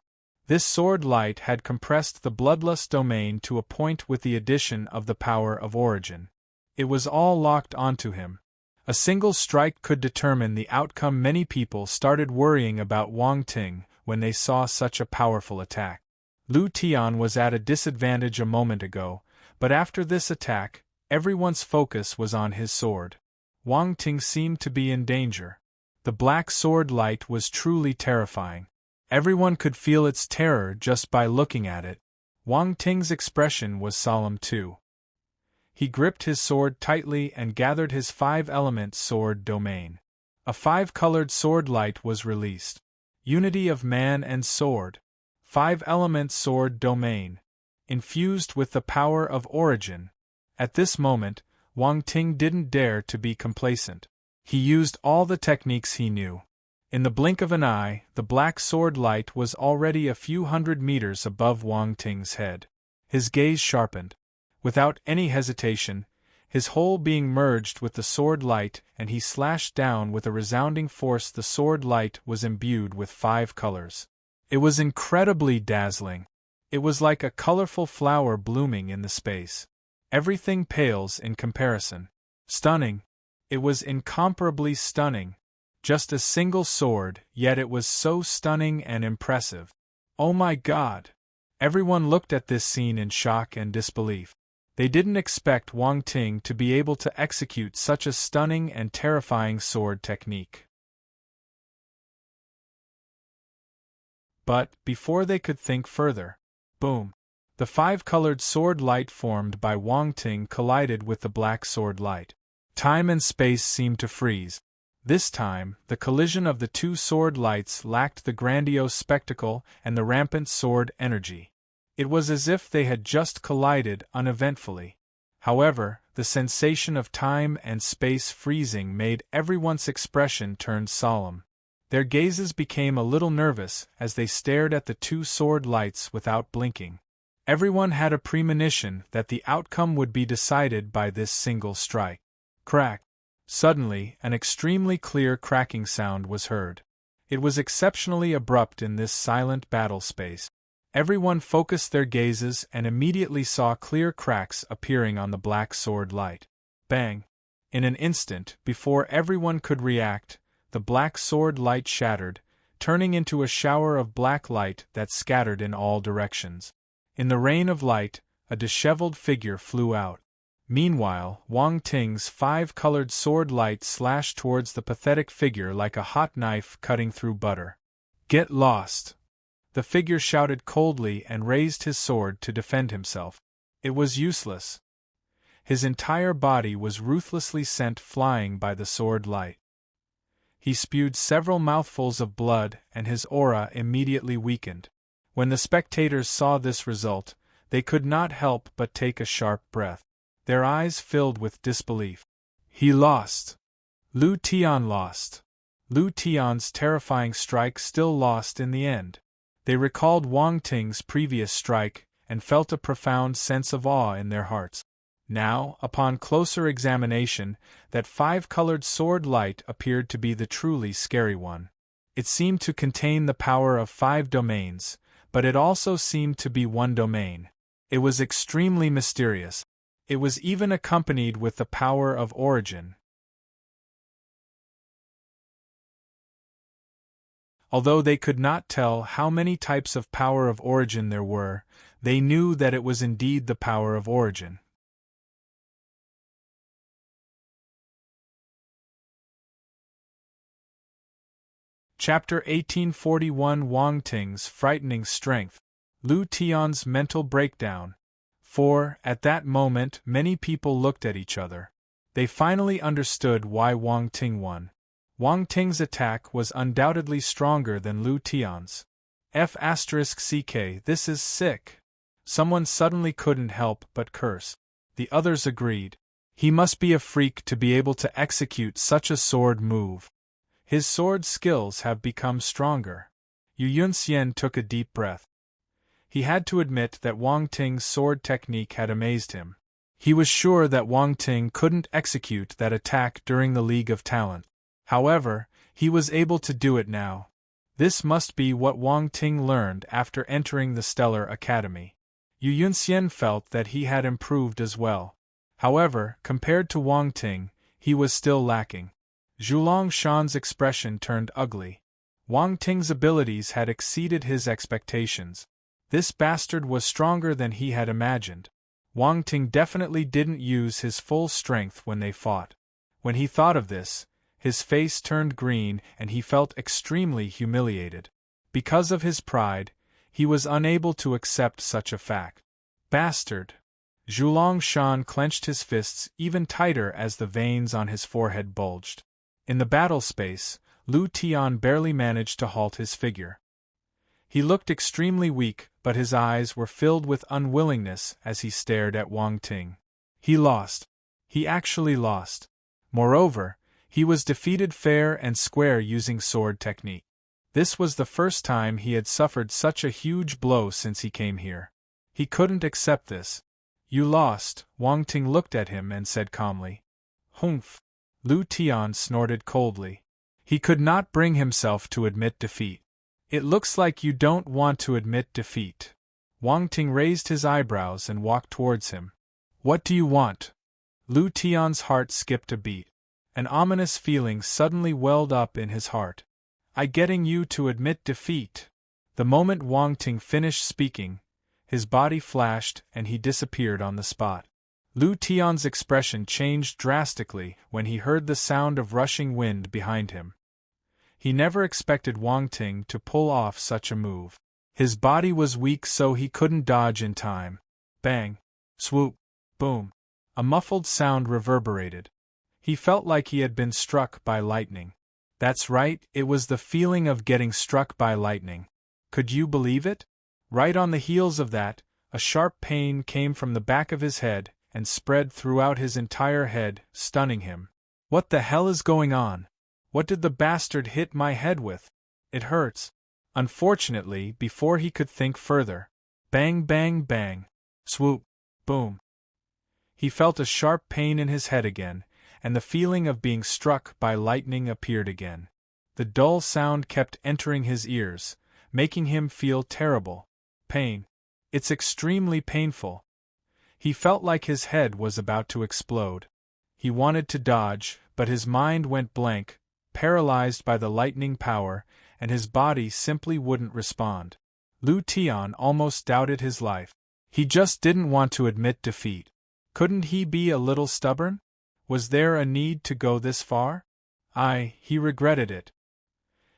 This sword light had compressed the bloodlust domain to a point with the addition of the power of origin. It was all locked onto him. A single strike could determine the outcome. Many people started worrying about Wang Ting when they saw such a powerful attack. Lu Tian was at a disadvantage a moment ago, but after this attack, everyone's focus was on his sword. Wang Ting seemed to be in danger. The black sword light was truly terrifying. Everyone could feel its terror just by looking at it. Wang Ting's expression was solemn too. He gripped his sword tightly and gathered his 5-element sword domain. A 5-colored sword light was released. Unity of man and sword. 5-element sword domain. Infused with the power of origin. At this moment, Wang Ting didn't dare to be complacent. He used all the techniques he knew. In the blink of an eye, the black sword light was already a few hundred meters above Wang Ting's head. His gaze sharpened. Without any hesitation, his whole being merged with the sword light, and he slashed down with a resounding force. The sword light was imbued with 5 colors. It was incredibly dazzling. It was like a colorful flower blooming in the space. Everything pales in comparison. Stunning. It was incomparably stunning. Just a single sword, yet it was so stunning and impressive. Oh my God! Everyone looked at this scene in shock and disbelief. They didn't expect Wang Ting to be able to execute such a stunning and terrifying sword technique. But, before they could think further, boom! The 5-colored sword light formed by Wang Ting collided with the black sword light. Time and space seemed to freeze. This time, the collision of the two sword lights lacked the grandiose spectacle and the rampant sword energy. It was as if they had just collided uneventfully. However, the sensation of time and space freezing made everyone's expression turn solemn. Their gazes became a little nervous as they stared at the two sword lights without blinking. Everyone had a premonition that the outcome would be decided by this single strike. Crack! Suddenly, an extremely clear cracking sound was heard. It was exceptionally abrupt in this silent battle space. Everyone focused their gazes and immediately saw clear cracks appearing on the black sword light. Bang! In an instant, before everyone could react, the black sword light shattered, turning into a shower of black light that scattered in all directions. In the rain of light, a disheveled figure flew out. Meanwhile, Wang Ting's five-colored sword light slashed towards the pathetic figure like a hot knife cutting through butter. "Get lost!" The figure shouted coldly and raised his sword to defend himself. It was useless. His entire body was ruthlessly sent flying by the sword light. He spewed several mouthfuls of blood and his aura immediately weakened. When the spectators saw this result, they could not help but take a sharp breath. Their eyes filled with disbelief. He lost. Lu Tian lost. Lu Tian's terrifying strike still lost in the end. They recalled Wang Ting's previous strike and felt a profound sense of awe in their hearts. Now, upon closer examination, that five-colored sword light appeared to be the truly scary one. It seemed to contain the power of 5 domains, but it also seemed to be one domain. It was extremely mysterious. It was even accompanied with the power of origin. Although they could not tell how many types of power of origin there were, they knew that it was indeed the power of origin. Chapter 1841 Wang Ting's frightening strength. Lu Tian's mental breakdown. For, at that moment, many people looked at each other. They finally understood why Wang Ting won. Wang Ting's attack was undoubtedly stronger than Lu Tian's. F***ck, this is sick. Someone suddenly couldn't help but curse. The others agreed. He must be a freak to be able to execute such a sword move. His sword skills have become stronger. Yu Yunxian took a deep breath. He had to admit that Wang Ting's sword technique had amazed him. He was sure that Wang Ting couldn't execute that attack during the League of Talent. However, he was able to do it now. This must be what Wang Ting learned after entering the Stellar Academy. Yu Yunxian felt that he had improved as well. However, compared to Wang Ting, he was still lacking. Zhulong Shan's expression turned ugly. Wang Ting's abilities had exceeded his expectations. This bastard was stronger than he had imagined. Wang Ting definitely didn't use his full strength when they fought. When he thought of this, his face turned green and he felt extremely humiliated. Because of his pride, he was unable to accept such a fact. Bastard! Zhulong Shan clenched his fists even tighter as the veins on his forehead bulged. In the battle space, Lu Tian barely managed to halt his figure. He looked extremely weak, but his eyes were filled with unwillingness as he stared at Wang Ting. He lost. He actually lost. Moreover, he was defeated fair and square using sword technique. This was the first time he had suffered such a huge blow since he came here. He couldn't accept this. You lost, Wang Ting looked at him and said calmly. Humph. Lu Tian snorted coldly. He could not bring himself to admit defeat. It looks like you don't want to admit defeat. Wang Ting raised his eyebrows and walked towards him. What do you want? Lu Tian's heart skipped a beat. An ominous feeling suddenly welled up in his heart. I getting you to admit defeat. The moment Wang Ting finished speaking, his body flashed and he disappeared on the spot. Lu Tian's expression changed drastically when he heard the sound of rushing wind behind him. He never expected Wang Ting to pull off such a move. His body was weak so he couldn't dodge in time. Bang! Swoop! Boom! A muffled sound reverberated. He felt like he had been struck by lightning. That's right, it was the feeling of getting struck by lightning. Could you believe it? Right on the heels of that, a sharp pain came from the back of his head and spread throughout his entire head, stunning him. What the hell is going on? What did the bastard hit my head with? It hurts. Unfortunately, before he could think further, bang bang bang, swoop, boom. He felt a sharp pain in his head again, and the feeling of being struck by lightning appeared again. The dull sound kept entering his ears, making him feel terrible pain. It's extremely painful. He felt like his head was about to explode. He wanted to dodge, but his mind went blank, paralyzed by the lightning power, and his body simply wouldn't respond. Lu Tian almost doubted his life. He just didn't want to admit defeat. Couldn't he be a little stubborn? Was there a need to go this far? He regretted it.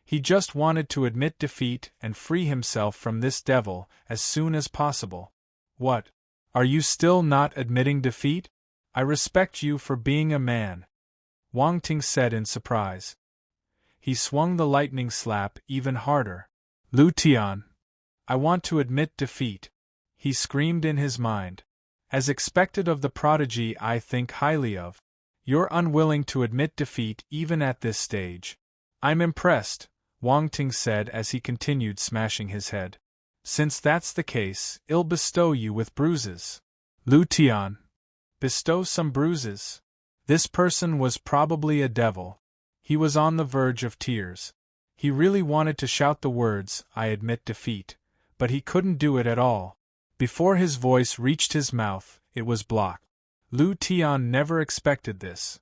He just wanted to admit defeat and free himself from this devil as soon as possible. What? Are you still not admitting defeat? I respect you for being a man, Wang Ting said in surprise. He swung the lightning slap even harder. Lu Tian, I want to admit defeat, he screamed in his mind. As expected of the prodigy I think highly of. You're unwilling to admit defeat even at this stage. I'm impressed, Wang Ting said as he continued smashing his head. Since that's the case, I'll bestow you with bruises. Lu Tian. Bestow some bruises? This person was probably a devil. He was on the verge of tears. He really wanted to shout the words, I admit defeat, but he couldn't do it at all. Before his voice reached his mouth, it was blocked. Lu Tian never expected this.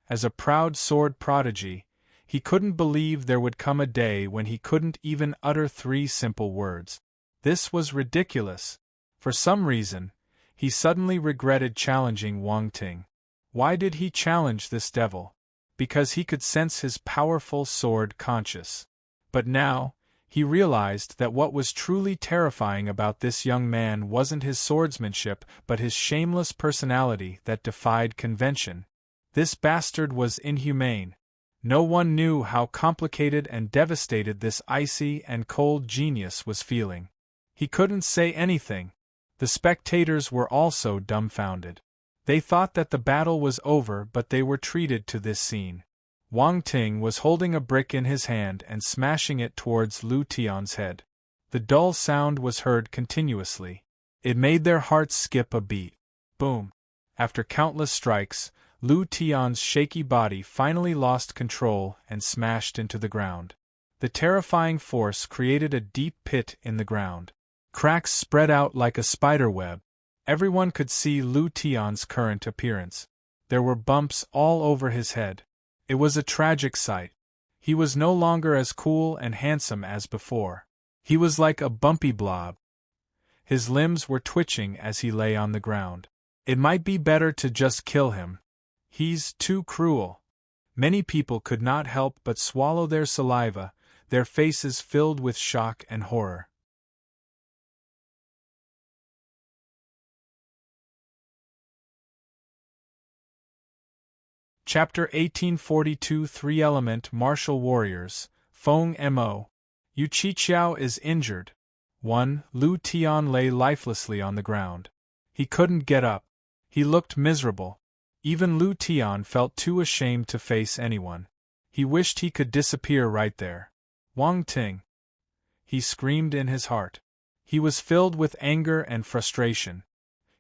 As a proud sword prodigy, he couldn't believe there would come a day when he couldn't even utter 3 simple words. This was ridiculous. For some reason, he suddenly regretted challenging Wang Ting. Why did he challenge this devil? Because he could sense his powerful sword conscious. But now, he realized that what was truly terrifying about this young man wasn't his swordsmanship but his shameless personality that defied convention. This bastard was inhumane. No one knew how complicated and devastated this icy and cold genius was feeling. He couldn't say anything. The spectators were also dumbfounded. They thought that the battle was over, but they were treated to this scene. Wang Ting was holding a brick in his hand and smashing it towards Lu Tian's head. The dull sound was heard continuously. It made their hearts skip a beat. Boom! After countless strikes, Lu Tian's shaky body finally lost control and smashed into the ground. The terrifying force created a deep pit in the ground. Cracks spread out like a spider web. Everyone could see Lu Tian's current appearance. There were bumps all over his head. It was a tragic sight. He was no longer as cool and handsome as before. He was like a bumpy blob. His limbs were twitching as he lay on the ground. It might be better to just kill him. He's too cruel. Many people could not help but swallow their saliva, their faces filled with shock and horror. Chapter 1842 Three-Element Martial Warriors, Feng Mo. Yu Qiqiao is injured. 1. Lu Tian lay lifelessly on the ground. He couldn't get up. He looked miserable. Even Lu Tian felt too ashamed to face anyone. He wished he could disappear right there. Wang Ting. He screamed in his heart. He was filled with anger and frustration.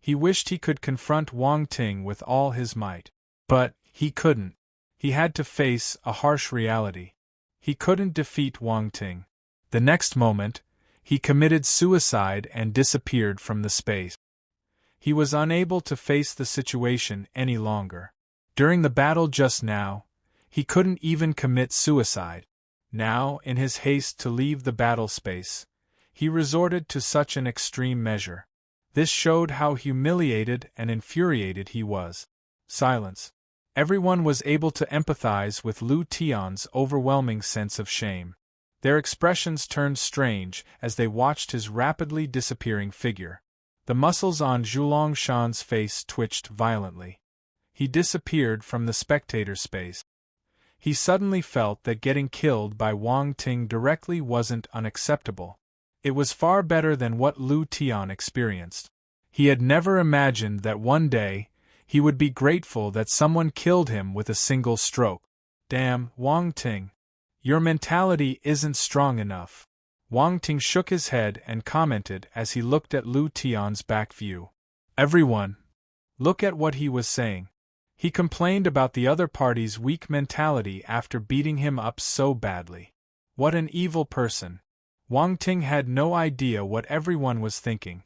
He wished he could confront Wang Ting with all his might. But he couldn't. He had to face a harsh reality. He couldn't defeat Wang Ting. The next moment, he committed suicide and disappeared from the space. He was unable to face the situation any longer. During the battle just now, he couldn't even commit suicide. Now, in his haste to leave the battle space, he resorted to such an extreme measure. This showed how humiliated and infuriated he was. Silence. Everyone was able to empathize with Lu Tian's overwhelming sense of shame. Their expressions turned strange as they watched his rapidly disappearing figure. The muscles on Zhulongshan's face twitched violently. He disappeared from the spectator space. He suddenly felt that getting killed by Wang Ting directly wasn't unacceptable. It was far better than what Lu Tian experienced. He had never imagined that one day, he would be grateful that someone killed him with a single stroke. Damn, Wang Ting. Your mentality isn't strong enough. Wang Ting shook his head and commented as he looked at Lu Tian's back view. Everyone, look at what he was saying. He complained about the other party's weak mentality after beating him up so badly. What an evil person. Wang Ting had no idea what everyone was thinking.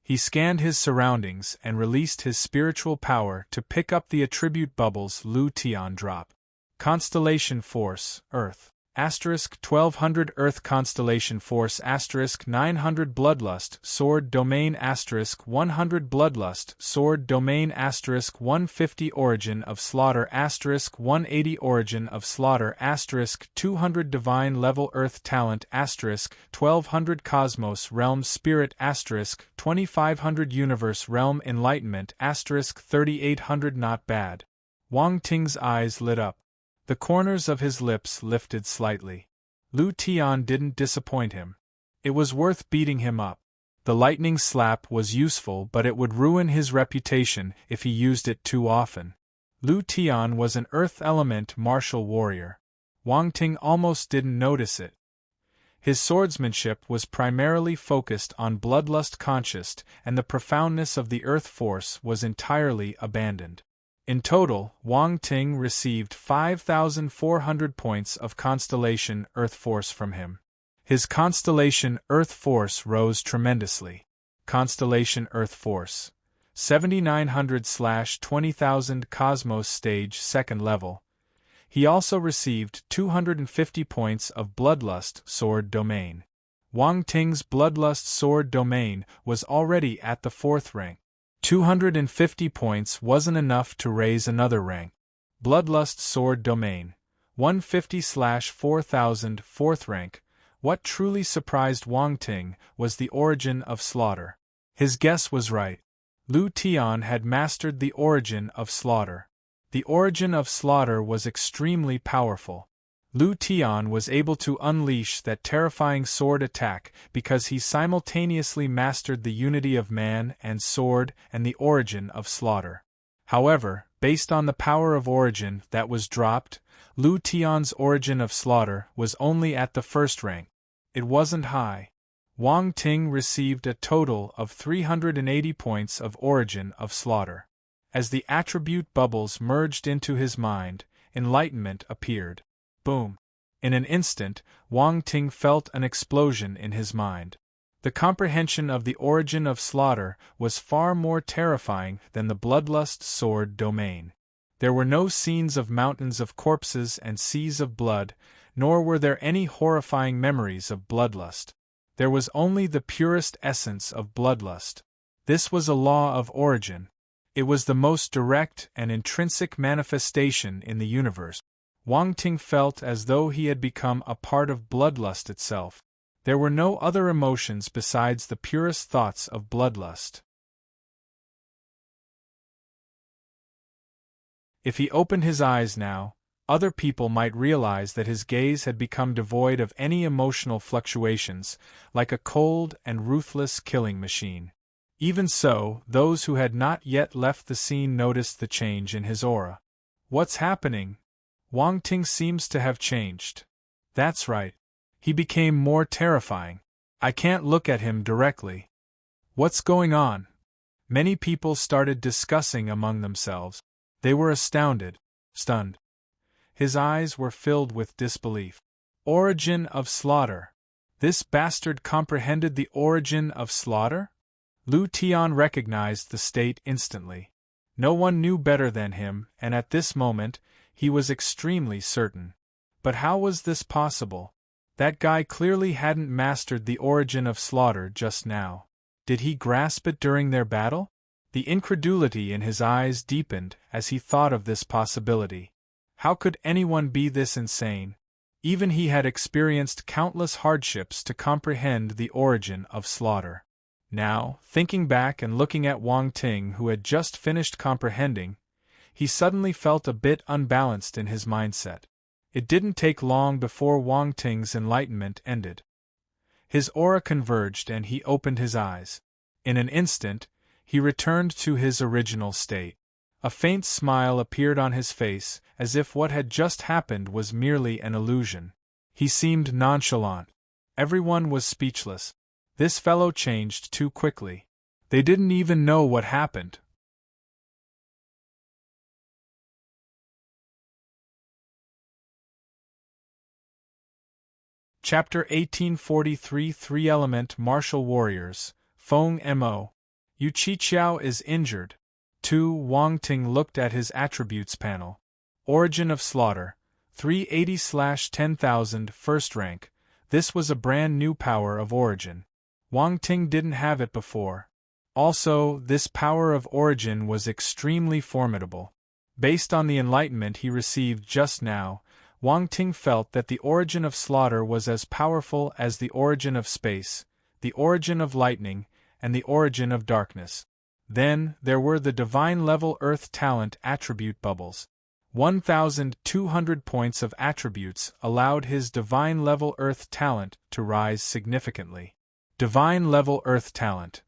He scanned his surroundings and released his spiritual power to pick up the attribute bubbles Lu Tian dropped. Constellation Force, Earth. Asterisk 1200 Earth Constellation Force asterisk 900 Bloodlust Sword Domain asterisk 100 Bloodlust Sword Domain asterisk 150 Origin of Slaughter asterisk 180 Origin of Slaughter asterisk 200 Divine Level Earth Talent asterisk 1200 Cosmos Realm Spirit asterisk 2500 Universe Realm Enlightenment asterisk 3800 Not bad. Wang Ting's eyes lit up. The corners of his lips lifted slightly. Lu Tian didn't disappoint him. It was worth beating him up. The lightning slap was useful, but it would ruin his reputation if he used it too often. Lu Tian was an earth element martial warrior. Wang Ting almost didn't notice it. His swordsmanship was primarily focused on bloodlust conscious, and the profoundness of the earth force was entirely abandoned. In total, Wang Ting received 5,400 points of Constellation Earth Force from him. His Constellation Earth Force rose tremendously. Constellation Earth Force 7,900/20,000 Cosmos Stage 2nd level. He also received 250 points of Bloodlust Sword Domain. Wang Ting's Bloodlust Sword Domain was already at the 4th rank. 250 points wasn't enough to raise another rank. Bloodlust Sword Domain 150/4000 4th rank. What truly surprised Wang Ting was the Origin of Slaughter. His guess was right. Lu Tian had mastered the Origin of Slaughter. The Origin of Slaughter was extremely powerful. Lu Tian was able to unleash that terrifying sword attack because he simultaneously mastered the unity of man and sword and the Origin of Slaughter. However, based on the power of Origin that was dropped, Lu Tian's Origin of Slaughter was only at the 1st rank. It wasn't high. Wang Ting received a total of 380 points of Origin of Slaughter. As the attribute bubbles merged into his mind, enlightenment appeared. Boom! In an instant, Wang Ting felt an explosion in his mind. The comprehension of the Origin of Slaughter was far more terrifying than the Bloodlust Sword Domain. There were no scenes of mountains of corpses and seas of blood, nor were there any horrifying memories of bloodlust. There was only the purest essence of bloodlust. This was a law of origin. It was the most direct and intrinsic manifestation in the universe. Wang Ting felt as though he had become a part of bloodlust itself. There were no other emotions besides the purest thoughts of bloodlust. If he opened his eyes now, other people might realize that his gaze had become devoid of any emotional fluctuations, like a cold and ruthless killing machine. Even so, those who had not yet left the scene noticed the change in his aura. What's happening? Wang Ting seems to have changed. That's right. He became more terrifying. I can't look at him directly. What's going on? Many people started discussing among themselves. They were astounded, stunned. His eyes were filled with disbelief. Origin of Slaughter. This bastard comprehended the Origin of Slaughter? Lu Tian recognized the state instantly. No one knew better than him, and at this moment, he was extremely certain. But how was this possible? That guy clearly hadn't mastered the Origin of Slaughter just now. Did he grasp it during their battle? The incredulity in his eyes deepened as he thought of this possibility. How could anyone be this insane? Even he had experienced countless hardships to comprehend the Origin of Slaughter. Now, thinking back and looking at Wang Ting, who had just finished comprehending, he suddenly felt a bit unbalanced in his mindset. It didn't take long before Wang Ting's enlightenment ended. His aura converged and he opened his eyes. In an instant, he returned to his original state. A faint smile appeared on his face, as if what had just happened was merely an illusion. He seemed nonchalant. Everyone was speechless. This fellow changed too quickly. They didn't even know what happened. Chapter 1843 Three-Element Martial Warriors, Feng Mo. Yu Qiqiao is injured. 2. Wang Ting looked at his attributes panel. Origin of Slaughter, 380/10,000 first rank. This was a brand new power of origin. Wang Ting didn't have it before. Also, this power of origin was extremely formidable. Based on the enlightenment he received just now, Wang Ting felt that the origin of slaughter was as powerful as the origin of space, the origin of lightning, and the origin of darkness. Then, there were the divine-level earth talent attribute bubbles. 1,200 points of attributes allowed his divine-level earth talent to rise significantly. Divine-level earth talent.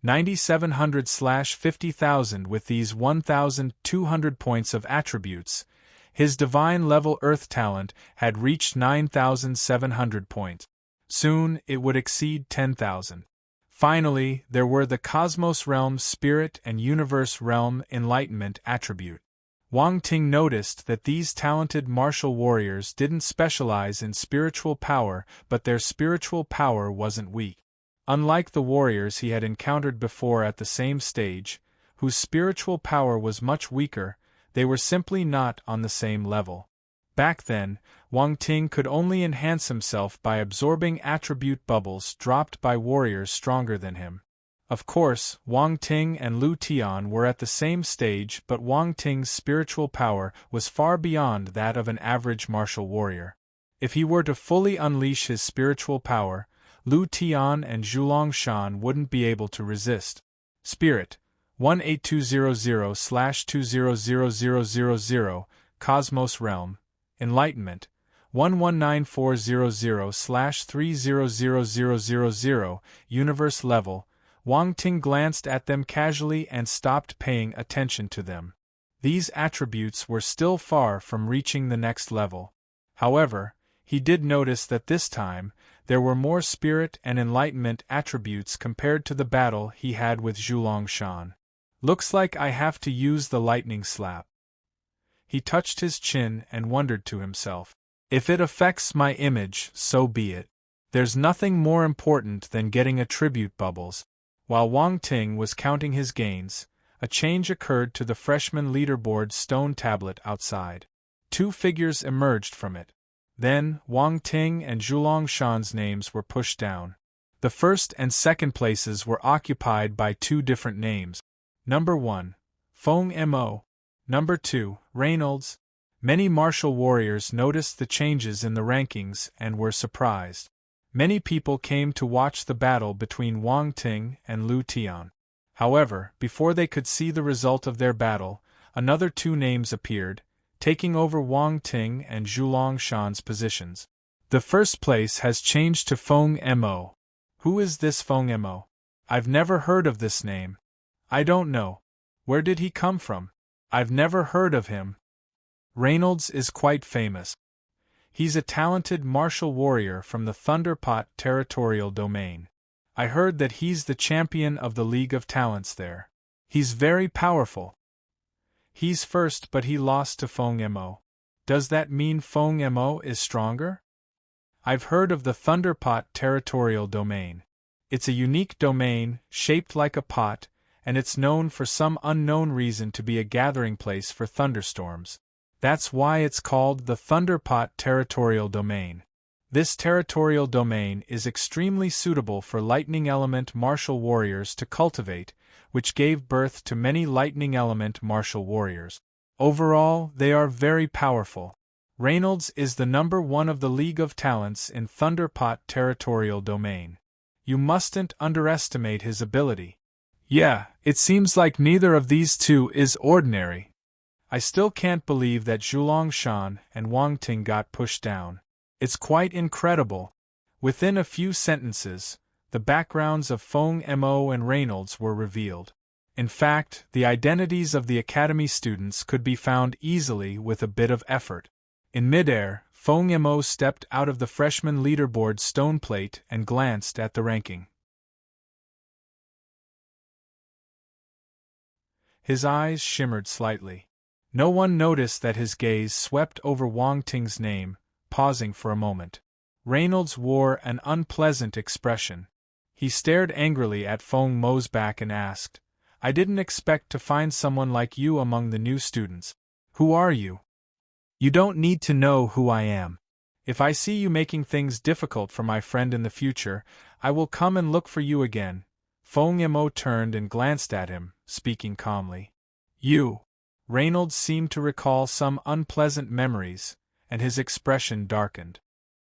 9,700/50,000. With these 1,200 points of attributes, his divine-level earth talent had reached 9,700 points. Soon, it would exceed 10,000. Finally, there were the Cosmos Realm Spirit and Universe Realm Enlightenment attribute. Wang Ting noticed that these talented martial warriors didn't specialize in spiritual power, but their spiritual power wasn't weak. Unlike the warriors he had encountered before at the same stage, whose spiritual power was much weaker, they were simply not on the same level. Back then, Wang Ting could only enhance himself by absorbing attribute bubbles dropped by warriors stronger than him. Of course, Wang Ting and Lu Tian were at the same stage, but Wang Ting's spiritual power was far beyond that of an average martial warrior. If he were to fully unleash his spiritual power, Lu Tian and Zhulong Shan wouldn't be able to resist. Spirit 18200/200000 Cosmos Realm Enlightenment 119400/300000 Universe Level. Wang Ting glanced at them casually and stopped paying attention to them. These attributes were still far from reaching the next level. However, he did notice that this time, there were more spirit and enlightenment attributes compared to the battle he had with Zhulong Shan. Looks like I have to use the lightning slap. He touched his chin and wondered to himself. If it affects my image, so be it. There's nothing more important than getting attribute bubbles. While Wang Ting was counting his gains, a change occurred to the freshman leaderboard stone tablet outside. Two figures emerged from it. Then, Wang Ting and Zhulong Shan's names were pushed down. The first and second places were occupied by two different names. Number 1, Feng Mo. Number 2, Reynolds. Many martial warriors noticed the changes in the rankings and were surprised. Many people came to watch the battle between Wang Ting and Lu Tian. However, before they could see the result of their battle, another two names appeared, taking over Wang Ting and Zhulong Shan's positions. The first place has changed to Feng Mo. Who is this Feng Mo? I've never heard of this name. I don't know. Where did he come from? I've never heard of him. Reynolds is quite famous. He's a talented martial warrior from the Thunderpot territorial domain. I heard that he's the champion of the League of Talents there. He's very powerful. He's first, but he lost to Feng Mo. Does that mean Feng Mo is stronger? I've heard of the Thunderpot territorial domain. It's a unique domain, shaped like a pot, and it's known for some unknown reason to be a gathering place for thunderstorms. That's why it's called the Thunderpot territorial domain. This territorial domain is extremely suitable for lightning element martial warriors to cultivate, which gave birth to many lightning element martial warriors. Overall, they are very powerful. Reynolds is the number 1 of the League of Talents in Thunderpot territorial domain. You mustn't underestimate his ability. Yeah, it seems like neither of these two is ordinary. I still can't believe that Zhulongshan and Wang Ting got pushed down. It's quite incredible. Within a few sentences, the backgrounds of Feng Mo and Reynolds were revealed. In fact, the identities of the academy students could be found easily with a bit of effort. In midair, Feng Mo stepped out of the freshman leaderboard stone plate and glanced at the ranking. His eyes shimmered slightly. No one noticed that his gaze swept over Wang Ting's name, pausing for a moment. Reynolds wore an unpleasant expression. He stared angrily at Feng Mo's back and asked, "I didn't expect to find someone like you among the new students. Who are you?" "You don't need to know who I am. If I see you making things difficult for my friend in the future, I will come and look for you again." Feng Mo turned and glanced at him, speaking calmly. "You." Reynolds seemed to recall some unpleasant memories, and his expression darkened.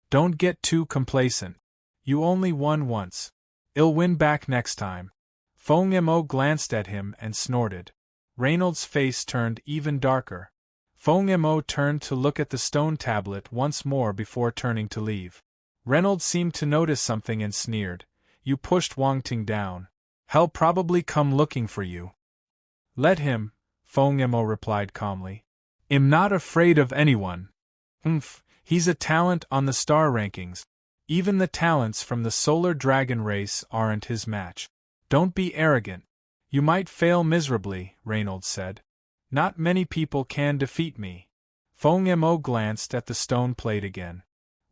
"Don't get too complacent. You only won once. I'll win back next time." Feng Mo glanced at him and snorted. Reynolds' face turned even darker. Feng Mo turned to look at the stone tablet once more before turning to leave. Reynolds seemed to notice something and sneered, "You pushed Wang Ting down. He'll probably come looking for you." "Let him," Feng Mo replied calmly. "I'm not afraid of anyone. He's a talent on the star rankings. Even the talents from the Solar Dragon race aren't his match." "Don't be arrogant. You might fail miserably," Reynolds said. "Not many people can defeat me." Feng Mo glanced at the stone plate again.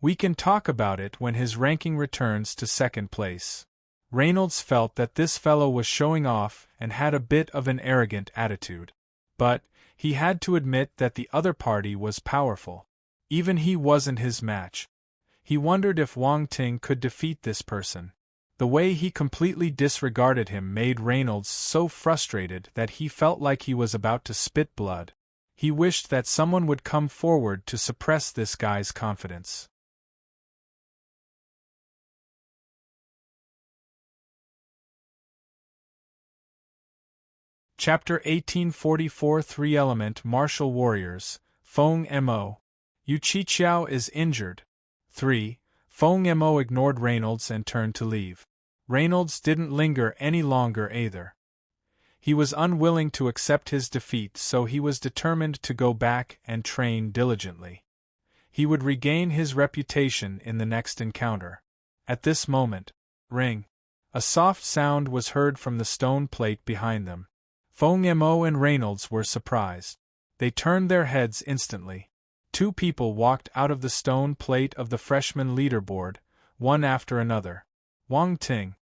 "We can talk about it when his ranking returns to second place." Reynolds felt that this fellow was showing off and had a bit of an arrogant attitude. But he had to admit that the other party was powerful. Even he wasn't his match. He wondered if Wang Ting could defeat this person. The way he completely disregarded him made Reynolds so frustrated that he felt like he was about to spit blood. He wished that someone would come forward to suppress this guy's confidence. Chapter 1844 Three-Element Martial Warriors, Feng Mo. Yu Qiqiao is injured. 3. Feng Mo ignored Reynolds and turned to leave. Reynolds didn't linger any longer either. He was unwilling to accept his defeat, so he was determined to go back and train diligently. He would regain his reputation in the next encounter. At this moment, ring. A soft sound was heard from the stone plate behind them. Feng Mo and Reynolds were surprised. They turned their heads instantly. Two people walked out of the stone plate of the freshman leaderboard, one after another. Wang Ting.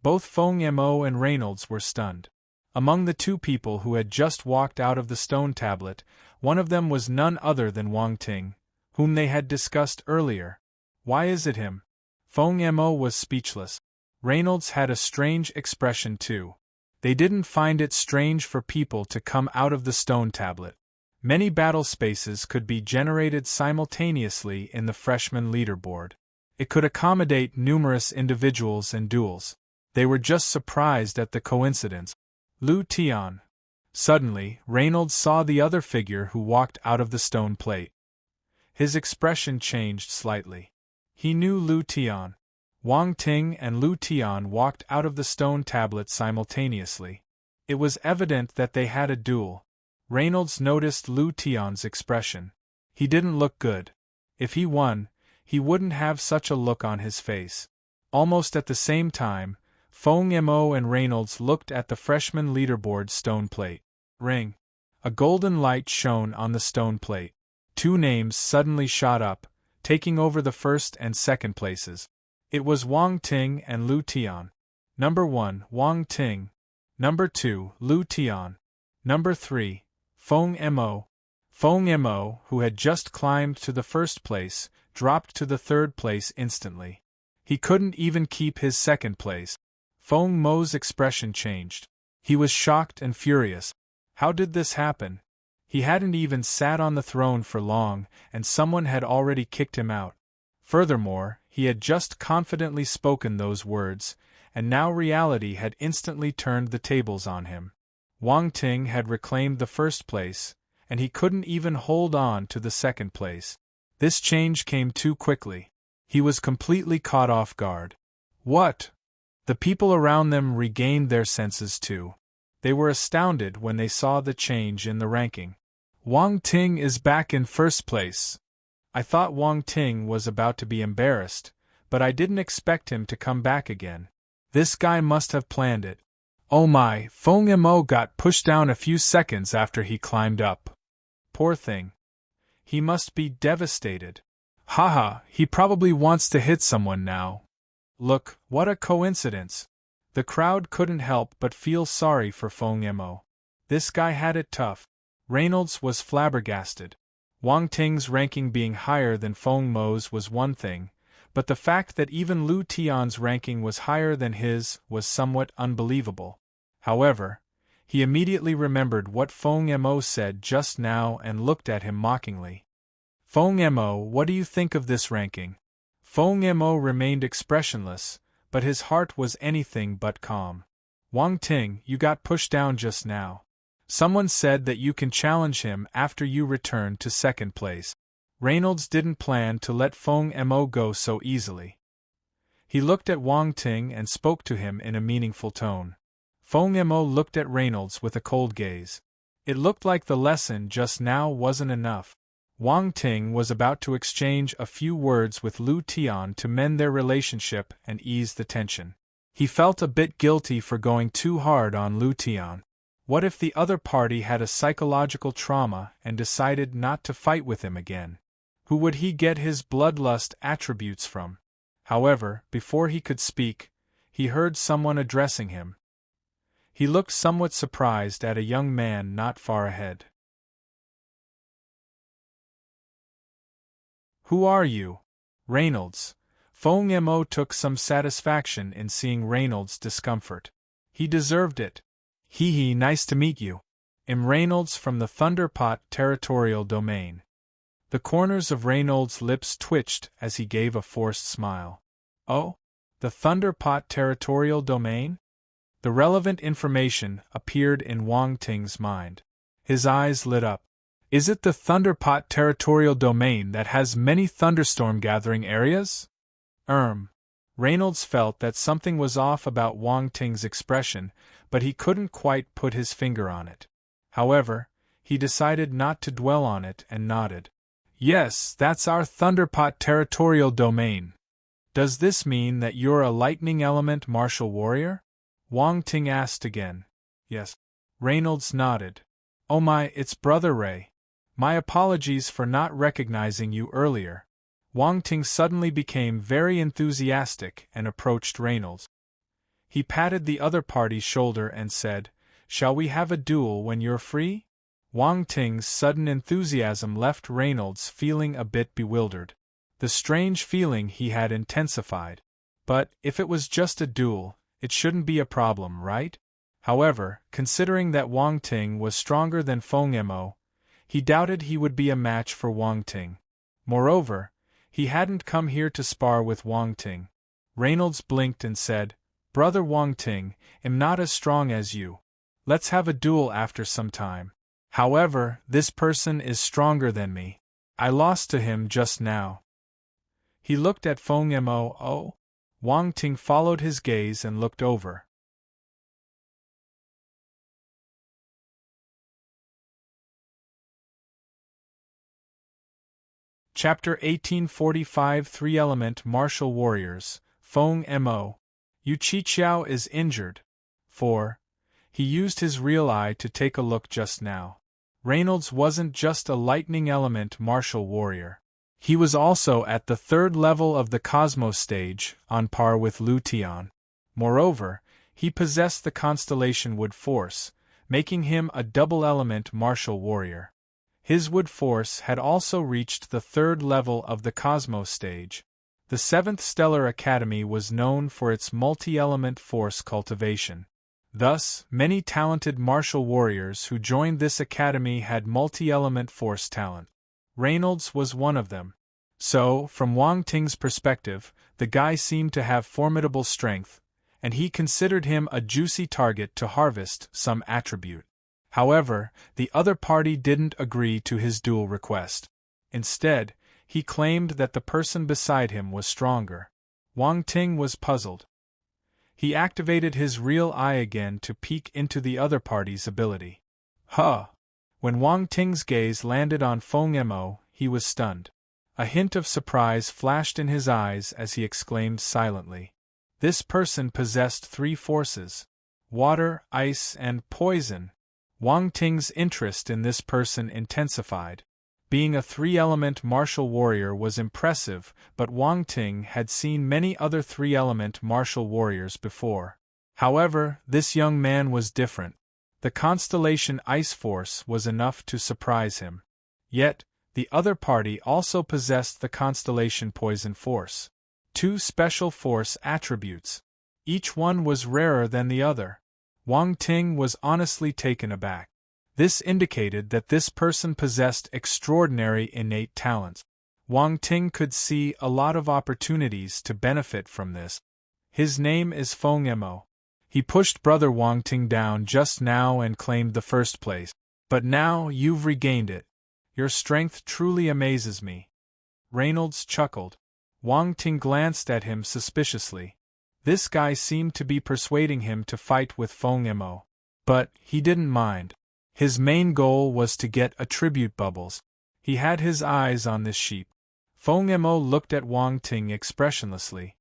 Both Feng Mo and Reynolds were stunned. Among the two people who had just walked out of the stone tablet, one of them was none other than Wang Ting, whom they had discussed earlier. "Why is it him?" Feng Mo was speechless. Reynolds had a strange expression too. They didn't find it strange for people to come out of the stone tablet. Many battle spaces could be generated simultaneously in the freshman leaderboard. It could accommodate numerous individuals and duels. They were just surprised at the coincidence. Lu Tian. Suddenly, Reynolds saw the other figure who walked out of the stone plate. His expression changed slightly. He knew Lu Tian. Wang Ting and Lu Tian walked out of the stone tablet simultaneously. It was evident that they had a duel. Reynolds noticed Lu Tian's expression. He didn't look good. If he won, he wouldn't have such a look on his face. Almost at the same time, Feng Mo and Reynolds looked at the freshman leaderboard stone plate. Ring. A golden light shone on the stone plate. Two names suddenly shot up, taking over the first and second places. It was Wang Ting and Lu Tian. Number 1, Wang Ting. Number 2, Lu Tian. Number 3, Feng Mo. Feng Mo, who had just climbed to the first place, dropped to the third place instantly. He couldn't even keep his second place. Feng Mo's expression changed. He was shocked and furious. How did this happen? He hadn't even sat on the throne for long, and someone had already kicked him out. Furthermore, He had just confidently spoken those words, and now reality had instantly turned the tables on him. Wang Ting had reclaimed the first place, and he couldn't even hold on to the second place. This change came too quickly. He was completely caught off guard. What? The people around them regained their senses too. They were astounded when they saw the change in the ranking. Wang Ting is back in first place. I thought Wang Ting was about to be embarrassed, but I didn't expect him to come back again. This guy must have planned it. Oh my, Feng Mo got pushed down a few seconds after he climbed up. Poor thing. He must be devastated. Haha, he probably wants to hit someone now. Look, what a coincidence. The crowd couldn't help but feel sorry for Feng Mo. This guy had it tough. Reynolds was flabbergasted. Wang Ting's ranking being higher than Feng Mo's was one thing, but the fact that even Lu Tian's ranking was higher than his was somewhat unbelievable. However, he immediately remembered what Feng Mo said just now and looked at him mockingly. Feng Mo, what do you think of this ranking? Feng Mo remained expressionless, but his heart was anything but calm. Wang Ting, you got pushed down just now. Someone said that you can challenge him after you return to second place. Reynolds didn't plan to let Feng Mo go so easily. He looked at Wang Ting and spoke to him in a meaningful tone. Feng Mo looked at Reynolds with a cold gaze. It looked like the lesson just now wasn't enough. Wang Ting was about to exchange a few words with Lu Tian to mend their relationship and ease the tension. He felt a bit guilty for going too hard on Lu Tian. What if the other party had a psychological trauma and decided not to fight with him again? Who would he get his bloodlust attributes from? However, before he could speak, he heard someone addressing him. He looked somewhat surprised at a young man not far ahead. Who are you? Reynolds. Feng Mo took some satisfaction in seeing Reynolds' discomfort. He deserved it. Hee hee, nice to meet you. I'm Reynolds from the Thunderpot Territorial Domain. The corners of Reynolds' lips twitched as he gave a forced smile. Oh? The Thunderpot Territorial Domain? The relevant information appeared in Wang Ting's mind. His eyes lit up. Is it the Thunderpot Territorial Domain that has many thunderstorm gathering areas? Reynolds felt that something was off about Wang Ting's expression, but he couldn't quite put his finger on it. However, he decided not to dwell on it and nodded. Yes, that's our Thunderpot Territorial Domain. Does this mean that you're a lightning element martial warrior? Wang Ting asked again. Yes. Reynolds nodded. Oh my, it's Brother Ray. My apologies for not recognizing you earlier. Wang Ting suddenly became very enthusiastic and approached Reynolds. He patted the other party's shoulder and said, "Shall we have a duel when you're free?" Wang Ting's sudden enthusiasm left Reynolds feeling a bit bewildered. The strange feeling he had intensified. But, if it was just a duel, it shouldn't be a problem, right? However, considering that Wang Ting was stronger than Feng Mo, he doubted he would be a match for Wang Ting. Moreover, he hadn't come here to spar with Wang Ting. Reynolds blinked and said, "Brother Wang Ting, I'm not as strong as you. Let's have a duel after some time. However, this person is stronger than me. I lost to him just now." He looked at Feng Mo. Oh? Wang Ting followed his gaze and looked over. Chapter 1845 Three-Element Martial Warriors, Feng Mo. Yu Qiqiao is injured. 4. He used his real eye to take a look just now. Reynolds wasn't just a lightning element martial warrior. He was also at the third level of the Cosmos stage, on par with Lu Tian. Moreover, he possessed the constellation Wood Force, making him a double-element martial warrior. His Wood Force had also reached the third level of the Cosmos stage. The 7th Stellar Academy was known for its multi-element force cultivation. Thus, many talented martial warriors who joined this academy had multi-element force talent. Reynolds was one of them. So, from Wang Ting's perspective, the guy seemed to have formidable strength, and he considered him a juicy target to harvest some attribute. However, the other party didn't agree to his duel request. Instead, he claimed that the person beside him was stronger. Wang Ting was puzzled. He activated his real eye again to peek into the other party's ability. Huh! When Wang Ting's gaze landed on Feng Mo, he was stunned. A hint of surprise flashed in his eyes as he exclaimed silently. This person possessed three forces: water, ice, and poison. Wang Ting's interest in this person intensified. Being a three-element martial warrior was impressive, but Wang Ting had seen many other three-element martial warriors before. However, this young man was different. The Constellation Ice Force was enough to surprise him. Yet, the other party also possessed the Constellation Poison Force. Two special force attributes. Each one was rarer than the other. Wang Ting was honestly taken aback. This indicated that this person possessed extraordinary innate talents. Wang Ting could see a lot of opportunities to benefit from this. His name is Feng Mo. He pushed brother Wang Ting down just now and claimed the first place. But now you've regained it. Your strength truly amazes me. Reynolds chuckled. Wang Ting glanced at him suspiciously. This guy seemed to be persuading him to fight with Feng Mo. But he didn't mind. His main goal was to get attribute bubbles. He had his eyes on this sheep. Feng Mo looked at Wang Ting expressionlessly.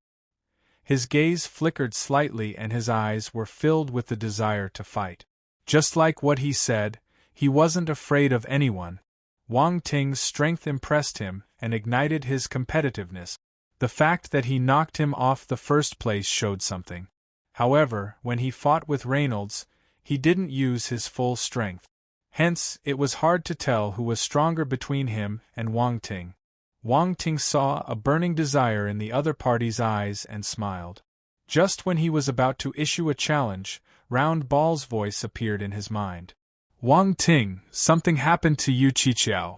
His gaze flickered slightly and his eyes were filled with the desire to fight. Just like what he said, he wasn't afraid of anyone. Wang Ting's strength impressed him and ignited his competitiveness. The fact that he knocked him off the first place showed something. However, when he fought with Reynolds, he didn't use his full strength. Hence, it was hard to tell who was stronger between him and Wang Ting. Wang Ting saw a burning desire in the other party's eyes and smiled. Just when he was about to issue a challenge, Round Ball's voice appeared in his mind. Wang Ting, something happened to Yu Qiqiao.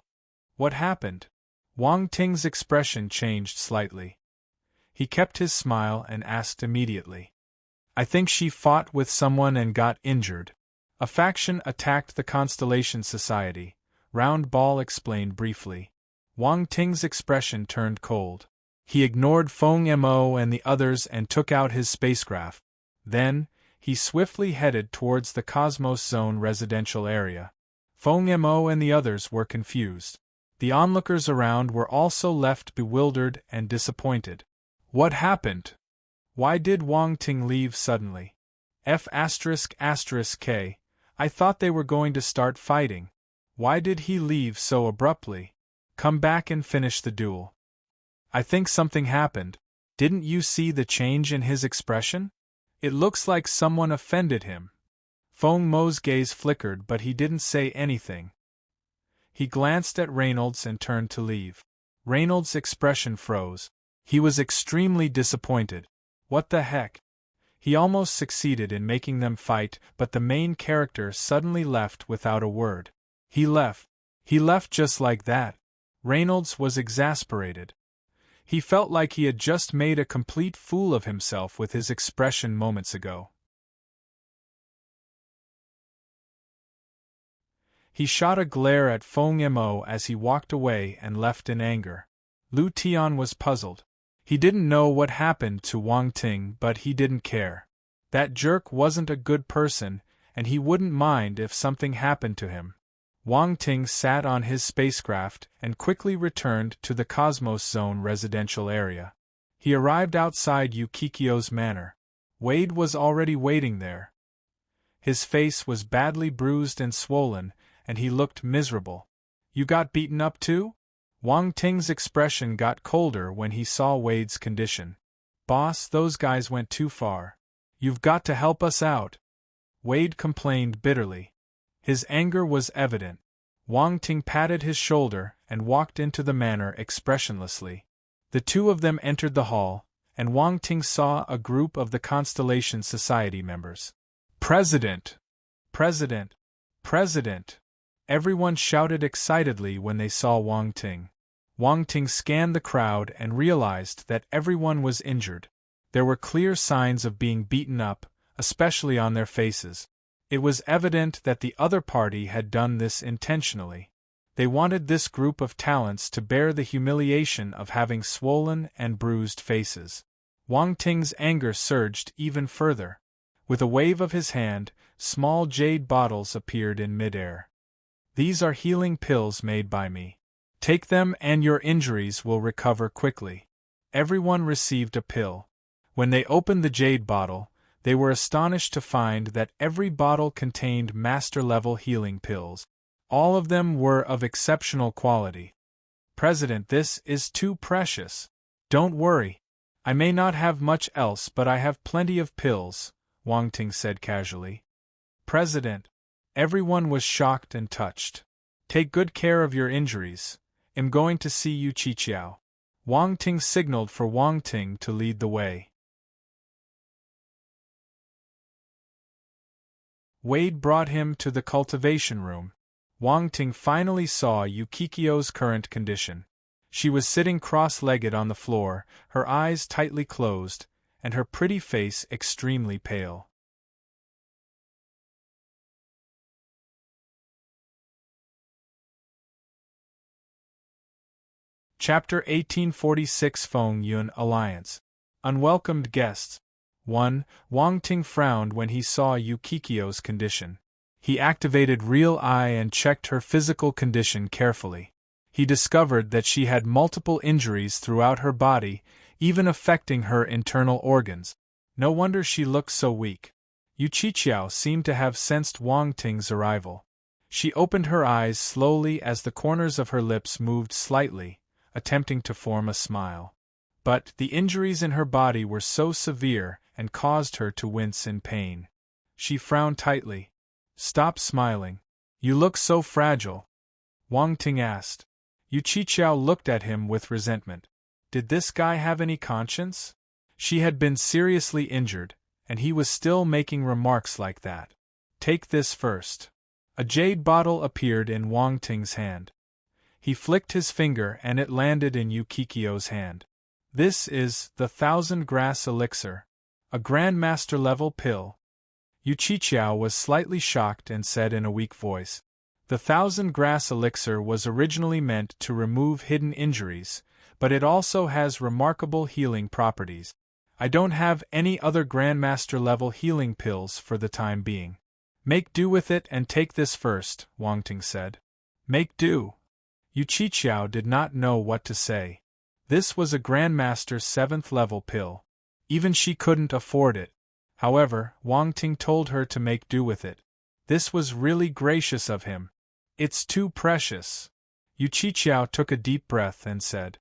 What happened? Wang Ting's expression changed slightly. He kept his smile and asked immediately. I think she fought with someone and got injured. A faction attacked the Constellation Society, Round Ball explained briefly. Wang Ting's expression turned cold. He ignored Feng Mo and the others and took out his spacecraft. Then, he swiftly headed towards the Cosmos Zone residential area. Feng Mo and the others were confused. The onlookers around were also left bewildered and disappointed. What happened? Why did Wang Ting leave suddenly? F***K, I thought they were going to start fighting. Why did he leave so abruptly? Come back and finish the duel. I think something happened. Didn't you see the change in his expression? It looks like someone offended him. Feng Mo's gaze flickered but he didn't say anything. He glanced at Reynolds and turned to leave. Reynolds' expression froze. He was extremely disappointed. What the heck? He almost succeeded in making them fight, but the main character suddenly left without a word. He left. He left just like that. Reynolds was exasperated. He felt like he had just made a complete fool of himself with his expression moments ago. He shot a glare at Feng Mo as he walked away and left in anger. Lu Tian was puzzled. He didn't know what happened to Wang Ting, but he didn't care. That jerk wasn't a good person, and he wouldn't mind if something happened to him. Wang Ting sat on his spacecraft and quickly returned to the Cosmos Zone residential area. He arrived outside Yukikiyo's manor. Wade was already waiting there. His face was badly bruised and swollen, and he looked miserable. You got beaten up too? Wang Ting's expression got colder when he saw Wade's condition. Boss, those guys went too far. You've got to help us out. Wade complained bitterly. His anger was evident. Wang Ting patted his shoulder and walked into the manor expressionlessly. The two of them entered the hall, and Wang Ting saw a group of the Constellation Society members. President! President! President! Everyone shouted excitedly when they saw Wang Ting. Wang Ting scanned the crowd and realized that everyone was injured. There were clear signs of being beaten up, especially on their faces. It was evident that the other party had done this intentionally. They wanted this group of talents to bear the humiliation of having swollen and bruised faces. Wang Ting's anger surged even further. With a wave of his hand, small jade bottles appeared in midair. These are healing pills made by me. Take them and your injuries will recover quickly. Everyone received a pill. When they opened the jade bottle, they were astonished to find that every bottle contained master-level healing pills. All of them were of exceptional quality. President, this is too precious. Don't worry. I may not have much else, but I have plenty of pills, Wang Ting said casually. President. Everyone was shocked and touched. Take good care of your injuries. I'm going to see you, Qiqiao. Wang Ting signaled for Wang Ting to lead the way. Wade brought him to the cultivation room. Wang Ting finally saw Yukikiyo's current condition. She was sitting cross-legged on the floor, her eyes tightly closed, and her pretty face extremely pale. Chapter 1846 Feng Yun Alliance. Unwelcomed Guests. 1. Wang Ting frowned when he saw Yukikiyo's condition. He activated Real Eye and checked her physical condition carefully. He discovered that she had multiple injuries throughout her body, even affecting her internal organs. No wonder she looked so weak. Yu Qiqiao seemed to have sensed Wang Ting's arrival. She opened her eyes slowly as the corners of her lips moved slightly, attempting to form a smile. But the injuries in her body were so severe and caused her to wince in pain. She frowned tightly. Stop smiling. You look so fragile. Wang Ting asked. Yu Qiqiao looked at him with resentment. Did this guy have any conscience? She had been seriously injured, and he was still making remarks like that. Take this first. A jade bottle appeared in Wang Ting's hand. He flicked his finger and it landed in Yukikiyo's hand. This is the 1,000 Grass Elixir, a Grandmaster-level pill. Yu Qiqiao was slightly shocked and said in a weak voice. The 1,000 Grass Elixir was originally meant to remove hidden injuries, but it also has remarkable healing properties. I don't have any other Grandmaster-level healing pills for the time being. Make do with it and take this first, Wang Ting said. Make do. Yu Qiqiao did not know what to say. This was a Grandmaster 7th level pill. Even she couldn't afford it. However, Wang Ting told her to make do with it. This was really gracious of him. It's too precious. Yu Qiqiao took a deep breath and said,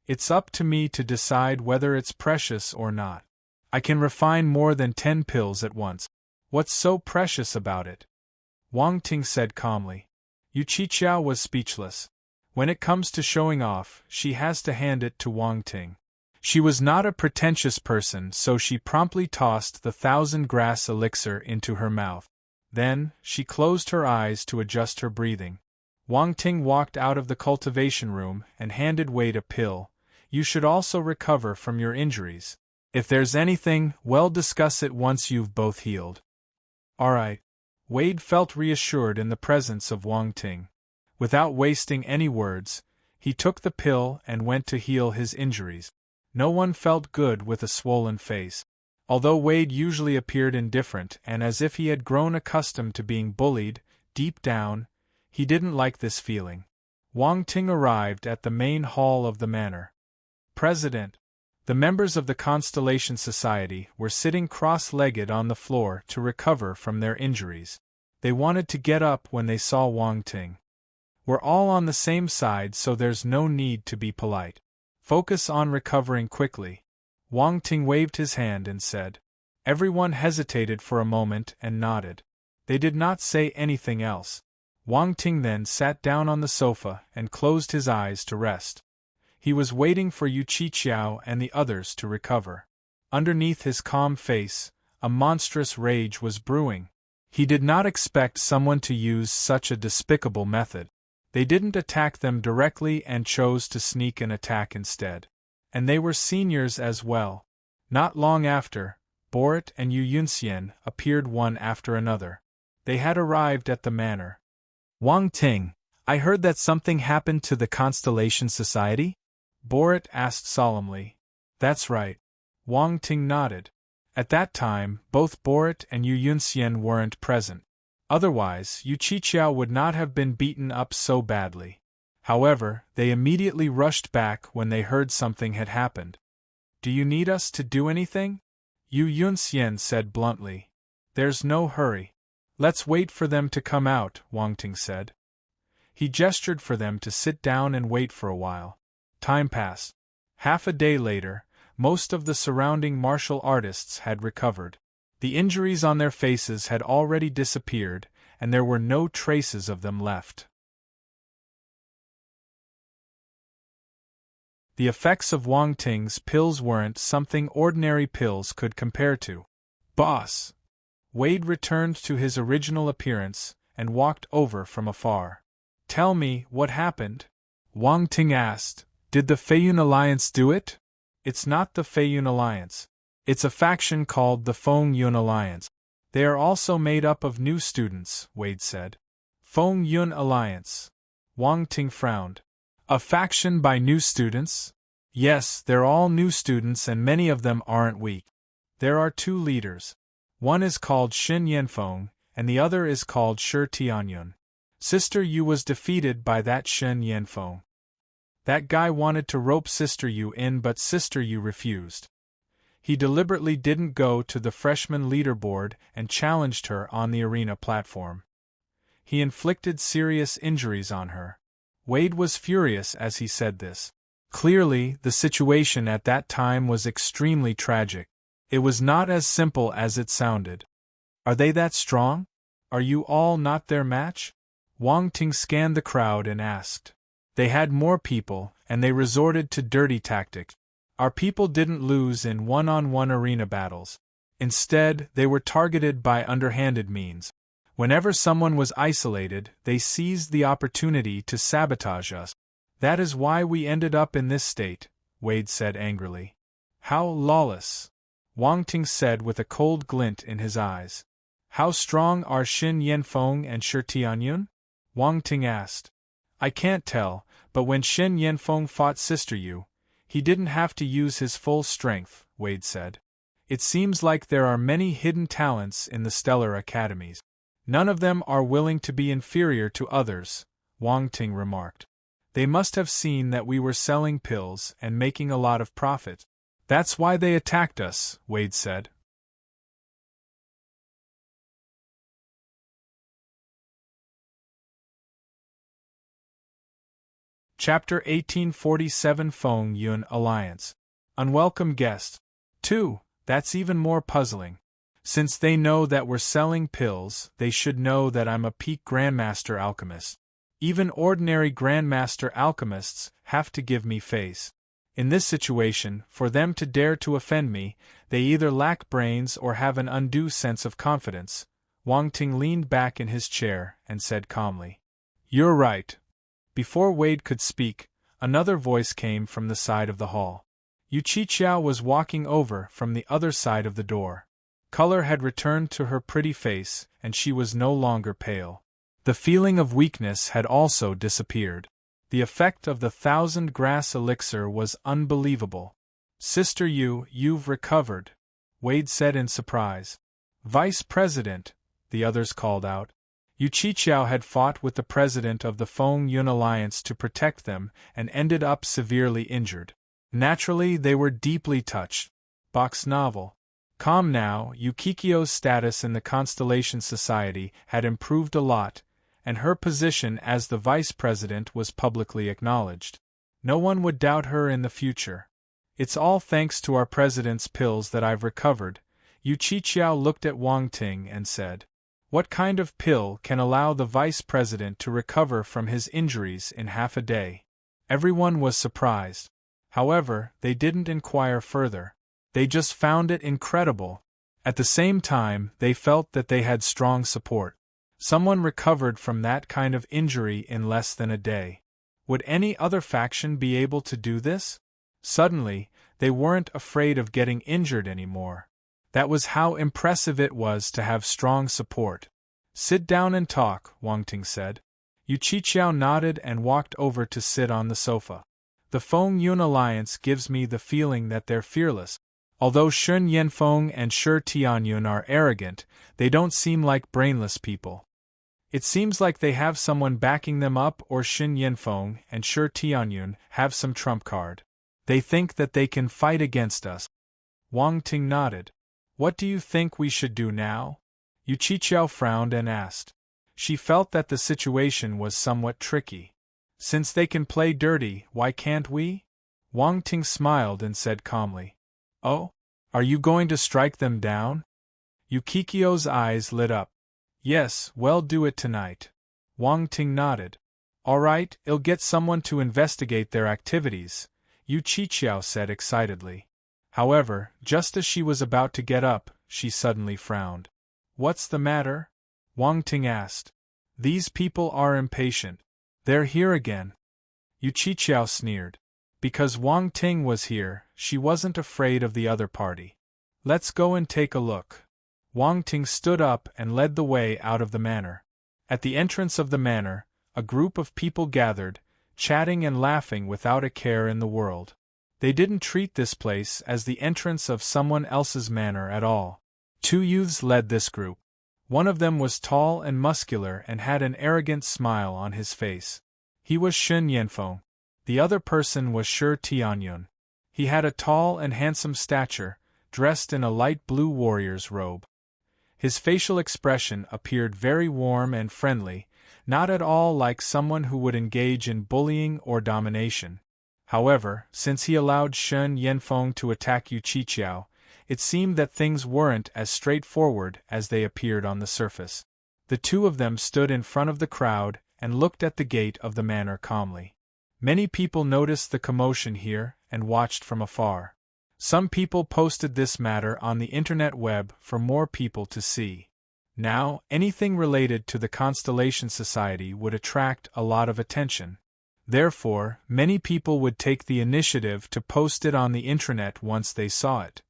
It's up to me to decide whether it's precious or not. I can refine more than 10 pills at once. What's so precious about it? Wang Ting said calmly. Yu Qiqiao was speechless. When it comes to showing off, she has to hand it to Wang Ting. She was not a pretentious person, so she promptly tossed the 1,000 Grass Elixir into her mouth. Then, she closed her eyes to adjust her breathing. Wang Ting walked out of the cultivation room and handed Wade a pill. You should also recover from your injuries. If there's anything, well, discuss it once you've both healed. Alright. Wade felt reassured in the presence of Wang Ting. Without wasting any words, he took the pill and went to heal his injuries. No one felt good with a swollen face. Although Wade usually appeared indifferent and as if he had grown accustomed to being bullied, deep down, he didn't like this feeling. Wang Ting arrived at the main hall of the manor. President. The members of the Constellation Society were sitting cross-legged on the floor to recover from their injuries. They wanted to get up when they saw Wang Ting. We're all on the same side, so there's no need to be polite. Focus on recovering quickly. Wang Ting waved his hand and said. Everyone hesitated for a moment and nodded. They did not say anything else. Wang Ting then sat down on the sofa and closed his eyes to rest. He was waiting for Yu Qiqiao and the others to recover. Underneath his calm face, a monstrous rage was brewing. He did not expect someone to use such a despicable method. They didn't attack them directly and chose to sneak an attack instead. And they were seniors as well. Not long after, Borat and Yu Yunxian appeared one after another. They had arrived at the manor. Wang Ting, I heard that something happened to the Constellation Society? Borat asked solemnly. That's right. Wang Ting nodded. At that time, both Borat and Yu Yunxian weren't present. Otherwise, Yu Qiqiao would not have been beaten up so badly. However, they immediately rushed back when they heard something had happened. Do you need us to do anything? Yu Yunxian said bluntly. There's no hurry. Let's wait for them to come out, Wang Ting said. He gestured for them to sit down and wait for a while. Time passed. Half a day later, most of the surrounding martial artists had recovered. The injuries on their faces had already disappeared, and there were no traces of them left. The effects of Wang Ting's pills weren't something ordinary pills could compare to. Boss! Wade returned to his original appearance and walked over from afar. Tell me what happened? Wang Ting asked. Did the Feiyun Alliance do it? It's not the Feiyun Alliance. It's a faction called the Feng Yun Alliance. They are also made up of new students, Wade said. Feng Yun Alliance. Wang Ting frowned. A faction by new students? Yes, they're all new students and many of them aren't weak. There are two leaders. One is called Shin Yanfeng, and the other is called Shi Tianyun. Sister Yu was defeated by that Shin Yanfeng. That guy wanted to rope Sister Yu in, but Sister Yu refused. He deliberately didn't go to the freshman leaderboard and challenged her on the arena platform. He inflicted serious injuries on her. Wade was furious as he said this. Clearly, the situation at that time was extremely tragic. It was not as simple as it sounded. Are they that strong? Are you all not their match? Wang Ting scanned the crowd and asked. They had more people, and they resorted to dirty tactics. Our people didn't lose in one-on-one arena battles. Instead, they were targeted by underhanded means. Whenever someone was isolated, they seized the opportunity to sabotage us. That is why we ended up in this state, Wade said angrily. How lawless! Wang Ting said with a cold glint in his eyes. How strong are Shin Yanfeng and Shi Tianyun? Wang Ting asked. I can't tell, but when Shin Yanfeng fought Sister Yu, he didn't have to use his full strength, Wade said. It seems like there are many hidden talents in the stellar academies. None of them are willing to be inferior to others, Wang Ting remarked. They must have seen that we were selling pills and making a lot of profit. That's why they attacked us, Wade said. Chapter 1847 Feng Yun Alliance. Unwelcome guest. 2. That's even more puzzling. Since they know that we're selling pills, they should know that I'm a peak Grandmaster Alchemist. Even ordinary Grandmaster Alchemists have to give me face. In this situation, for them to dare to offend me, they either lack brains or have an undue sense of confidence. Wang Ting leaned back in his chair and said calmly. You're right. Before Wade could speak, another voice came from the side of the hall. Yu Qiqiao was walking over from the other side of the door. Color had returned to her pretty face, and she was no longer pale. The feeling of weakness had also disappeared. The effect of the 1,000 grass elixir was unbelievable. Sister Yu, you've recovered, Wade said in surprise. Vice President, the others called out. Yu Qiqiao had fought with the president of the Feng Yun Alliance to protect them and ended up severely injured. Naturally, they were deeply touched. Box novel. Calm now, Yu Qiqiao's status in the Constellation Society had improved a lot, and her position as the vice president was publicly acknowledged. No one would doubt her in the future. It's all thanks to our president's pills that I've recovered. Yu Qiqiao looked at Wang Ting and said. What kind of pill can allow the vice president to recover from his injuries in half a day? Everyone was surprised. However, they didn't inquire further. They just found it incredible. At the same time, they felt that they had strong support. Someone recovered from that kind of injury in less than a day. Would any other faction be able to do this? Suddenly, they weren't afraid of getting injured anymore. That was how impressive it was to have strong support. Sit down and talk, Wang Ting said. Yu Qiqiao nodded and walked over to sit on the sofa. The Feng Yun Alliance gives me the feeling that they're fearless. Although Shun Yanfeng and Shi Tianyun are arrogant, they don't seem like brainless people. It seems like they have someone backing them up, or Shin Yanfeng and Shi Tianyun have some trump card. They think that they can fight against us. Wang Ting nodded. What do you think we should do now? Yu Qiqiao frowned and asked. She felt that the situation was somewhat tricky. Since they can play dirty, why can't we? Wang Ting smiled and said calmly. Oh? Are you going to strike them down? Yu Qiqiao's eyes lit up. Yes, well, do it tonight. Wang Ting nodded. All right, I'll get someone to investigate their activities, Yu Qiqiao said excitedly. However, just as she was about to get up, she suddenly frowned. What's the matter? Wang Ting asked. These people are impatient. They're here again. Yu Qiqiao sneered. Because Wang Ting was here, she wasn't afraid of the other party. Let's go and take a look. Wang Ting stood up and led the way out of the manor. At the entrance of the manor, a group of people gathered, chatting and laughing without a care in the world. They didn't treat this place as the entrance of someone else's manor at all. Two youths led this group. One of them was tall and muscular and had an arrogant smile on his face. He was Shun Yanfeng. The other person was Shi Tianyun. He had a tall and handsome stature, dressed in a light blue warrior's robe. His facial expression appeared very warm and friendly, not at all like someone who would engage in bullying or domination. However, since he allowed Shun Yanfeng to attack Yu Qiqiao, it seemed that things weren't as straightforward as they appeared on the surface. The two of them stood in front of the crowd and looked at the gate of the manor calmly. Many people noticed the commotion here and watched from afar. Some people posted this matter on the internet web for more people to see. Now, anything related to the Constellation Society would attract a lot of attention. Therefore, many people would take the initiative to post it on the internet once they saw it.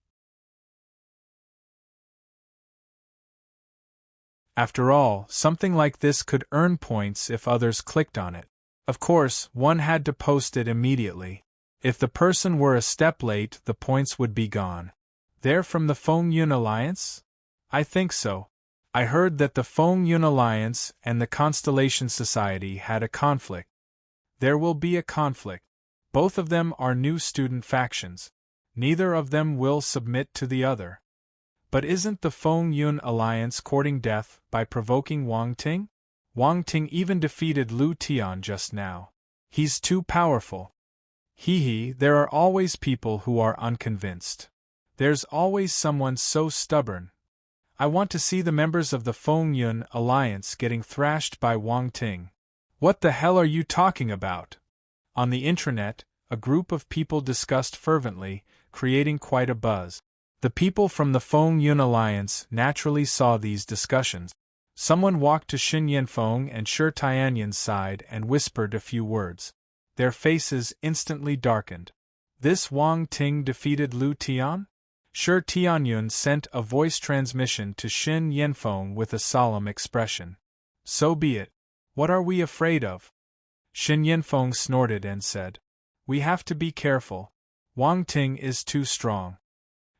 After all, something like this could earn points if others clicked on it. Of course, one had to post it immediately. If the person were a step late, the points would be gone. They're from the Feng Yun Alliance? I think so. I heard that the Feng Yun Alliance and the Constellation Society had a conflict. There will be a conflict. Both of them are new student factions. Neither of them will submit to the other. But isn't the Feng Yun Alliance courting death by provoking Wang Ting? Wang Ting even defeated Lu Tian just now. He's too powerful. There are always people who are unconvinced. There's always someone so stubborn. I want to see the members of the Feng Yun Alliance getting thrashed by Wang Ting. What the hell are you talking about? On the intranet, a group of people discussed fervently, creating quite a buzz. The people from the Feng Yun Alliance naturally saw these discussions. Someone walked to Shin Yanfeng and Shi Tianyun's side and whispered a few words. Their faces instantly darkened. This Wang Ting defeated Lu Tian? Shi Tianyun sent a voice transmission to Shin Yanfeng with a solemn expression. So be it. What are we afraid of? Shin Yanfeng snorted and said. We have to be careful. Wang Ting is too strong.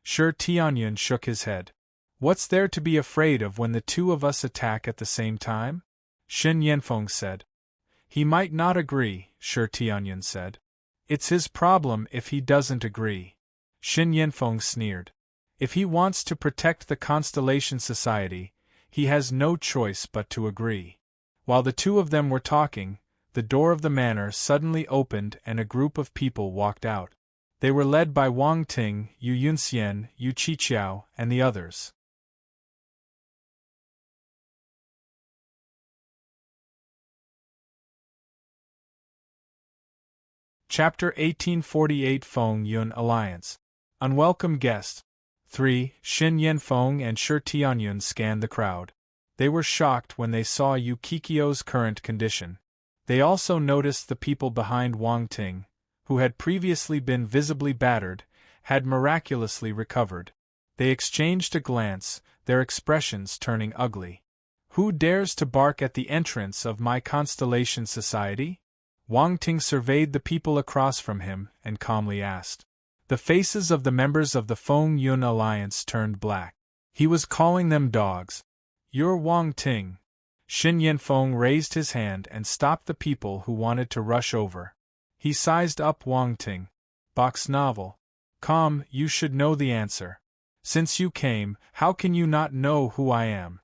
Shi Tianyun shook his head. What's there to be afraid of when the two of us attack at the same time? Shin Yanfeng said. He might not agree, Shi Tianyun said. It's his problem if he doesn't agree. Shin Yanfeng sneered. If he wants to protect the Constellation Society, he has no choice but to agree. While the two of them were talking, the door of the manor suddenly opened and a group of people walked out. They were led by Wang Ting, Yu Yunxian, Yu Qiqiao, and the others. Chapter 1848 Feng Yun Alliance. Unwelcome guest. 3. Shin Yanfeng and Shi Tianyun scanned the crowd. They were shocked when they saw Yukikyo's current condition. They also noticed the people behind Wang Ting, who had previously been visibly battered, had miraculously recovered. They exchanged a glance, their expressions turning ugly. "Who dares to bark at the entrance of my Constellation Society?" Wang Ting surveyed the people across from him and calmly asked. The faces of the members of the Feng Yun Alliance turned black. He was calling them dogs. "You're Wang Ting." Shen Yanfeng raised his hand and stopped the people who wanted to rush over. He sized up Wang Ting. "Box novel. Come, you should know the answer. Since you came, how can you not know who I am?"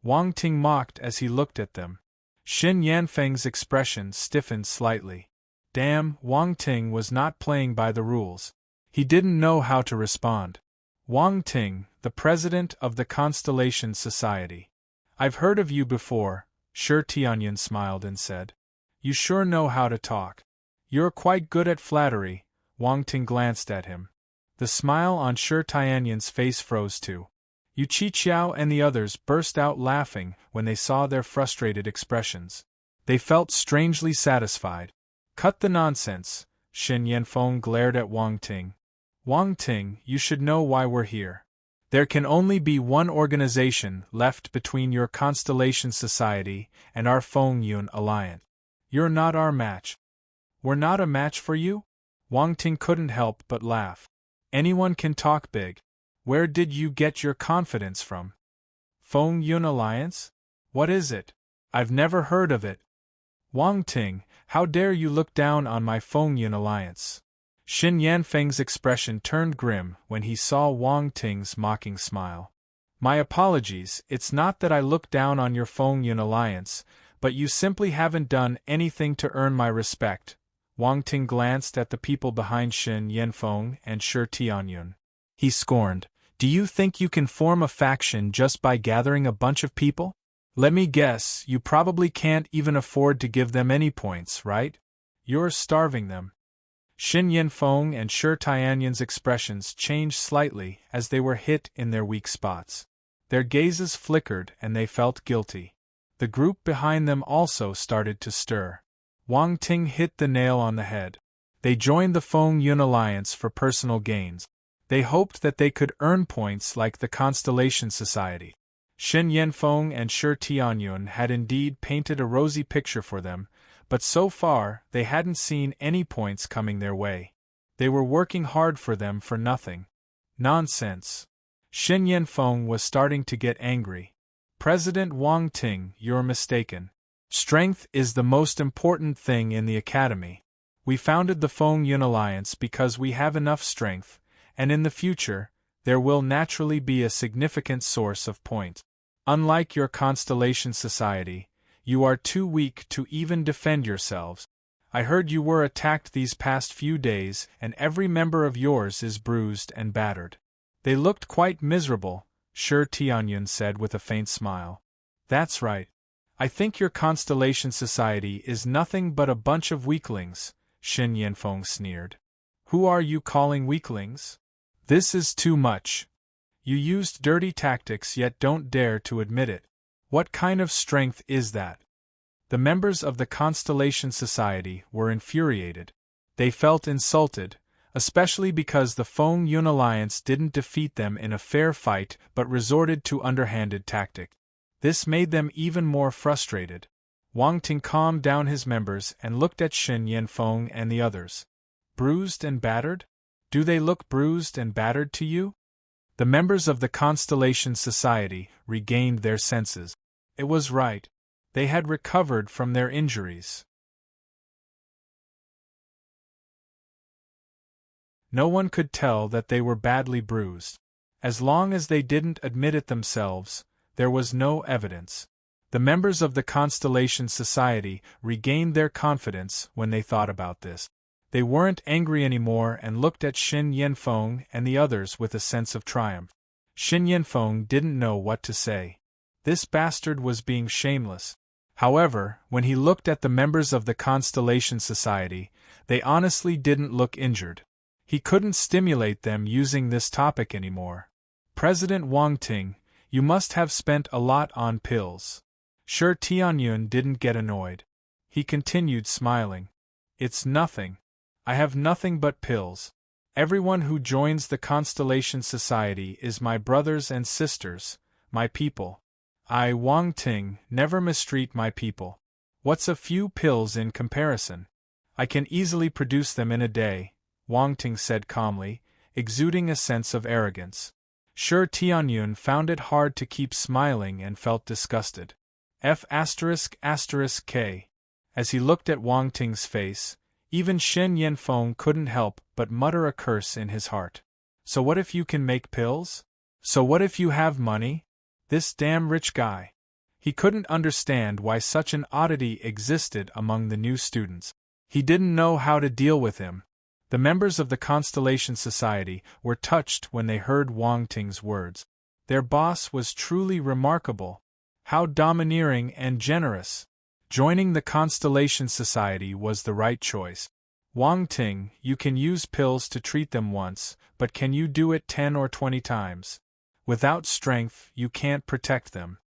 Wang Ting mocked as he looked at them. Shen Yanfeng's expression stiffened slightly. Damn, Wang Ting was not playing by the rules. He didn't know how to respond. "Wang Ting, the president of the Constellation Society. I've heard of you before," Shi Tianyan smiled and said. "You sure know how to talk. You're quite good at flattery." Wang Ting glanced at him. The smile on Shi Tianyan's face froze too. Yu Qiqiao and the others burst out laughing when they saw their frustrated expressions. They felt strangely satisfied. "Cut the nonsense," Shen Yanfeng glared at Wang Ting. "Wang Ting, you should know why we're here. There can only be one organization left between your Constellation Society and our Feng Yun Alliance. You're not our match." "We're not a match for you?" Wang Ting couldn't help but laugh. "Anyone can talk big. Where did you get your confidence from?" "Feng Yun Alliance? What is it? I've never heard of it." "Wang Ting, how dare you look down on my Feng Yun Alliance?" Shen Yanfeng's expression turned grim when he saw Wang Ting's mocking smile. "My apologies, it's not that I look down on your Feng Yun Alliance, but you simply haven't done anything to earn my respect." Wang Ting glanced at the people behind Shen Yanfeng and Shi Tianyun. He scorned. "Do you think you can form a faction just by gathering a bunch of people? Let me guess, you probably can't even afford to give them any points, right? You're starving them." Shen Yanfeng and Shi Tianyun's expressions changed slightly as they were hit in their weak spots. Their gazes flickered and they felt guilty. The group behind them also started to stir. Wang Ting hit the nail on the head. They joined the Feng Yun Alliance for personal gains. They hoped that they could earn points like the Constellation Society. Shen Yanfeng and Shi Tianyun had indeed painted a rosy picture for them, but so far they hadn't seen any points coming their way. They were working hard for them for nothing. Nonsense. Shen Yanfeng was starting to get angry. "President Wang Ting, you're mistaken. Strength is the most important thing in the academy. We founded the Feng Yun Alliance because we have enough strength, and in the future, there will naturally be a significant source of points. Unlike your Constellation Society, you are too weak to even defend yourselves. I heard you were attacked these past few days, and every member of yours is bruised and battered." "They looked quite miserable," Shi Tianyun said with a faint smile. "That's right. I think your Constellation Society is nothing but a bunch of weaklings," Shen Yanfeng sneered. "Who are you calling weaklings? This is too much. You used dirty tactics yet don't dare to admit it. What kind of strength is that?" The members of the Constellation Society were infuriated. They felt insulted, especially because the Feng Yun Alliance didn't defeat them in a fair fight but resorted to underhanded tactics. This made them even more frustrated. Wang Ting calmed down his members and looked at Shen Yanfeng and the others. "Bruised and battered? Do they look bruised and battered to you?" The members of the Constellation Society regained their senses. It was right. They had recovered from their injuries. No one could tell that they were badly bruised. As long as they didn't admit it themselves, there was no evidence. The members of the Constellation Society regained their confidence when they thought about this. They weren't angry anymore and looked at Shen Yanfeng and the others with a sense of triumph. Shen Yanfeng didn't know what to say. This bastard was being shameless. However, when he looked at the members of the Constellation Society, they honestly didn't look injured. He couldn't stimulate them using this topic anymore. "President Wang Ting, You must have spent a lot on pills. Sure, Tianyun didn't get annoyed. He continued smiling. It's nothing. I have nothing but pills. Everyone who joins the Constellation Society is my brothers and sisters, my people. I, Wang Ting, never mistreat my people. What's a few pills in comparison? I can easily produce them in a day, Wang Ting said calmly, exuding a sense of arrogance. Sure, Tianyun found it hard to keep smiling and felt disgusted. F***K. As he looked at Wang Ting's face, even Shen Yanfeng couldn't help but mutter a curse in his heart. So what if you can make pills? So what if you have money? This damn rich guy. He couldn't understand why such an oddity existed among the new students. He didn't know how to deal with him. The members of the Constellation Society were touched when they heard Wang Ting's words. Their boss was truly remarkable. How domineering and generous. Joining the Constellation Society was the right choice. Wang Ting, you can use pills to treat them once, but can you do it 10 or 20 times? Without strength, you can't protect them.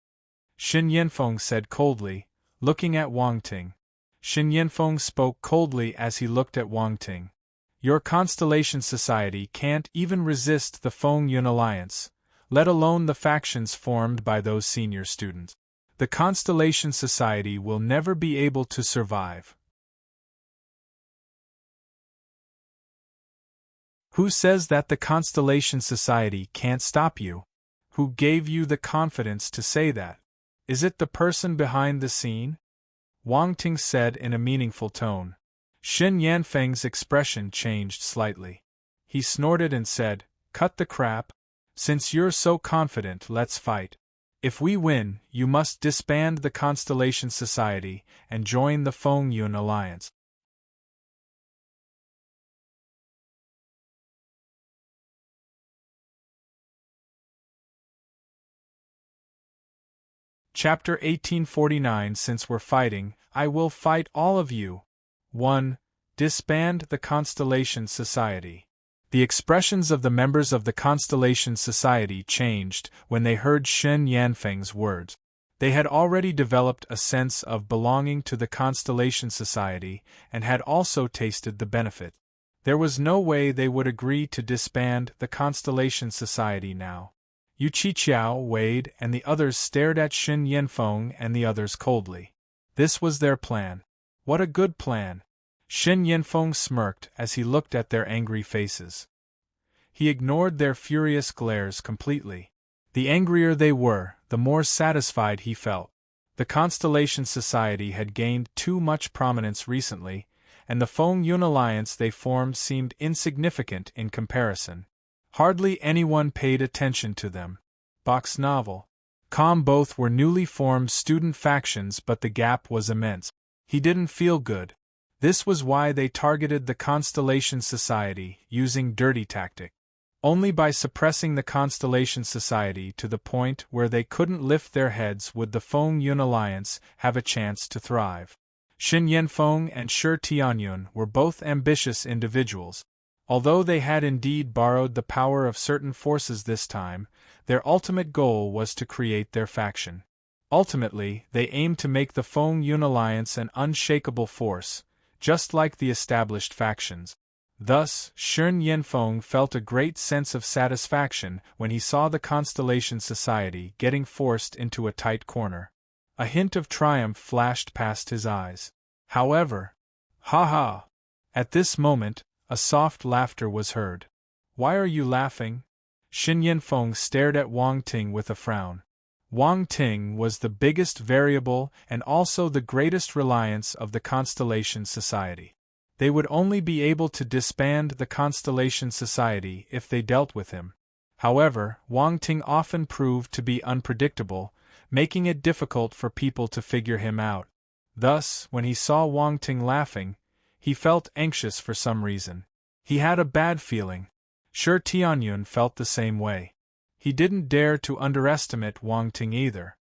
Shen Yanfeng said coldly, looking at Wang Ting. Shen Yanfeng spoke coldly as he looked at Wang Ting. Your Constellation Society can't even resist the Feng Yun Alliance, let alone the factions formed by those senior students. The Constellation Society will never be able to survive. Who says that the Constellation Society can't stop you? Who gave you the confidence to say that? Is it the person behind the scene? Wang Ting said in a meaningful tone. Shen Yanfeng's expression changed slightly. He snorted and said, "Cut the crap. Since you're so confident, let's fight. If we win, you must disband the Constellation Society and join the Feng Yun Alliance." Chapter 1849. Since we're fighting, I will fight all of you. 1. Disband the Constellation Society. The expressions of the members of the Constellation Society changed when they heard Shen Yanfeng's words. They had already developed a sense of belonging to the Constellation Society and had also tasted the benefit. There was no way they would agree to disband the Constellation Society now. Yu Qiqiao, Wade, and the others stared at Shen Yanfeng and the others coldly. This was their plan. What a good plan! Shen Yanfeng smirked as he looked at their angry faces. He ignored their furious glares completely. The angrier they were, the more satisfied he felt. The Constellation Society had gained too much prominence recently, and the Feng Yun Alliance they formed seemed insignificant in comparison. Hardly anyone paid attention to them. Box novel. Both were newly formed student factions, but the gap was immense. He didn't feel good. This was why they targeted the Constellation Society, using dirty tactic. Only by suppressing the Constellation Society to the point where they couldn't lift their heads would the Feng Yun Alliance have a chance to thrive. Shen Yanfeng and Shi Tianyun were both ambitious individuals. Although they had indeed borrowed the power of certain forces this time, their ultimate goal was to create their faction. Ultimately, they aimed to make the Feng Yun Alliance an unshakable force, just like the established factions. Thus, Shen Yanfeng felt a great sense of satisfaction when he saw the Constellation Society getting forced into a tight corner. A hint of triumph flashed past his eyes. However, ha! At this moment, a soft laughter was heard. Why are you laughing? Shen Yanfeng stared at Wang Ting with a frown. Wang Ting was the biggest variable and also the greatest reliance of the Constellation Society. They would only be able to disband the Constellation Society if they dealt with him. However, Wang Ting often proved to be unpredictable, making it difficult for people to figure him out. Thus, when he saw Wang Ting laughing, he felt anxious for some reason. He had a bad feeling. Shi Tianyun felt the same way. He didn't dare to underestimate Wang Ting either.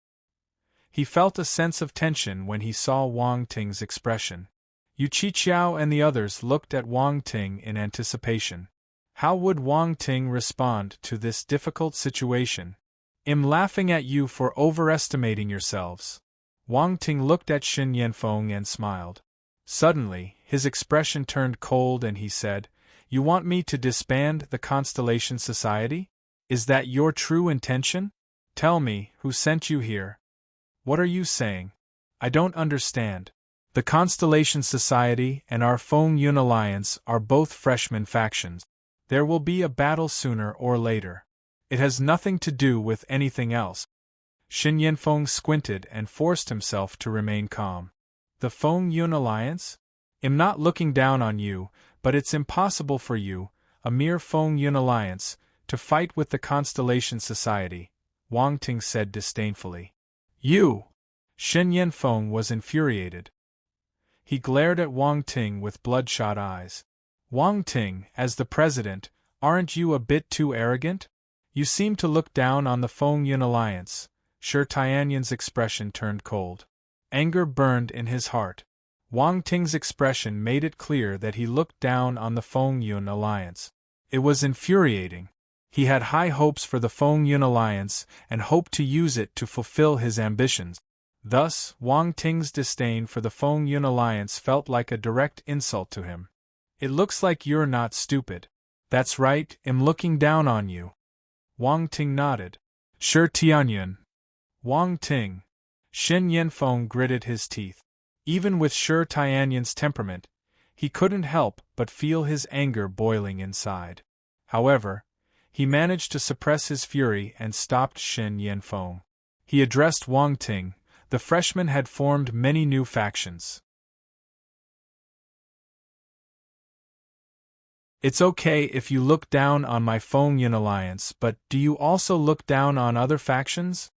He felt a sense of tension when he saw Wang Ting's expression. Yu Qiqiao and the others looked at Wang Ting in anticipation. How would Wang Ting respond to this difficult situation? I'm laughing at you for overestimating yourselves. Wang Ting looked at Shen Yanfeng and smiled. Suddenly, his expression turned cold and he said, "You want me to disband the Constellation Society? Is that your true intention? Tell me, who sent you here? What are you saying? I don't understand. The Constellation Society and our Feng Yun Alliance are both freshman factions. There will be a battle sooner or later. It has nothing to do with anything else." Shen Yanfeng squinted and forced himself to remain calm. The Feng Yun Alliance? I'm not looking down on you, but it's impossible for you, a mere Feng Yun Alliance, to fight with the Constellation Society, Wang Ting said disdainfully. You! Shen Yanfeng was infuriated. He glared at Wang Ting with bloodshot eyes. Wang Ting, as the president, aren't you a bit too arrogant? You seem to look down on the Feng Yun Alliance. Shi Tianyan's expression turned cold. Anger burned in his heart. Wang Ting's expression made it clear that he looked down on the Feng Yun Alliance. It was infuriating. He had high hopes for the Feng Yun Alliance and hoped to use it to fulfill his ambitions. Thus, Wang Ting's disdain for the Feng Yun Alliance felt like a direct insult to him. It looks like you're not stupid. That's right, I'm looking down on you. Wang Ting nodded. Shi Tianyun. Wang Ting. Shen Yanfeng gritted his teeth. Even with Shi Tianyun's temperament, he couldn't help but feel his anger boiling inside. However, he managed to suppress his fury and stopped Shen Yanfeng. He addressed Wang Ting. The freshmen had formed many new factions. It's okay if you look down on my Feng Yun Alliance, but do you also look down on other factions?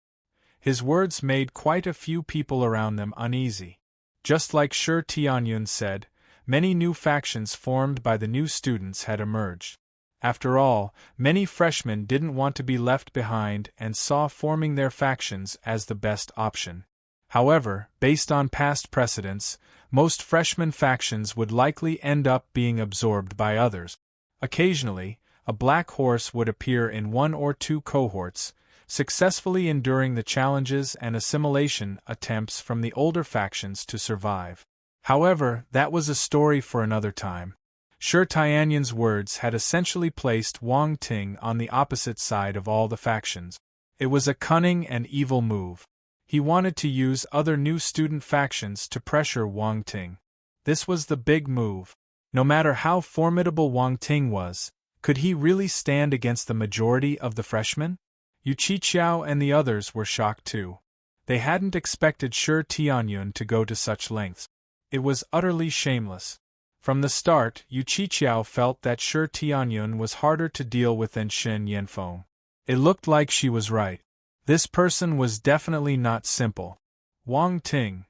His words made quite a few people around them uneasy. Just like Shi Tianyun said, many new factions formed by the new students had emerged. After all, many freshmen didn't want to be left behind and saw forming their factions as the best option. However, based on past precedents, most freshman factions would likely end up being absorbed by others. Occasionally, a black horse would appear in one or two cohorts, successfully enduring the challenges and assimilation attempts from the older factions to survive. However, that was a story for another time. Shi Tianyun's words had essentially placed Wang Ting on the opposite side of all the factions. It was a cunning and evil move. He wanted to use other new student factions to pressure Wang Ting. This was the big move. No matter how formidable Wang Ting was, could he really stand against the majority of the freshmen? Yu Qiqiao and the others were shocked too. They hadn't expected Shi Tianyun to go to such lengths. It was utterly shameless. From the start, Yu Qiqiao felt that Shi Tianyun was harder to deal with than Shen Yanfeng. It looked like she was right. This person was definitely not simple. Wang Ting.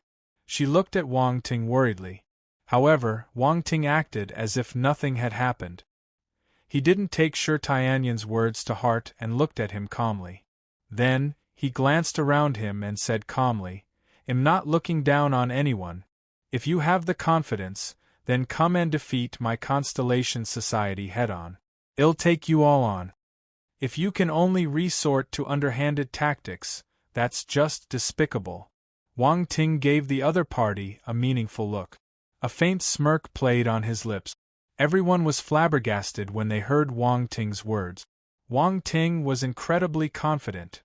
She looked at Wang Ting worriedly. However, Wang Ting acted as if nothing had happened. He didn't take Shi Tianyun's words to heart and looked at him calmly. Then, he glanced around him and said calmly, "I'm not looking down on anyone. If you have the confidence, then come and defeat my Constellation Society head-on. I'll take you all on. If you can only resort to underhanded tactics, that's just despicable." Wang Ting gave the other party a meaningful look. A faint smirk played on his lips. Everyone was flabbergasted when they heard Wang Ting's words. Wang Ting was incredibly confident.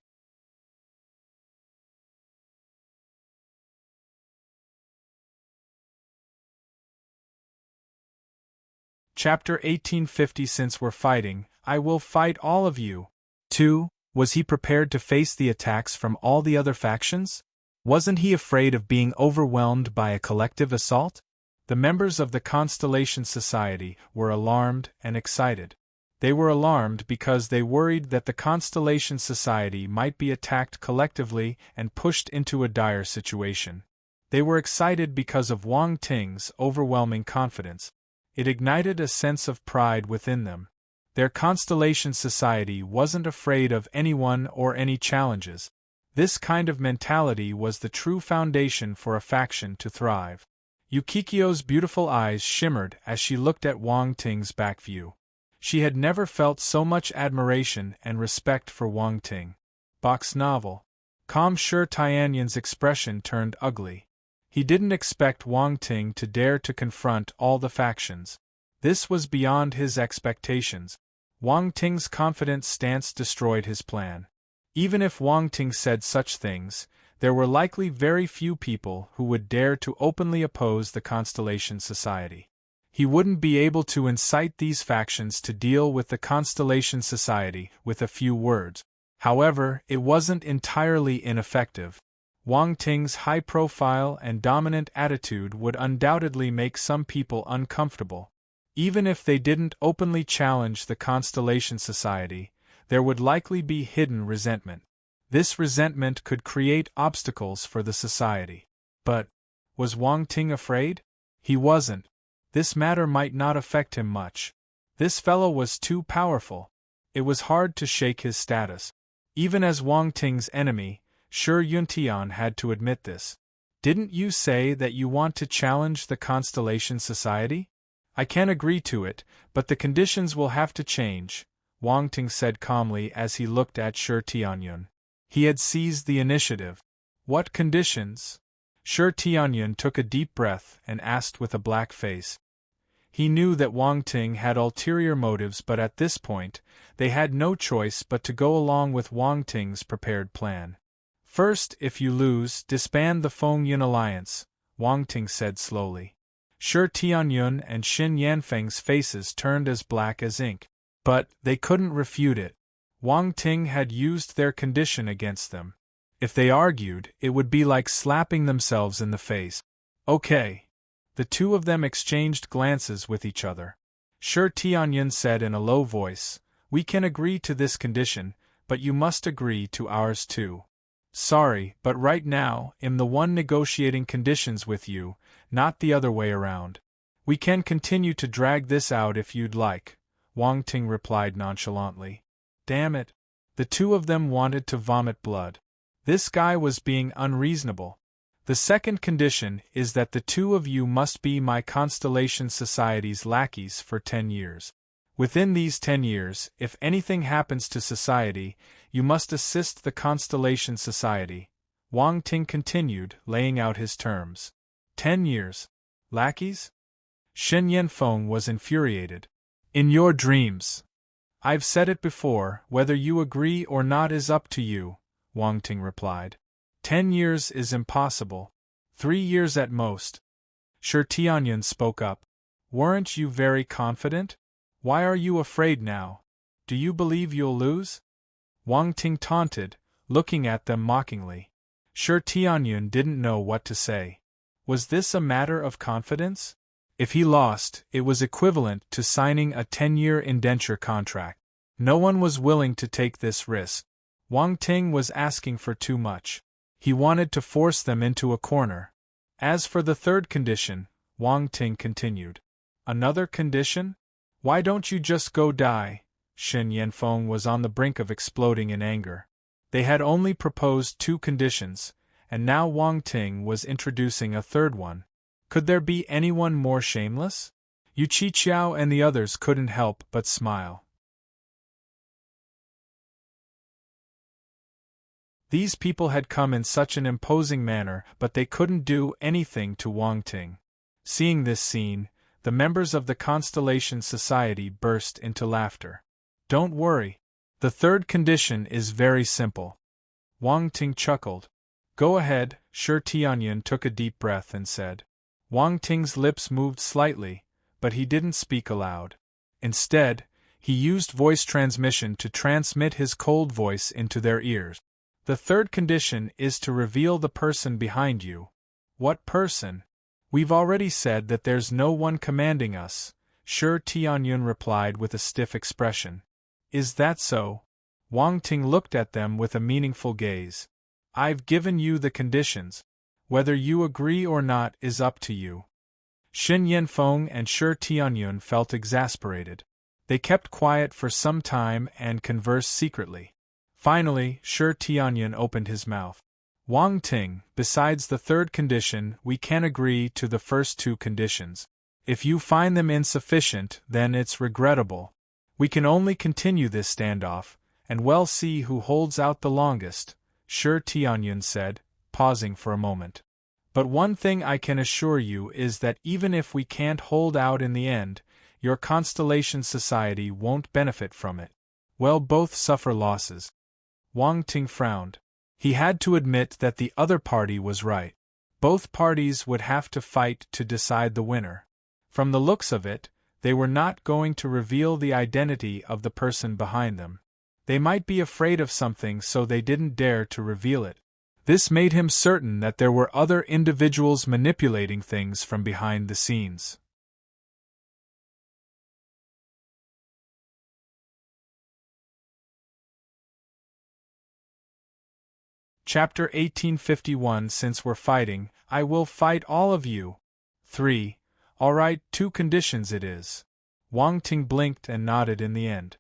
Chapter 1850. Since we're fighting, I will fight all of you. 2. Was he prepared to face the attacks from all the other factions? Wasn't he afraid of being overwhelmed by a collective assault? The members of the Constellation Society were alarmed and excited. They were alarmed because they worried that the Constellation Society might be attacked collectively and pushed into a dire situation. They were excited because of Wang Ting's overwhelming confidence. It ignited a sense of pride within them. Their Constellation Society wasn't afraid of anyone or any challenges. This kind of mentality was the true foundation for a faction to thrive. Yukikio's beautiful eyes shimmered as she looked at Wang Ting's back view. She had never felt so much admiration and respect for Wang Ting. box novel. Calm Shi Tianyan's expression turned ugly. He didn't expect Wang Ting to dare to confront all the factions. This was beyond his expectations. Wang Ting's confident stance destroyed his plan. Even if Wang Ting said such things, there were likely very few people who would dare to openly oppose the Constellation Society. He wouldn't be able to incite these factions to deal with the Constellation Society with a few words. However, it wasn't entirely ineffective. Wang Ting's high profile and dominant attitude would undoubtedly make some people uncomfortable. Even if they didn't openly challenge the Constellation Society, there would likely be hidden resentment. This resentment could create obstacles for the society. But, was Wang Ting afraid? He wasn't. This matter might not affect him much. This fellow was too powerful. It was hard to shake his status. Even as Wang Ting's enemy, Shi Yuntian had to admit this. Didn't you say that you want to challenge the Constellation Society? I can agree to it, but the conditions will have to change, Wang Ting said calmly as he looked at Shi Tianyun. He had seized the initiative. What conditions? Shi Tianyun took a deep breath and asked with a black face. He knew that Wang Ting had ulterior motives, but at this point, they had no choice but to go along with Wang Ting's prepared plan. First, if you lose, disband the Fengyun Alliance, Wang Ting said slowly. Shi Tianyun and Xin Yanfeng's faces turned as black as ink. But they couldn't refute it. Wang Ting had used their condition against them. If they argued, it would be like slapping themselves in the face. Okay. The two of them exchanged glances with each other. Shi Tianyun said in a low voice, "We can agree to this condition, but you must agree to ours too. Sorry, but right now, I'm the one negotiating conditions with you, not the other way around. We can continue to drag this out if you'd like," Wang Ting replied nonchalantly. Damn it. The two of them wanted to vomit blood. This guy was being unreasonable. The second condition is that the two of you must be my Constellation Society's lackeys for 10 years. Within these 10 years, if anything happens to society, you must assist the Constellation Society, Wang Ting continued, laying out his terms. 10 years. Lackeys? Shen Yanfeng was infuriated. In your dreams. I've said it before, whether you agree or not is up to you, Wang Ting replied. 10 years is impossible. 3 years at most. Shi Tianyun spoke up. Weren't you very confident? Why are you afraid now? Do you believe you'll lose? Wang Ting taunted, looking at them mockingly. Shi Tianyun didn't know what to say. Was this a matter of confidence? If he lost, it was equivalent to signing a 10-year indenture contract. No one was willing to take this risk. Wang Ting was asking for too much. He wanted to force them into a corner. As for the third condition, Wang Ting continued. Another condition? Why don't you just go die? Shen Yanfeng was on the brink of exploding in anger. They had only proposed 2 conditions, and now Wang Ting was introducing a third one. Could there be anyone more shameless? Yu Qiqiao and the others couldn't help but smile. These people had come in such an imposing manner, but they couldn't do anything to Wang Ting. Seeing this scene, the members of the Constellation Society burst into laughter. Don't worry. The third condition is very simple. Wang Ting chuckled. Go ahead, Shi Tianyun took a deep breath and said. Wang Ting's lips moved slightly, but he didn't speak aloud. Instead, he used voice transmission to transmit his cold voice into their ears. The third condition is to reveal the person behind you. What person? We've already said that there's no one commanding us, Shi Tianyun replied with a stiff expression. Is that so? Wang Ting looked at them with a meaningful gaze. I've given you the conditions. Whether you agree or not is up to you. Xin Yanfeng and Shi Tianyun felt exasperated. They kept quiet for some time and conversed secretly. Finally, Shi Tianyun opened his mouth. Wang Ting, besides the third condition, we can agree to the first 2 conditions. If you find them insufficient, then it's regrettable. We can only continue this standoff, and we'll see who holds out the longest, Shi Tianyun said, pausing for a moment. But one thing I can assure you is that even if we can't hold out in the end, your Constellation Society won't benefit from it. We'll both suffer losses. Wang Ting frowned. He had to admit that the other party was right. Both parties would have to fight to decide the winner. From the looks of it, they were not going to reveal the identity of the person behind them. They might be afraid of something, so they didn't dare to reveal it. This made him certain that there were other individuals manipulating things from behind the scenes. Chapter 1851. Since we're fighting, I will fight all of you. 3. Alright, 2 conditions it is. Wang Ting blinked and nodded in the end.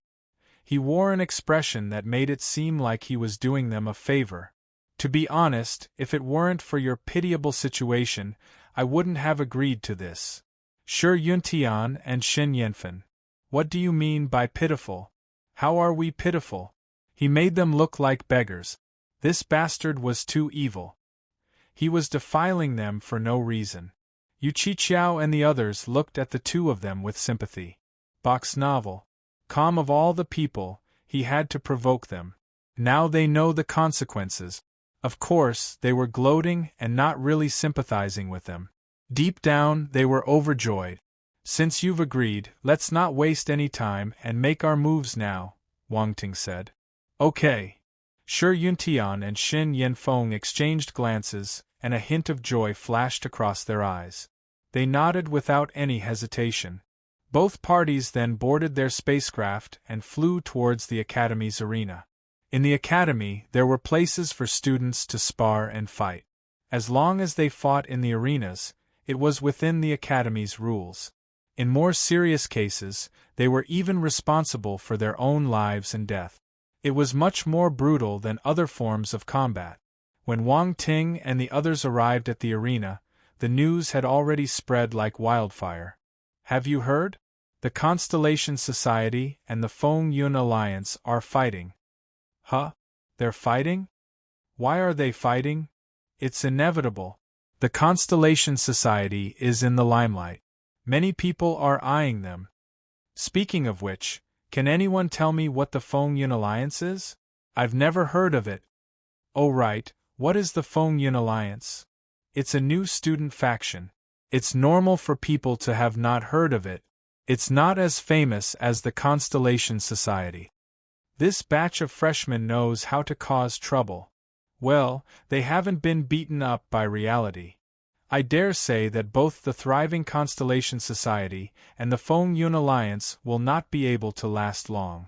He wore an expression that made it seem like he was doing them a favor. To be honest, if it weren't for your pitiable situation, I wouldn't have agreed to this. Shi Yuntian and Xin Yanfen. What do you mean by pitiful? How are we pitiful? He made them look like beggars. This bastard was too evil. He was defiling them for no reason. Yu Qiqiao and the others looked at the two of them with sympathy. Box novel. Calm of all the people, he had to provoke them. Now they know the consequences. Of course, they were gloating and not really sympathizing with them. Deep down, they were overjoyed. Since you've agreed, let's not waste any time and make our moves now, Wang Ting said. Okay. Shi Yuntian and Xin Yanfeng exchanged glances, and a hint of joy flashed across their eyes. They nodded without any hesitation. Both parties then boarded their spacecraft and flew towards the Academy's arena. In the Academy, there were places for students to spar and fight. As long as they fought in the arenas, it was within the Academy's rules. In more serious cases, they were even responsible for their own lives and death. It was much more brutal than other forms of combat. When Wang Ting and the others arrived at the arena, the news had already spread like wildfire. Have you heard? The Constellation Society and the Feng Yun Alliance are fighting. Huh? They're fighting? Why are they fighting? It's inevitable. The Constellation Society is in the limelight. Many people are eyeing them. Speaking of which, can anyone tell me what the Feng Yun Alliance is? I've never heard of it. Oh right, what is the Feng Yun Alliance? It's a new student faction. It's normal for people to have not heard of it. It's not as famous as the Constellation Society. This batch of freshmen knows how to cause trouble. Well, they haven't been beaten up by reality. I dare say that both the thriving Constellation Society and the Feng Yun Alliance will not be able to last long.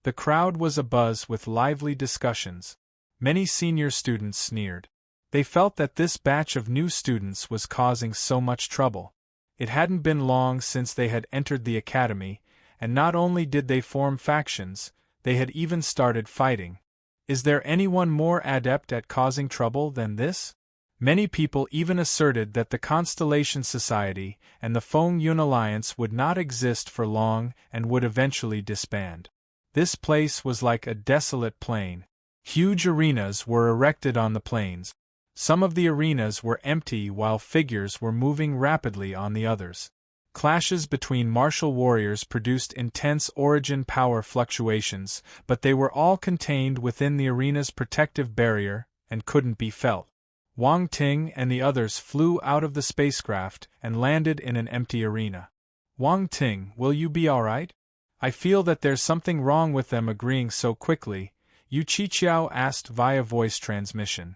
The crowd was abuzz with lively discussions. Many senior students sneered. They felt that this batch of new students was causing so much trouble. It hadn't been long since they had entered the academy, and not only did they form factions, they had even started fighting. Is there anyone more adept at causing trouble than this? Many people even asserted that the Constellation Society and the Feng Yun Alliance would not exist for long and would eventually disband. This place was like a desolate plain. Huge arenas were erected on the plains. Some of the arenas were empty while figures were moving rapidly on the others. Clashes between martial warriors produced intense origin power fluctuations, but they were all contained within the arena's protective barrier and couldn't be felt. Wang Ting and the others flew out of the spacecraft and landed in an empty arena. Wang Ting, will you be alright? I feel that there's something wrong with them agreeing so quickly, Yu Qiqiao asked via voice transmission.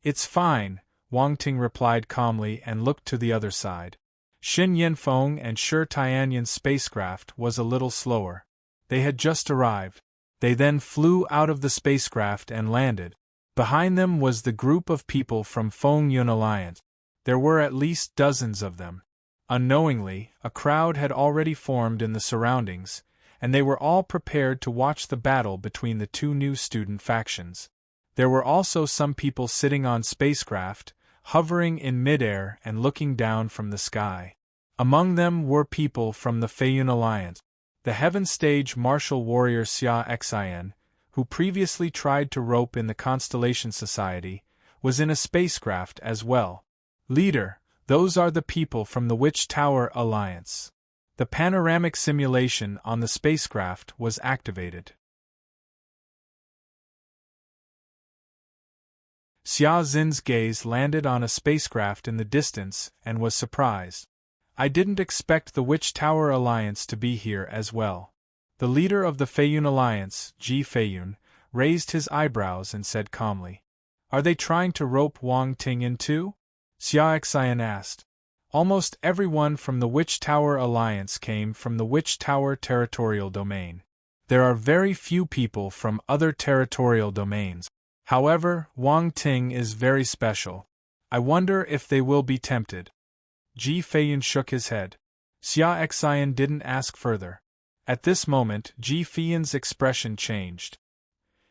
It's fine, Wang Ting replied calmly and looked to the other side. Xin Yanfeng and Shi Tianyun's spacecraft was a little slower. They had just arrived. They then flew out of the spacecraft and landed. Behind them was the group of people from Feng Yun Alliance. There were at least dozens of them. Unknowingly, a crowd had already formed in the surroundings, and they were all prepared to watch the battle between the two new student factions. There were also some people sitting on spacecraft, hovering in midair and looking down from the sky. Among them were people from the Feiyun Alliance. The Heaven Stage martial warrior Xia Xin, who previously tried to rope in the Constellation Society, was in a spacecraft as well. Leader, those are the people from the Witch Tower Alliance. The panoramic simulation on the spacecraft was activated. Xia Xin's gaze landed on a spacecraft in the distance and was surprised. I didn't expect the Witch Tower Alliance to be here as well. The leader of the Feiyun Alliance, Ji Feiyun, raised his eyebrows and said calmly, "Are they trying to rope Wang Ting in too?" Xia Xian asked. Almost everyone from the Witch Tower Alliance came from the Witch Tower territorial domain. There are very few people from other territorial domains. However, Wang Ting is very special. I wonder if they will be tempted. Ji Feiyun shook his head. Xia Xian didn't ask further. At this moment, Ji Feiyun's expression changed.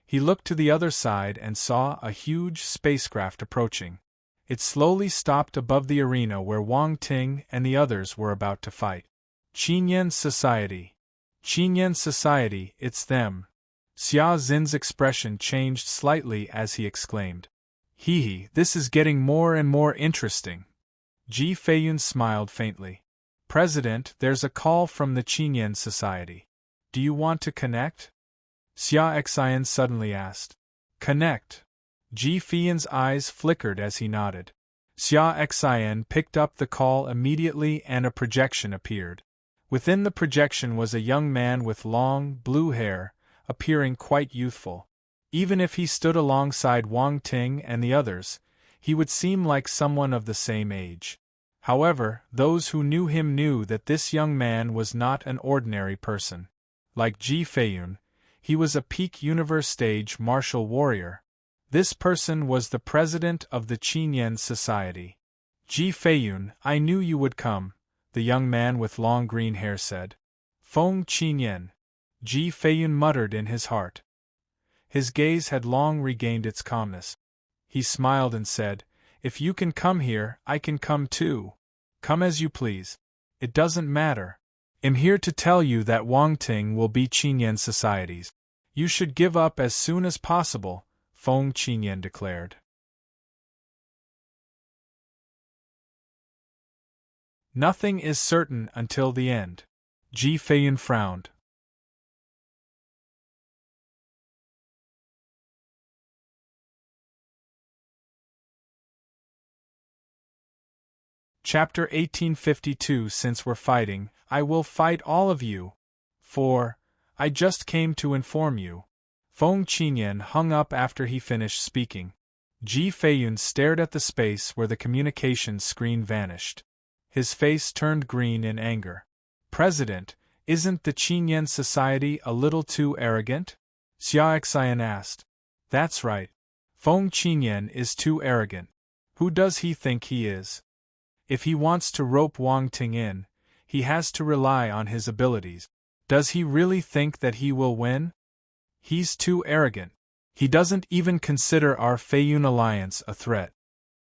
He looked to the other side and saw a huge spacecraft approaching. It slowly stopped above the arena where Wang Ting and the others were about to fight. Qinyan Society. Qinyan Society, it's them. Xia Xin's expression changed slightly as he exclaimed. Hee, this is getting more and more interesting. Ji Feiyun smiled faintly. President, there's a call from the Qinyan Society. Do you want to connect? Xia Xian suddenly asked. Connect. Ji Feiyun's eyes flickered as he nodded. Xia Xian picked up the call immediately and a projection appeared. Within the projection was a young man with long, blue hair, appearing quite youthful. Even if he stood alongside Wang Ting and the others, he would seem like someone of the same age. However, those who knew him knew that this young man was not an ordinary person. Like Ji Feiyun, he was a peak universe stage martial warrior. This person was the president of the Qinyan Society. Ji Feiyun, I knew you would come, the young man with long green hair said. Feng Qinyan. Ji Feiyun muttered in his heart. His gaze had long regained its calmness. He smiled and said, If you can come here, I can come too. Come as you please. It doesn't matter. I'm here to tell you that Wang Ting will be Qinyan Society's. You should give up as soon as possible, Feng Qinyan declared. Nothing is certain until the end. Ji Feiyun frowned. Chapter 1852. Since we're fighting, I will fight all of you. 4. I just came to inform you. Feng Qinyan hung up after he finished speaking. Ji Feiyun stared at the space where the communications screen vanished. His face turned green in anger. President, isn't the Qinyan Society a little too arrogant? Xia Xian asked. That's right. Feng Qinyan is too arrogant. Who does he think he is? If he wants to rope Wang Ting in, he has to rely on his abilities. Does he really think that he will win? He's too arrogant. He doesn't even consider our Feiyun Alliance a threat.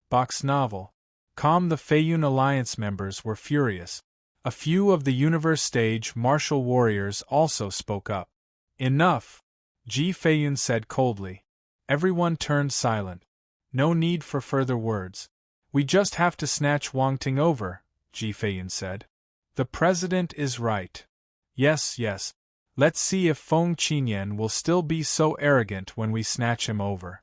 Box novel. The Feiyun Alliance members were furious. A few of the universe stage martial warriors also spoke up. Enough, Ji Feiyun said coldly. Everyone turned silent. No need for further words. We just have to snatch Wang Ting over, Ji Feiyun said. The president is right. Yes. Let's see if Feng Qinyan will still be so arrogant when we snatch him over.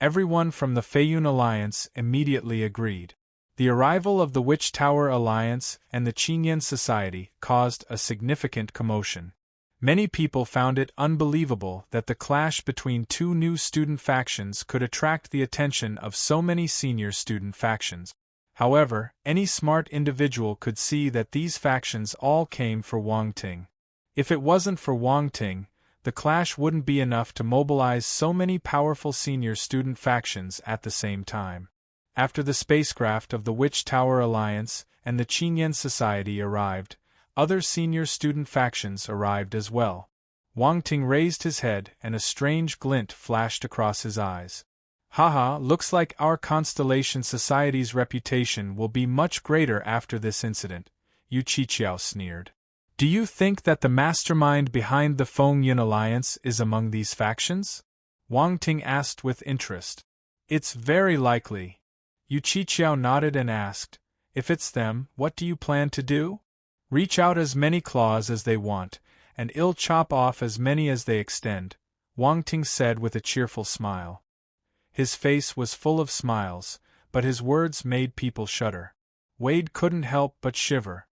Everyone from the Feiyun Alliance immediately agreed. The arrival of the Witch Tower Alliance and the Qinyan Society caused a significant commotion. Many people found it unbelievable that the clash between two new student factions could attract the attention of so many senior student factions. However, any smart individual could see that these factions all came for Wang Ting. If it wasn't for Wang Ting, the clash wouldn't be enough to mobilize so many powerful senior student factions at the same time. After the spacecraft of the Witch Tower Alliance and the Qinyan Society arrived, other senior student factions arrived as well. Wang Ting raised his head and a strange glint flashed across his eyes. Haha, looks like our Constellation Society's reputation will be much greater after this incident, Yu Qiqiao sneered. Do you think that the mastermind behind the Feng Yun alliance is among these factions? Wang Ting asked with interest. It's very likely. Yu Qiqiao nodded and asked, if it's them, what do you plan to do? Reach out as many claws as they want, and I'll chop off as many as they extend, Wang Ting said with a cheerful smile. His face was full of smiles, but his words made people shudder. Wade couldn't help but shiver.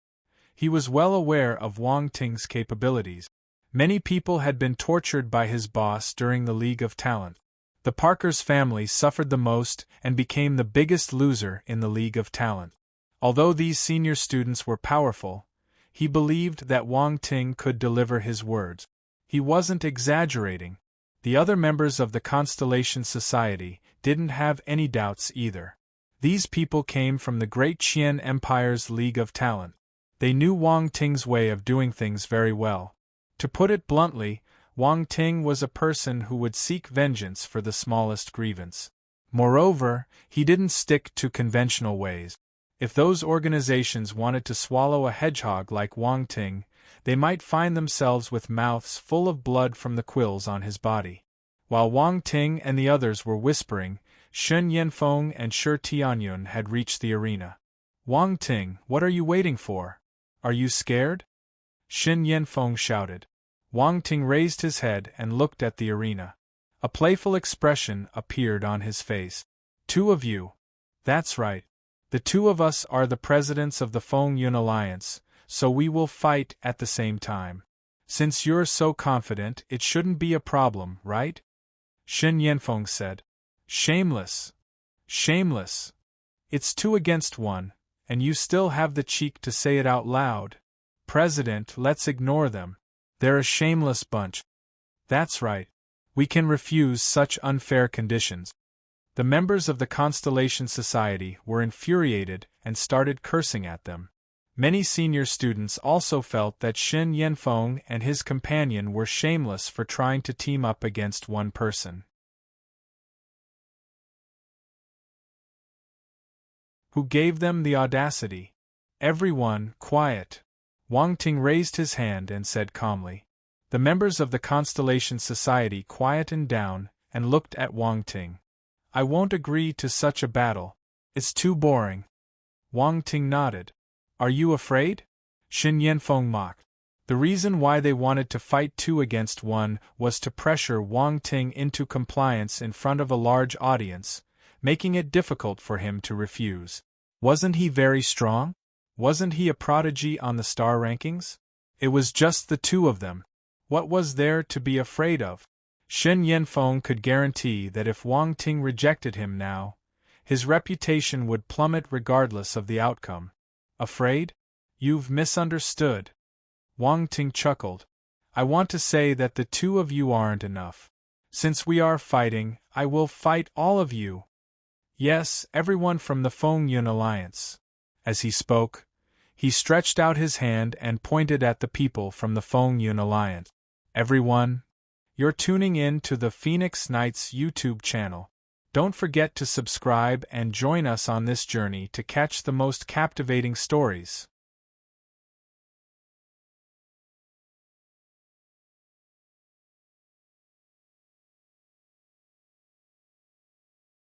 He was well aware of Wang Ting's capabilities. Many people had been tortured by his boss during the League of Talent. The Parkers family suffered the most and became the biggest loser in the League of Talent. Although these senior students were powerful, he believed that Wang Ting could deliver his words. He wasn't exaggerating. The other members of the Constellation Society didn't have any doubts either. These people came from the Great Qian Empire's League of Talent. They knew Wang Ting's way of doing things very well. To put it bluntly, Wang Ting was a person who would seek vengeance for the smallest grievance. Moreover, he didn't stick to conventional ways. If those organizations wanted to swallow a hedgehog like Wang Ting, they might find themselves with mouths full of blood from the quills on his body. While Wang Ting and the others were whispering, Shen Yanfeng and Shi Tianyun had reached the arena. Wang Ting, what are you waiting for? Are you scared? Shen Yanfeng shouted. Wang Ting raised his head and looked at the arena. A playful expression appeared on his face. Two of you. That's right. The two of us are the presidents of the Feng Yun Alliance, so we will fight at the same time. Since you're so confident, it shouldn't be a problem, right? Shen Yanfeng said. Shameless. Shameless. It's 2 against 1, and you still have the cheek to say it out loud. President, let's ignore them. They're a shameless bunch. That's right. We can refuse such unfair conditions. The members of the Constellation Society were infuriated and started cursing at them. Many senior students also felt that Shen Yanfeng and his companion were shameless for trying to team up against one person. Who gave them the audacity? Everyone, quiet. Wang Ting raised his hand and said calmly. The members of the Constellation Society quietened down and looked at Wang Ting. I won't agree to such a battle. It's too boring. Wang Ting nodded. Are you afraid? Shen Yanfeng mocked. The reason why they wanted to fight 2 against 1 was to pressure Wang Ting into compliance in front of a large audience, making it difficult for him to refuse. Wasn't he very strong? Wasn't he a prodigy on the star rankings? It was just the 2 of them. What was there to be afraid of? Shen Yanfeng could guarantee that if Wang Ting rejected him now, his reputation would plummet regardless of the outcome. Afraid? You've misunderstood. Wang Ting chuckled. I want to say that the 2 of you aren't enough. Since we are fighting, I will fight all of you. Yes, everyone from the Feng Yun Alliance. As he spoke, he stretched out his hand and pointed at the people from the Feng Yun Alliance. Everyone, you're tuning in to the Phoenix Knights YouTube channel. Don't forget to subscribe and join us on this journey to catch the most captivating stories.